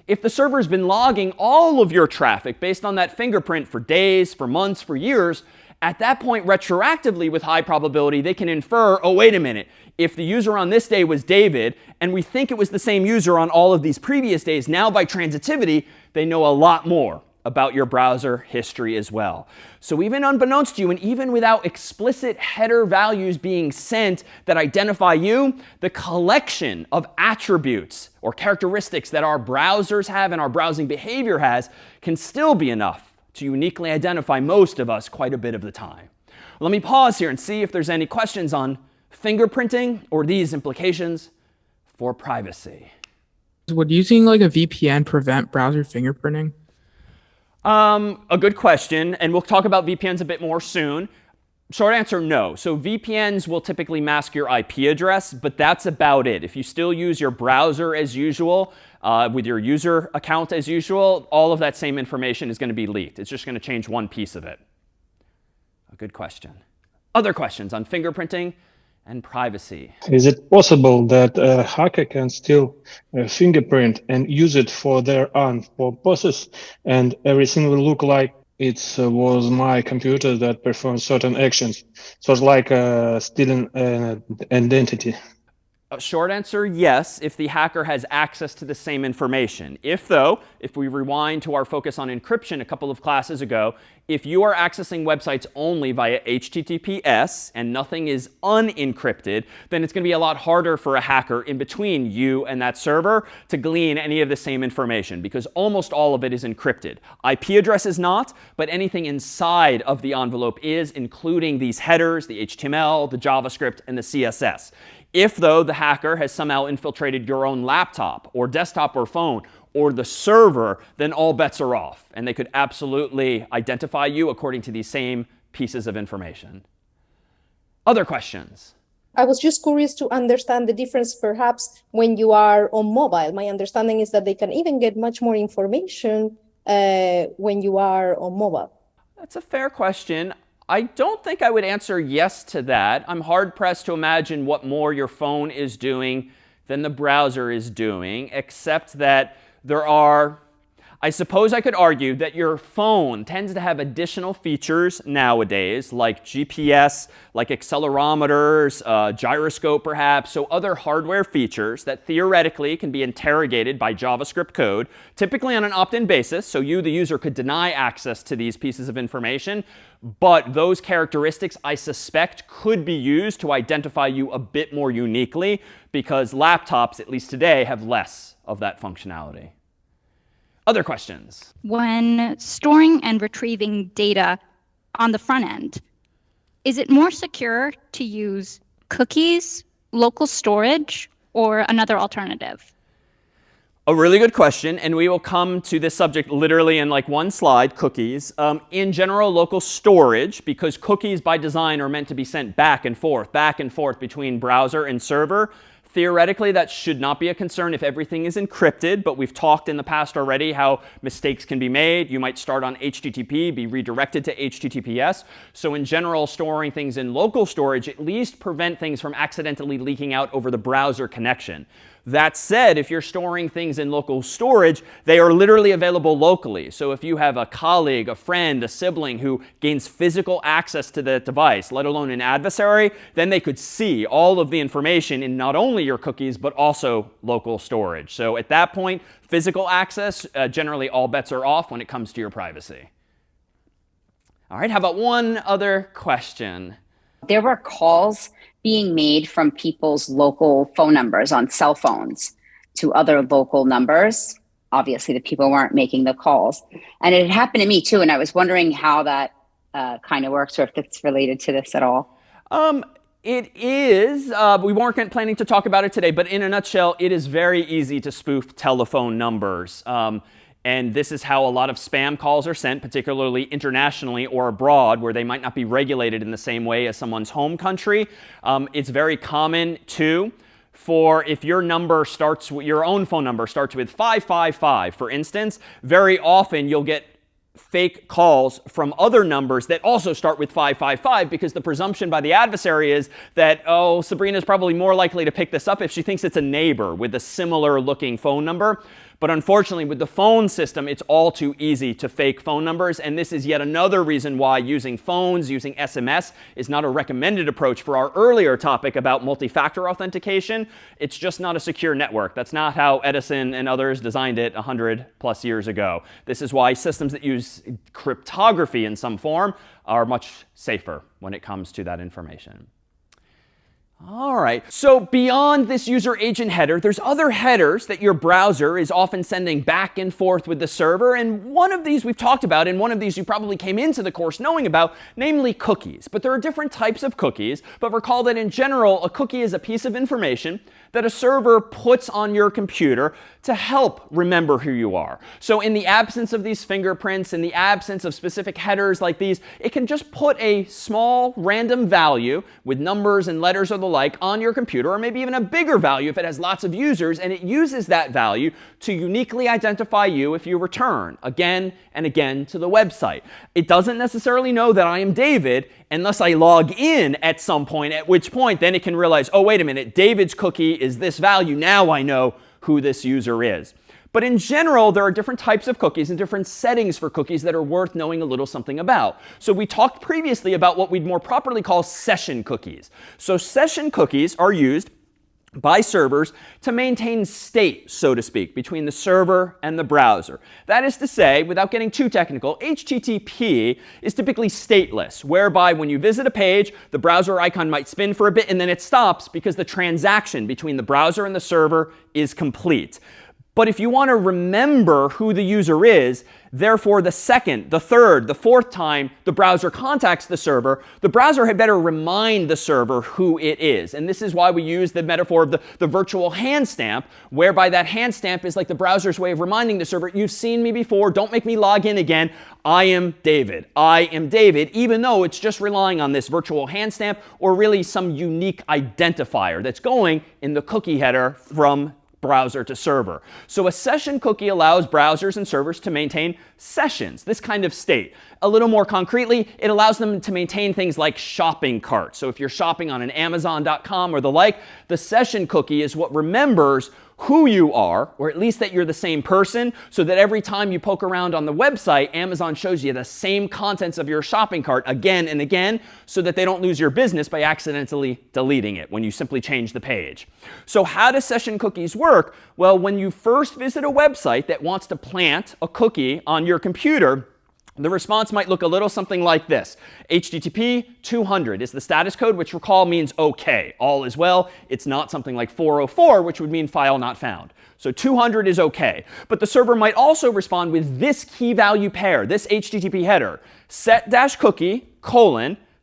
if the server's been logging all of your traffic based on that fingerprint for days, for months, for years, at that point, retroactively, with high probability, they can infer, oh, wait a minute, if the user on this day was David, and we think it was the same user on all of these previous days, now by transitivity, they know a lot more about your browser history as well. So even unbeknownst to you, and even without explicit header values being sent that identify you, the collection of attributes or characteristics that our browsers have and our browsing behavior has can still be enough to uniquely identify most of us quite a bit of the time. Let me pause here and see if there's any questions on fingerprinting or these implications for privacy.
Would using like a VPN prevent browser fingerprinting?
A good question, and we'll talk about VPNs a bit more soon. Short answer, no. So VPNs will typically mask your IP address, but that's about it. If you still use your browser as usual, with your user account as usual, all of that same information is going to be leaked. It's just going to change one piece of it. A good question. Other questions on fingerprinting and privacy?
Is it possible that a hacker can steal a fingerprint and use it for their own purposes, and everything will look like it was my computer that performed certain actions? So it's like stealing an identity.
Short answer, yes, if the hacker has access to the same information. If we rewind to our focus on encryption a couple of classes ago, if you are accessing websites only via HTTPS and nothing is unencrypted, then it's going to be a lot harder for a hacker in between you and that server to glean any of the same information, because almost all of it is encrypted. IP address is not, but anything inside of the envelope is, including these headers, the HTML, the JavaScript, and the CSS. If, though, the hacker has somehow infiltrated your own laptop or desktop or phone or the server, then all bets are off. And they could absolutely identify you according to these same pieces of information. Other questions?
I was just curious to understand the difference perhaps when you are on mobile. My understanding is that they can even get much more information when you are on mobile.
That's a fair question. I don't think I would answer yes to that. I'm hard-pressed to imagine what more your phone is doing than the browser is doing, except that there are, I suppose I could argue that your phone tends to have additional features nowadays, like GPS, like accelerometers, gyroscope perhaps, so other hardware features that theoretically can be interrogated by JavaScript code, typically on an opt-in basis, so you, the user, could deny access to these pieces of information. But those characteristics, I suspect, could be used to identify you a bit more uniquely, because laptops, at least today, have less of that functionality. Other questions?
When storing and retrieving data on the front end, is it more secure to use cookies, local storage, or another alternative?
A really good question, and we will come to this subject literally in like one slide, cookies. In general, local storage, because cookies by design are meant to be sent back and forth between browser and server. Theoretically, that should not be a concern if everything is encrypted, but we've talked in the past already how mistakes can be made. You might start on HTTP, be redirected to HTTPS. So in general, storing things in local storage at least prevent things from accidentally leaking out over the browser connection. That said, if you're storing things in local storage, they are literally available locally. So if you have a colleague, a friend, a sibling who gains physical access to the device, let alone an adversary, then they could see all of the information in not only your cookies, but also local storage. So at that point, physical access, generally all bets are off when it comes to your privacy. All right, how about one other question?
There were calls being made from people's local phone numbers on cell phones to other local numbers. Obviously, the people weren't making the calls. And it happened to me too, and I was wondering how that kind of works, or if it's related to this at all.
It is. We weren't planning to talk about it today, but in a nutshell, it is very easy to spoof telephone numbers. And this is how a lot of spam calls are sent, particularly internationally or abroad, where they might not be regulated in the same way as someone's home country. It's very common, too, for if your number starts, your own phone number starts with 555, for instance, very often you'll get fake calls from other numbers that also start with 555, because the presumption by the adversary is that, oh, Sabrina's probably more likely to pick this up if she thinks it's a neighbor with a similar looking phone number. But unfortunately, with the phone system, it's all too easy to fake phone numbers. And this is yet another reason why using phones, using SMS, is not a recommended approach for our earlier topic about multi-factor authentication. It's just not a secure network. That's not how Edison and others designed it 100+ years ago. This is why systems that use cryptography in some form are much safer when it comes to that information. All right, so beyond this user agent header, there's other headers that your browser is often sending back and forth with the server. And one of these we've talked about, and one of these you probably came into the course knowing about, namely cookies. But there are different types of cookies. But recall that in general, a cookie is a piece of information that a server puts on your computer to help remember who you are. So in the absence of these fingerprints, in the absence of specific headers like these, it can just put a small random value with numbers and letters or the like on your computer, or maybe even a bigger value if it has lots of users, and it uses that value to uniquely identify you if you return again and again to the website. It doesn't necessarily know that I am David unless I log in at some point, at which point then it can realize, oh, wait a minute, David's cookie is this value. Now I know who this user is. But in general, there are different types of cookies and different settings for cookies that are worth knowing a little something about. So we talked previously about what we'd more properly call session cookies. So session cookies are used by servers to maintain state, so to speak, between the server and the browser. That is to say, without getting too technical, HTTP is typically stateless, whereby when you visit a page, the browser icon might spin for a bit and then it stops because the transaction between the browser and the server is complete. But if you want to remember who the user is, therefore the second, the third, the fourth time the browser contacts the browser had better remind the server who it is. And this is why we use the metaphor of the virtual hand stamp, whereby that hand stamp is like the browser's way of reminding the server, you've seen me before, don't make me log in again. I am David. I am David, even though it's just relying on this virtual hand stamp or really some unique identifier that's going in the cookie header from browser to server. So a session cookie allows browsers and servers to maintain sessions, this kind of state. A little more concretely, it allows them to maintain things like shopping carts. So if you're shopping on an Amazon.com or the like, the session cookie is what remembers who you are, or at least that you're the same person, so that every time you poke around on the website, Amazon shows you the same contents of your shopping cart again and again, so that they don't lose your business by accidentally deleting it when you simply change the page. So how do session cookies work? Well, when you first visit a website that wants to plant a cookie on your computer, the response might look a little something like this. HTTP 200 is the status code, which recall means OK. All is well. It's not something like 404, which would mean file not found. So 200 is OK. But the server might also respond with this key value pair, this HTTP header, set-cookie,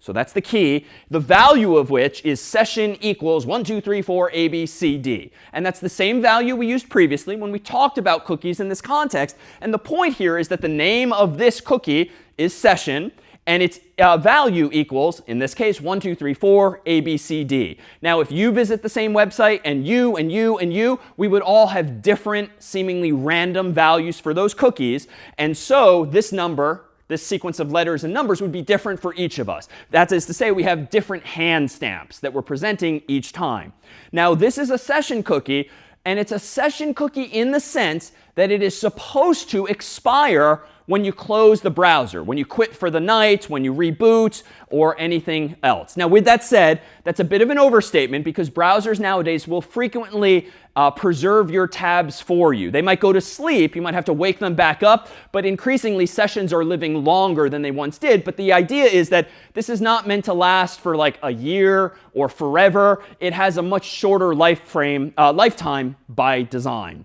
so that's the key, the value of which is session equals 1234 ABCD. And that's the same value we used previously when we talked about cookies in this context. And the point here is that the name of this cookie is session, and its value equals, in this case, 1234 ABCD. Now, if you visit the same website, and you, and you, and you, we would all have different, seemingly random values for those cookies. And so this number, this sequence of letters and numbers would be different for each of us. That is to say, we have different hand stamps that we're presenting each time. Now, this is a session cookie, and it's a session cookie in the sense that it is supposed to expire when you close the browser, when you quit for the night, when you reboot, or anything else. Now, with that said, that's a bit of an overstatement because browsers nowadays will frequently preserve your tabs for you. They might go to sleep. You might have to wake them back up. But increasingly, sessions are living longer than they once did. But the idea is that this is not meant to last for like a year or forever. It has a much shorter lifetime by design.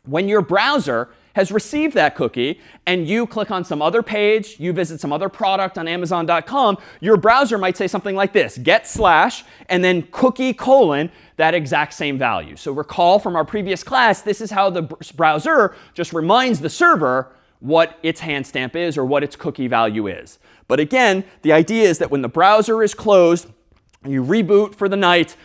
When your browser has received that cookie and you click on some other page, you visit some other product on Amazon.com, your browser might say something like this, get / and then cookie : that exact same value. So recall from our previous class, this is how the browser just reminds the server what its hand stamp is or what its cookie value is. But again, the idea is that when the browser is closed, you reboot for the night,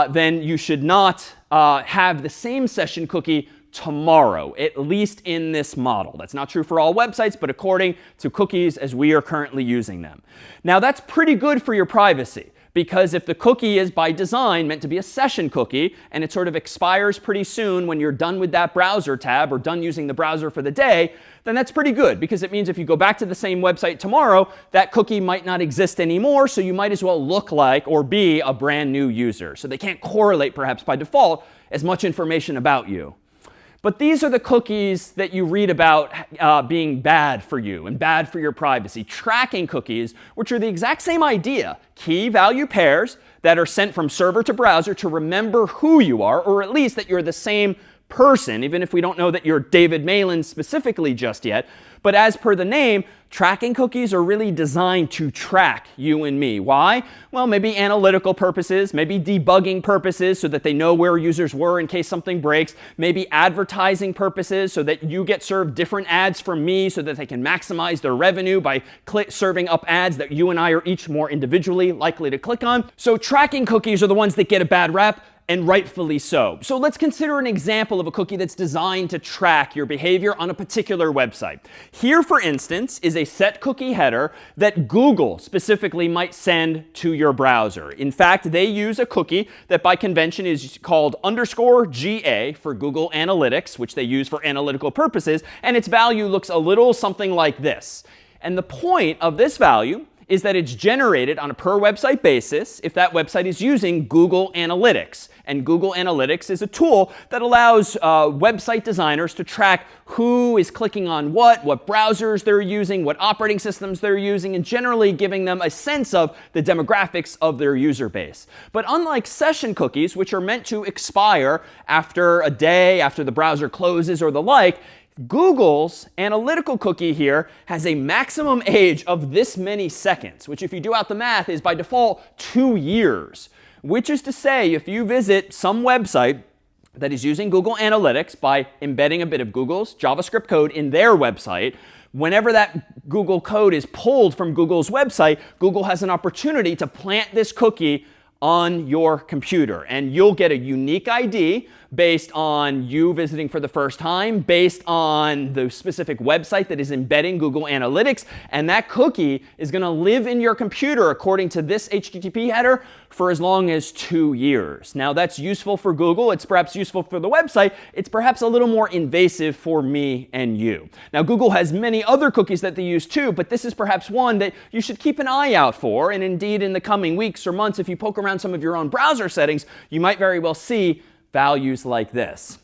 then you should not have the same session cookie tomorrow, at least in this model. That's not true for all websites, but according to cookies as we are currently using them. Now, that's pretty good for your privacy, because if the cookie is by design meant to be a session cookie, and it sort of expires pretty soon when you're done with that browser tab or done using the browser for the day, then that's pretty good, because it means if you go back to the same website tomorrow, that cookie might not exist anymore, so you might as well look like or be a brand new user. So they can't correlate, perhaps by default, as much information about you. But these are the cookies that you read about being bad for you and bad for your privacy. Tracking cookies, which are the exact same idea, key value pairs that are sent from server to browser to remember who you are, or at least that you're the same person, even if we don't know that you're David Malan specifically just yet. But as per the name, tracking cookies are really designed to track you and me. Why? Well, maybe analytical purposes, maybe debugging purposes so that they know where users were in case something breaks, maybe advertising purposes so that you get served different ads from me so that they can maximize their revenue by serving up ads that you and I are each more individually likely to click on. So tracking cookies are the ones that get a bad rap, and rightfully so. So let's consider an example of a cookie that's designed to track your behavior on a particular website. Here, for instance, is a set cookie header that Google specifically might send to your browser. In fact, they use a cookie that by convention is called _GA for Google Analytics, which they use for analytical purposes, and its value looks a little something like this. And the point of this value is that it's generated on a per website basis if that website is using Google Analytics. And Google Analytics is a tool that allows website designers to track who is clicking on what browsers they're using, what operating systems they're using, and generally giving them a sense of the demographics of their user base. But unlike session cookies, which are meant to expire after a day, after the browser closes or the like, Google's analytical cookie here has a maximum age of this many seconds, which if you do out the math is by default 2 years. Which is to say, if you visit some website that is using Google Analytics by embedding a bit of Google's JavaScript code in their website, whenever that Google code is pulled from Google's website, Google has an opportunity to plant this cookie on your computer. And you'll get a unique ID based on you visiting for the first time, based on the specific website that is embedding Google Analytics. And that cookie is going to live in your computer, according to this HTTP header, for as long as 2 years. Now, that's useful for Google. It's perhaps useful for the website. It's perhaps a little more invasive for me and you. Now, Google has many other cookies that they use too, but this is perhaps one that you should keep an eye out for. And indeed, in the coming weeks or months, if you poke around some of your own browser settings, you might very well see values like this.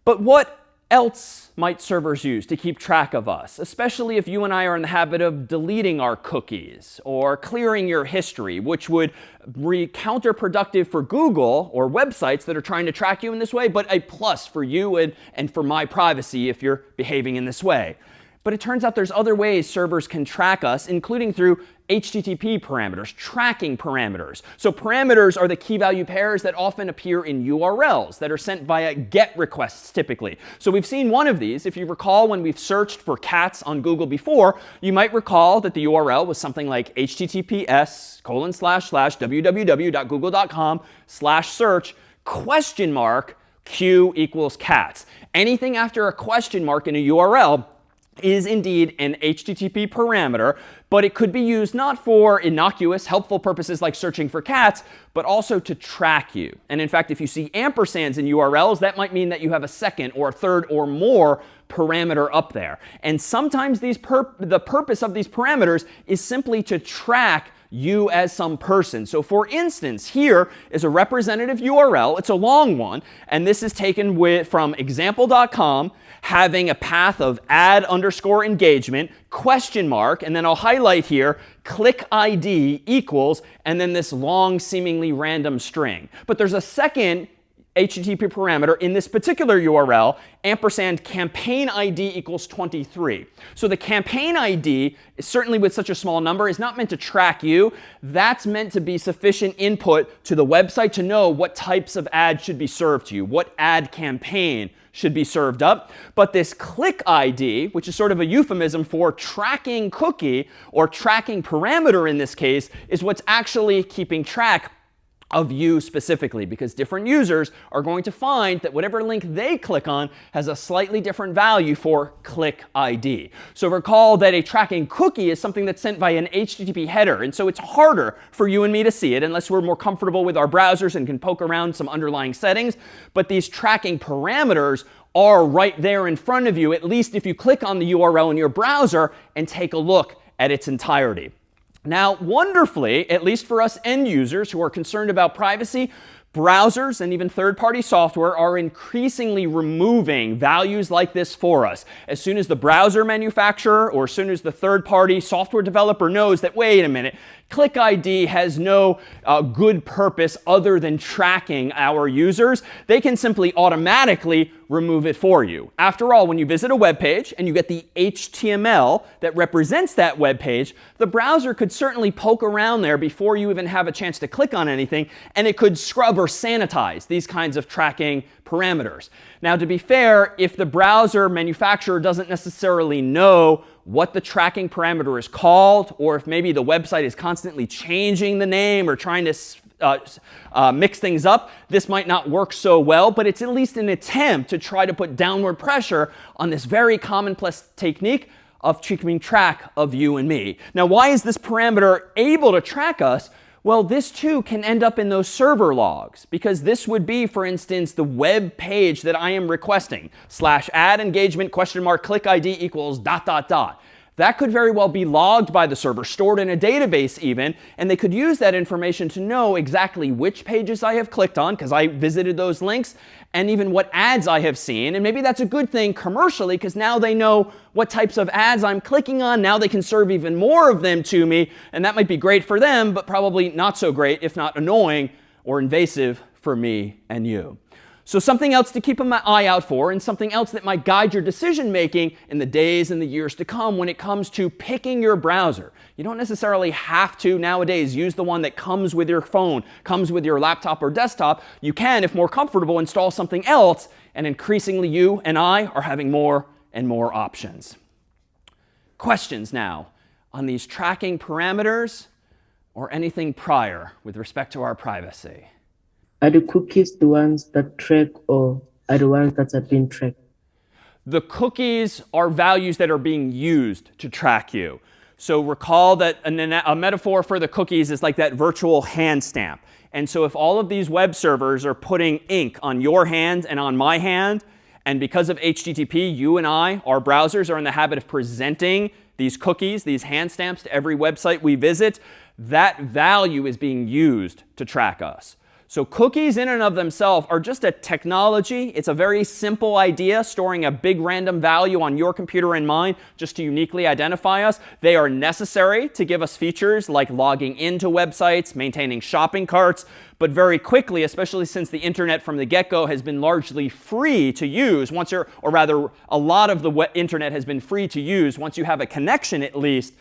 But what else might servers use to keep track of us, especially if you and I are in the habit of deleting our cookies or clearing your history, which would be counterproductive for Google or websites that are trying to track you in this way, but a plus for you and for my privacy if you're behaving in this way. But it turns out there's other ways servers can track us, including through HTTP parameters, tracking parameters. So parameters are the key value pairs that often appear in URLs that are sent via GET requests typically. So we've seen one of these. If you recall when we've searched for cats on Google before, you might recall that the URL was something like https://www.google.com/search Q equals cats. Anything after a question mark in a URL is indeed an HTTP parameter, but it could be used not for innocuous, helpful purposes like searching for cats, but also to track you. And in fact, if you see ampersands in URLs, that might mean that you have a second or a third or more parameter up there. And sometimes the purpose of these parameters is simply to track you as some person. So for instance, here is a representative URL. It's a long one. And this is taken from example.com, having a path of add_engagement, question mark, and then I'll highlight here, click ID equals, and then this long, seemingly random string. But there's a second HTTP parameter in this particular URL, ampersand campaign ID equals 23. So the campaign ID, certainly with such a small number, is not meant to track you. That's meant to be sufficient input to the website to know what types of ads should be served to you, what ad campaign should be served up. But this click ID, which is sort of a euphemism for tracking cookie or tracking parameter in this case, is what's actually keeping track of you specifically, because different users are going to find that whatever link they click on has a slightly different value for click ID. So recall that a tracking cookie is something that's sent via an HTTP header, and so it's harder for you and me to see it unless we're more comfortable with our browsers and can poke around some underlying settings. But these tracking parameters are right there in front of you, at least if you click on the URL in your browser and take a look at its entirety. Now, wonderfully, at least for us end users who are concerned about privacy, browsers and even third-party software are increasingly removing values like this for us. As soon as the browser manufacturer or as soon as the third-party software developer knows that, wait a minute, click ID has no good purpose other than tracking our users, they can simply automatically remove it for you. After all, when you visit a web page and you get the HTML that represents that web page, the browser could certainly poke around there before you even have a chance to click on anything, and it could scrub or sanitize these kinds of tracking parameters. Now, to be fair, if the browser manufacturer doesn't necessarily know what the tracking parameter is called, or if maybe the website is constantly changing the name or trying to mix things up, this might not work so well, but it's at least an attempt to try to put downward pressure on this very commonplace technique of keeping track of you and me. Now, why is this parameter able to track us? Well, this too can end up in those server logs, because this would be, for instance, the web page that I am requesting, /add engagement ? Click ID equals ... That could very well be logged by the server, stored in a database even, and they could use that information to know exactly which pages I have clicked on, because I visited those links, and even what ads I have seen. And maybe that's a good thing commercially, because now they know what types of ads I'm clicking on. Now they can serve even more of them to me, and that might be great for them, but probably not so great, if not annoying or invasive for me and you. So something else to keep an eye out for, and something else that might guide your decision making in the days and the years to come when it comes to picking your browser. You don't necessarily have to nowadays use the one that comes with your phone, comes with your laptop or desktop. You can, if more comfortable, install something else, and increasingly you and I are having more and more options. Questions now on these tracking parameters or anything prior with respect to our privacy?
Are the cookies the ones that track, or are the ones that have been tracked?
The cookies are values that are being used to track you. So recall that a metaphor for the cookies is like that virtual hand stamp. And so if all of these web servers are putting ink on your hand and on my hand, and because of HTTP, you and I, our browsers are in the habit of presenting these cookies, these hand stamps to every website we visit, that value is being used to track us. So cookies in and of themselves are just a technology. It's a very simple idea, storing a big random value on your computer and mine just to uniquely identify us. They are necessary to give us features like logging into websites, maintaining shopping carts, but very quickly, especially since the internet from the get-go has been largely free to use, or rather a lot of the internet has been free to use. Once you have a connection at least,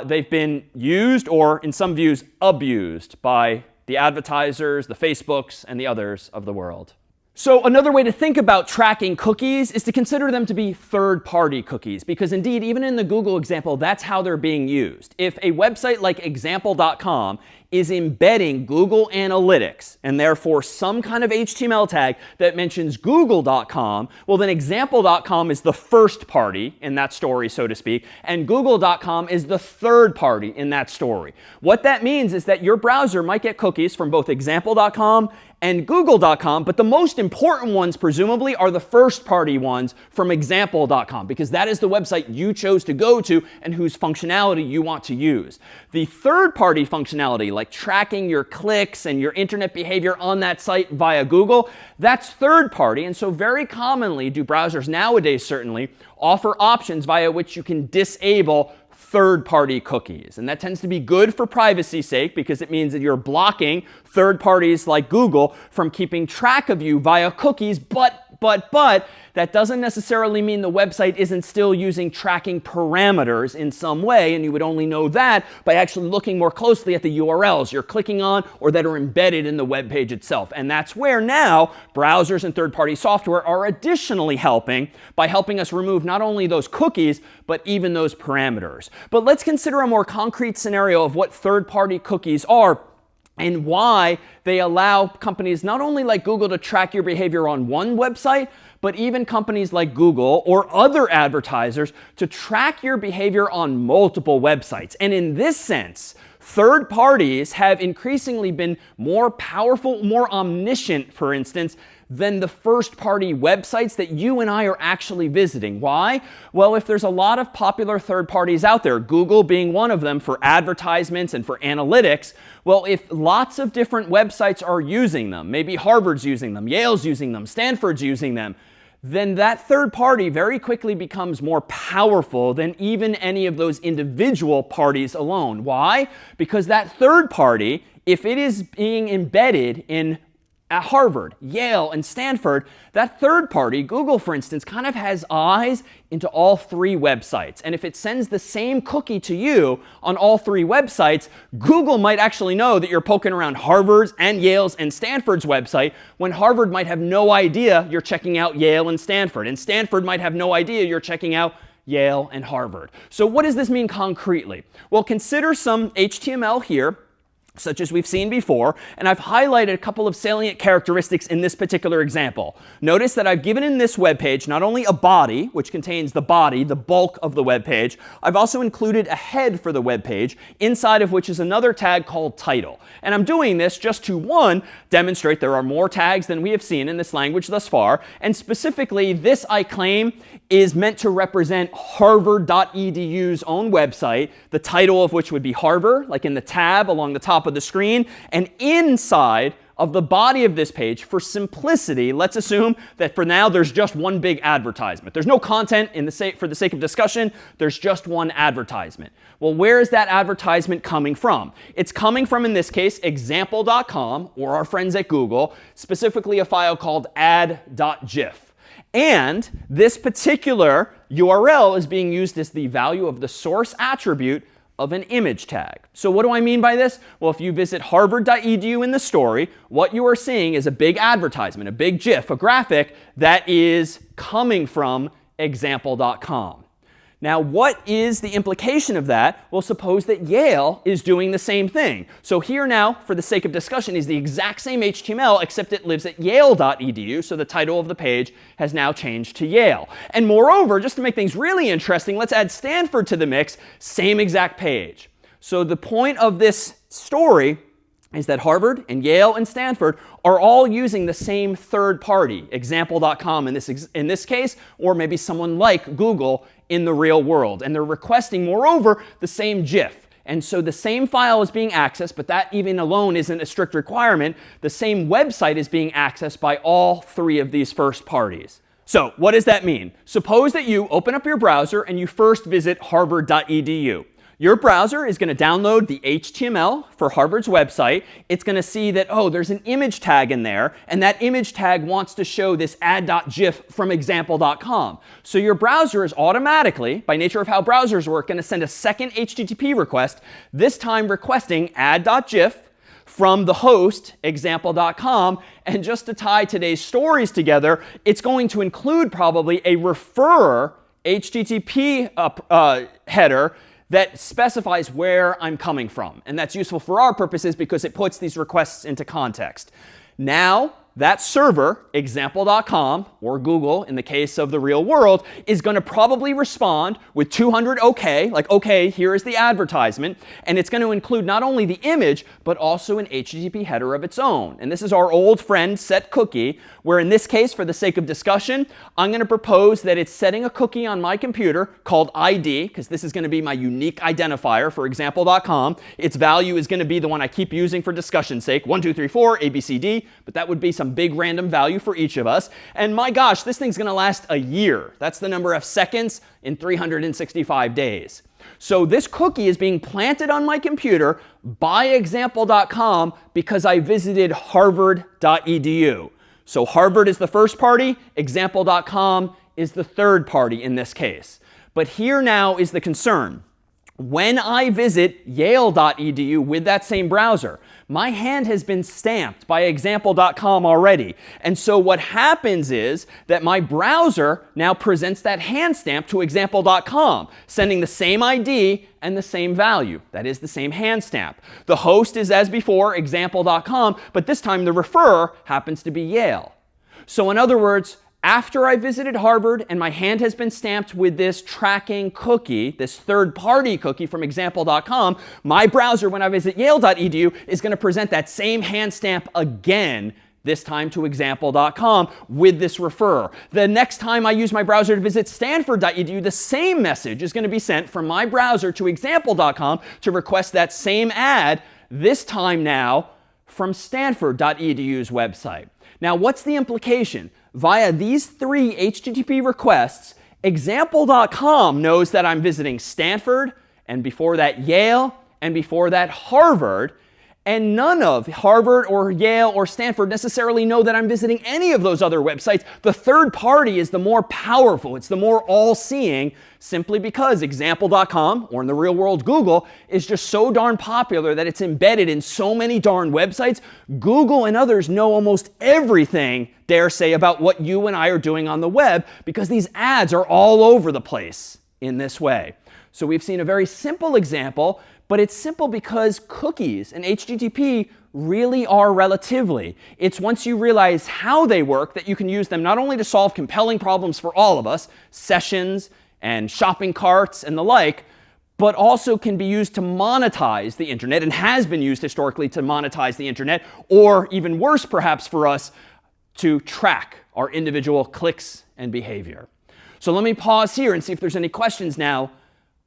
they've been used, or in some views abused, by the advertisers, the Facebooks, and the others of the world. So another way to think about tracking cookies is to consider them to be third-party cookies, because indeed, even in the Google example, that's how they're being used. If a website like example.com is embedding Google Analytics, and therefore some kind of HTML tag that mentions google.com, well then example.com is the first party in that story, so to speak, and google.com is the third party in that story. What that means is that your browser might get cookies from both example.com and google.com, but the most important ones, presumably, are the first-party ones from example.com, because that is the website you chose to go to and whose functionality you want to use. The third-party functionality, like tracking your clicks and your internet behavior on that site via Google, that's third-party, and so very commonly do browsers nowadays certainly offer options via which you can disable third-party cookies. And that tends to be good for privacy's sake, because it means that you're blocking third parties like Google from keeping track of you via cookies, but that doesn't necessarily mean the website isn't still using tracking parameters in some way, and you would only know that by actually looking more closely at the URLs you're clicking on or that are embedded in the web page itself. And that's where now browsers and third-party software are additionally helping by helping us remove not only those cookies, but even those parameters. But let's consider a more concrete scenario of what third-party cookies are and why they allow companies not only like Google to track your behavior on one website, but even companies like Google or other advertisers to track your behavior on multiple websites. And in this sense, third parties have increasingly been more powerful, more omniscient, for instance, than the first-party websites that you and I are actually visiting. Why? Well, if there's a lot of popular third parties out there, Google being one of them for advertisements and for analytics, well, if lots of different websites are using them, maybe Harvard's using them, Yale's using them, Stanford's using them, then that third party very quickly becomes more powerful than even any of those individual parties alone. Why? Because that third party, if it is being embedded in at Harvard, Yale, and Stanford, that third party, Google for instance, kind of has eyes into all three websites. And if it sends the same cookie to you on all three websites, Google might actually know that you're poking around Harvard's and Yale's and Stanford's website, when Harvard might have no idea you're checking out Yale and Stanford. And Stanford might have no idea you're checking out Yale and Harvard. So what does this mean concretely? Well, consider some HTML here. such as we've seen before, and I've highlighted a couple of salient characteristics in this particular example. Notice that I've given in this web page not only a body, which contains the body, the bulk of the web page, I've also included a head for the web page, inside of which is another tag called title. And I'm doing this just to, one, demonstrate there are more tags than we have seen in this language thus far, and specifically, this, I claim, is meant to represent harvard.edu's own website, the title of which would be Harvard, like in the tab along the top of the screen. And inside of the body of this page, for simplicity, let's assume that for now there's just one big advertisement. There's no content for the sake of discussion. There's just one advertisement. Well, where is that advertisement coming from? It's coming from, in this case, example.com, or our friends at Google, specifically a file called ad.gif. And this particular URL is being used as the value of the source attribute of an image tag. So what do I mean by this? Well, if you visit harvard.edu in the story, what you are seeing is a big advertisement, a big GIF, a graphic that is coming from example.com. Now, what is the implication of that? Well, suppose that Yale is doing the same thing. So here now, for the sake of discussion, is the exact same HTML, except it lives at yale.edu. So the title of the page has now changed to Yale. And moreover, just to make things really interesting, let's add Stanford to the mix. Same exact page. So the point of this story is that Harvard and Yale and Stanford are all using the same third party, example.com in this case, or maybe someone like Google in the real world. And they're requesting, moreover, the same GIF. And so the same file is being accessed, but that even alone isn't a strict requirement. The same website is being accessed by all three of these first parties. So what does that mean? Suppose that you open up your browser and you first visit harvard.edu. Your browser is going to download the HTML for Harvard's website. It's going to see that, oh, there's an image tag in there, and that image tag wants to show this ad.gif from example.com. So your browser is automatically, by nature of how browsers work, going to send a second HTTP request, this time requesting ad.gif from the host, example.com. And just to tie today's stories together, it's going to include probably a referrer HTTP header that specifies where I'm coming from. And that's useful for our purposes because it puts these requests into context. Now, that server, example.com, or Google in the case of the real world, is going to probably respond with 200 OK, like, OK, here is the advertisement. And it's going to include not only the image, but also an HTTP header of its own. And this is our old friend setCookie, where in this case, for the sake of discussion, I'm going to propose that it's setting a cookie on my computer called ID, because this is going to be my unique identifier for example.com. Its value is going to be the one I keep using for discussion's sake, 1, 2, 3, 4, ABCD. But that would be some big random value for each of us. And my gosh, this thing's going to last a year. That's the number of seconds in 365 days. So this cookie is being planted on my computer by example.com because I visited harvard.edu. So Harvard is the first party. Example.com is the third party in this case. But here now is the concern. When I visit yale.edu with that same browser, my hand has been stamped by example.com already. And so what happens is that my browser now presents that hand stamp to example.com, sending the same ID and the same value. That is the same hand stamp. The host is, as before, example.com, but this time the referrer happens to be Yale. So in other words, after I visited Harvard and my hand has been stamped with this tracking cookie, this third-party cookie from example.com, my browser, when I visit yale.edu, is going to present that same hand stamp again, this time to example.com with this referrer. The next time I use my browser to visit stanford.edu, the same message is going to be sent from my browser to example.com to request that same ad, this time now from stanford.edu's website. Now, what's the implication? Via these three HTTP requests, example.com knows that I'm visiting Stanford, and before that Yale, and before that Harvard. And none of Harvard or Yale or Stanford necessarily know that I'm visiting any of those other websites. The third party is the more powerful. It's the more all-seeing, simply because example.com, or in the real world Google, is just so darn popular that it's embedded in so many darn websites. Google and others know almost everything, dare say, about what you and I are doing on the web, because these ads are all over the place in this way. So we've seen a very simple example, but it's simple because cookies and HTTP really are relatively. It's once you realize how they work that you can use them not only to solve compelling problems for all of us, sessions and shopping carts and the like, but also can be used to monetize the internet and has been used historically to monetize the internet, or even worse perhaps for us, to track our individual clicks and behavior. So let me pause here and see if there's any questions now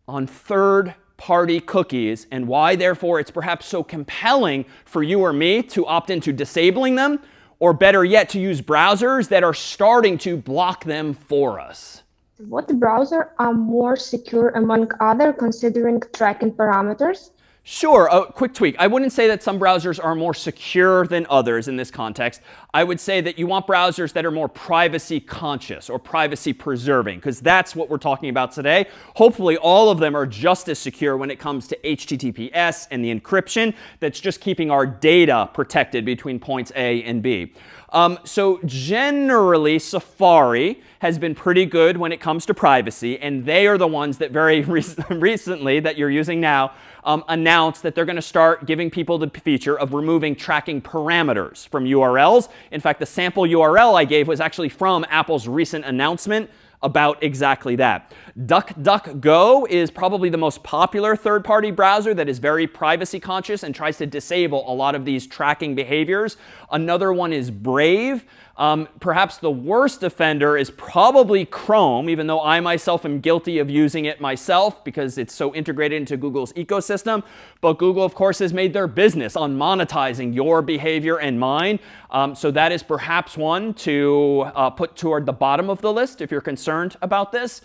on third-party cookies and why, therefore, it's perhaps so compelling for you or me to opt into disabling them, or better yet, to use browsers that are starting to block them for us.
What browser are more secure among other considering tracking parameters?
Sure, a quick tweak. I wouldn't say that some browsers are more secure than others in this context. I would say that you want browsers that are more privacy conscious or privacy preserving, because that's what we're talking about today. Hopefully all of them are just as secure when it comes to HTTPS and the encryption that's just keeping our data protected between points A and B. So generally, Safari has been pretty good when it comes to privacy, and they are the ones that very recently, that you're using now, announced that they're going to start giving people the feature of removing tracking parameters from URLs. In fact, the sample URL I gave was actually from Apple's recent announcement about exactly that. DuckDuckGo is probably the most popular third-party browser that is very privacy conscious and tries to disable a lot of these tracking behaviors. Another one is Brave. Perhaps the worst offender is probably Chrome, even though I myself am guilty of using it myself because it's so integrated into Google's ecosystem. But Google, of course, has made their business on monetizing your behavior and mine. So that is perhaps one to put toward the bottom of the list if you're concerned about this.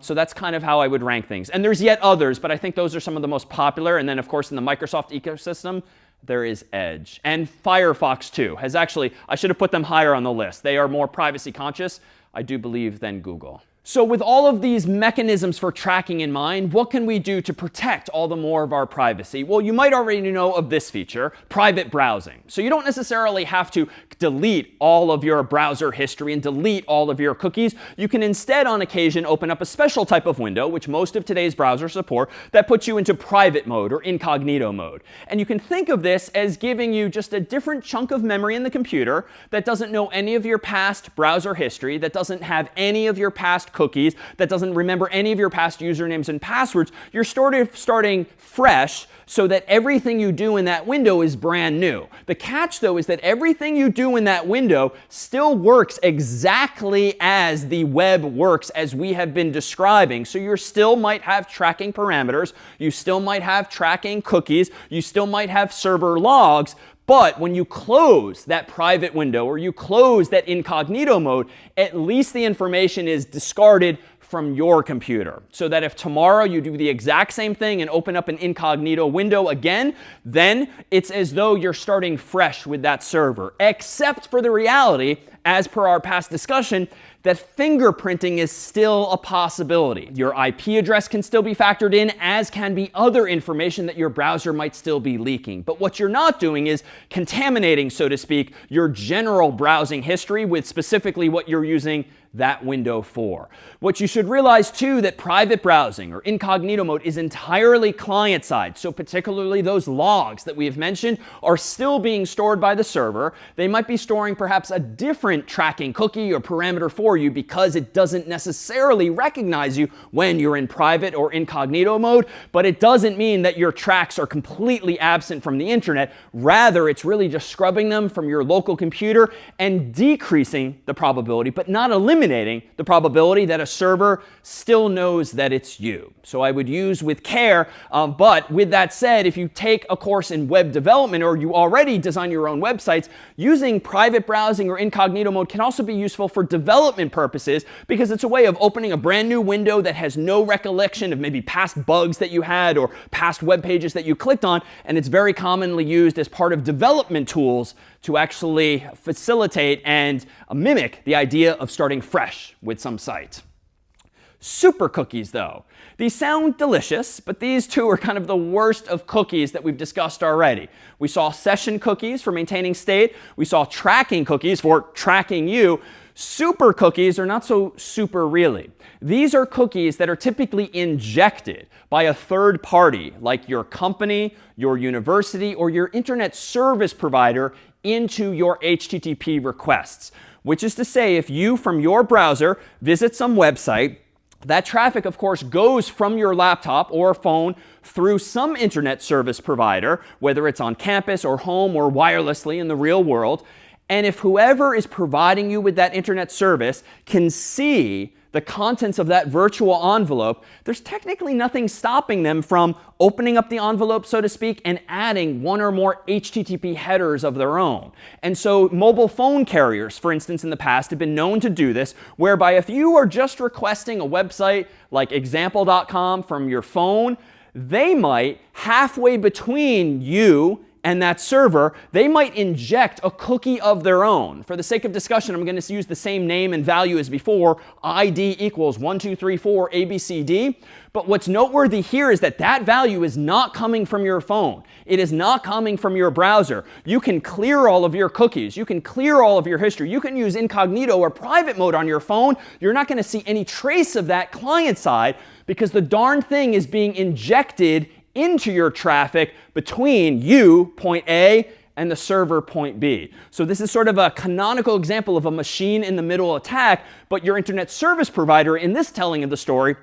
So that's kind of how I would rank things. And there's yet others, but I think those are some of the most popular. And then, of course, in the Microsoft ecosystem, there is Edge. And Firefox, too, has actually, I should have put them higher on the list. They are more privacy conscious, I do believe, than Google. So with all of these mechanisms for tracking in mind, what can we do to protect all the more of our privacy? Well, you might already know of this feature, private browsing. So you don't necessarily have to delete all of your browser history and delete all of your cookies. You can instead, on occasion, open up a special type of window, which most of today's browsers support, that puts you into private mode or incognito mode. And you can think of this as giving you just a different chunk of memory in the computer that doesn't know any of your past browser history, that doesn't have any of your past cookies, that doesn't remember any of your past usernames and passwords. You're starting fresh so that everything you do in that window is brand new. The catch, though, is that everything you do in that window still works exactly as the web works, as we have been describing. So you still might have tracking parameters. You still might have tracking cookies. You still might have server logs. But when you close that private window or you close that incognito mode, at least the information is discarded from your computer. So that if tomorrow you do the exact same thing and open up an incognito window again, then it's as though you're starting fresh with that server. Except for the reality, as per our past discussion, that fingerprinting is still a possibility. Your IP address can still be factored in, as can be other information that your browser might still be leaking. But what you're not doing is contaminating, so to speak, your general browsing history with specifically what you're using that window for. What you should realize, too, that private browsing or incognito mode is entirely client-side. So particularly those logs that we have mentioned are still being stored by the server. They might be storing perhaps a different tracking cookie or parameter for you because it doesn't necessarily recognize you when you're in private or incognito mode. But it doesn't mean that your tracks are completely absent from the internet. Rather, it's really just scrubbing them from your local computer and decreasing the probability, but not eliminating the probability that a server still knows that it's you. So I would use with care. But with that said, if you take a course in web development or you already design your own websites, using private browsing or incognito mode can also be useful for development purposes because it's a way of opening a brand new window that has no recollection of maybe past bugs that you had or past web pages that you clicked on. And it's very commonly used as part of development tools to actually facilitate and mimic the idea of starting fresh with some site. Super cookies, though. These sound delicious, but these two are kind of the worst of cookies that we've discussed already. We saw session cookies for maintaining state. We saw tracking cookies for tracking you. Super cookies are not so super really. These are cookies that are typically injected by a third party, like your company, your university, or your internet service provider into your HTTP requests. Which is to say, if you, from your browser, visit some website, that traffic, of course, goes from your laptop or phone through some internet service provider, whether it's on campus or home or wirelessly in the real world. And if whoever is providing you with that internet service can see the contents of that virtual envelope, there's technically nothing stopping them from opening up the envelope, so to speak, and adding one or more HTTP headers of their own. And so mobile phone carriers, for instance, in the past have been known to do this, whereby if you are just requesting a website like example.com from your phone, they might, halfway between you and that server, they might inject a cookie of their own. For the sake of discussion, I'm going to use the same name and value as before, ID equals 1234 ABCD. But what's noteworthy here is that that value is not coming from your phone. It is not coming from your browser. You can clear all of your cookies. You can clear all of your history. You can use incognito or private mode on your phone. You're not going to see any trace of that client side because the darn thing is being injected into your traffic between you, point A, and the server, point B. So this is sort of a canonical example of a machine in the middle attack, but your internet service provider in this telling of the story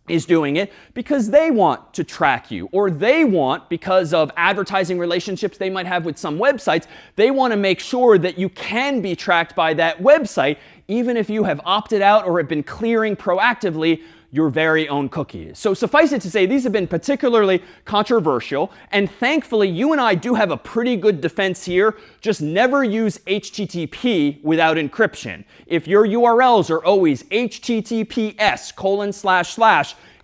is doing it because they want to track you, or they want, because of advertising relationships they might have with some websites, they want to make sure that you can be tracked by that website, even if you have opted out or have been clearing proactively your very own cookies. So suffice it to say, these have been particularly controversial, and thankfully you and I do have a pretty good defense here. Just never use HTTP without encryption. If your URLs are always https://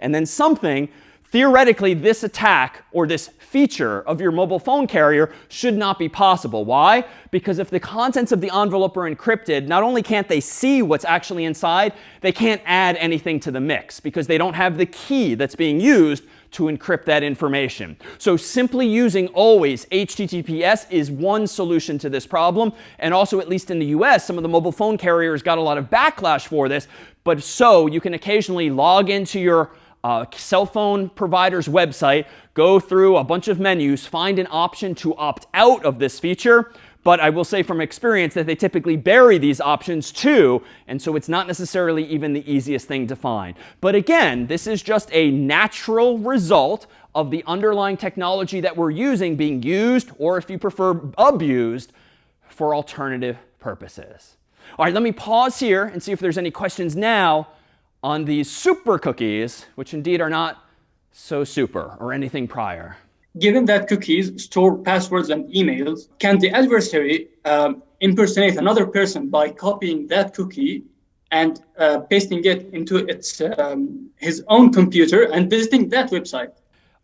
and then something, theoretically this attack or this feature of your mobile phone carrier should not be possible. Why? Because if the contents of the envelope are encrypted, not only can't they see what's actually inside, they can't add anything to the mix because they don't have the key that's being used to encrypt that information. So simply using always HTTPS is one solution to this problem. And also, at least in the US, some of the mobile phone carriers got a lot of backlash for this. But so you can occasionally log into your cell phone provider's website, go through a bunch of menus, find an option to opt out of this feature. But I will say from experience that they typically bury these options too, and so it's not necessarily even the easiest thing to find. But again, this is just a natural result of the underlying technology that we're using being used, or if you prefer, abused, for alternative purposes. All right, let me pause here and see if there's any questions now on these super cookies, which indeed are not so super, or anything prior.
Given that cookies store passwords and emails, can the adversary impersonate another person by copying that cookie and pasting it into his own computer and visiting that website?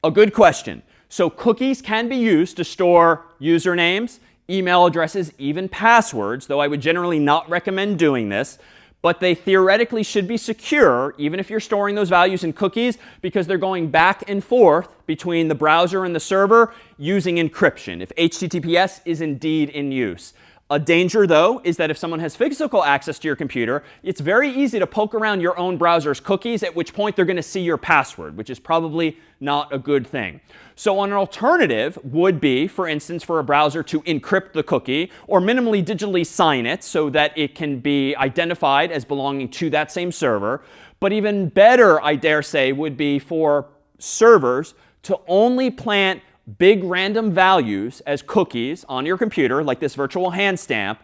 A good question. So cookies can be used to store usernames, email addresses, even passwords, though I would generally not recommend doing this. But they theoretically should be secure, even if you're storing those values in cookies, because they're going back and forth between the browser and the server using encryption, if HTTPS is indeed in use. A danger, though, is that if someone has physical access to your computer, it's very easy to poke around your own browser's cookies, at which point they're going to see your password, which is probably not a good thing. So an alternative would be, for instance, for a browser to encrypt the cookie or minimally digitally sign it so that it can be identified as belonging to that same server. But even better, I dare say, would be for servers to only plant big random values as cookies on your computer, like this virtual hand stamp,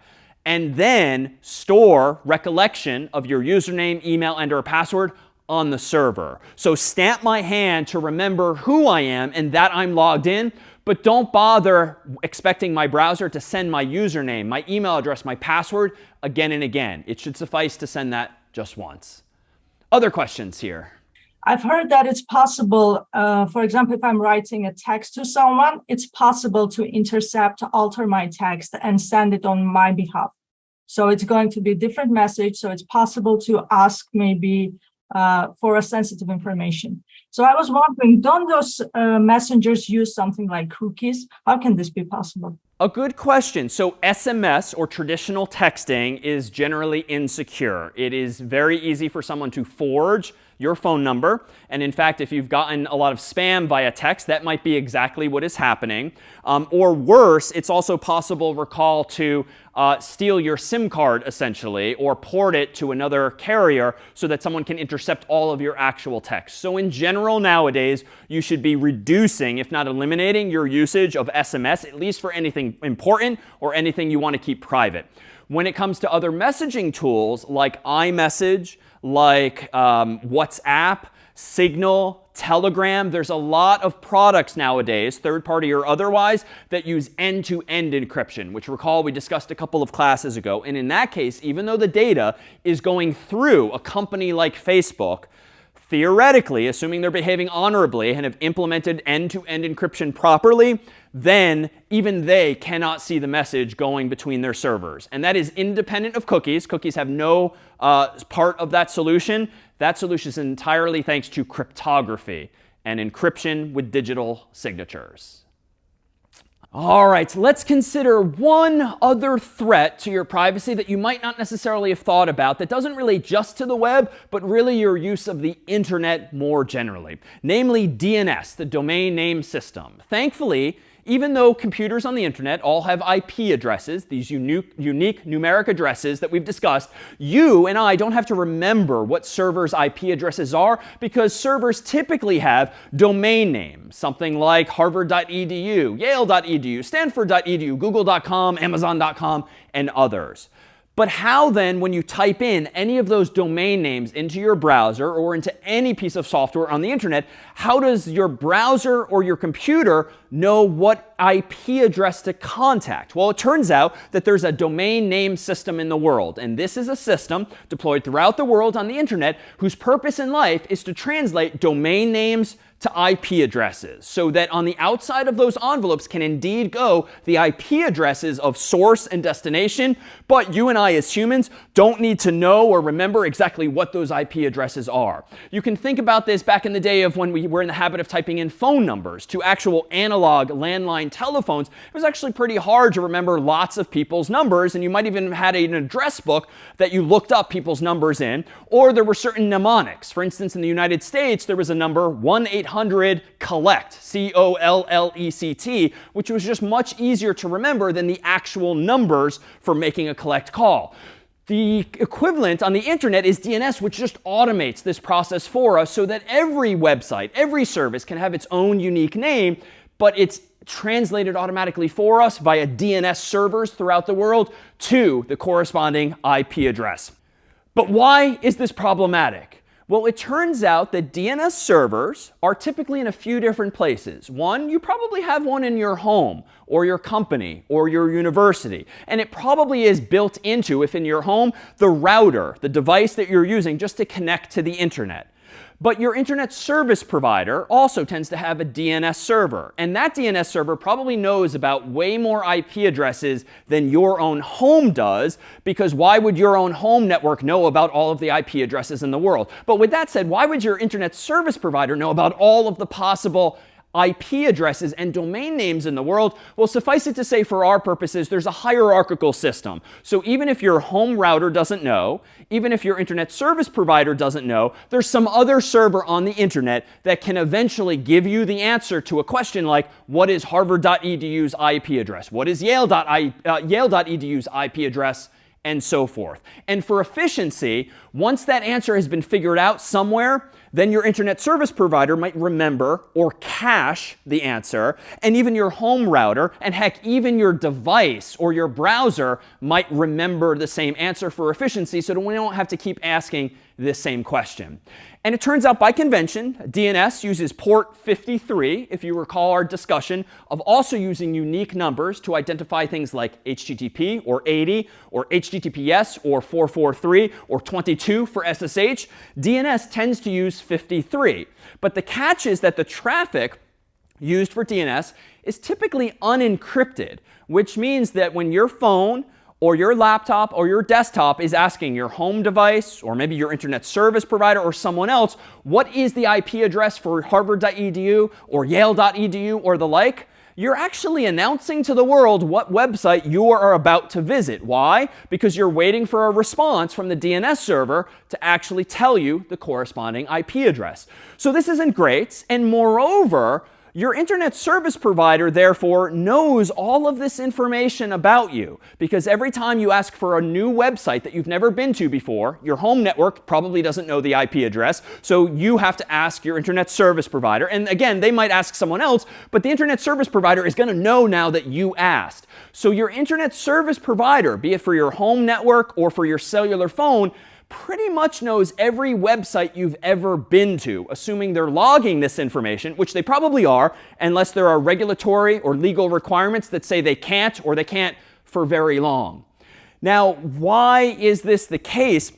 and then store recollection of your username, email, and/or password on the server. So stamp my hand to remember who I am and that I'm logged in, but don't bother expecting my browser to send my username, my email address, my password again and again. It should suffice to send that just once. Other questions here?
I've heard that it's possible, for example, if I'm writing a text to someone, it's possible to intercept, alter my text and send it on my behalf. So it's going to be a different message. So it's possible to ask maybe for a sensitive information. So I was wondering, don't those messengers use something like cookies? How can this be possible?
A good question. So SMS, or traditional texting, is generally insecure. It is very easy for someone to forge your phone number. And in fact, if you've gotten a lot of spam via text, that might be exactly what is happening. Or worse, it's also possible, recall, to steal your SIM card, essentially, or port it to another carrier so that someone can intercept all of your actual text. So in general, nowadays, you should be reducing, if not eliminating, your usage of SMS, at least for anything important or anything you want to keep private. When it comes to other messaging tools like iMessage, like WhatsApp, Signal, Telegram, there's a lot of products nowadays, third party or otherwise, that use end-to-end encryption, which, recall, we discussed a couple of classes ago. And in that case, even though the data is going through a company like Facebook, theoretically, assuming they're behaving honorably and have implemented end-to-end encryption properly, then even they cannot see the message going between their servers. And that is independent of cookies. Cookies have no part of that solution. That solution is entirely thanks to cryptography and encryption with digital signatures. All right, let's consider one other threat to your privacy that you might not necessarily have thought about, that doesn't relate just to the web, but really your use of the internet more generally, namely DNS, the domain name system. Thankfully, even though computers on the internet all have IP addresses, these unique numeric addresses that we've discussed, you and I don't have to remember what servers' IP addresses are, because servers typically have domain names, something like harvard.edu, yale.edu, stanford.edu, google.com, amazon.com, and others. But how then, when you type in any of those domain names into your browser or into any piece of software on the internet, how does your browser or your computer know what IP address to contact? Well, it turns out that there's a domain name system in the world. And this is a system deployed throughout the world on the internet whose purpose in life is to translate domain names to IP addresses, so that on the outside of those envelopes can indeed go the IP addresses of source and destination, but you and I as humans don't need to know or remember exactly what those IP addresses are. You can think about this back in the day of when we were in the habit of typing in phone numbers to actual analog landline telephones. It was actually pretty hard to remember lots of people's numbers, and you might even have had an address book that you looked up people's numbers in, or there were certain mnemonics. For instance, in the United States, there was a number 1-800-COLLECT, C-O-L-L-E-C-T, which was just much easier to remember than the actual numbers for making a collect call. The equivalent on the internet is DNS, which just automates this process for us so that every website, every service can have its own unique name, but it's translated automatically for us via DNS servers throughout the world to the corresponding IP address. But why is this problematic? Well, it turns out that DNS servers are typically in a few different places. One, you probably have one in your home or your company or your university. And it probably is built into, if in your home, the router, the device that you're using just to connect to the internet. But your internet service provider also tends to have a DNS server. And that DNS server probably knows about way more IP addresses than your own home does, because why would your own home network know about all of the IP addresses in the world? But with that said, why would your internet service provider know about all of the possible IP addresses and domain names in the world? Well, suffice it to say, for our purposes, there's a hierarchical system. So even if your home router doesn't know, even if your internet service provider doesn't know, there's some other server on the internet that can eventually give you the answer to a question like, what is harvard.edu's IP address? What is yale.edu's IP address? And so forth. And for efficiency, once that answer has been figured out somewhere, then your internet service provider might remember or cache the answer, and even your home router, and heck, even your device or your browser might remember the same answer for efficiency, so that we don't have to keep asking this same question. And it turns out, by convention, DNS uses port 53, if you recall our discussion of also using unique numbers to identify things like HTTP or 80 or HTTPS or 443 or 22 for SSH. DNS tends to use 53. But the catch is that the traffic used for DNS is typically unencrypted, which means that when your phone or your laptop or your desktop is asking your home device or maybe your internet service provider or someone else, what is the IP address for harvard.edu or yale.edu or the like, you're actually announcing to the world what website you are about to visit. Why? Because you're waiting for a response from the DNS server to actually tell you the corresponding IP address. So this isn't great. And moreover, your internet service provider, therefore, knows all of this information about you, because every time you ask for a new website that you've never been to before, your home network probably doesn't know the IP address, so you have to ask your internet service provider. And again, they might ask someone else, but the internet service provider is going to know now that you asked. So your internet service provider, be it for your home network or for your cellular phone, pretty much knows every website you've ever been to, assuming they're logging this information, which they probably are, unless there are regulatory or legal requirements that say they can't, or they can't for very long. Now, why is this the case?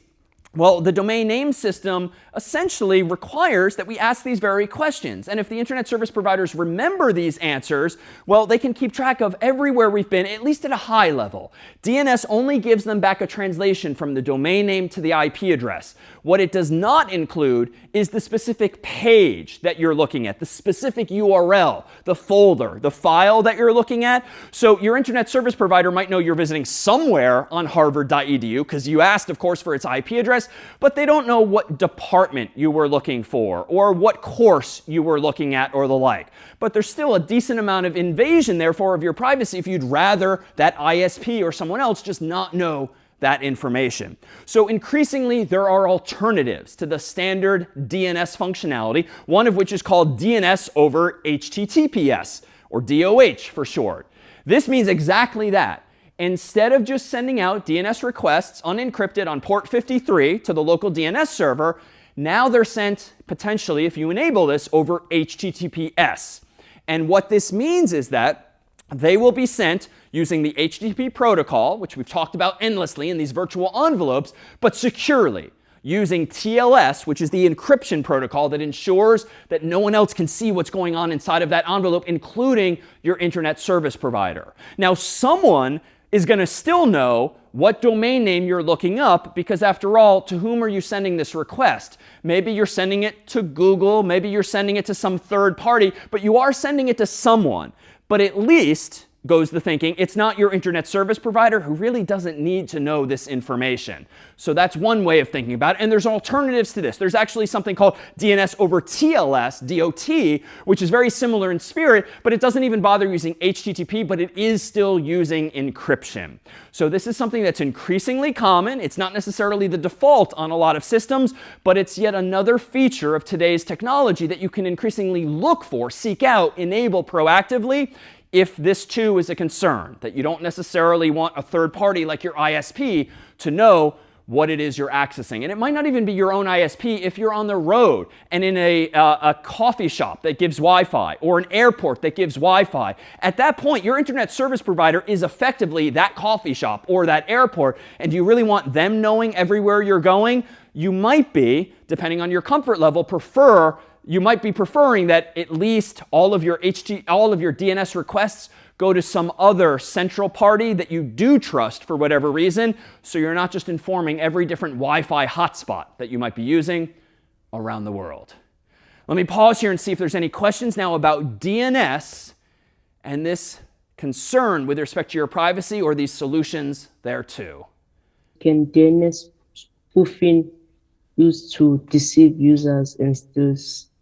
Well, the domain name system essentially requires that we ask these very questions. And if the internet service providers remember these answers, well, they can keep track of everywhere we've been, at least at a high level. DNS only gives them back a translation from the domain name to the IP address. What it does not include is the specific page that you're looking at, the specific URL, the folder, the file that you're looking at. So your internet service provider might know you're visiting somewhere on harvard.edu because you asked, of course, for its IP address, but they don't know what department you were looking for or what course you were looking at or the like. But there's still a decent amount of invasion, therefore, of your privacy if you'd rather that ISP or someone else just not know that information. So increasingly, there are alternatives to the standard DNS functionality, one of which is called DNS over HTTPS, or DOH for short. This means exactly that. Instead of just sending out DNS requests unencrypted on port 53 to the local DNS server, now they're sent, potentially, if you enable this, over HTTPS. And what this means is that they will be sent using the HTTP protocol, which we've talked about endlessly in these virtual envelopes, but securely, using TLS, which is the encryption protocol that ensures that no one else can see what's going on inside of that envelope, including your internet service provider. Now, someone is going to still know what domain name you're looking up, because after all, to whom are you sending this request? Maybe you're sending it to Google, maybe you're sending it to some third party, but you are sending it to someone. But at least, goes the thinking, it's not your internet service provider who really doesn't need to know this information. So that's one way of thinking about it. And there's alternatives to this. There's actually something called DNS over TLS, DOT, which is very similar in spirit, but it doesn't even bother using HTTP, but it is still using encryption. So this is something that's increasingly common. It's not necessarily the default on a lot of systems, but it's yet another feature of today's technology that you can increasingly look for, seek out, enable proactively, if this too is a concern, that you don't necessarily want a third party like your ISP to know what it is you're accessing. And it might not even be your own ISP if you're on the road and in a coffee shop that gives Wi-Fi or an airport that gives Wi-Fi. At that point, your internet service provider is effectively that coffee shop or that airport. And do you really want them knowing everywhere you're going? You might be, depending on your comfort level, you might be preferring that at least all of your DNS requests go to some other central party that you do trust for whatever reason, so you're not just informing every different Wi-Fi hotspot that you might be using around the world. Let me pause here and see if there's any questions now about DNS and this concern with respect to your privacy or these solutions there too.
Can DNS spoofing used to deceive users and steal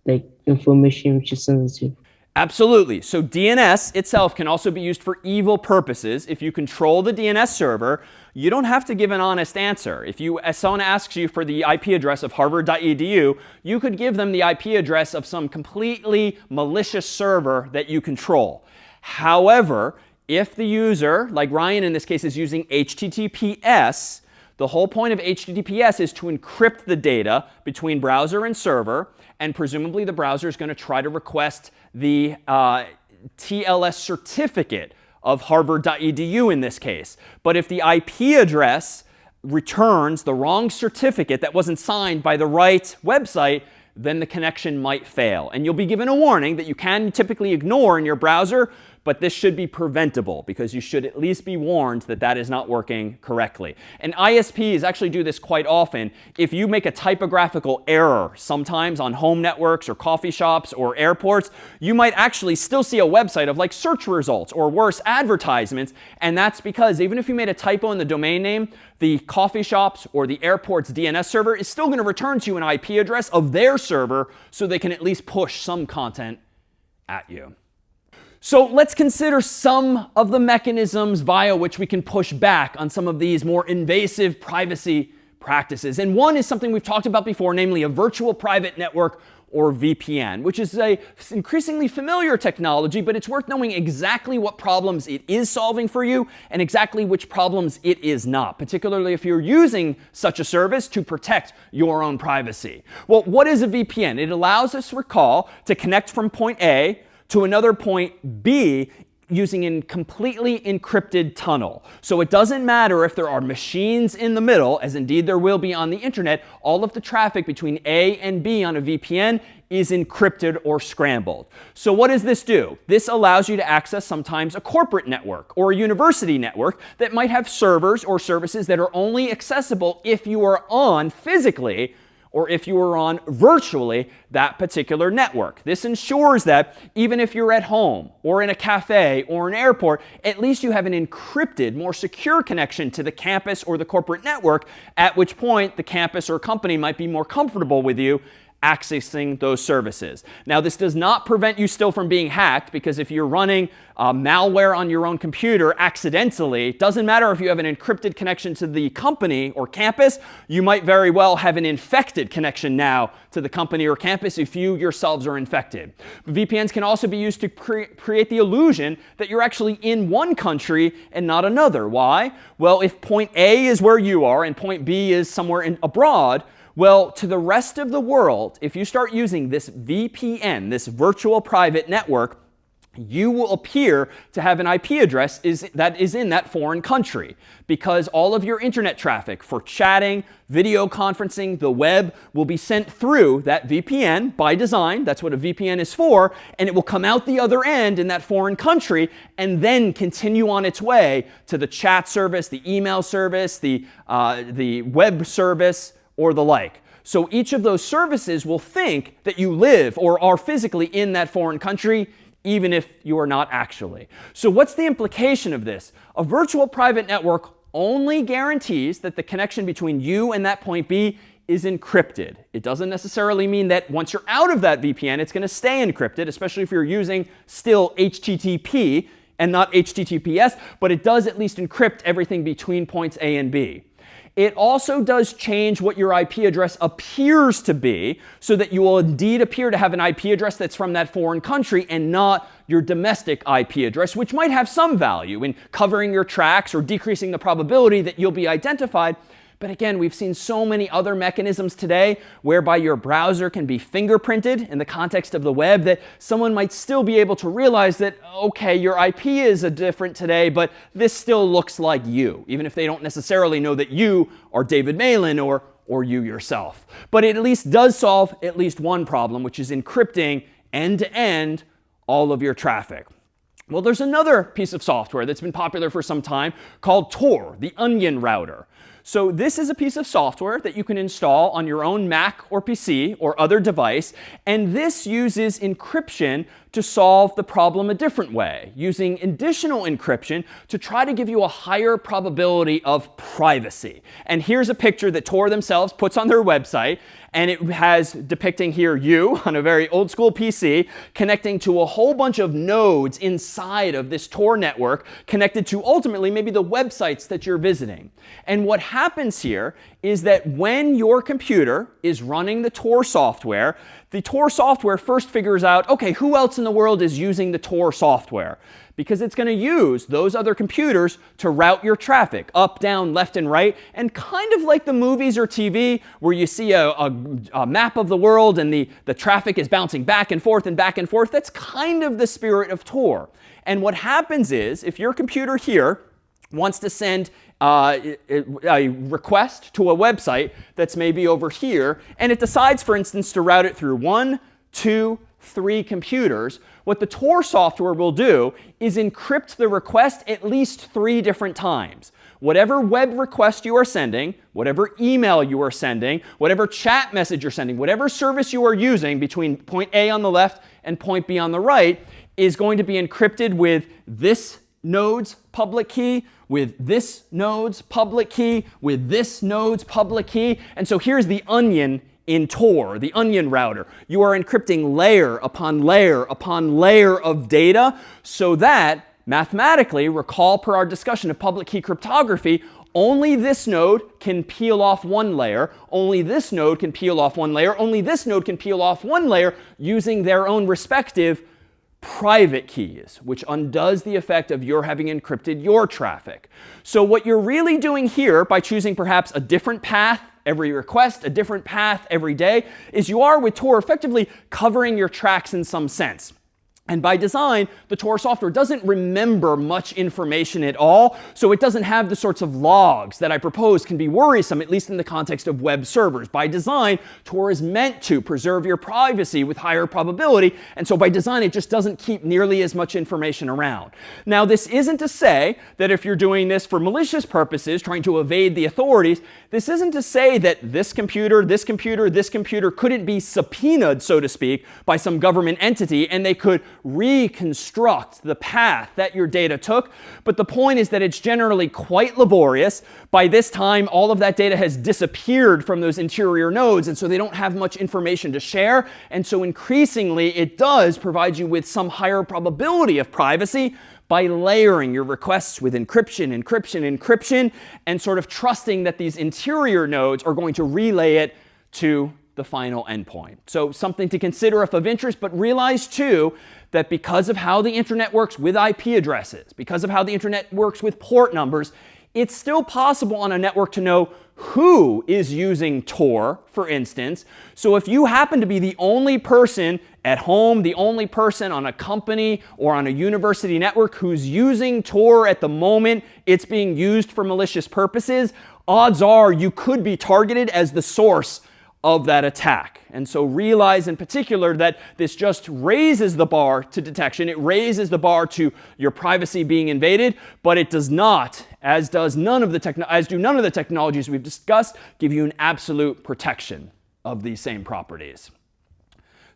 like information which is sensitive?
Absolutely. So DNS itself can also be used for evil purposes. If you control the DNS server, you don't have to give an honest answer. If someone asks you for the IP address of harvard.edu, you could give them the IP address of some completely malicious server that you control. However, if the user, like Ryan in this case, is using HTTPS, the whole point of HTTPS is to encrypt the data between browser and server, and presumably the browser is going to try to request the TLS certificate of harvard.edu in this case. But if the IP address returns the wrong certificate that wasn't signed by the right website, then the connection might fail. And you'll be given a warning that you can typically ignore in your browser, but this should be preventable because you should at least be warned that that is not working correctly. And ISPs actually do this quite often. If you make a typographical error sometimes on home networks or coffee shops or airports, you might actually still see a website of like search results or worse, advertisements. And that's because even if you made a typo in the domain name, the coffee shops or the airport's DNS server is still going to return to you an IP address of their server so they can at least push some content at you. So let's consider some of the mechanisms via which we can push back on some of these more invasive privacy practices. And one is something we've talked about before, namely a virtual private network or VPN, which is a increasingly familiar technology, but it's worth knowing exactly what problems it is solving for you and exactly which problems it is not, particularly if you're using such a service to protect your own privacy. Well, what is a VPN? It allows us, recall, to connect from point A to another point B using a completely encrypted tunnel. So it doesn't matter if there are machines in the middle, as indeed there will be on the internet, all of the traffic between A and B on a VPN is encrypted or scrambled. So what does this do? This allows you to access sometimes a corporate network or a university network that might have servers or services that are only accessible if you are on physically or if you are on virtually that particular network. This ensures that even if you're at home or in a cafe or an airport, at least you have an encrypted, more secure connection to the campus or the corporate network, at which point the campus or company might be more comfortable with you accessing those services. Now, this does not prevent you still from being hacked, because if you're running malware on your own computer accidentally, it doesn't matter if you have an encrypted connection to the company or campus, you might very well have an infected connection now to the company or campus if you yourselves are infected. VPNs can also be used to create the illusion that you're actually in one country and not another. Why? Well, if point A is where you are and point B is somewhere abroad, well, to the rest of the world, if you start using this VPN, this virtual private network, you will appear to have an IP address that is in that foreign country, because all of your internet traffic for chatting, video conferencing, the web will be sent through that VPN by design. That's what a VPN is for. And it will come out the other end in that foreign country and then continue on its way to the chat service, the email service, the web service, or the like. So each of those services will think that you live or are physically in that foreign country, even if you are not actually. So what's the implication of this? A virtual private network only guarantees that the connection between you and that point B is encrypted. It doesn't necessarily mean that once you're out of that VPN, it's going to stay encrypted, especially if you're using still HTTP and not HTTPS, but it does at least encrypt everything between points A and B. It also does change what your IP address appears to be, so that you will indeed appear to have an IP address that's from that foreign country and not your domestic IP address, which might have some value in covering your tracks or decreasing the probability that you'll be identified. But again, we've seen so many other mechanisms today whereby your browser can be fingerprinted in the context of the web that someone might still be able to realize that, okay, your IP is different today, but this still looks like you, even if they don't necessarily know that you are David Malan or you yourself. But it at least does solve at least one problem, which is encrypting end-to-end all of your traffic. Well, there's another piece of software that's been popular for some time called Tor, the onion router. So this is a piece of software that you can install on your own Mac or PC or other device, and this uses encryption to solve the problem a different way, using additional encryption to try to give you a higher probability of privacy. And here's a picture that Tor themselves puts on their website, and it has depicting here you on a very old school PC connecting to a whole bunch of nodes inside of this Tor network, connected to ultimately maybe the websites that you're visiting. And what happens here is that when your computer is running the Tor software first figures out, okay, who else in the world is using the Tor software? Because it's going to use those other computers to route your traffic up, down, left, and right. And kind of like the movies or TV where you see a map of the world and the traffic is bouncing back and forth, that's kind of the spirit of Tor. And what happens is, if your computer here wants to send a request to a website that's maybe over here, and it decides, for instance, to route it through 1, 2, 3 computers, what the Tor software will do is encrypt the request at least 3 different times. Whatever web request you are sending, whatever email you are sending, whatever chat message you're sending, whatever service you are using between point A on the left and point B on the right is going to be encrypted with this node's public key, with this node's public key, with this node's public key. And so here's the onion in Tor, the onion router. You are encrypting layer upon layer upon layer of data so that mathematically, recall per our discussion of public key cryptography, only this node can peel off one layer, only this node can peel off one layer, only this node can peel off one layer using their own respective private keys, which undoes the effect of your having encrypted your traffic. So what you're really doing here by choosing perhaps a different path every request, a different path every day, is you are with Tor effectively covering your tracks in some sense. And by design, the Tor software doesn't remember much information at all, so it doesn't have the sorts of logs that I propose can be worrisome, at least in the context of web servers. By design, Tor is meant to preserve your privacy with higher probability, and so by design, it just doesn't keep nearly as much information around. Now, this isn't to say that if you're doing this for malicious purposes, trying to evade the authorities, this isn't to say that this computer, this computer, this computer couldn't be subpoenaed, so to speak, by some government entity, and they could reconstruct the path that your data took. But the point is that it's generally quite laborious. By this time, all of that data has disappeared from those interior nodes, and so they don't have much information to share. And so increasingly, it does provide you with some higher probability of privacy by layering your requests with encryption, encryption, encryption, and sort of trusting that these interior nodes are going to relay it to the final endpoint. So something to consider if of interest, but realize too that because of how the internet works with IP addresses, because of how the internet works with port numbers, it's still possible on a network to know who is using Tor, for instance. So if you happen to be the only person at home, the only person on a company or on a university network who's using Tor at the moment it's being used for malicious purposes, odds are you could be targeted as the source of that attack. And so realize in particular that this just raises the bar to detection. It raises the bar to your privacy being invaded, but it does not, as do none of the technologies we've discussed, give you an absolute protection of these same properties.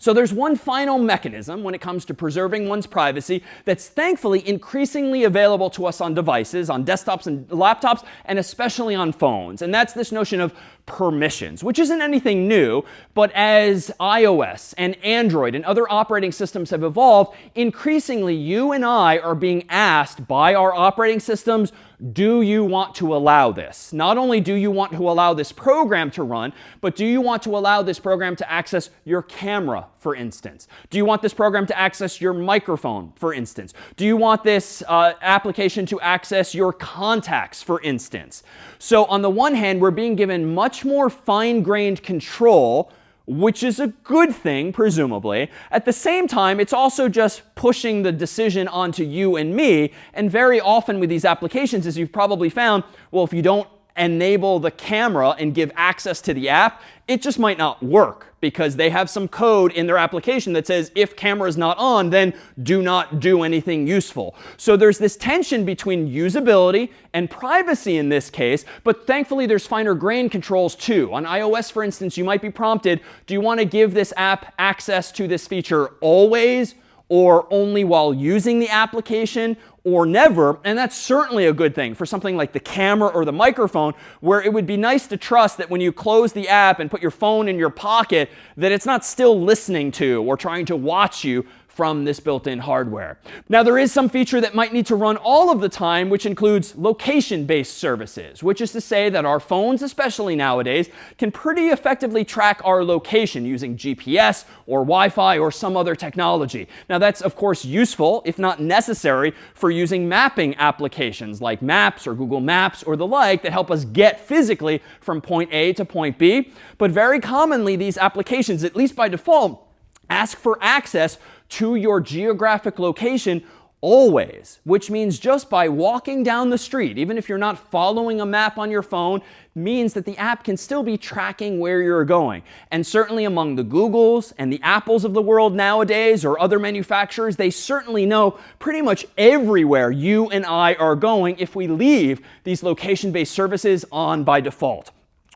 So there's one final mechanism when it comes to preserving one's privacy that's thankfully increasingly available to us on devices, on desktops and laptops, and especially on phones. And that's this notion of permissions, which isn't anything new, but as iOS and Android and other operating systems have evolved, increasingly you and I are being asked by our operating systems, do you want to allow this? Not only do you want to allow this program to run, but do you want to allow this program to access your camera, for instance? Do you want this program to access your microphone, for instance? Do you want this application to access your contacts, for instance? So on the one hand, we're being given much more fine-grained control, which is a good thing, presumably. At the same time, it's also just pushing the decision onto you and me. And very often with these applications, as you've probably found, well, if you don't enable the camera and give access to the app, it just might not work because they have some code in their application that says if camera is not on, then do not do anything useful. So there's this tension between usability and privacy in this case, but thankfully there's finer grained controls too. On iOS, for instance, you might be prompted, do you want to give this app access to this feature always or only while using the application or never? And that's certainly a good thing for something like the camera or the microphone, where it would be nice to trust that when you close the app and put your phone in your pocket, that it's not still listening to or trying to watch you from this built-in hardware. Now, there is some feature that might need to run all of the time, which includes location-based services, which is to say that our phones, especially nowadays, can pretty effectively track our location using GPS or Wi-Fi or some other technology. Now, that's, of course, useful, if not necessary, for using mapping applications like Maps or Google Maps or the like that help us get physically from point A to point B. But very commonly, these applications, at least by default, ask for access to your geographic location Always, which means just by walking down the street, even if you're not following a map on your phone, means that the app can still be tracking where you're going. And certainly among the Googles and the Apples of the world nowadays, or other manufacturers, they certainly know pretty much everywhere you and I are going if we leave these location-based services on by default.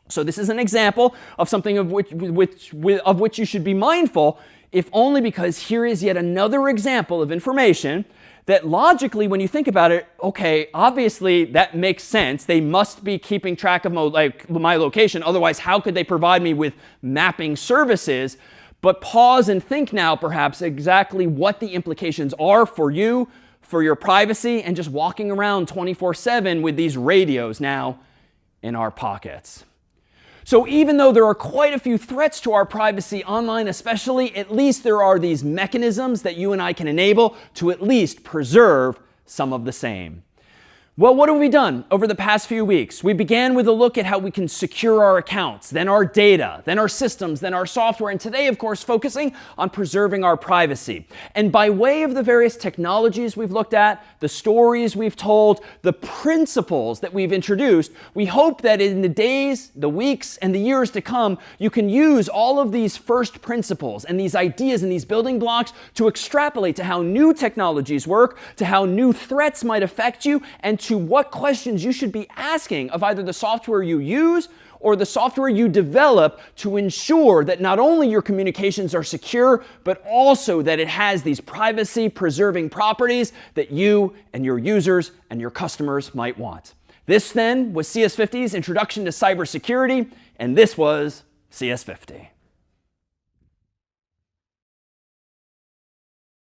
So this is an example of something of which you should be mindful, if only because here is yet another example of information that logically, when you think about it, okay, obviously that makes sense. They must be keeping track of my location. Otherwise, how could they provide me with mapping services? But pause and think now, perhaps, exactly what the implications are for you, for your privacy, and just walking around 24/7 with these radios now in our pockets. So even though there are quite a few threats to our privacy online especially, at least there are these mechanisms that you and I can enable to at least preserve some of the same. Well, what have we done over the past few weeks? We began with a look at how we can secure our accounts, then our data, then our systems, then our software, and today, of course, focusing on preserving our privacy. And by way of the various technologies we've looked at, the stories we've told, the principles that we've introduced, we hope that in the days, the weeks, and the years to come, you can use all of these first principles and these ideas and these building blocks to extrapolate to how new technologies work, to how new threats might affect you, and to what questions you should be asking of either the software you use or the software you develop to ensure that not only your communications are secure, but also that it has these privacy-preserving properties that you and your users and your customers might want. This then was CS50's Introduction to Cybersecurity, and this was CS50.